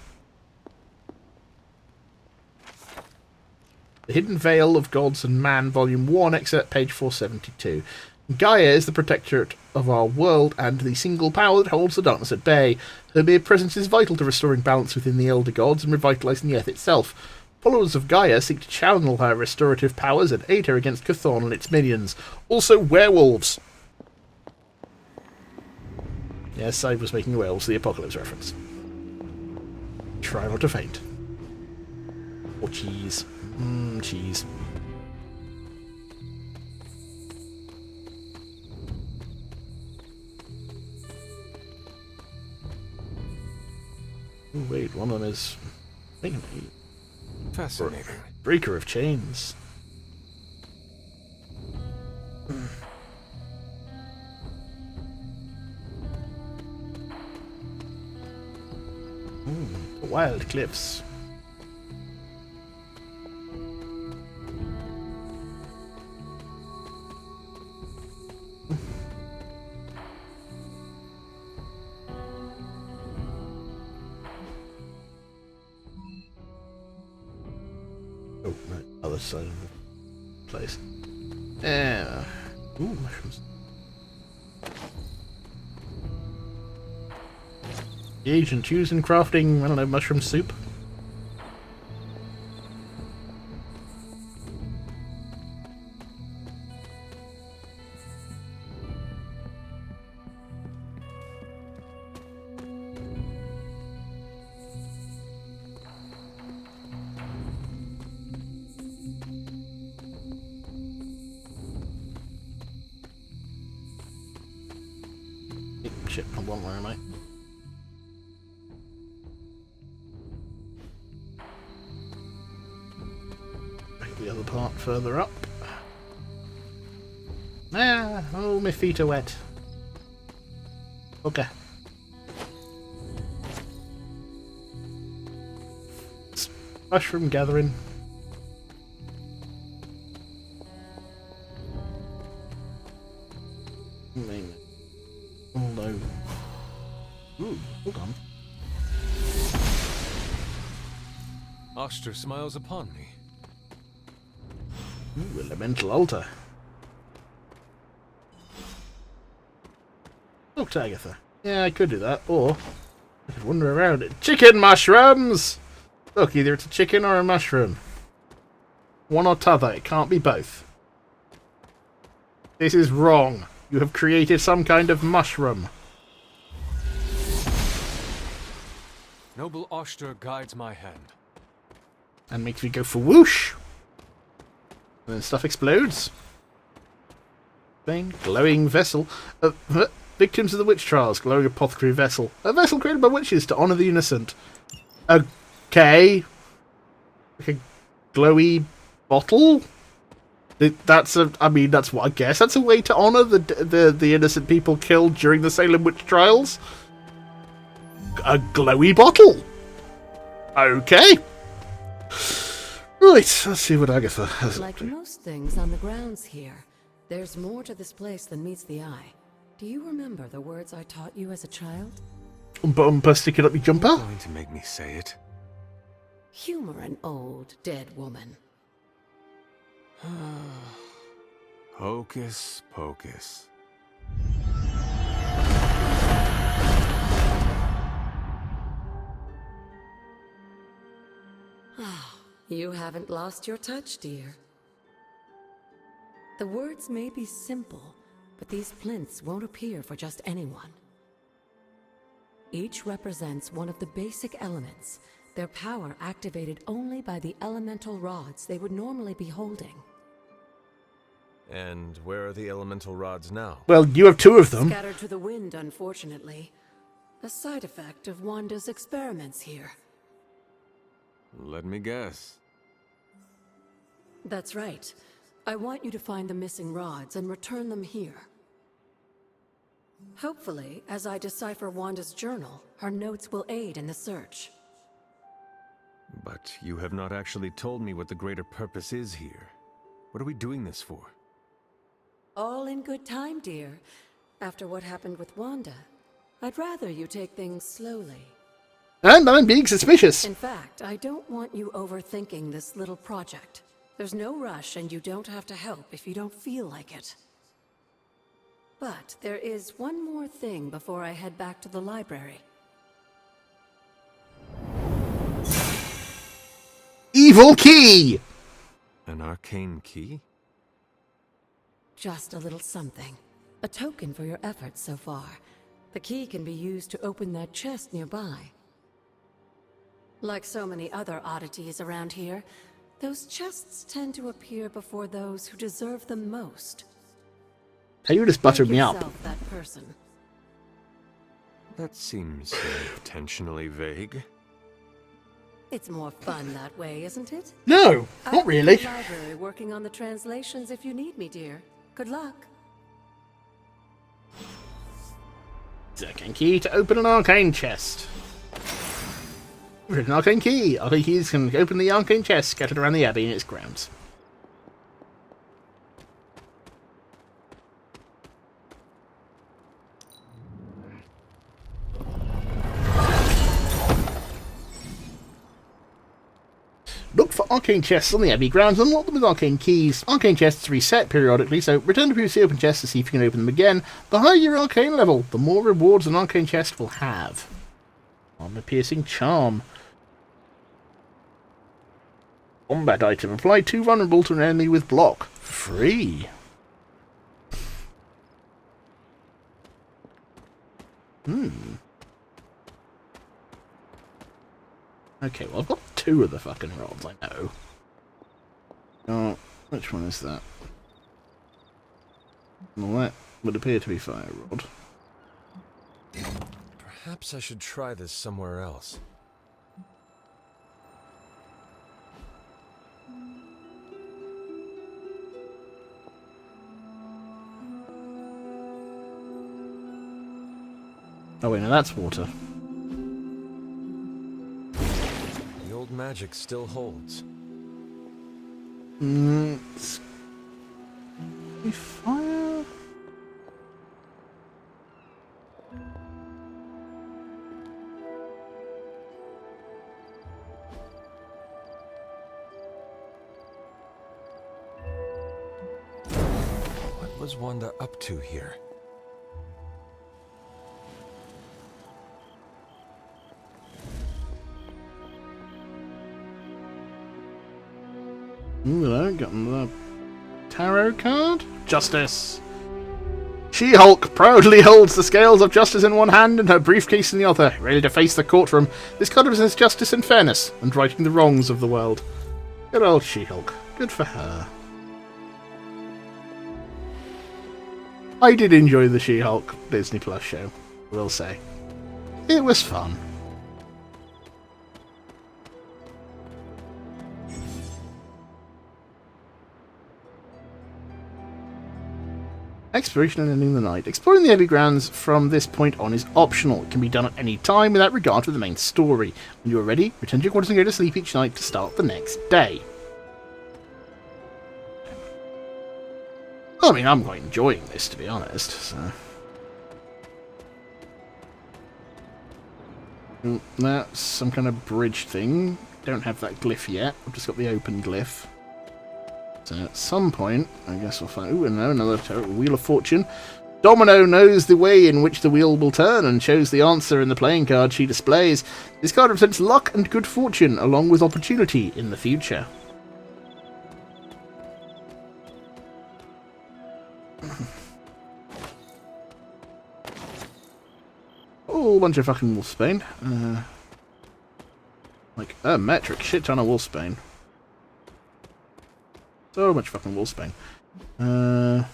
The Hidden Veil of Gods and Man, Volume 1, excerpt page 472. Gaia is the protectorate of our world and the single power that holds the darkness at bay. Her mere presence is vital to restoring balance within the elder gods and revitalizing the earth itself. Followers of Gaia seek to channel her restorative powers and aid her against Chthon and its minions. Also werewolves. Yes, I was making a Werewolves of the Apocalypse reference. Try not to faint. Or cheese. Cheese. Oh, wait, one of them is... Fascinating. Breaker of chains. The Wild Cliffs. Oh, right, other side of the place. Yeah. Ooh, mushrooms. The agent used in crafting, I don't know, mushroom soup. Shit, hold on, where am I? Back the other part further up. Ah, oh, my feet are wet. Okay. Mushroom gathering. Although, ooh, hold on. Oster smiles upon me. Ooh, elemental altar. Talk to Agatha. Yeah, I could do that, or I could wander around it. Chicken mushrooms! Look, either it's a chicken or a mushroom. One or t'other, it can't be both. This is wrong. You have created some kind of mushroom. Noble Oster guides my hand. And makes me go for whoosh! And then stuff explodes. Plain glowing vessel. Victims of the witch trials, glowing apothecary vessel. A vessel created by witches to honour the innocent. Okay. Like a glowy bottle? That's a. I mean, that's what I guess. That's a way to honour the innocent people killed during the Salem witch trials. A glowy bottle. Okay. Right. Let's see what Agatha has. Like most things on the grounds here, there's more to this place than meets the eye. Do you remember the words I taught you as a child? Stick it up your jumper. You're going to make me say it. Humor an old, dead woman. Hocus pocus. You haven't lost your touch, dear. The words may be simple, but these plinths won't appear for just anyone. Each represents one of the basic elements, their power activated only by the elemental rods they would normally be holding. And where are the elemental rods now? Well, you have two of them. Scattered to the wind, unfortunately. A side effect of Wanda's experiments here. Let me guess. That's right. I want you to find the missing rods and return them here. Hopefully, as I decipher Wanda's journal, her notes will aid in the search. But you have not actually told me what the greater purpose is here. What are we doing this for? All in good time, dear. After what happened with Wanda, I'd rather you take things slowly. And I'm being suspicious. In fact, I don't want you overthinking this little project. There's no rush, and you don't have to help if you don't feel like it. But there is one more thing before I head back to the library. Evil key! An arcane key? Just a little something. A token for your efforts so far. The key can be used to open that chest nearby. Like so many other oddities around here, those chests tend to appear before those who deserve them most. Hey, you just buttered me up. That person. That seems intentionally vague. It's more fun that way, isn't it? No, not really. I'm in the library working on the translations if you need me, dear. Good luck. Second key to open an arcane chest. An arcane key. Arcane keys can open the arcane chest scattered around the abbey and its grounds. Look for arcane chests on the abbey grounds and unlock them with arcane keys. Arcane chests reset periodically, so return to previously open chests to see if you can open them again. The higher your arcane level, the more rewards an arcane chest will have. Armor-piercing charm. Combat item. Apply 2 vulnerable to an enemy with block. Free. Okay, well I've got 2 of the fucking rods, I know. Oh, which one is that? Well, that would appear to be fire rod. Perhaps I should try this somewhere else. Oh wait, no, that's water. The old magic still holds. Fire. What was Wanda up to here? Ooh, I got the tarot card. Justice. She-Hulk proudly holds the scales of justice in one hand and her briefcase in the other, ready to face the courtroom. This card represents justice and fairness, and righting the wrongs of the world. Good old She-Hulk. Good for her. I did enjoy the She-Hulk Disney Plus show, I will say. It was fun. Exploration and ending the night. Exploring the Abbey grounds from this point on is optional. It can be done at any time without regard to the main story. When you are ready, return to your quarters and go to sleep each night to start the next day. I mean, I'm quite enjoying this, to be honest. So. That's some kind of bridge thing. Don't have that glyph yet. I've just got the open glyph. So at some point, I guess we'll find... Ooh, no, another Wheel of Fortune. Domino knows the way in which the wheel will turn and shows the answer in the playing card she displays. This card represents luck and good fortune, along with opportunity in the future. Oh, a bunch of fucking wolfsbane. Like a metric shit ton of wolfsbane. So much fucking wolfsbane. Yeah.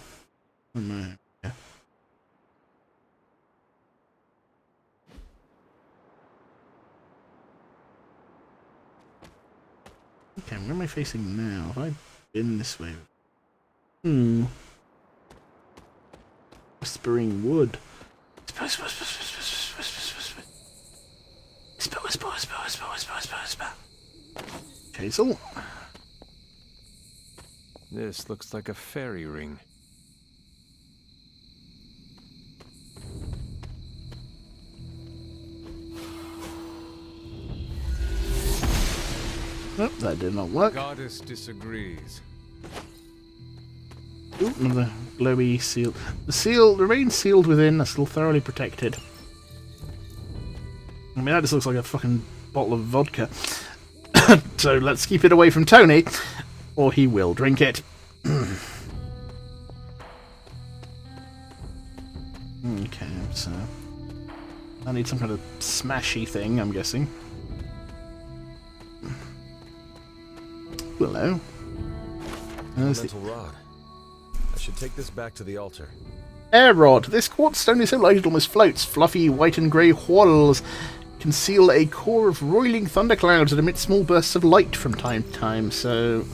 Okay, where am I facing now? Have I been this way? Whispering wood. Hazel. This looks like a fairy ring. Nope, that did not work. Goddess disagrees. Ooh, another glowy seal. The seal remains sealed within, are still thoroughly protected. I mean, that just looks like a fucking bottle of vodka. So let's keep it away from Tony, or he will drink it. Okay, so I need some kind of smashy thing, I'm guessing. Hello. Elemental rod. I should take this back to the altar. Air rod. This quartz stone is so light it almost floats. Fluffy white and grey whorls conceal a core of roiling thunderclouds that emit small bursts of light from time to time. So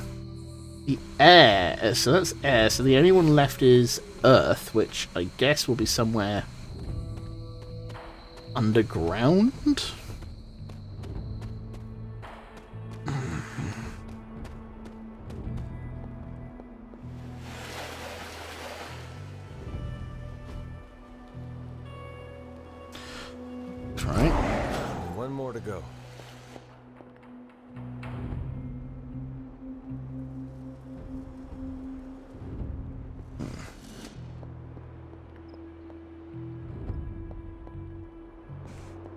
the air. So that's air. So the only one left is Earth, which I guess will be somewhere underground. Right. One more to go.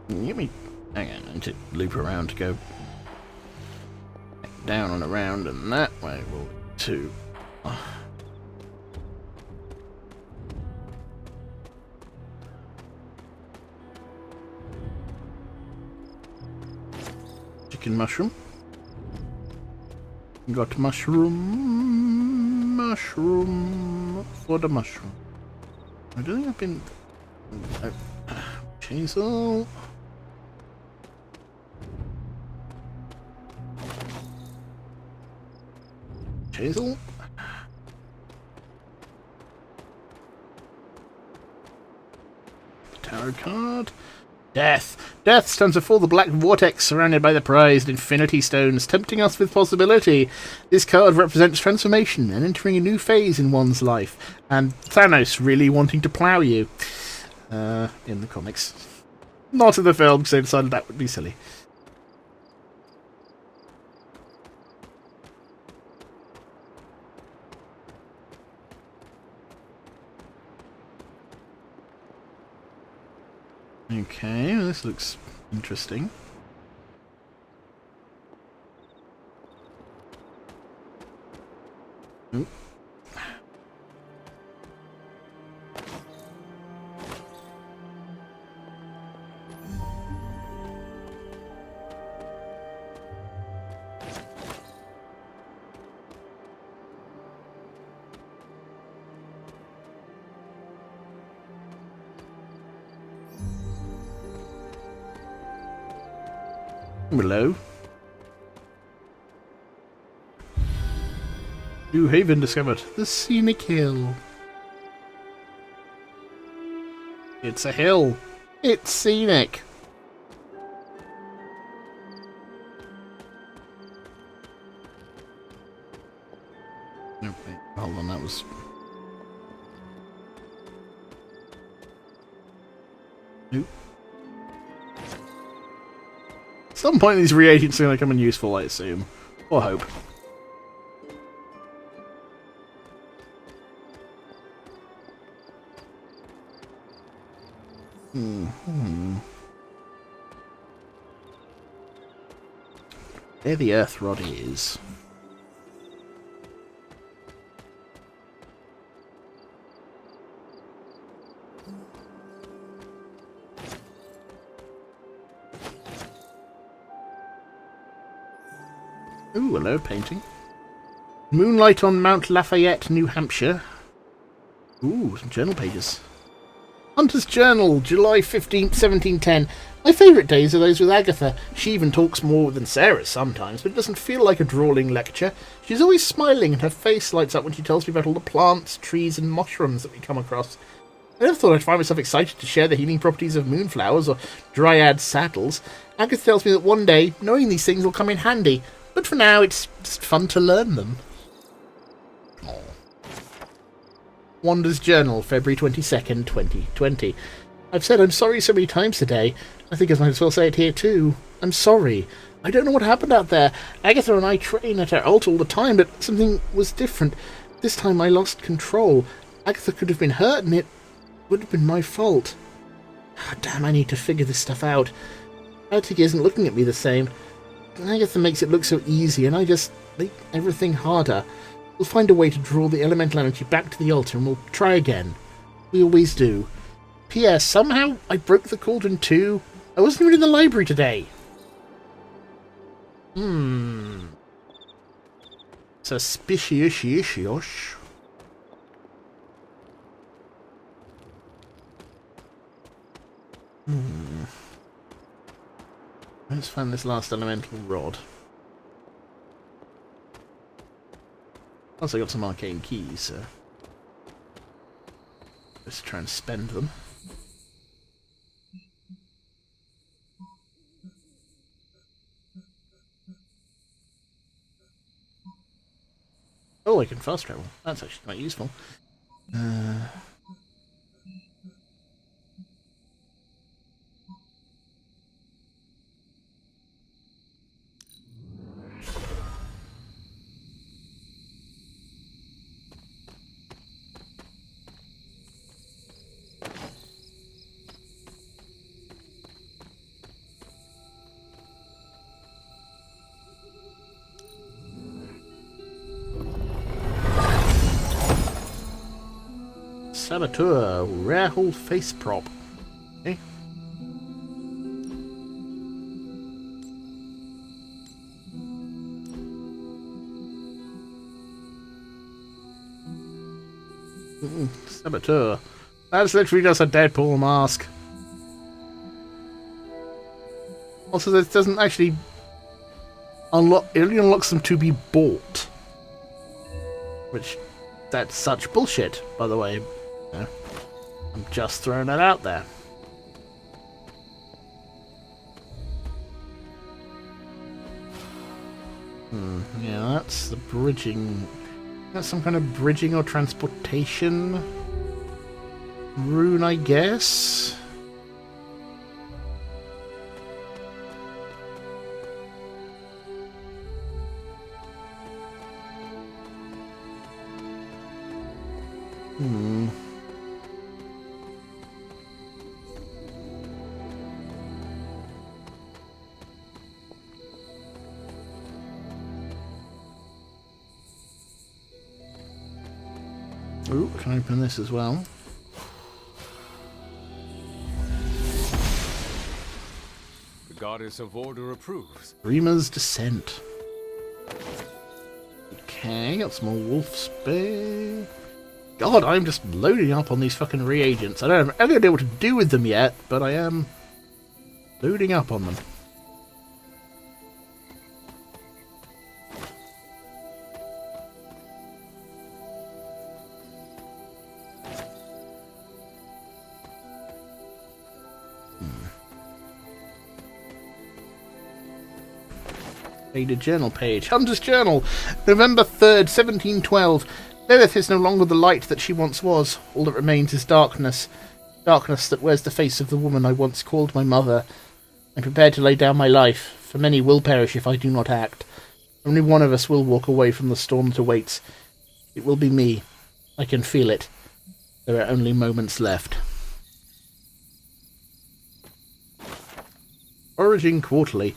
Give me. Hang on, I need to loop around to go down and around, and that way will be two. Chicken mushroom. Got mushroom for the mushroom. I don't think I've been. Chainsaw. Chainsaw. Tarot card. Death. Death stands before the black vortex surrounded by the prized infinity stones, tempting us with possibility. This card represents transformation and entering a new phase in one's life. And Thanos really wanting to plough you. In the comics. Not in the film, because they decided that would be silly. Okay, this looks interesting. Oop. Hello. New haven discovered. The scenic hill. It's a hill. It's scenic. Okay, hold on, that was... Nope. At some point these reagents are going to come in useful, I assume. Or hope. There the earth rod is. Ooh, hello, painting. Moonlight on Mount Lafayette, New Hampshire. Ooh, some journal pages. Hunter's Journal, July 15th, 1710. My favourite days are those with Agatha. She even talks more than Sarah sometimes, but it doesn't feel like a drawling lecture. She's always smiling and her face lights up when she tells me about all the plants, trees and mushrooms that we come across. I never thought I'd find myself excited to share the healing properties of moonflowers or dryad saddles. Agatha tells me that one day, knowing these things will come in handy, but for now it's just fun to learn them. Aww. Wanda's Journal, February 22nd, 2020. I've said I'm sorry so many times today. I think I might as well say it here too. I'm sorry. I don't know what happened out there. Agatha and I train at our altar all the time, but something was different. This time I lost control. Agatha could have been hurt and it would have been my fault. Oh, damn, I need to figure this stuff out. Attic isn't looking at me the same. Agatha makes it look so easy and I just make everything harder. We'll find a way to draw the elemental energy back to the altar and we'll try again. We always do. P.S. Somehow I broke the cauldron too. I wasn't even in the library today. Suspicious. Let's find this last elemental rod. Also got some arcane keys, so let's try and spend them. Oh, I can fast travel. That's actually quite useful. Saboteur, rare hold face prop. Okay. Saboteur. That's literally just a Deadpool mask. Also, this doesn't actually unlock. It only unlocks them to be bought. Which, that's such bullshit, by the way. I'm just throwing that out there. Yeah, that's the bridging. That's some kind of bridging or transportation rune, I guess. Ooh, can I open this as well? The goddess of order approves. Reema's Descent. Okay, got some more wolf spear. God, I'm just loading up on these fucking reagents. I don't have any idea what to do with them yet, but I am loading up on them. Faded journal page. Hunter's Journal, November 3rd, 1712. Lilith is no longer the light that she once was. All that remains is darkness. Darkness that wears the face of the woman I once called my mother. I'm prepared to lay down my life, for many will perish if I do not act. Only one of us will walk away from the storm that awaits. It will be me. I can feel it. There are only moments left. Foraging Quarterly.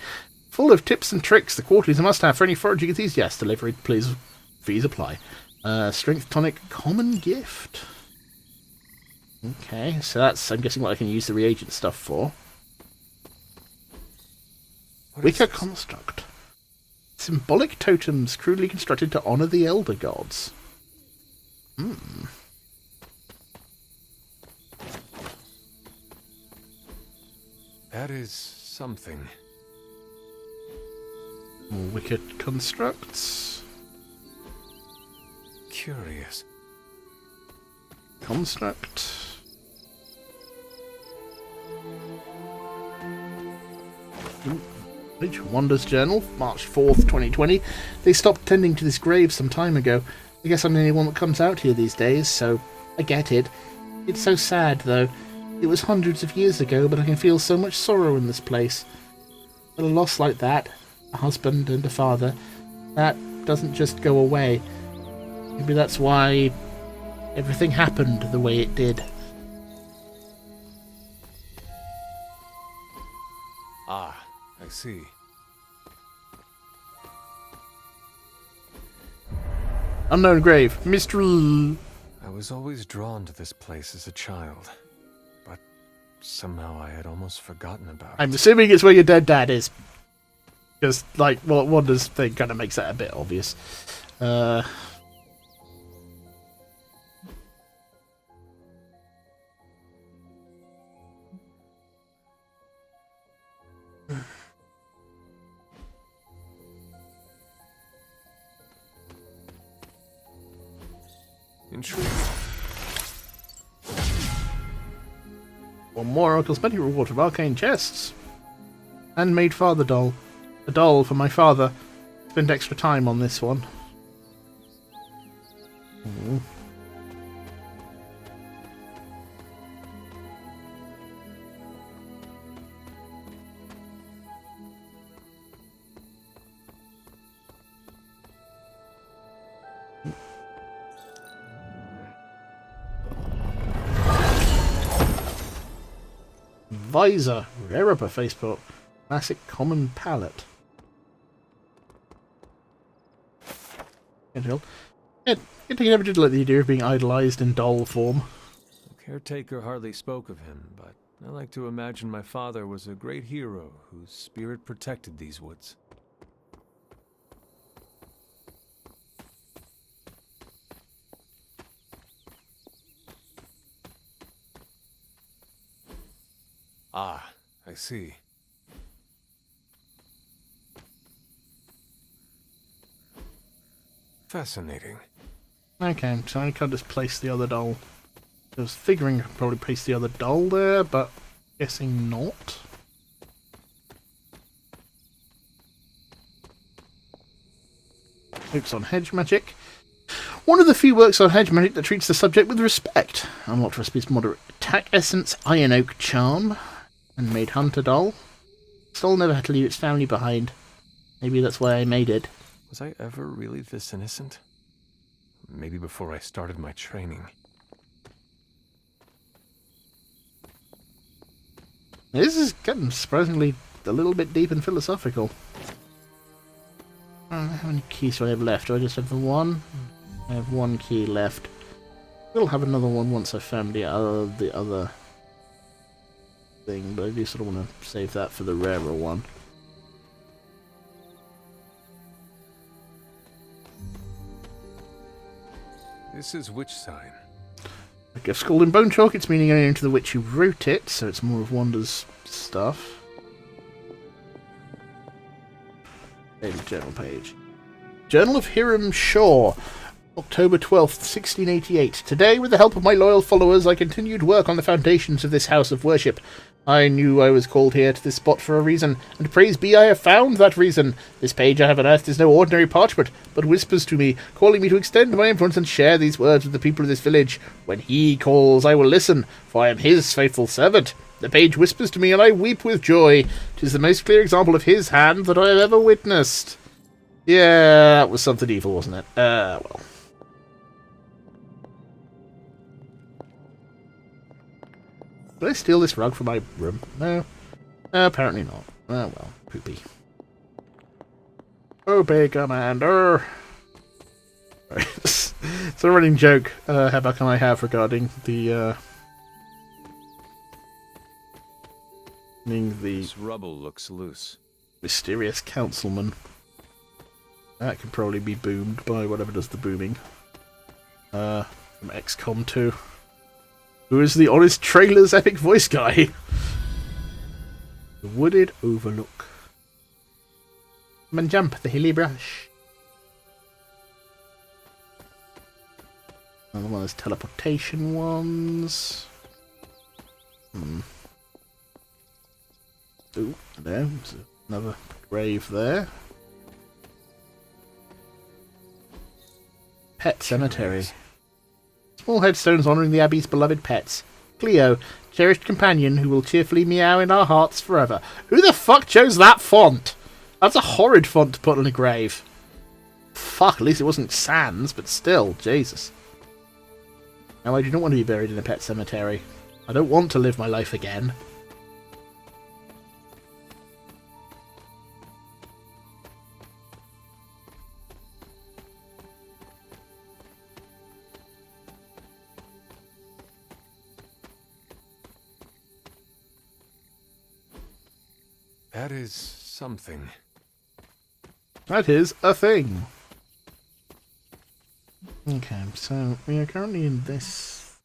Full of tips and tricks. The quarterly is a must-have for any foraging enthusiast. Delivery, please. Fees apply. Strength tonic, common gift. Okay, so that's, I'm guessing, what I can use the reagent stuff for. Wicker construct. Symbolic totems crudely constructed to honor the elder gods. That is something. More wicked constructs. Curious. Construct. Wander's Journal, March 4th, 2020. They stopped tending to this grave some time ago. I guess I'm the only one that comes out here these days, so I get it. It's so sad, though. It was hundreds of years ago, but I can feel so much sorrow in this place. But a loss like that, a husband and a father, that doesn't just go away. Maybe that's why everything happened the way it did. Ah, I see. Unknown grave. Mr. I was always drawn to this place as a child, but somehow I had almost forgotten about it. I'm assuming it's where your dead dad is. Just like what Wanda's thing kind of makes that a bit obvious. Intriguing. One more cosmetic reward of arcane chests. Handmade father doll. A doll for my father. Spent extra time on this one. Ooh. Visor. Rare upper Facebook. Classic common palette. Yeah, I never did like the idea of being idolized in doll form. The caretaker hardly spoke of him, but I like to imagine my father was a great hero whose spirit protected these woods. Ah, I see. Fascinating. Okay, so I can't just place the other doll. I was figuring I could probably place the other doll there, but guessing not. Works on hedge magic. One of the few works on hedge magic that treats the subject with respect. Unlocked recipes moderate attack essence, iron oak charm, and made hunter doll. Soul never had to leave its family behind. Maybe that's why I made it. Was I ever really this innocent? Maybe before I started my training. This is getting surprisingly a little bit deep and philosophical. How many keys do I have left? Do I just have the one? I have one key left. We'll have another one once I've found the other thing, but I do sort of want to save that for the rarer one. This is which sign? A gift scroll in bone chalk. It's meaning only to the witch who wrote it, so it's more of Wanda's stuff. Daily journal page. Journal of Hiram Shaw, October 12th, 1688. Today, with the help of my loyal followers, I continued work on the foundations of this house of worship. I knew I was called here to this spot for a reason, and praise be I have found that reason. This page I have unearthed is no ordinary parchment, but whispers to me, calling me to extend my influence and share these words with the people of this village. When he calls, I will listen, for I am his faithful servant. The page whispers to me, and I weep with joy. 'Tis the most clear example of his hand that I have ever witnessed. Yeah, that was something evil, wasn't it? Well. Did I steal this rug from my room? No. Apparently not. Oh well, poopy. Poopy Commander! It's a running joke, Hebba can I have regarding the, This rubble looks loose. Mysterious councilman. That could probably be boomed by whatever does the booming. From XCOM 2. Who is the Honest Trailer's epic voice guy? The Wooded Overlook. Come and jump the hilly brush. Another one of those teleportation ones. Ooh, there's another grave there. Pet cemetery. Small headstones honouring the Abbey's beloved pets. Cleo, cherished companion who will cheerfully meow in our hearts forever. Who the fuck chose that font? That's a horrid font to put on a grave. Fuck, at least it wasn't Sans, but still, Jesus. Now, I do not want to be buried in a pet cemetery. I don't want to live my life again. That is something. That is a thing. Okay, so we are currently in this.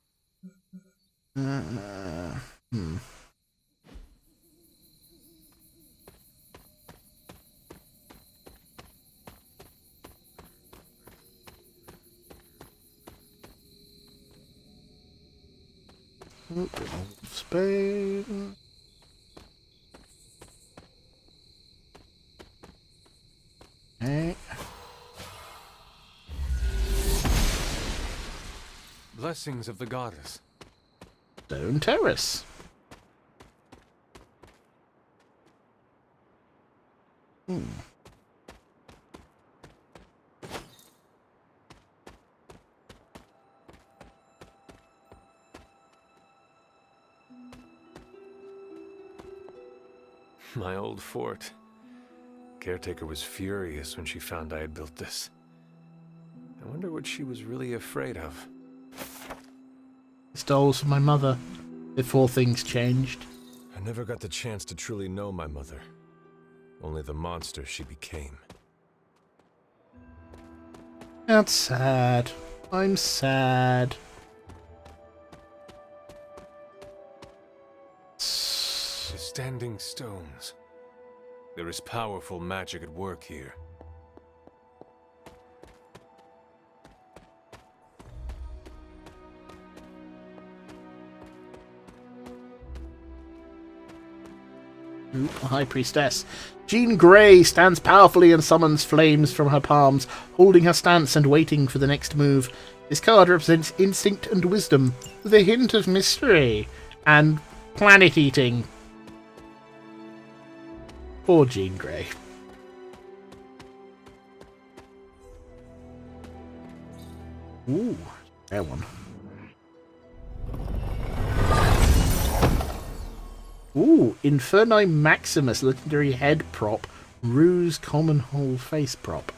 Spain. Okay. Blessings of the goddess. Stone Terrace. My old fort. Caretaker was furious when she found I had built this. I wonder what she was really afraid of. Dolls from my mother before things changed. I never got the chance to truly know my mother. Only the monster she became. That's sad. I'm sad. The standing stones. There is powerful magic at work here. Ooh, a High Priestess. Jean Grey stands powerfully and summons flames from her palms, holding her stance and waiting for the next move. This card represents instinct and wisdom, with a hint of mystery and planet eating. Poor Jean Grey. Ooh, that one. Ooh, Inferni Maximus, legendary head prop. Ruse common whole face prop.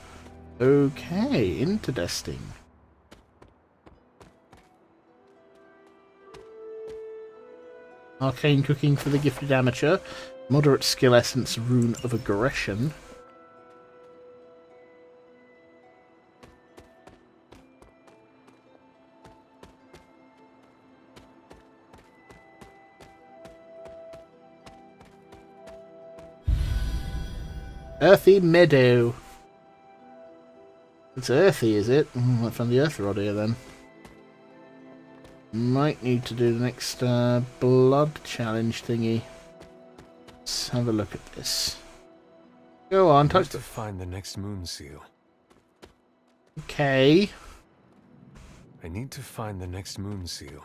Okay, interesting. Arcane cooking for the gifted amateur. Moderate skill essence, rune of aggression. Earthy Meadow. It's earthy, is it? I found the earth rod here then. Might need to do the next blood challenge thingy. Let's have a look at this. Go on, touch to find the next moon seal. Okay. I need to find the next moon seal.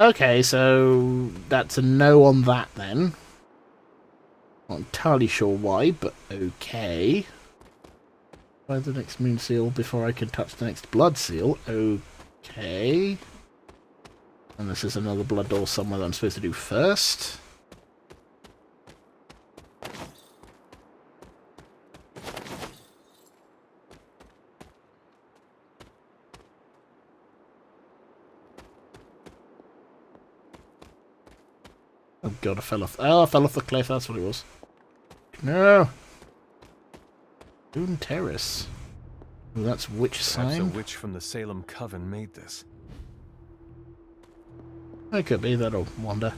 Okay, so that's a no on that then. Not entirely sure why, but okay. Find the next moon seal before I can touch the next blood seal. Okay. And this is another blood door somewhere that I'm supposed to do first. Oh god, I fell off. Oh, I fell off the cliff, that's what it was. No! Moon Terrace. Oh, that's witch sign. Perhaps a witch from the Salem Coven made this. It could be, that'll wander.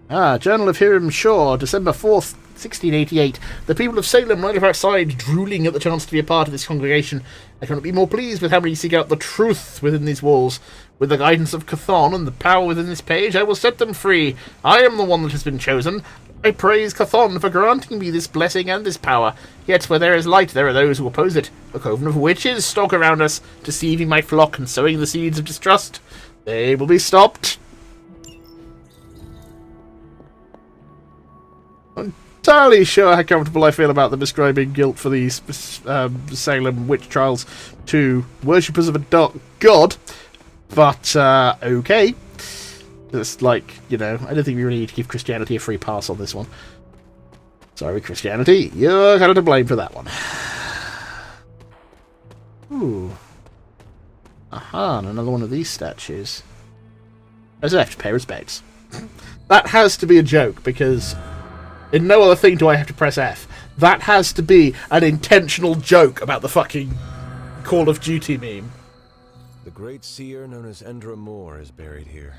Ah, Journal of Hiram Shaw, December 4th, 1688. The people of Salem right outside, drooling at the chance to be a part of this congregation. I cannot be more pleased with how many seek out the truth within these walls. With the guidance of Chthon and the power within this page, I will set them free. I am the one that has been chosen. I praise Chthon for granting me this blessing and this power. Yet where there is light, there are those who oppose it. A coven of witches stalk around us, deceiving my flock and sowing the seeds of distrust. They will be stopped. I'm entirely sure how comfortable I feel about them ascribing guilt for these Salem witch trials to worshippers of a dark god. But, okay. It's like, you know, I don't think we really need to give Christianity a free pass on this one. Sorry, Christianity. You're kind of to blame for that one. Ooh. Aha, and another one of these statues. I just have to pay respects. That has to be a joke, because in no other thing do I have to press F. That has to be an intentional joke about the fucking Call of Duty meme. The great seer known as Endra Moore is buried here.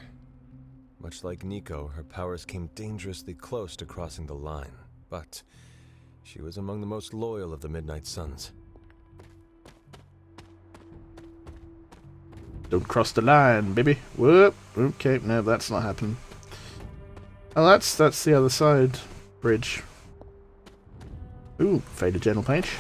Much like Nico, her powers came dangerously close to crossing the line, but she was among the most loyal of the Midnight Suns. Don't cross the line, baby. Whoop. Okay, no, that's not happening. Oh, that's the other side bridge. Ooh, faded journal page.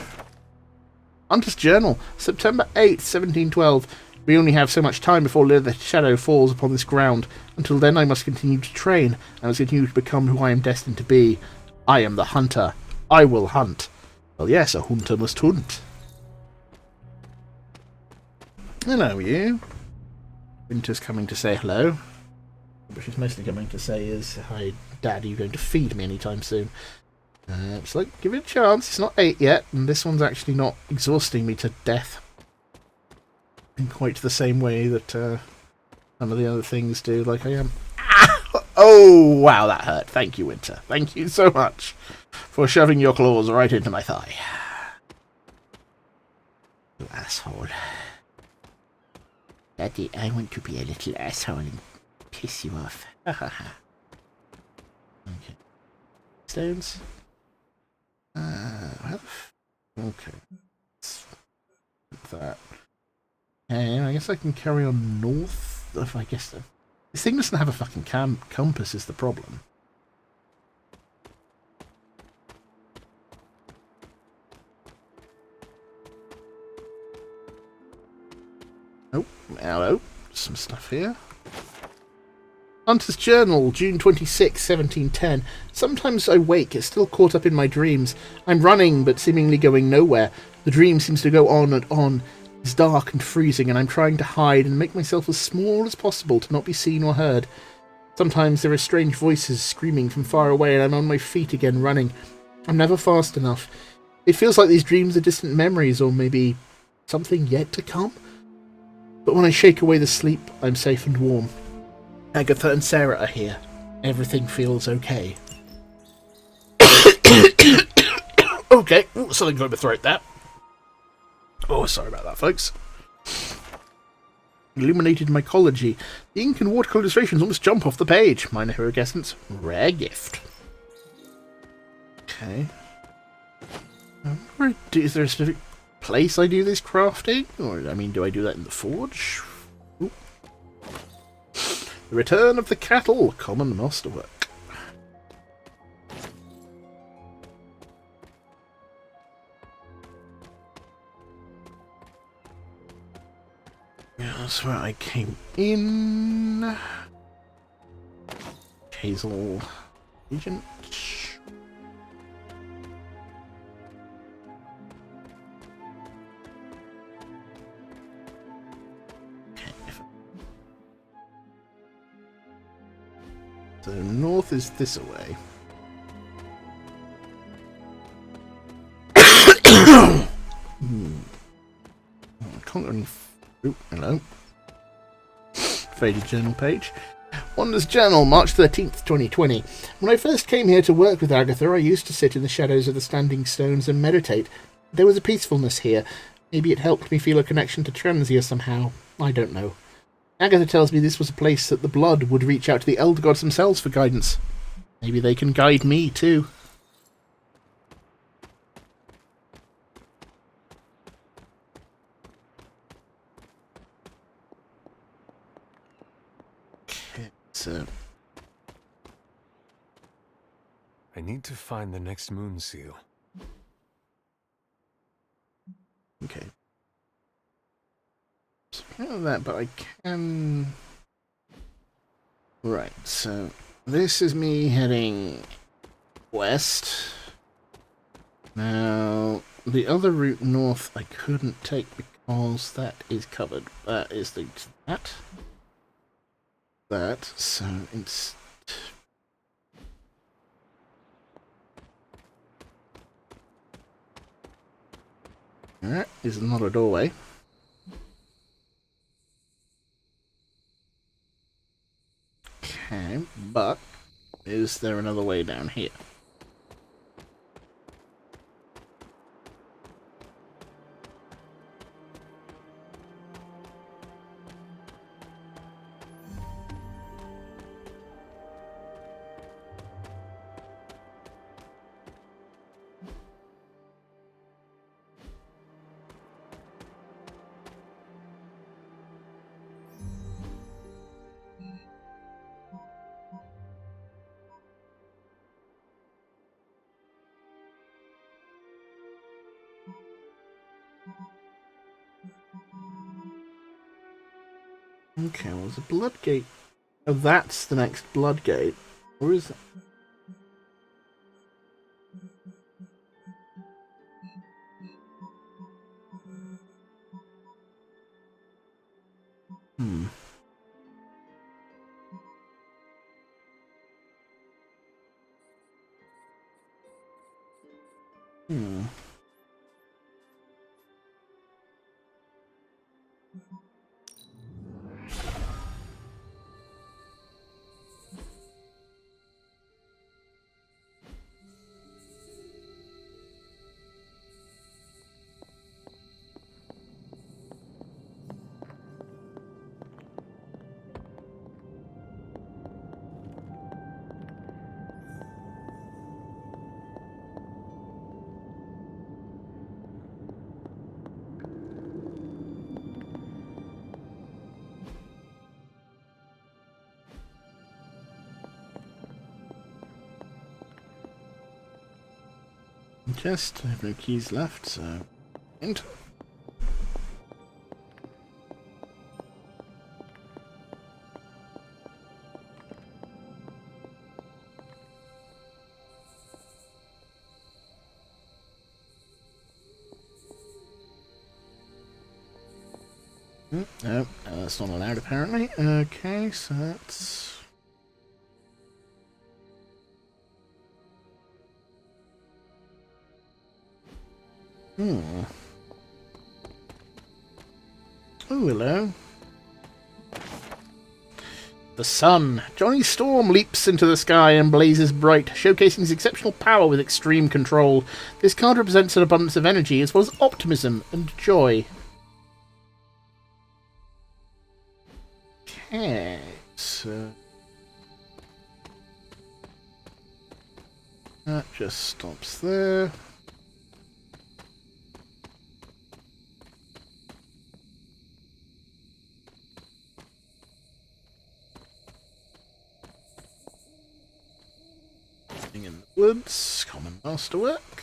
Hunter's Journal, September 8th, 1712. We only have so much time before the shadow falls upon this ground. Until then, I must continue to train. I must continue to become who I am destined to be. I am the hunter. I will hunt. Well, yes, a hunter must hunt. Hello, you. Winter's coming to say hello. What she's mostly coming to say is, hi, Dad, are you going to feed me anytime soon? It's like, give it a chance. It's not 8 yet, and this one's actually not exhausting me to death in quite the same way that some of the other things do, like I am. Oh, wow, that hurt. Thank you, Winter. Thank you so much for shoving your claws right into my thigh. You asshole. Daddy, I want to be a little asshole and piss you off. Okay. Stones. Okay. That. Okay, I guess I can carry on north. If I guess this thing doesn't have a fucking compass is the problem. Hello. Some stuff here. Hunter's Journal, June 26, 1710. Sometimes I wake, still caught up in my dreams. I'm running, but seemingly going nowhere. The dream seems to go on and on. It's dark and freezing, and I'm trying to hide and make myself as small as possible to not be seen or heard. Sometimes there are strange voices screaming from far away, and I'm on my feet again, running. I'm never fast enough. It feels like these dreams are distant memories, or maybe something yet to come. But when I shake away the sleep, I'm safe and warm. Agatha and Sarah are here. Everything feels okay. Okay. Ooh, something got in my throat there. Oh, sorry about that, folks. Illuminated Mycology. The ink and watercolour illustrations almost jump off the page. Minor Hero Essence. Rare gift. Okay. Is there a specific place I do this crafting? Or, I mean, do I do that in the forge? Ooh. The Return of the Cattle. Common masterwork. Yeah, that's where I came in. Hazel Agent. So north is this away. I can't go any. Ooh, hello. Faded journal page. Wanda's Journal, March 13th, 2020. When I first came here to work with Agatha, I used to sit in the shadows of the standing stones and meditate. There was a peacefulness here. Maybe it helped me feel a connection to Transia somehow. I don't know. Agatha tells me this was a place that the Blood would reach out to the Elder Gods themselves for guidance. Maybe they can guide me, too. Okay, so... I need to find the next moon seal. Okay. So I don't know that, but I can... Right, so this is me heading west. Now, the other route north I couldn't take because that is covered. That is the... That, so it's... That is not a doorway. Okay, but is there another way down here? Okay, well, there's a blood gate. Oh, that's the next blood gate. Or is it? Hmm. Hmm. Chest. I have no keys left, so... Enter. No, that's not allowed apparently. Okay, so that's... Oh, hello. The sun. Johnny Storm leaps into the sky and blazes bright, showcasing his exceptional power with extreme control. This card represents an abundance of energy, as well as optimism and joy. Okay, so... that just stops there. In the woods, common masterwork.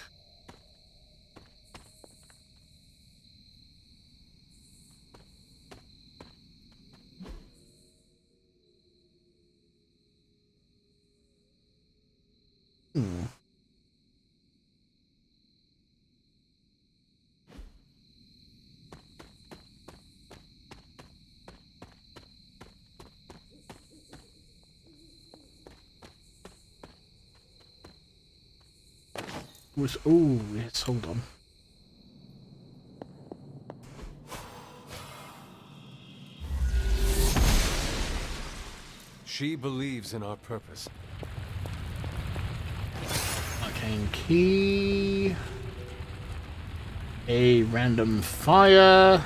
Oh, yes, hold on. She believes in our purpose. Arcane key. A random fire.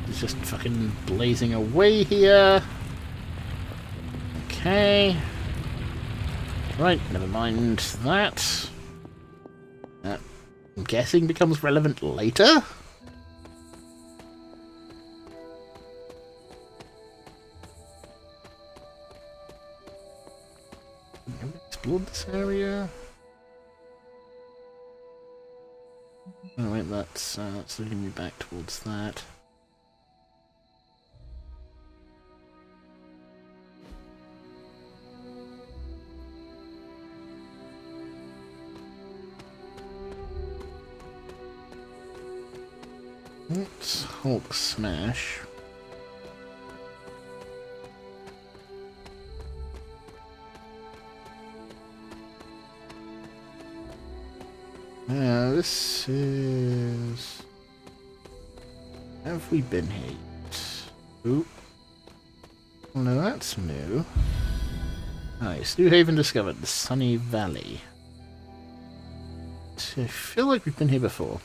It's just fucking blazing away here. Okay. Right, never mind that. That, I'm guessing, becomes relevant later? Have we explored this area? Oh wait, that's leading me back towards that. Let's Hulk smash. Now this is... have we been here yet? Oop. Well, no, that's new. Nice. New Haven discovered. The Sunny Valley. I feel like we've been here before.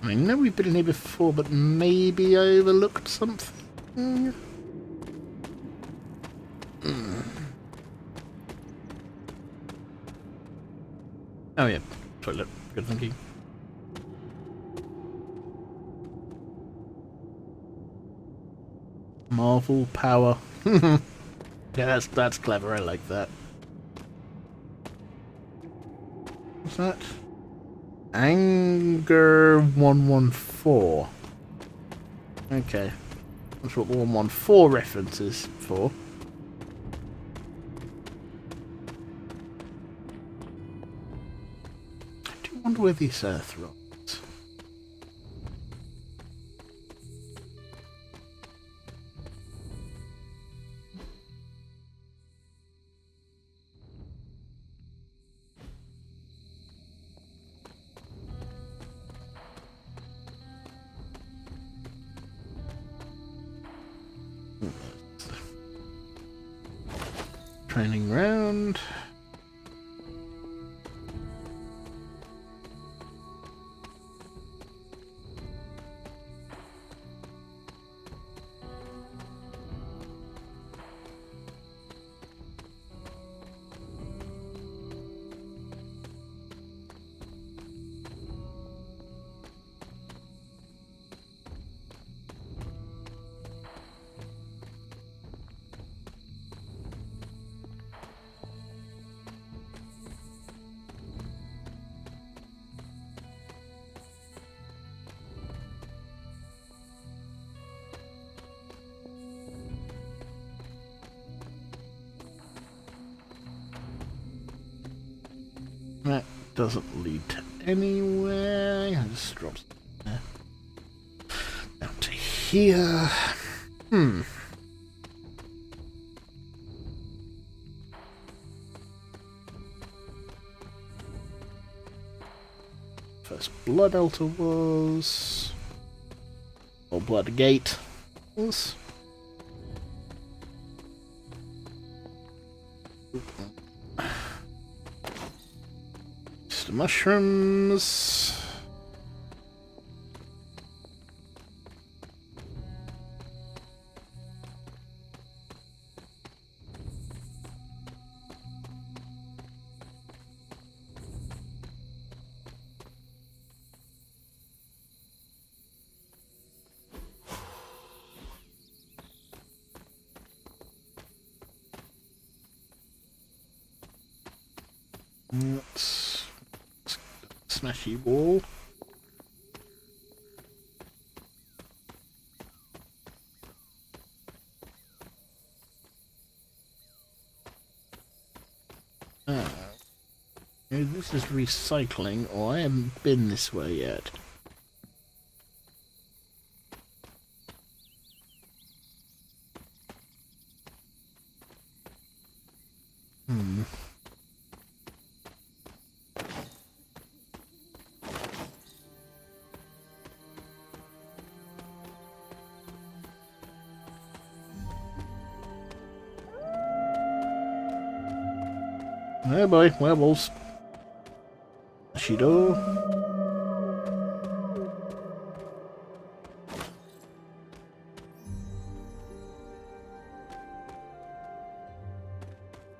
I know we've been in here before, but maybe I overlooked something. Oh yeah, toilet. Good thinking. Marvel power. Yeah, that's clever. I like that. What's that? Anger 114. Okay. That's what the 114 reference is for. I do wonder where these earth rods. Training round. That doesn't lead to anywhere. I just drops there. Down to here. First blood altar was, or blood gate was. Just the mushrooms. Let's smashy wall. This is recycling, or I haven't been this way yet. Oh boy, werewolves. Shido.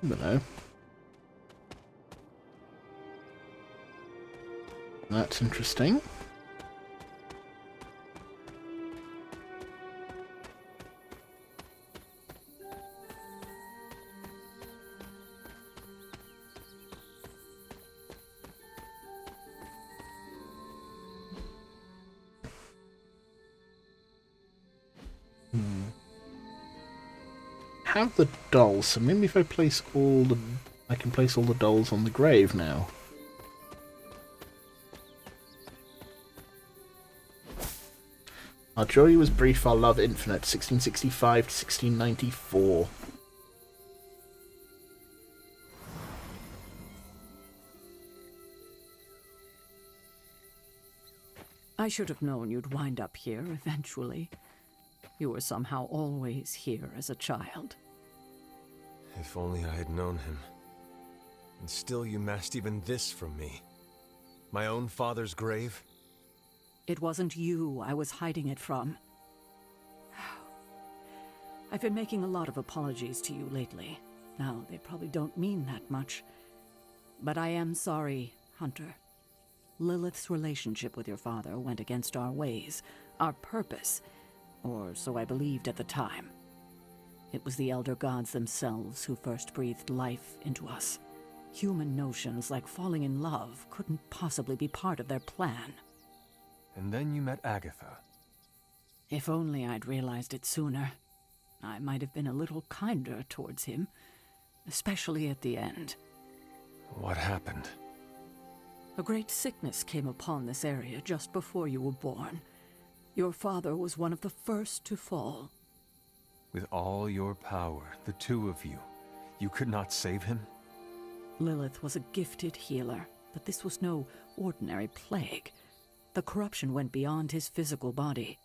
Hello. That's interesting. Have the dolls, so maybe if I place all the... I can place all the dolls on the grave now. Our joy was brief, our love infinite, 1665 to 1694. I should have known you'd wind up here eventually. You were somehow always here as a child. If only I had known him. And still you masked even this from me. My own father's grave? It wasn't you I was hiding it from. I've been making a lot of apologies to you lately. Now, they probably don't mean that much. But I am sorry, Hunter. Lilith's relationship with your father went against our ways, our purpose, or so I believed at the time. It was the Elder Gods themselves who first breathed life into us. Human notions like falling in love couldn't possibly be part of their plan. And then you met Agatha. If only I'd realized it sooner. I might have been a little kinder towards him, especially at the end. What happened? A great sickness came upon this area just before you were born. Your father was one of the first to fall. With all your power, the two of you, you could not save him? Lilith was a gifted healer, but this was no ordinary plague. The corruption went beyond his physical body.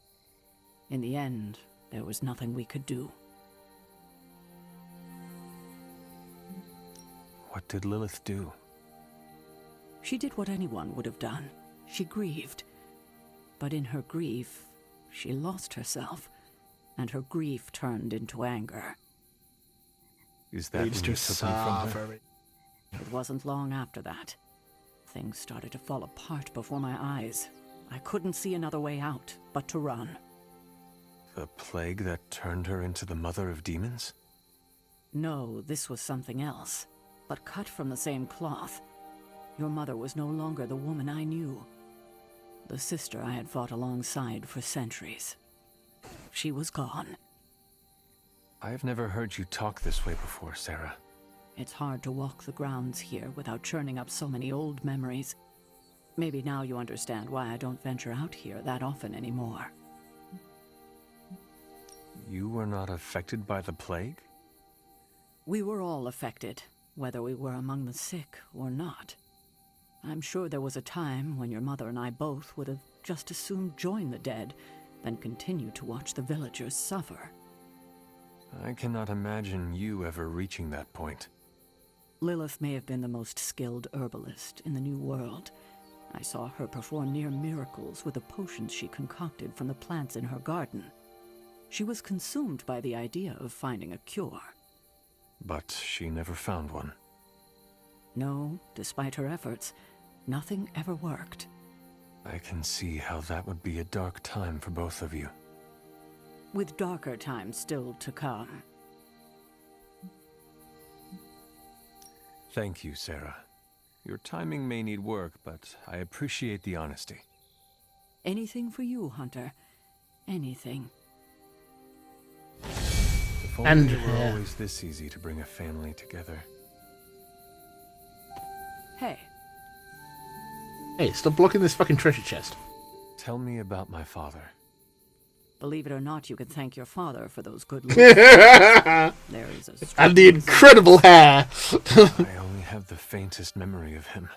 In the end, there was nothing we could do. What did Lilith do? She did what anyone would have done. She grieved. But in her grief, she lost herself, and her grief turned into anger. Is that when you took me from her? It wasn't long after that. Things started to fall apart before my eyes. I couldn't see another way out but to run. The plague that turned her into the mother of demons? No, this was something else, but cut from the same cloth. Your mother was no longer the woman I knew. The sister I had fought alongside for centuries. She was gone. I've never heard you talk this way before, Sarah. It's hard to walk the grounds here without churning up so many old memories. Maybe now you understand why I don't venture out here that often anymore. You were not affected by the plague? We were all affected, whether we were among the sick or not. I'm sure there was a time when your mother and I both would have just as soon joined the dead than continue to watch the villagers suffer. I cannot imagine you ever reaching that point. Lilith may have been the most skilled herbalist in the New World. I saw her perform near miracles with the potions she concocted from the plants in her garden. She was consumed by the idea of finding a cure. But she never found one. No, despite her efforts, nothing ever worked. I can see how that would be a dark time for both of you. With darker times still to come. Thank you, Sarah. Your timing may need work, but I appreciate the honesty. Anything for you, Hunter. Anything. If only it were always this easy to bring a family together. Hey. Hey, stop blocking this fucking treasure chest. Tell me about my father. Believe it or not, you can thank your father for those good looks. There is a and the incredible hair. I only have the faintest memory of him.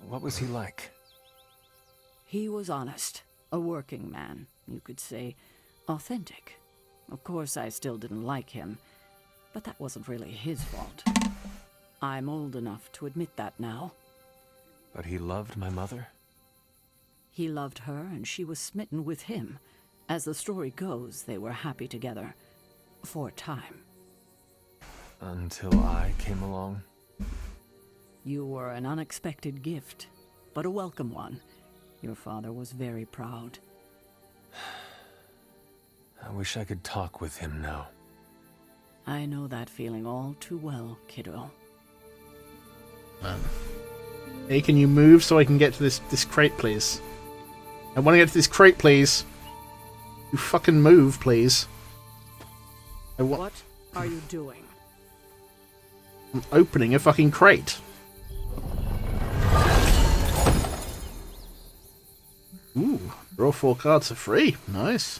What was he like? He was honest. A working man, you could say. Authentic. Of course, I still didn't like him, but that wasn't really his fault. I'm old enough to admit that now. But he loved my mother? He loved her, and she was smitten with him. As the story goes, they were happy together. For a time. Until I came along? You were an unexpected gift, but a welcome one. Your father was very proud. I wish I could talk with him now. I know that feeling all too well, kiddo. Hey, can you move so I can get to this crate, please? I want to get to this crate, please. You fucking move, please. What are you doing? I'm opening a fucking crate. Ooh, draw 4 cards for free. Nice.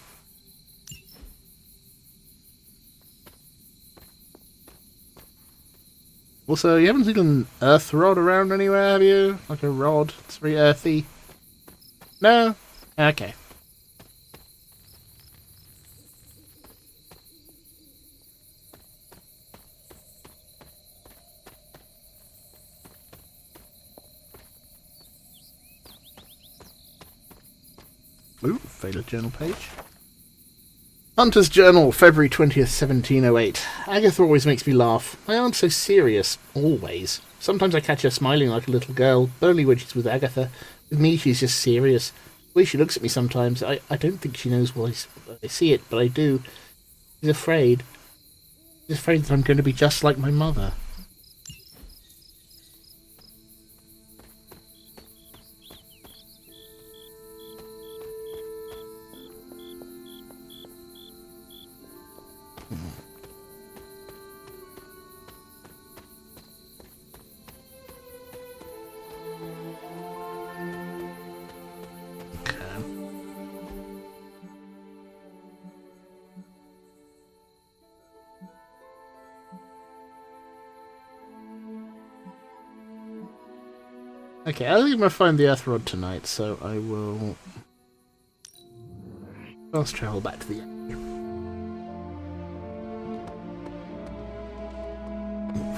Also, you haven't seen an earth rod around anywhere, have you? Like a rod? It's very earthy. No? Okay. Ooh, fatal journal page. Hunter's Journal, February 20th, 1708. Agatha always makes me laugh. I aren't so serious. Always. Sometimes I catch her smiling like a little girl, but only when she's with Agatha. With me, she's just serious. The way she looks at me sometimes, I don't think she knows why I see it, but I do. She's afraid. She's afraid that I'm going to be just like my mother. Okay, I think I'm going to find the Earth Rod tonight, so I will fast travel back to the end.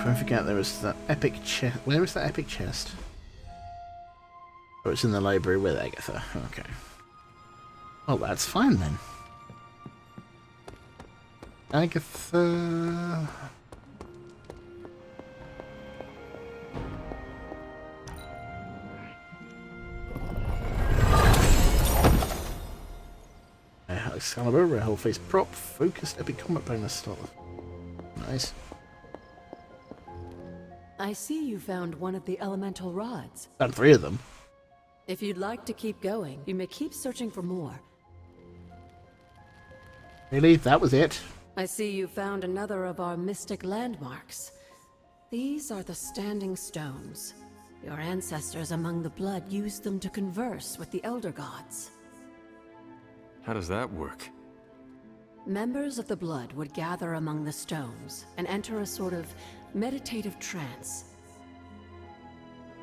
I forget there was that epic chest. Where is that epic chest? Oh, it's in the library with Agatha. Okay. Well, that's fine then. Agatha... Excalibur, a whole face prop, focused epic combat bonus start. Nice. I see you found one of the elemental rods. Found 3 of them. If you'd like to keep going, you may keep searching for more. Really? That was it? I see you found another of our mystic landmarks. These are the Standing Stones. Your ancestors among the Blood used them to converse with the Elder Gods. How does that work? Members of the Blood would gather among the stones and enter a sort of meditative trance.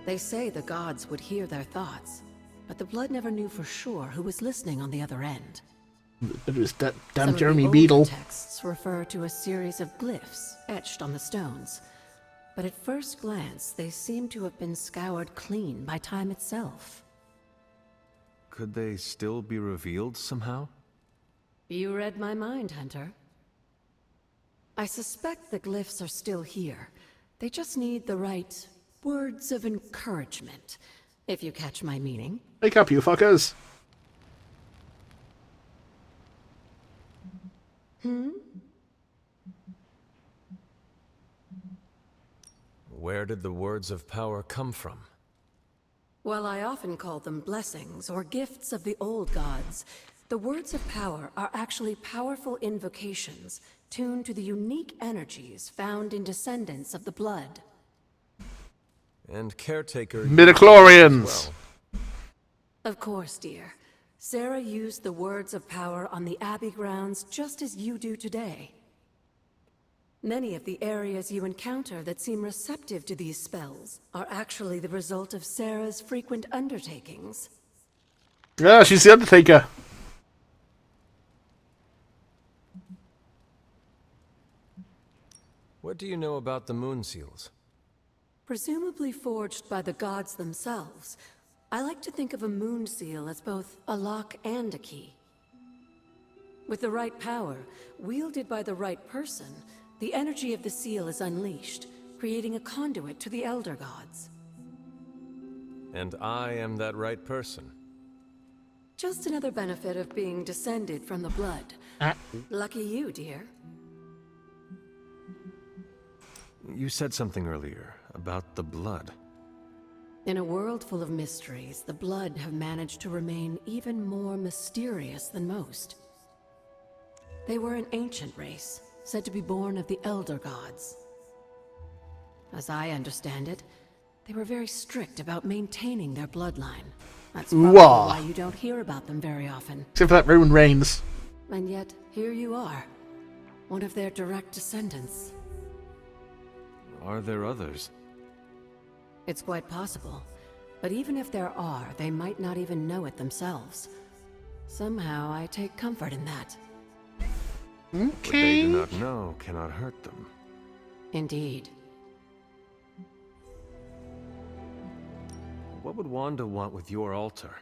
They say the gods would hear their thoughts, but the Blood never knew for sure who was listening on the other end. But it was that Some damn of Jeremy the older Beadle. texts refer to a series of glyphs etched on the stones, but at first glance they seem to have been scoured clean by time itself. Could they still be revealed somehow? You read my mind, Hunter. I suspect the glyphs are still here. They just need the right words of encouragement, if you catch my meaning. Wake up, you fuckers! Where did the words of power come from? Well, I often call them blessings or gifts of the old gods. The words of power are actually powerful invocations tuned to the unique energies found in descendants of the Blood. And Caretaker... Midichlorians! Well. Of course, dear. Sarah used the words of power on the Abbey grounds just as you do today. Many of the areas you encounter that seem receptive to these spells are actually the result of Sarah's frequent undertakings. Yeah, she's the Undertaker. What do you know about the moon seals? Presumably forged by the gods themselves, I like to think of a moon seal as both a lock and a key. With the right power, wielded by the right person, the energy of the seal is unleashed, creating a conduit to the Elder Gods. And I am that right person. Just another benefit of being descended from the Blood. Lucky you, dear. You said something earlier about the Blood. In a world full of mysteries, the Blood have managed to remain even more mysterious than most. They were an ancient race, said to be born of the Elder Gods. As I understand it, they were very strict about maintaining their bloodline. That's probably why you don't hear about them very often. Except for that Roman Reigns. And yet, here you are, one of their direct descendants. Are there others? It's quite possible. But even if there are, they might not even know it themselves. Somehow, I take comfort in that. What they do not know cannot hurt them. Indeed. What would Wanda want with your altar?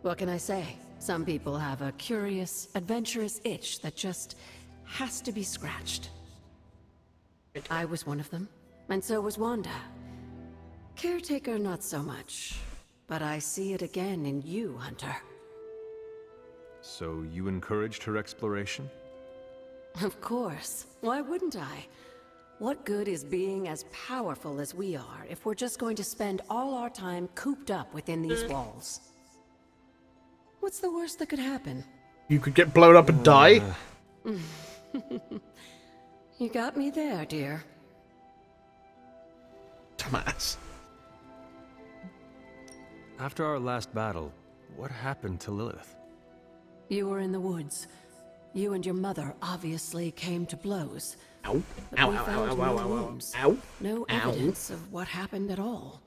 What can I say? Some people have a curious, adventurous itch that just has to be scratched. I was one of them, and so was Wanda. Caretaker, not so much. But I see it again in you, Hunter. So you encouraged her exploration? Of course. Why wouldn't I? What good is being as powerful as we are if we're just going to spend all our time cooped up within these walls? What's the worst that could happen? You could get blown up and die? You got me there, dear. Dumbass. After our last battle, what happened to Lilith? You were in the woods. You and your mother obviously came to blows. Ow. But Ow, we ow, found ow, no ow, ow, ow, wounds. ow. No Ow. evidence of what happened at all.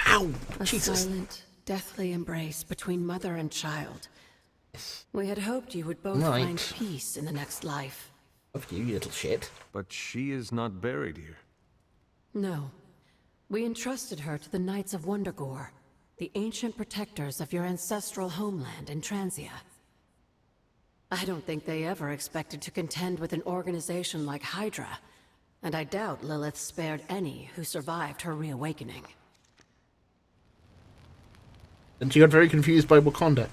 Ow! A Jesus. silent, deathly embrace between mother and child. We had hoped you would both Right. find peace in the next life. Fuck you, you little shit. But she is not buried here. No. We entrusted her to the Knights of Wondergore, the ancient protectors of your ancestral homeland in Transia. I don't think they ever expected to contend with an organization like Hydra, and I doubt Lilith spared any who survived her reawakening. And she got very confused by Wakanda,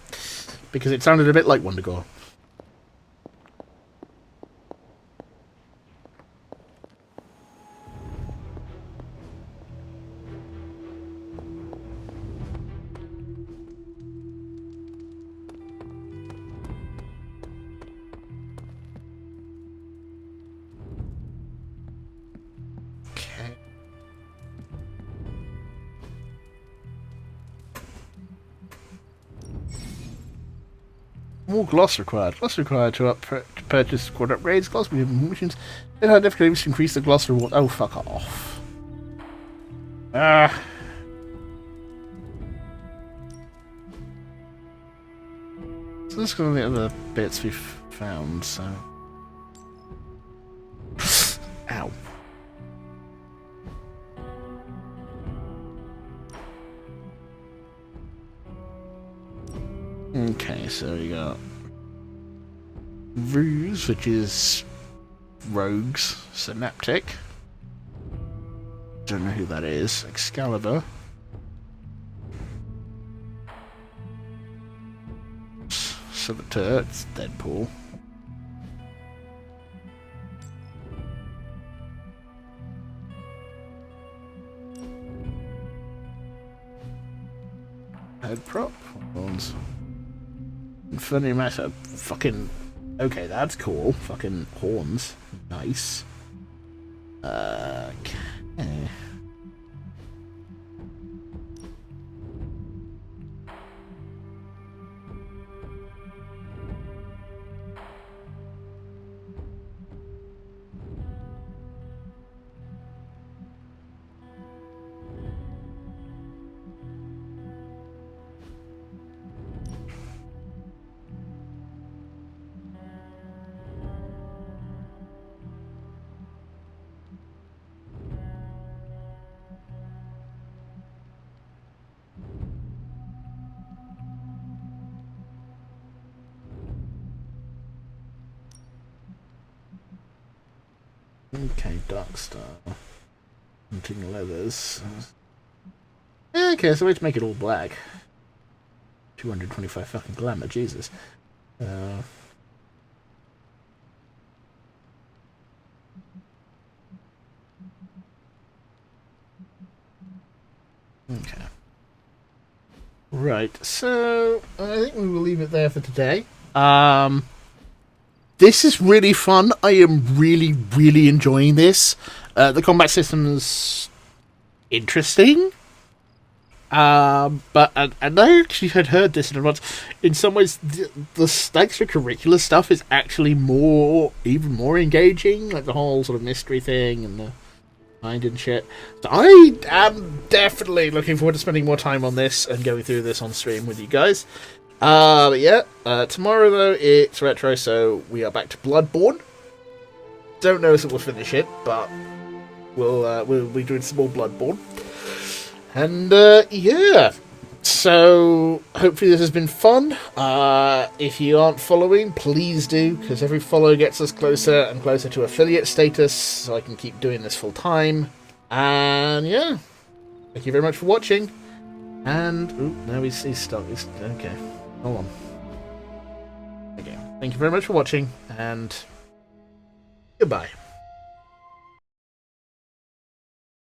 because it sounded a bit like Wondergore. More gloss required. Gloss required to purchase squad upgrades. Gloss missions. It had difficulty to increase the gloss reward. Oh, fuck off. Ah. So let's go to the other bits we've found, so. Ow. Okay, so we got Ruse, which is Rogue's Synaptic. Don't know who that is. Excalibur. Saboteur, it's Deadpool. Head prop. Horns. Funny matter. Fucking. Okay, that's cool. Fucking horns. Nice. Okay. Okay, Darkstar. Hunting leathers. Okay, so we have to make it all black. 225 fucking glamour, Jesus. Okay. Right, so I think we will leave it there for today. This is really fun. I am really, really enjoying this. The combat system's interesting. But and I actually had heard this in advance. In some ways, the extracurricular stuff is actually even more engaging. Like the whole sort of mystery thing and the mind and shit. So I am definitely looking forward to spending more time on this and going through this on stream with you guys. But yeah, tomorrow though it's retro, so we are back to Bloodborne. Don't know if we'll finish it, but we'll be doing some more Bloodborne. And yeah, so hopefully this has been fun. If you aren't following, please do, because every follow gets us closer and closer to affiliate status, so I can keep doing this full time. And yeah, thank you very much for watching. And now he's stuck. Okay. Hold on. Okay. Thank you very much for watching, and goodbye.